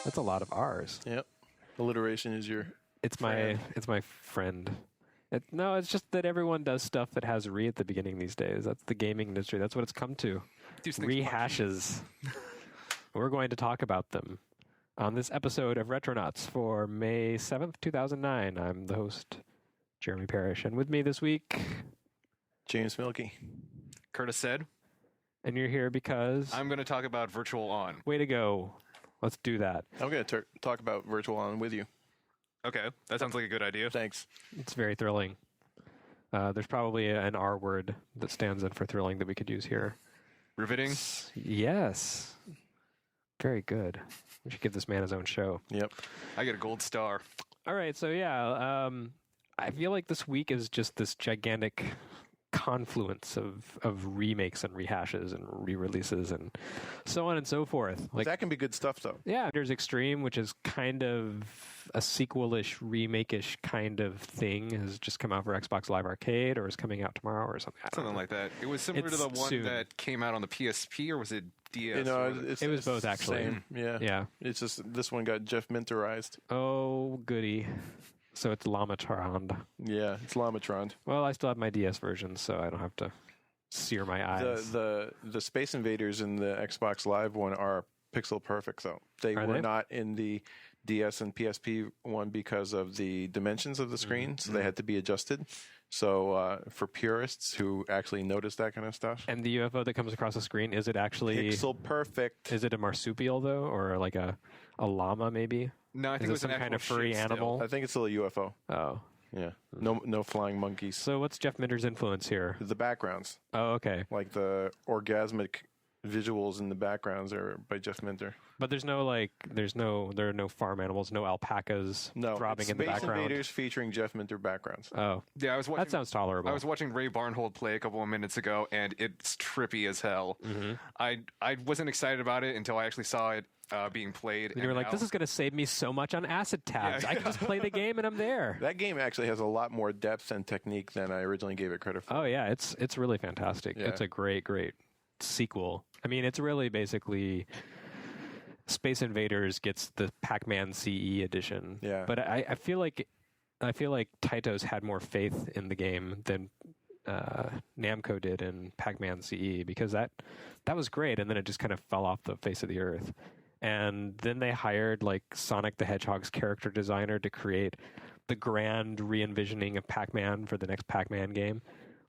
That's a lot of R's. Yep. Alliteration is your. It's my friend. It's just that everyone does stuff that has re at the beginning these days. That's the gaming industry. That's what it's come to. Rehashes. We're going to talk about them on this episode of Retronauts for May 7th, 2009. I'm the host, Jeremy Parrish, and with me this week, James Milkey. Curtis said. And you're here because... I'm going to talk about Virtual On. Way to go. Let's do that. I'm going to talk about Virtual On with you. Okay, that sounds like a good idea. Thanks. It's very thrilling. There's probably an R word that stands in for thrilling that we could use here. Riveting? Yes. Very good. We should give this man his own show. Yep. I get a gold star. All right, so yeah, I feel like this week is just this gigantic confluence of remakes and rehashes and re-releases and so on and so forth. Like that can be good stuff, though. Yeah, there's Extreme, which is kind of a sequel-ish, remake-ish kind of thing, has just come out for Xbox Live Arcade, or is coming out tomorrow, or something. Something like that. It was similar to the one that came out on the PSP, or was it DS? You know, it was both, actually. Same. Yeah. It's just this one got Jeff Minterized. Oh, goody. So it's Lamatron. Yeah, it's Lamatron. Well, I still have my DS version, so I don't have to sear my eyes. The Space Invaders in the Xbox Live one are pixel perfect, though. They were not in the DS and PSP one because of the dimensions of the screen, so they had to be adjusted. So for purists who actually notice that kind of stuff. And the UFO that comes across the screen, is it actually... Pixel perfect. Is it a marsupial, though, or like a llama, maybe? No, I think it was some kind of furry animal. I think it's still a UFO. Oh. Yeah. No flying monkeys. So what's Jeff Minter's influence here? The backgrounds. Oh, okay. Like the orgasmic visuals in the backgrounds are by Jeff Minter. But there are no farm animals, no alpacas throbbing in the background. Space Invaders featuring Jeff Minter backgrounds. Oh. Yeah, I was watching, that sounds tolerable. I was watching Ray Barnhold play a couple of minutes ago, and it's trippy as hell. Mm-hmm. I wasn't excited about it until I actually saw it being played. And you were like, this is going to save me so much on acid tabs. Yeah. I can just play the game and I'm there. That game actually has a lot more depth and technique than I originally gave it credit for. Oh, yeah. It's really fantastic. Yeah. It's a great, great sequel. I mean, it's really basically Space Invaders gets the Pac-Man CE edition. Yeah. But I feel like Taito's had more faith in the game than Namco did in Pac-Man CE, because that was great, and then it just kind of fell off the face of the earth. And then they hired like Sonic the Hedgehog's character designer to create the grand re-envisioning of Pac-Man for the next Pac-Man game.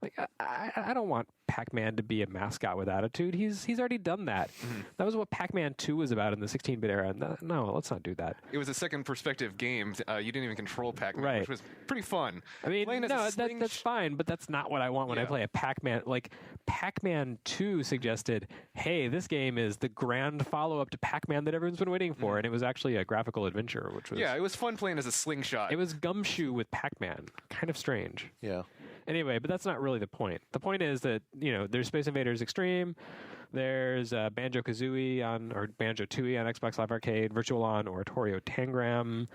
Like, I don't want Pac-Man to be a mascot with attitude. He's already done that. Mm-hmm. That was what Pac-Man 2 was about in the 16-bit era. No, let's not do that. It was a second perspective game. You didn't even control Pac-Man, right, which was pretty fun. I mean, that's fine, but that's not what I want when I play a Pac-Man. Like, Pac-Man 2 suggested, hey, this game is the grand follow-up to Pac-Man that everyone's been waiting for, and it was actually a graphical adventure, which was... Yeah, it was fun playing as a slingshot. It was Gumshoe with Pac-Man. Kind of strange. Yeah. Anyway, but that's not really the point. The point is that, there's Space Invaders Extreme, there's Banjo-Kazooie or Banjo-Tooie on Xbox Live Arcade, Virtual On, Oratorio Tangram,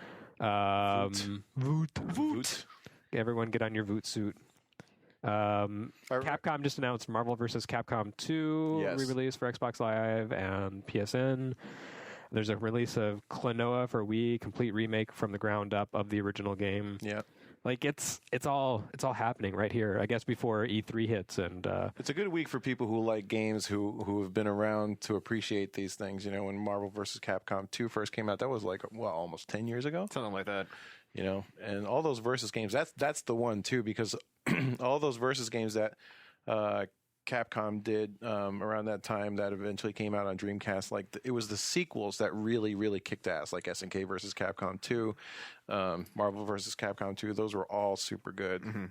Voot. Everyone get on your Voot suit. Capcom just announced Marvel vs. Capcom 2 re-release for Xbox Live and PSN. There's a release of Klonoa for Wii, complete remake from the ground up of the original game. Yeah. Like it's all happening right here, I guess, before E3 hits, and it's a good week for people who like games who have been around to appreciate these things. When Marvel vs. Capcom 2 first came out, that was like almost 10 years ago, something like that. And all those versus games, that's the one too, because all those versus games that Capcom did around that time that eventually came out on Dreamcast, it was the sequels that really, really kicked ass, like SNK versus Capcom 2, Marvel versus Capcom 2. Those were all super good. Mm-hmm.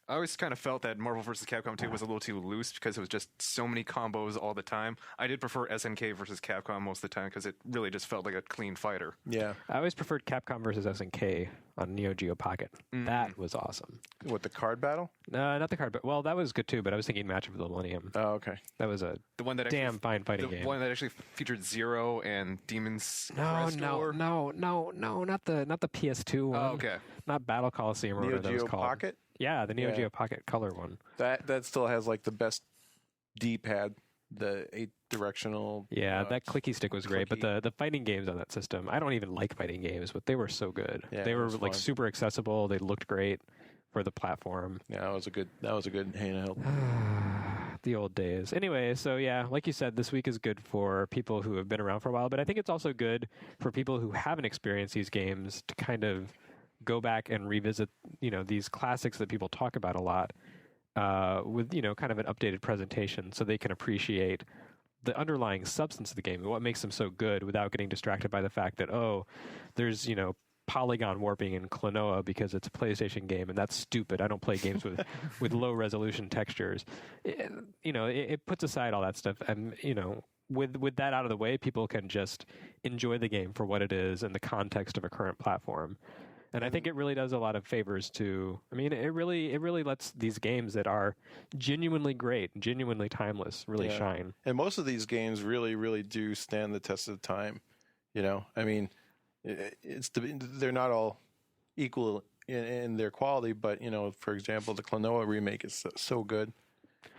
I always kind of felt that Marvel vs. Capcom 2 was a little too loose because it was just so many combos all the time. I did prefer SNK versus Capcom most of the time because it really just felt like a clean fighter. Yeah. I always preferred Capcom versus SNK on Neo Geo Pocket. Mm-hmm. That was awesome. What, the card battle? No, not the card battle. Well, that was good too, but I was thinking Match of the Millennium. Oh, okay. That was the one that damn fine fighting game. The one that actually featured Zero and Demon's No, not the PS2 one. Oh, okay. Not Battle Coliseum or Neo whatever that was Geo called. Pocket? Yeah, the Neo Geo Pocket Color one. That still has the best D-pad, the 8-directional. Yeah, that clicky stick was great, but the fighting games on that system, I don't even like fighting games, but they were so good. Yeah, they were super accessible. They looked great for the platform. Yeah, that was a good handheld. The old days. Anyway, so yeah, like you said, this week is good for people who have been around for a while, but I think it's also good for people who haven't experienced these games to kind of go back and revisit, these classics that people talk about a lot. with kind of an updated presentation, so they can appreciate the underlying substance of the game and what makes them so good without getting distracted by the fact that there's polygon warping in Klonoa because it's a PlayStation game, and that's stupid. I don't play games with low resolution textures. It puts aside all that stuff, and with that out of the way, people can just enjoy the game for what it is in the context of a current platform. And I think it really does a lot of favors to. I mean, it really lets these games that are genuinely great, genuinely timeless, really shine. And most of these games really, really do stand the test of time. I mean, they're not all equal in their quality, but for example, the Klonoa remake is so good,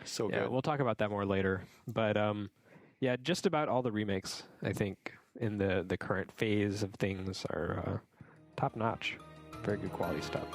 so good. We'll talk about that more later. But just about all the remakes, I think, in the current phase of things are top notch, very good quality stuff.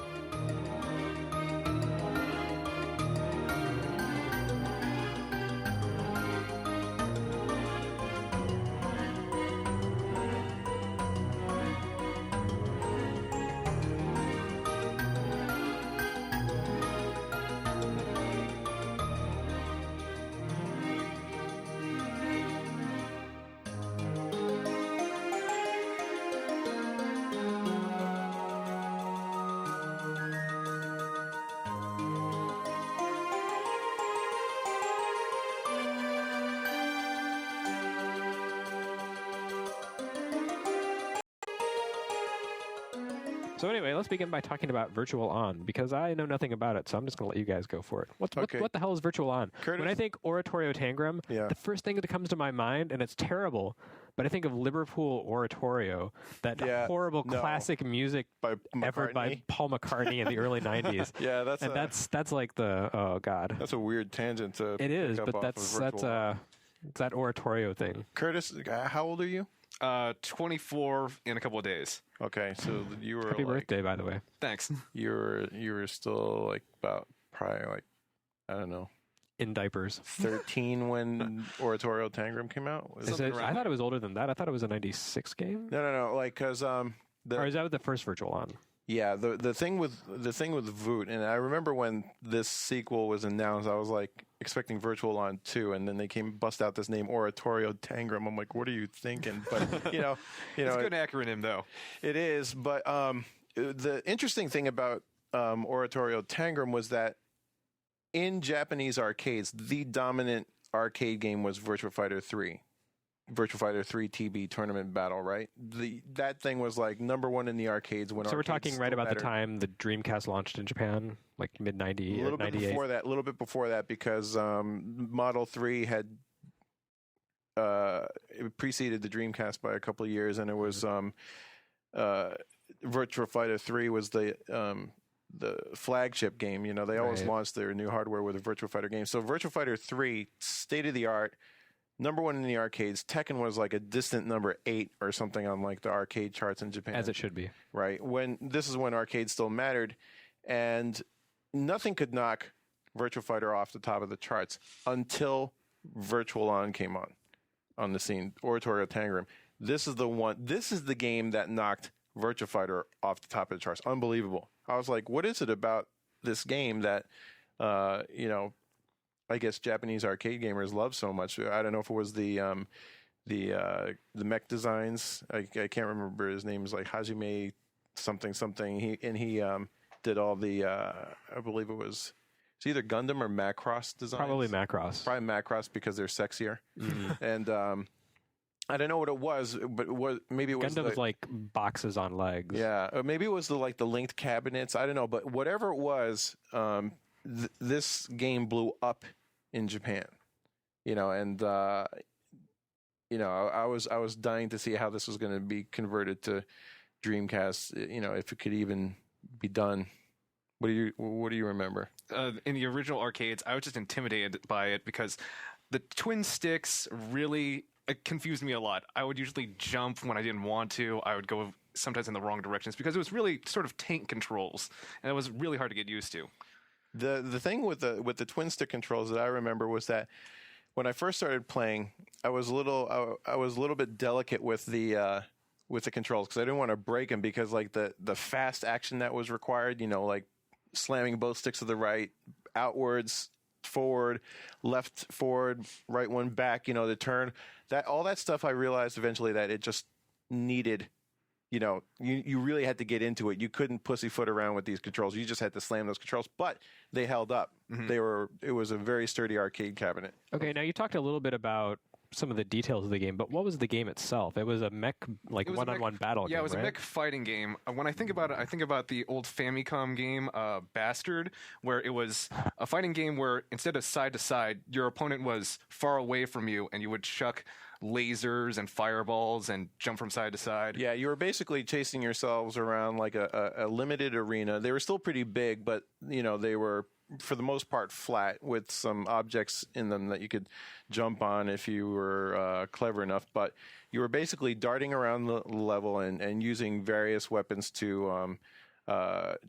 So anyway, let's begin by talking about Virtual On, because I know nothing about it, so I'm just going to let you guys go for it. What the hell is Virtual On? Curtis? When I think Oratorio Tangram, the first thing that comes to my mind, and it's terrible, but I think of Liverpool Oratorio, that horrible classic music by Paul McCartney in the early 90s. Yeah, that's like the, oh God. That's a weird tangent to It is, but that's that Oratorio thing. Curtis, how old are you? 24 in a couple of days. Okay, so you were Happy birthday, by the way. Thanks. You were still like about probably like, I don't know, in diapers. 13 when Oratorio Tangram came out. I thought it was older than that. I thought it was a 96 game. No, like because or is that the first Virtual On? Yeah, the thing with Voot, and I remember when this sequel was announced, I was like expecting Virtual On 2, and then they bust out this name Oratorio Tangram. I'm like, what are you thinking? But it's a good acronym though. It is, but the interesting thing about Oratorio Tangram was that in Japanese arcades, the dominant arcade game was Virtua Fighter 3. Virtua Fighter 3 TB tournament battle, right? That thing was like number one in the arcades when. So we're talking right about the time the Dreamcast launched in Japan, like mid '90, a little bit before that, because Model 3 had it preceded the Dreamcast by a couple of years, and it was Virtua Fighter 3 was the flagship game. They always launched their new hardware with a Virtua Fighter game. So Virtua Fighter 3, state of the art. Number one in the arcades. Tekken was like a distant number 8 or something on like the arcade charts in Japan. As it should be. Right. This is when arcades still mattered, and nothing could knock Virtua Fighter off the top of the charts until Virtual On came on the scene. Oratorio Tangram. This is the game that knocked Virtua Fighter off the top of the charts. Unbelievable. I was like, what is it about this game that I guess Japanese arcade gamers love so much? I don't know if it was the mech designs. I can't remember his name. Is like Hajime something. He did all the I believe it was either Gundam or Macross designs. Probably Macross because they're sexier. Mm-hmm. And I don't know what it was, but maybe it was Gundam was like boxes on legs. Yeah, or maybe it was the linked cabinets. I don't know, but whatever it was. This game blew up in Japan, and I was dying to see how this was going to be converted to Dreamcast. If it could even be done. What do you remember? In the original arcades, I was just intimidated by it because the twin sticks really confused me a lot. I would usually jump when I didn't want to. I would go sometimes in the wrong directions because it was really sort of tank controls, and it was really hard to get used to. The thing with the twin stick controls that I remember was that when I first started playing, I was a little bit delicate with the controls because I didn't want to break them, because like the fast action that was required, like slamming both sticks to the right, outwards, forward, left, forward, right one back, the turn. All that stuff, I realized eventually that it just needed, you really had to get into it. You couldn't pussyfoot around with these controls. You just had to slam those controls, but they held up. It was a very sturdy arcade cabinet. Okay, now you talked a little bit about some of the details of the game, but what was the game itself? It was a mech, one-on-one battle game, Yeah, it was right? a mech fighting game. When I think about it, I think about the old Famicom game, Bastard, where it was a fighting game where instead of side to side, your opponent was far away from you, and you would chuck lasers and fireballs and jump from side to side. Yeah, you were basically chasing yourselves around like a limited arena. They were still pretty big, but they were for the most part flat with some objects in them that you could jump on if you were clever enough. But you were basically darting around the level and using various weapons to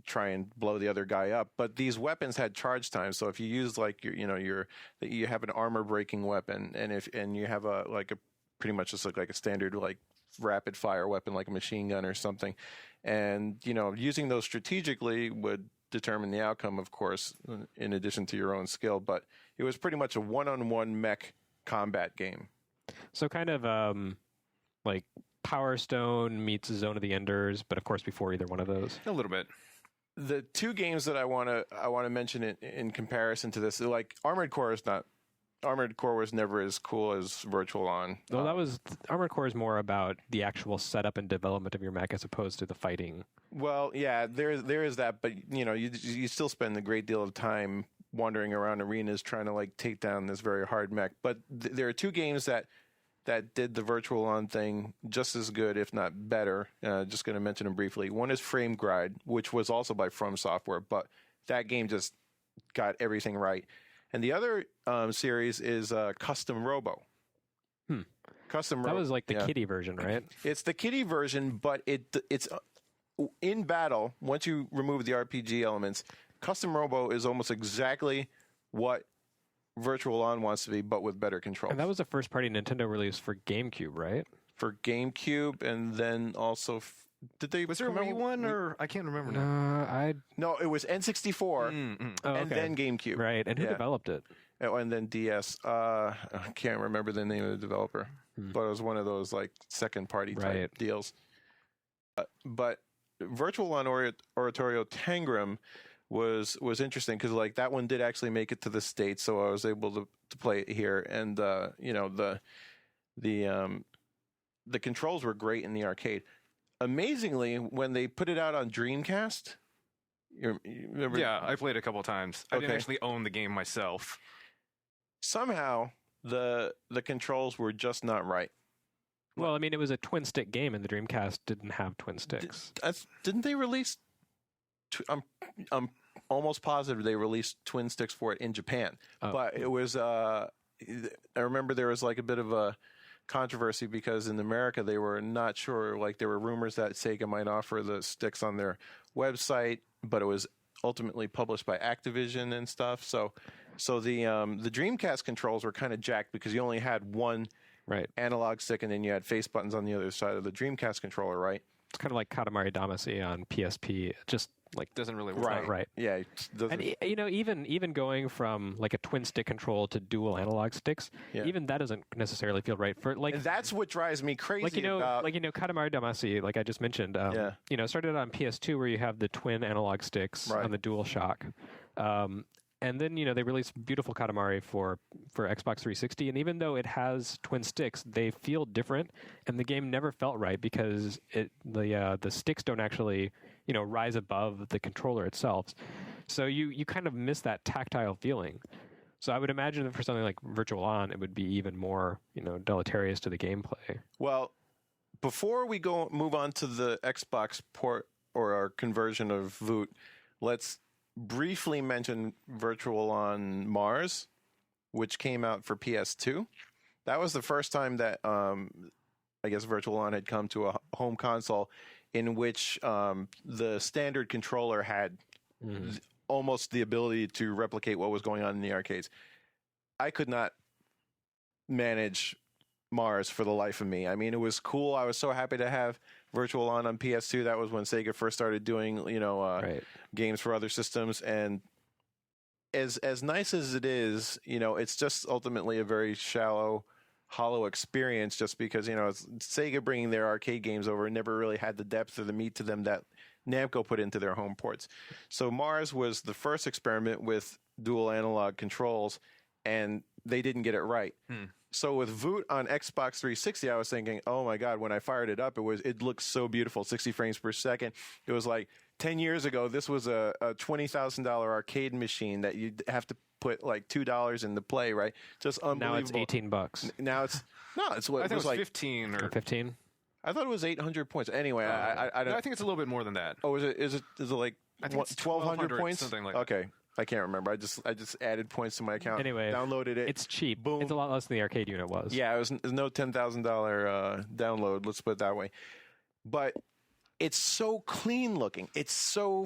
try and blow the other guy up. But these weapons had charge time, so if you use like you have an armor breaking weapon, and you have a pretty much just like a standard like rapid fire weapon like a machine gun or something, and using those strategically would determine the outcome, of course, in addition to your own skill. But it was pretty much a one-on-one mech combat game. So kind of like Power Stone meets Zone of the Enders, but of course before either one of those. A little bit. The two games that I want to mention in comparison to this, like Armored Core was never as cool as Virtual On. Well, Armored Core is more about the actual setup and development of your mech as opposed to the fighting. Well, yeah, there is that, but you still spend a great deal of time wandering around arenas trying to like take down this very hard mech. But there are two games that did the Virtual On thing just as good, if not better. Just going to mention them briefly. One is Frame Gride, which was also by From Software, but that game just got everything right. And the other series is Custom Robo. Custom Robo. That was like the kiddie version, right? It's the kiddie version, but it's in battle. Once you remove the RPG elements, Custom Robo is almost exactly what Virtual On wants to be, but with better controls. And that was the first party Nintendo release for GameCube, right? For GameCube, and then also was there a Wii one, or I can't remember now. No, it was N64 and then GameCube. Right, and who developed it? And then DS. I can't remember the name of the developer, but it was one of those like second party type deals. But Virtual On Oratorio Tangram was interesting because like that one did actually make it to the States, so I was able to play it here, and the controls were great in the arcade. Amazingly, when they put it out on Dreamcast, you remember? Yeah, I played it a couple of times. I didn't actually own the game myself. Somehow the controls were just not right. Well, I mean, it was a twin stick game, and the Dreamcast didn't have twin sticks. Didn't they release? I'm almost positive they released twin sticks for it in Japan, but it was. I remember there was like a bit of a controversy because in America they were not sure. Like there were rumors that Sega might offer the sticks on their website, but it was ultimately published by Activision and stuff. So the Dreamcast controls were kind of jacked because you only had one analog stick, and then you had face buttons on the other side of the Dreamcast controller, right? It's kind of like Katamari Damacy on PSP. It just like doesn't really work. Right. Yeah. And even going from like a twin stick control to dual analog sticks, even that doesn't necessarily feel right. And that's what drives me crazy. Katamari Damacy, like I just mentioned. Started on PS2 where you have the twin analog sticks on the DualShock. And then, they released beautiful Katamari for Xbox 360. And even though it has twin sticks, they feel different. And the game never felt right because the sticks don't actually, rise above the controller itself. So you kind of miss that tactile feeling. So I would imagine that for something like Virtual On, it would be even more, deleterious to the gameplay. Well, before we move on to the Xbox port or our conversion of Voot, let's briefly mention Virtual On Mars, which came out for PS2. That was the first time that I guess Virtual On had come to a home console in which the standard controller had almost the ability to replicate what was going on in the arcades. I could not manage Mars for the life of me. I mean, it was cool. I was so happy to have Virtual On PS2. That was when Sega first started doing, games for other systems, and as nice as it is, it's just ultimately a very shallow, hollow experience. Just because it's Sega bringing their arcade games over never really had the depth or the meat to them that Namco put into their home ports. So Mars was the first experiment with dual analog controls, and they didn't get it right. So with Voot on Xbox 360, I was thinking, oh my God, when I fired it up, it looked so beautiful, 60 frames per second. It was like 10 years ago, this was a $20,000 arcade machine that you'd have to put like $2 into play, right? Just unbelievable. Now it's $18. Now it's what I think it was like 15 or 15. I thought it was 800 points. Anyway, I don't. I think it's a little bit more than that. Oh, is it like I think it's 1,200 points? Something like that. Okay. I can't remember. I just added points to my account. Anyway, downloaded it. It's cheap. Boom. It's a lot less than the arcade unit was. Yeah, it was no $10,000 download. Let's put it that way. But it's so clean looking. It's so.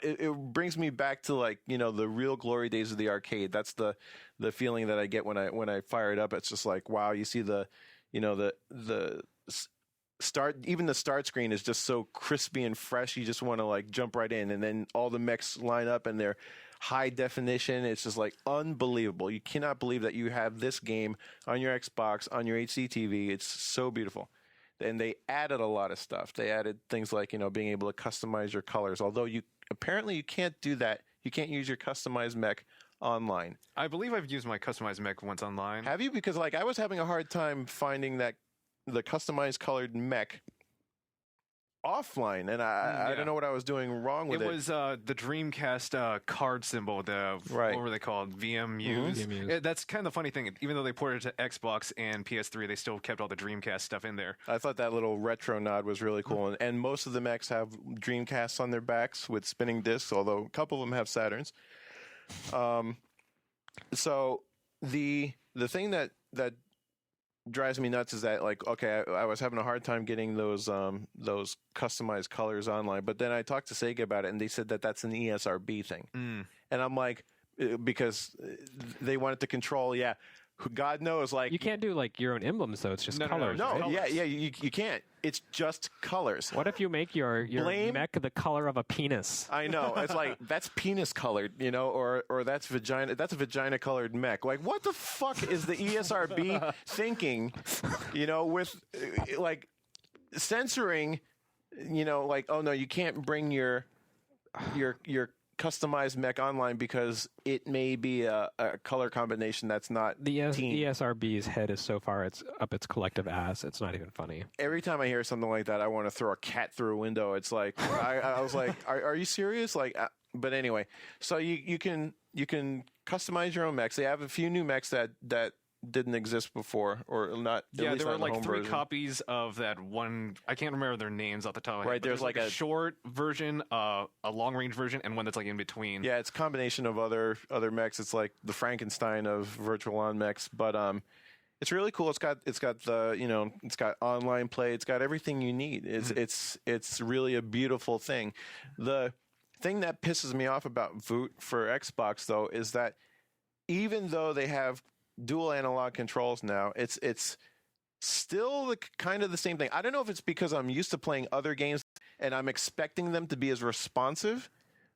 It brings me back to like the real glory days of the arcade. That's the feeling that I get when I fire it up. It's just like, wow. You see the start. Even the start screen is just so crispy and fresh. You just want to like jump right in, and then all the mechs line up and they're high definition. It's just like unbelievable. You cannot believe that you have this game on your Xbox, on your HDTV. It's so beautiful. And they added a lot of stuff. They added things like being able to customize your colors. Although apparently you can't do that. You can't use your customized mech online. I believe I've used my customized mech once online. Have you? Because like I was having a hard time finding that the customized colored mech offline, and I don't know what I was doing wrong with it. It was the Dreamcast card symbol, what were they called? VMUs. VMUs. That's kind of the funny thing. Even though they ported it to Xbox and PS3, they still kept all the Dreamcast stuff in there. I thought that little retro nod was really cool. And most of the mechs have Dreamcasts on their backs with spinning discs, although a couple of them have Saturns. So the thing that drives me nuts is that like, okay, I was having a hard time getting those customized colors online, but then I talked to Sega about it, and they said that that's an ESRB thing. And I'm like, because they wanted to control, God knows, like you can't do like your own emblems though. It's just colors. No, right? you can't. It's just colors. What if you make your mech the color of a penis? I know. It's like that's penis colored, or that's vagina. That's a vagina colored mech. Like, what the fuck is the ESRB thinking? With like censoring. Like, oh no, you can't bring your customized mech online because it may be a color combination that's not the ESRB's head is so far up its collective ass. It's not even funny. Every time I hear something like that, I want to throw a cat through a window. It's like I was like, are you serious? Like, but anyway, so you can customize your own mechs. They have a few new mechs that didn't exist before, or not. Yeah, there were like 3 copies of that one. I can't remember their names off the top of my head. Right, there's like a short version, a long range version, and one that's like in between. Yeah, it's a combination of other mechs. It's like the Frankenstein of Virtual On mechs, but it's really cool. It's got the it's got online play. It's got everything you need. It's really a beautiful thing. The thing that pisses me off about Voot for Xbox though is that even though they have dual analog controls now, it's still kind of the same thing. I don't know if it's because I'm used to playing other games and I'm expecting them to be as responsive,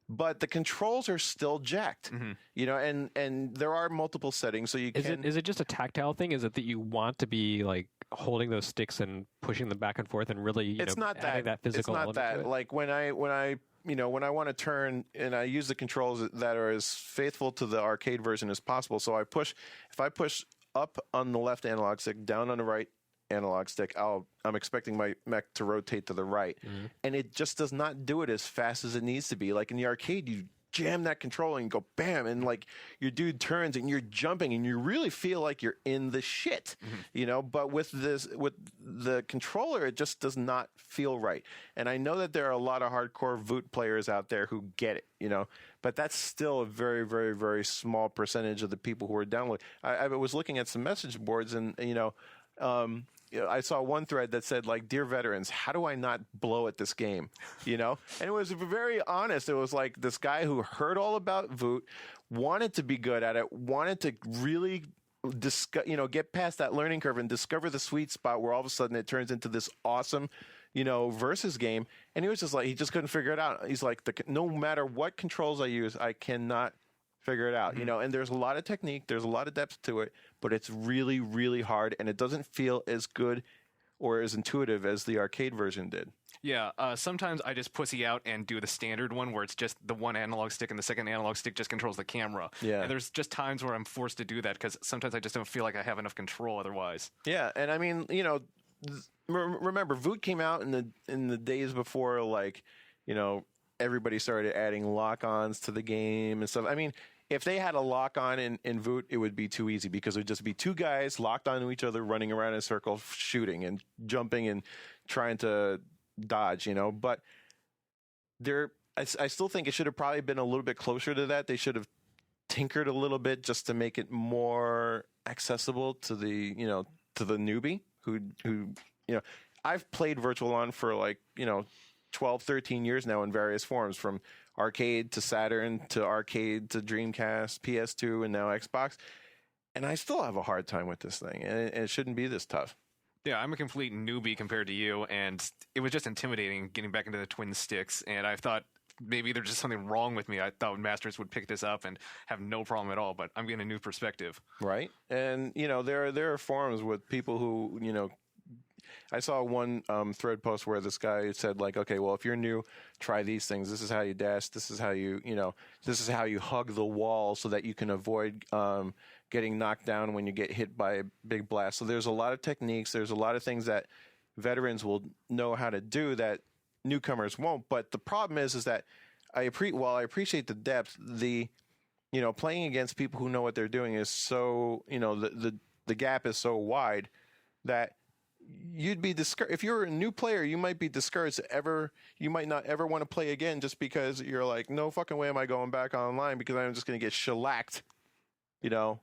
but the controls are still jacked. And there are multiple settings, so you can. Is it just a tactile thing? Is it that you want to be like holding those sticks and pushing them back and forth and really it's not adding that physical element to it? Like when I when I want to turn and I use the controls that are as faithful to the arcade version as possible. So if I push up on the left analog stick, down on the right analog stick, I'm expecting my mech to rotate to the right. And it just does not do it as fast as it needs to be. Like in the arcade, you jam that controller and go bam, and like your dude turns and you're jumping and you really feel like you're in the shit, but with the controller, it just does not feel right. And I know that there are a lot of hardcore Voot players out there who get it, but that's still a very, very, very small percentage of the people who are downloading. I was looking at some message boards and, I saw one thread that said, like, "Dear veterans, how do I not blow at this game?" And it was very honest. It was like this guy who heard all about Voot, wanted to be good at it, wanted to really get past that learning curve and discover the sweet spot where all of a sudden it turns into this awesome, versus game. And he was just like, he just couldn't figure it out. He's like, no matter what controls I use, I cannot figure it out. You know, and there's a lot of technique, there's a lot of depth to it, but it's really, really hard, and it doesn't feel as good or as intuitive as the arcade version did. Yeah, sometimes I just pussy out and do the standard one where it's just the one analog stick and the second analog stick just controls the camera. Yeah. And there's just times where I'm forced to do that because sometimes I just don't feel like I have enough control otherwise. Yeah, and I mean, you know, remember Voot came out in the days before, like, you know, everybody started adding lock-ons to the game and stuff. I mean, if they had a lock-on in Voot, it would be too easy because it would just be two guys locked onto each other, running around in a circle, shooting and jumping and trying to dodge, you know. But I still think it should have probably been a little bit closer to that. They should have tinkered a little bit just to make it more accessible to the, you know, to the newbie who you know. I've played Virtual On for, like, you know, 12, 13 years now in various forms, from arcade to Saturn to arcade to Dreamcast, PS2, and now Xbox. And I still have a hard time with this thing, and it shouldn't be this tough. Yeah, I'm a complete newbie compared to you, and it was just intimidating getting back into the twin sticks, and I thought maybe there's just something wrong with me. I thought Masters would pick this up and have no problem at all, but I'm getting a new perspective. Right. And, you know, there are forums with people who, you know, I saw one thread post where this guy said, like, okay, well, if you're new, try these things. This is how you dash. This is how you know, this is how you hug the wall so that you can avoid getting knocked down when you get hit by a big blast. So there's a lot of techniques. There's a lot of things that veterans will know how to do that newcomers won't. But the problem is that while I appreciate the depth, you know, playing against people who know what they're doing is so, you know, the gap is so wide that you'd be discouraged. If you're a new player, you might be discouraged you might not ever want to play again just because you're like, no fucking way am I going back online because I'm just going to get shellacked, you know,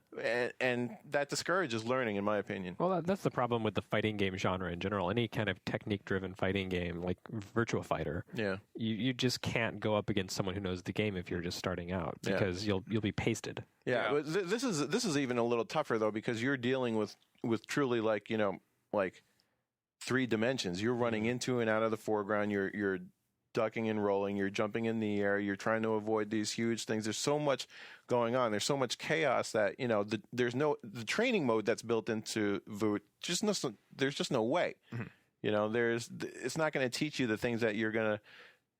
and that discourages learning, in my opinion. Well, that's the problem with the fighting game genre in general. Any kind of technique-driven fighting game, like Virtua Fighter, yeah, you just can't go up against someone who knows the game if you're just starting out because you'll be pasted. Yeah, but this is even a little tougher though because you're dealing with truly, like, you know, like 3 dimensions. You're running into and out of the foreground. You're ducking and rolling. You're jumping in the air. You're trying to avoid these huge things. There's so much going on. There's so much chaos that, you know, the training mode that's built into Voot. There's just no way. Mm-hmm. You know, it's not going to teach you the things that you're going to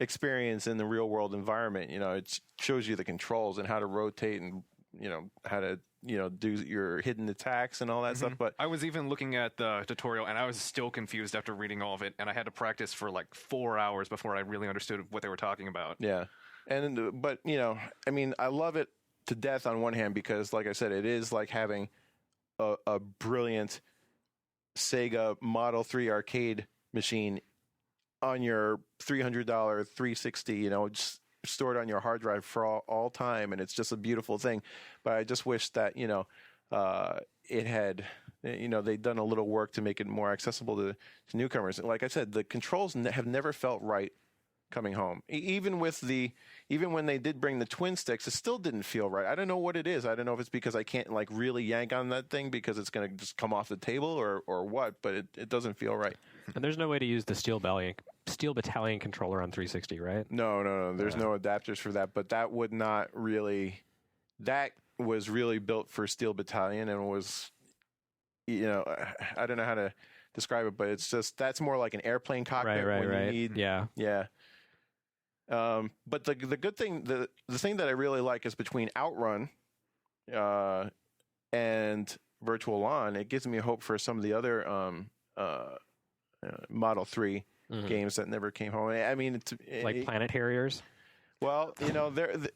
experience in the real world environment. You know, it shows you the controls and how to rotate and, you know, how to, you know, do your hidden attacks and all that stuff. But I was even looking at the tutorial and I was still confused after reading all of it, and I had to practice for like 4 hours before I really understood what they were talking about. Yeah. But, you know, I mean, I love it to death on one hand because, like I said, it is like having a brilliant Sega Model 3 arcade machine on your $300 360, you know, just stored on your hard drive for all time, and it's just a beautiful thing. But I just wish that, you know, it had, you know, they'd done a little work to make it more accessible to newcomers. Like I said, the controls have never felt right coming home. Even when they did bring the twin sticks, it still didn't feel right. I don't know what it is. I don't know if it's because I can't, like, really yank on that thing because it's going to just come off the table or what, but it doesn't feel right. And there's no way to use the Steel Battalion controller on 360, right? No. There's no adapters for that, but that was really built for Steel Battalion and was, you know, I don't know how to describe it, but it's just, that's more like an airplane cockpit right. You need. Yeah. But the good thing, the thing that I really like is between Outrun and Virtual On, it gives me hope for some of the other Model 3 games that never came home. I mean, like Planet Harriers. Well, you know,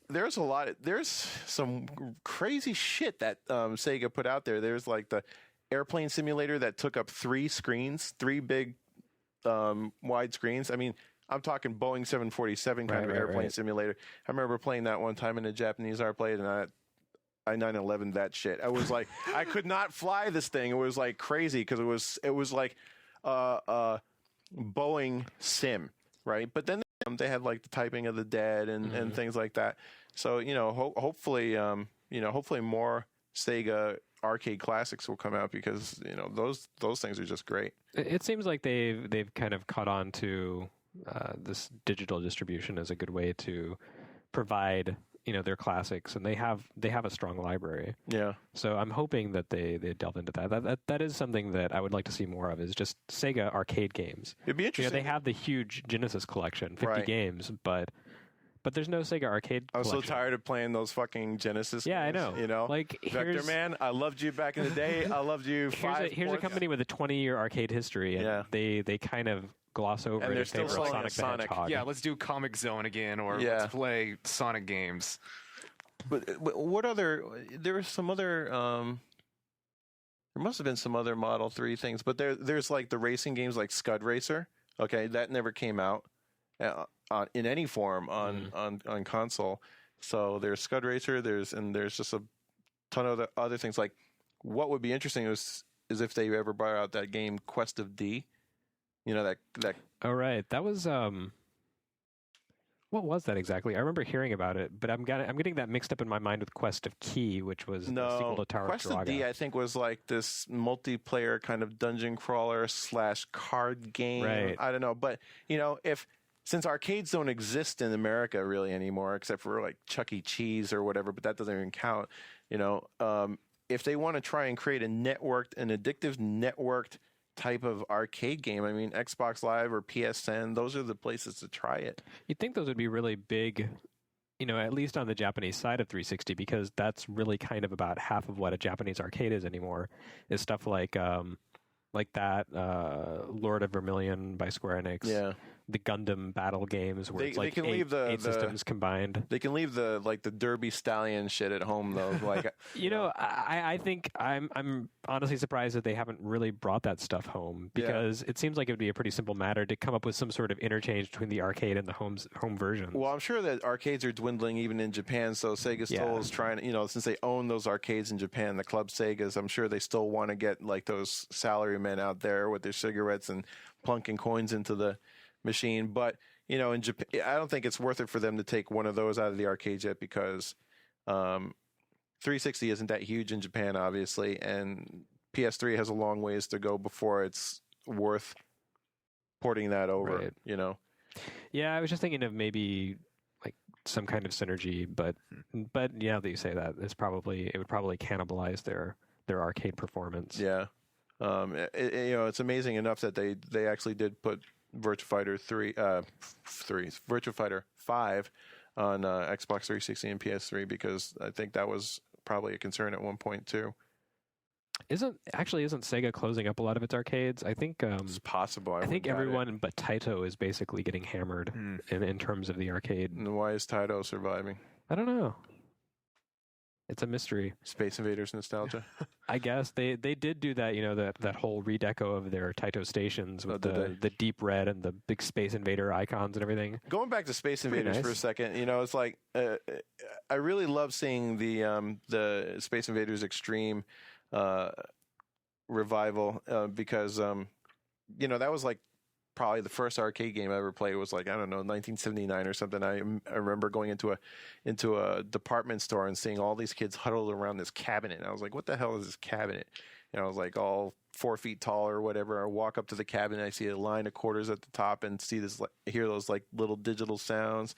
there's some crazy shit that Sega put out there. There's like the airplane simulator that took up 3 screens, 3 big wide screens. I mean, I'm talking Boeing 747 kind of airplane simulator. I remember playing that one time in a Japanese arcade, and I 9/11 that shit. I was like, I could not fly this thing. It was like crazy because it was like Boeing sim, right? But then they had like the typing of the dead and things like that. So, you know, hopefully more Sega arcade classics will come out because, you know, those things are just great. It seems like they've kind of caught on to this digital distribution as a good way to provide their classics, and they have a strong library. Yeah. So I'm hoping that they delve into that. That is something that I would like to see more of. Is just Sega arcade games. It'd be interesting. They have the huge Genesis collection, 50 games, but there's no Sega arcade I'm collection. so tired of playing those fucking Genesis Yeah, games, I know. Like, Vector Man, I loved you back in the day. I loved you. Here's a company with a 20-year arcade history, and they kind of gloss over And it in favor of Sonic the Hedgehog. Yeah, let's do Comic Zone again, or let's play Sonic games. But what other? There was some other. There must have been some other Model 3 things, but there's like the racing games like Scud Racer. Okay, that never came out in any form on console. So there's Scud Racer. There's just a ton of other things. Like, what would be interesting is if they ever brought out that game Quest of D. That. Oh right, that was what was that exactly? I remember hearing about it, but I'm getting that mixed up in my mind with Quest of Key, which was the sequel to Tower Quest of Draga. of D, I think, was like this multiplayer kind of dungeon crawler / card game. Right. I don't know, but since arcades don't exist in America really anymore, except for like Chuck E. Cheese or whatever, but that doesn't even count. If they want to try and create an addictive networked type of arcade game, I mean, Xbox Live or PSN, those are the places to try it. You'd think those would be really big, at least on the Japanese side of 360, because that's really kind of about half of what a Japanese arcade is anymore, is stuff like that, Lord of Vermilion by Square Enix, the Gundam battle games where it's like eight systems combined. They can leave the Derby Stallion shit at home though. Like, I think I'm honestly surprised that they haven't really brought that stuff home, because it seems like it would be a pretty simple matter to come up with some sort of interchange between the arcade and the home version. Well, I'm sure that arcades are dwindling even in Japan, so Sega still is trying, since they own those arcades in Japan, the Club Segas, I'm sure they still want to get like those salarymen out there with their cigarettes and plunking coins into the machine. But, in Japan, I don't think it's worth it for them to take one of those out of the arcades yet, because 360 isn't that huge in Japan, obviously, and PS3 has a long ways to go before it's worth porting that over, Yeah, I was just thinking of maybe like some kind of synergy, but yeah, that you say that, it would probably cannibalize their arcade performance. Yeah. It's amazing enough that they actually did put Virtua Fighter 3, Virtua Fighter 5 on Xbox 360 and PS3, because I think that was probably a concern at one point too. Isn't Sega closing up a lot of its arcades? I think it's possible. I think everyone but Taito is basically getting hammered in terms of the arcade. And why is Taito surviving? I don't know. It's a mystery. Space Invaders nostalgia. I guess they did do that. That whole redeco of their Taito stations with the deep red and the big Space Invader icons and everything. Going back to Space Invaders for a second, it's like I really love seeing the Space Invaders Extreme revival because that was like probably the first arcade game I ever played. Was like, I don't know, 1979 or something. I remember going into a department store and seeing all these kids huddled around this cabinet. And I was like, what the hell is this cabinet? And I was like all 4 feet tall or whatever. I walk up to the cabinet, I see a line of quarters at the top and hear those like little digital sounds.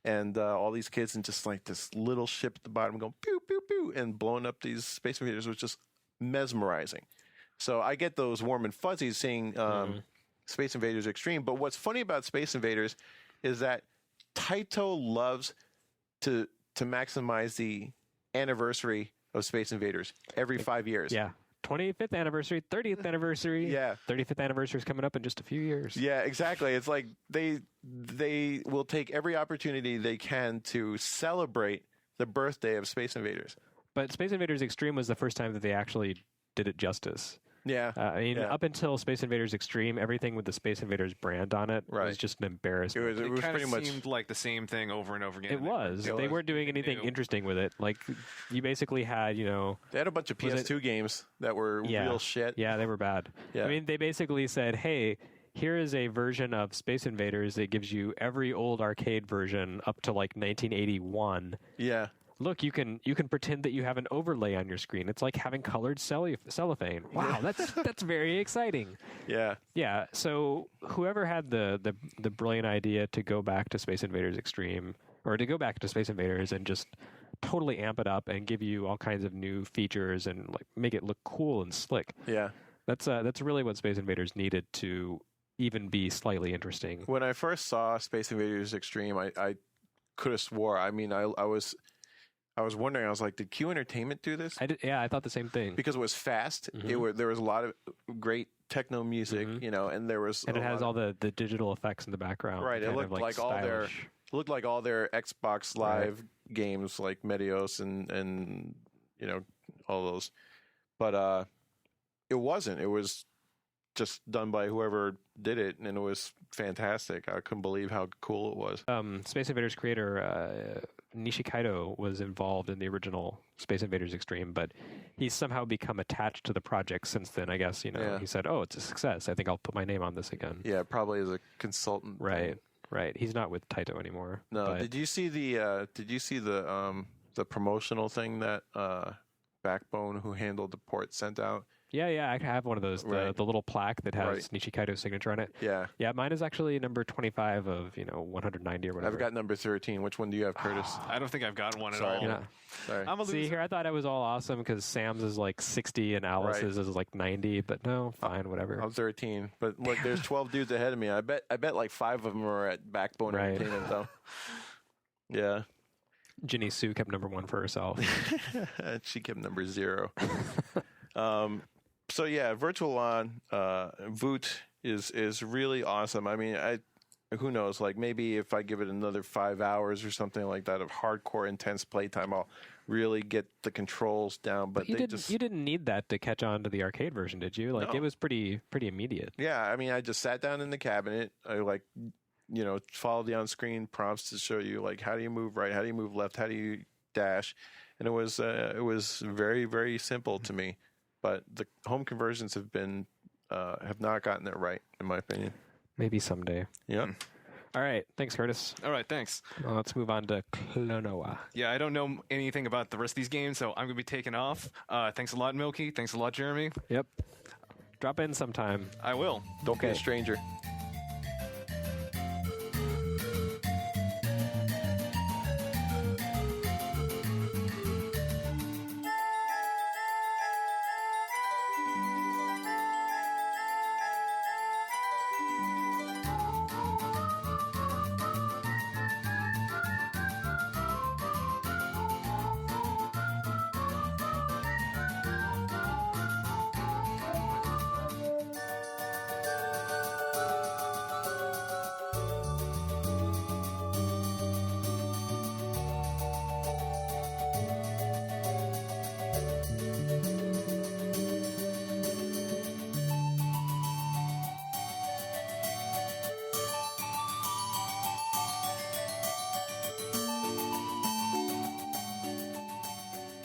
And all these kids and just like this little ship at the bottom going pew, pew, pew, and blowing up these Space Invaders was just mesmerizing. So I get those warm and fuzzies seeing Space Invaders Extreme. But what's funny about Space Invaders is that Taito loves to maximize the anniversary of Space Invaders every 5 years. Yeah. 25th anniversary, 30th anniversary. Yeah. 35th anniversary is coming up in just a few years. Yeah, exactly. It's like they will take every opportunity they can to celebrate the birthday of Space Invaders. But Space Invaders Extreme was the first time that they actually did it justice. Yeah. Up until Space Invaders Extreme, everything with the Space Invaders brand on it was just an embarrassment. It was pretty much seemed like the same thing over and over again. It was. They weren't doing anything interesting with it. Like, you basically had, They had a bunch of PS2 games that were real shit. Yeah, they were bad. Yeah. I mean, they basically said, hey, here is a version of Space Invaders that gives you every old arcade version up to like 1981. Yeah. Look, you can pretend that you have an overlay on your screen. It's like having colored cellophane. Wow, that's very exciting. Yeah. Yeah. So whoever had the brilliant idea to go back to Space Invaders Extreme or to go back to Space Invaders and just totally amp it up and give you all kinds of new features and like make it look cool and slick. Yeah. That's really what Space Invaders needed to even be slightly interesting. When I first saw Space Invaders Extreme, I could have swore. I mean, I was wondering. I was like, did Q Entertainment do this? I thought the same thing because it was fast. Mhm. There was a lot of great techno music, you know, and there was and it has all the digital effects in the background. Right. It kind looked of, like all their Xbox Live games, like Medios and you know all those. But it wasn't. It was just done by whoever did it, and it was fantastic. I couldn't believe how cool it was. Space Invaders creator Nishi Kaito was involved in the original Space Invaders Extreme, but he's somehow become attached to the project since then. I guess he said, "Oh, it's a success. I think I'll put my name on this again." Yeah, probably as a consultant. Right. He's not with Taito anymore. No. but- Did you see the promotional thing that Backbone, who handled the port, sent out? Yeah, I have one of those. The little plaque that has Nishi Kaito's signature on it. Yeah. Mine is actually number 25 of 190 or whatever. I've got number 13. Which one do you have, Curtis? I don't think I've got one at Sorry. all. Yeah. Sorry. I'm a See, here I thought it was all awesome because Sam's is like 60 and Alice's is like 90, but no, fine, whatever. I'm 13, but look, there's 12 dudes ahead of me. I bet like 5 of them are at Backbone Entertainment, though. Yeah. Ginny Sue kept number 1 for herself. She kept number 0. So yeah, Virtual On Voot is really awesome. I mean, who knows? Like maybe if I give it another 5 hours or something like that of hardcore intense playtime, I'll really get the controls down. But you didn't need that to catch on to the arcade version, did you? Like No. it was pretty immediate. Yeah, I mean, I just sat down in the cabinet. I followed the on-screen prompts to show you like how do you move right, how do you move left, how do you dash, and it was very, very simple to me. But the home conversions have not gotten it right, in my opinion. Maybe someday. Yeah. All right. Thanks, Curtis. All right, thanks. Well, let's move on to Klonoa. Yeah, I don't know anything about the rest of these games, so I'm going to be taking off. Thanks a lot, Milky. Thanks a lot, Jeremy. Yep. Drop in sometime. I will. Don't be a stranger.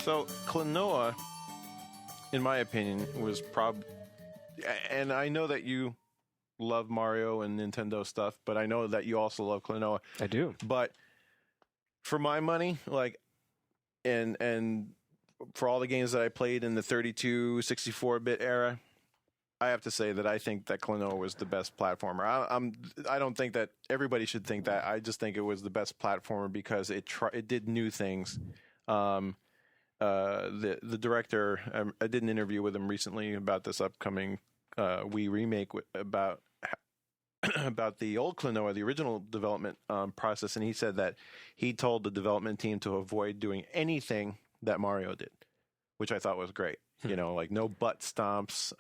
So Klonoa, in my opinion, was and I know that you love Mario and Nintendo stuff, but I know that you also love Klonoa. I do. But for my money, like, and for all the games that I played in the 32, 64-bit era, I have to say that I think that Klonoa was the best platformer. I don't think that everybody should think that. I just think it was the best platformer because it did new things. The director, I did an interview with him recently about this upcoming Wii remake about the old Klonoa, the original development process, and he said that he told the development team to avoid doing anything that Mario did, which I thought was great. You know, like no butt stomps.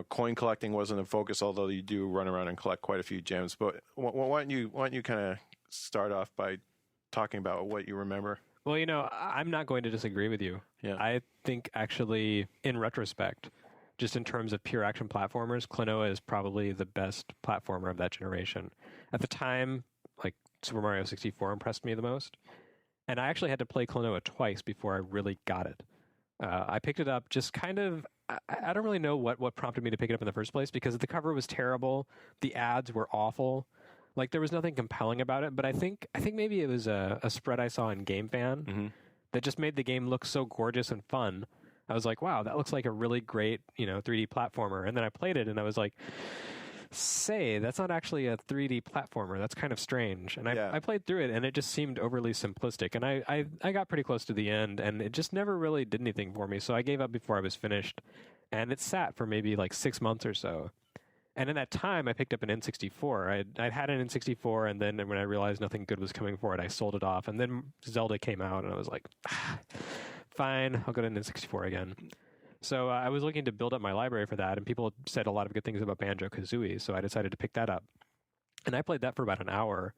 Coin collecting wasn't a focus, although you do run around and collect quite a few gems. But why don't you kind of start off by talking about what you remember? Well, I'm not going to disagree with you. Yeah. I think actually, in retrospect, just in terms of pure action platformers, Klonoa is probably the best platformer of that generation. At the time, like Super Mario 64 impressed me the most. And I actually had to play Klonoa twice before I really got it. I picked it up just kind of, I don't really know what prompted me to pick it up in the first place because the cover was terrible. The ads were awful. Like there was nothing compelling about it, but I think maybe it was a spread I saw in GameFan that just made the game look so gorgeous and fun. I was like, wow, that looks like a really great, 3D platformer. And then I played it and I was like, say, that's not actually a 3D platformer. That's kind of strange. And I played through it, and it just seemed overly simplistic. And I got pretty close to the end, and it just never really did anything for me. So I gave up before I was finished. And it sat for maybe like 6 months or so. And in that time, I picked up an N64. I'd had an N64, and then when I realized nothing good was coming for it, I sold it off. And then Zelda came out, and I was like, fine, I'll go to an N64 again. So I was looking to build up my library for that, and people said a lot of good things about Banjo-Kazooie, so I decided to pick that up. And I played that for about an hour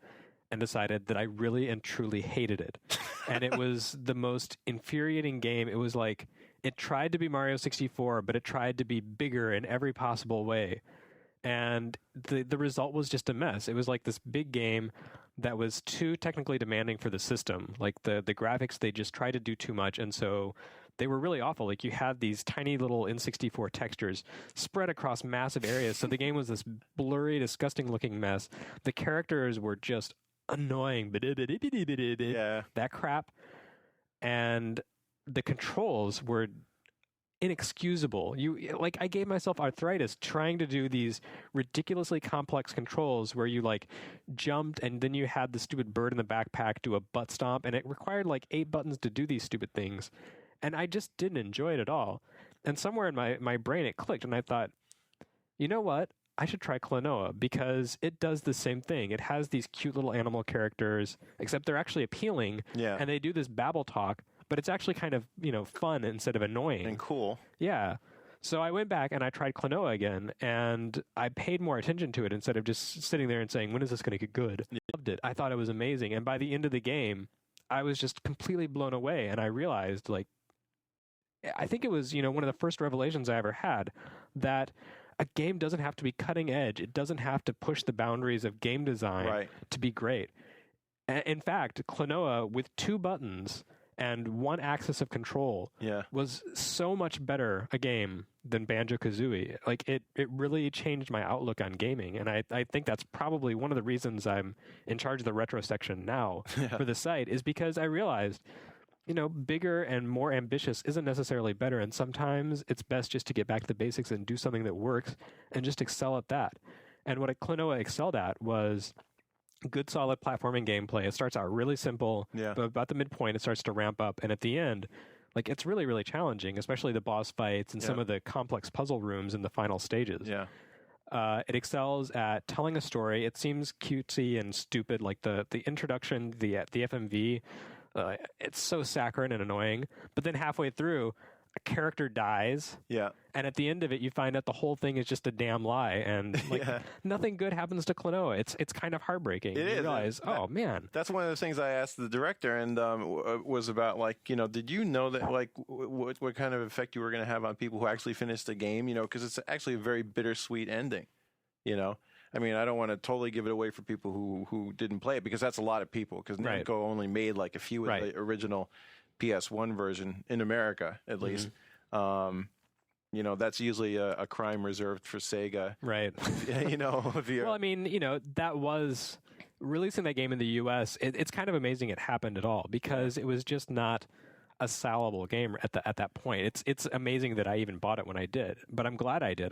and decided that I really and truly hated it. And it was the most infuriating game. It was like, it tried to be Mario 64, but it tried to be bigger in every possible way. And the result was just a mess. It was like this big game that was too technically demanding for the system. Like the graphics, they just tried to do too much, and so they were really awful. Like you had these tiny little N64 textures spread across massive areas, so the game was this blurry, disgusting looking mess. The characters were just annoying, that crap. And the controls were inexcusable. I gave myself arthritis trying to do these ridiculously complex controls where you like jumped and then you had the stupid bird in the backpack do a butt stomp, and it required like 8 buttons to do these stupid things. And I just didn't enjoy it at all. And somewhere in my brain it clicked, and I thought, you know what? I should try Klonoa, because it does the same thing. It has these cute little animal characters, except they're actually appealing, and they do this babble talk, but it's actually kind of, fun instead of annoying. And cool. Yeah. So I went back and I tried Klonoa again, and I paid more attention to it instead of just sitting there and saying, when is this going to get good? I loved it. I thought it was amazing. And by the end of the game, I was just completely blown away, and I realized, I think it was, one of the first revelations I ever had, that a game doesn't have to be cutting edge. It doesn't have to push the boundaries of game design to be great. In fact, Klonoa, with 2 buttons and 1 axis of control, was so much better a game than Banjo-Kazooie. It really changed my outlook on gaming, and I think that's probably one of the reasons I'm in charge of the retro section now for the site, is because I realized, bigger and more ambitious isn't necessarily better, and sometimes it's best just to get back to the basics and do something that works and just excel at that. And what Klonoa excelled at was good, solid platforming gameplay. It starts out really simple, but about the midpoint, it starts to ramp up, and at the end, it's really, really challenging, especially the boss fights and some of the complex puzzle rooms in the final stages. It excels at telling a story. It seems cutesy and stupid, like the introduction, the FMV. It's so saccharine and annoying, but then halfway through, a character dies, and at the end of it, you find out the whole thing is just a damn lie, and nothing good happens to Klonoa. It's kind of heartbreaking. It is. You realize, oh man, that's one of the things I asked the director, and was about did you know that what kind of effect you were going to have on people who actually finished the game? Because it's actually a very bittersweet ending. I mean, I don't want to totally give it away for people who didn't play it, because that's a lot of people, because Namco only made a few of the original PS1 version in America, at least. That's usually a crime reserved for Sega. Right. Well, I mean, that was releasing that game in the US. It's kind of amazing it happened at all, because it was just not a sellable game at that point. It's amazing that I even bought it when I did, but I'm glad I did. I'm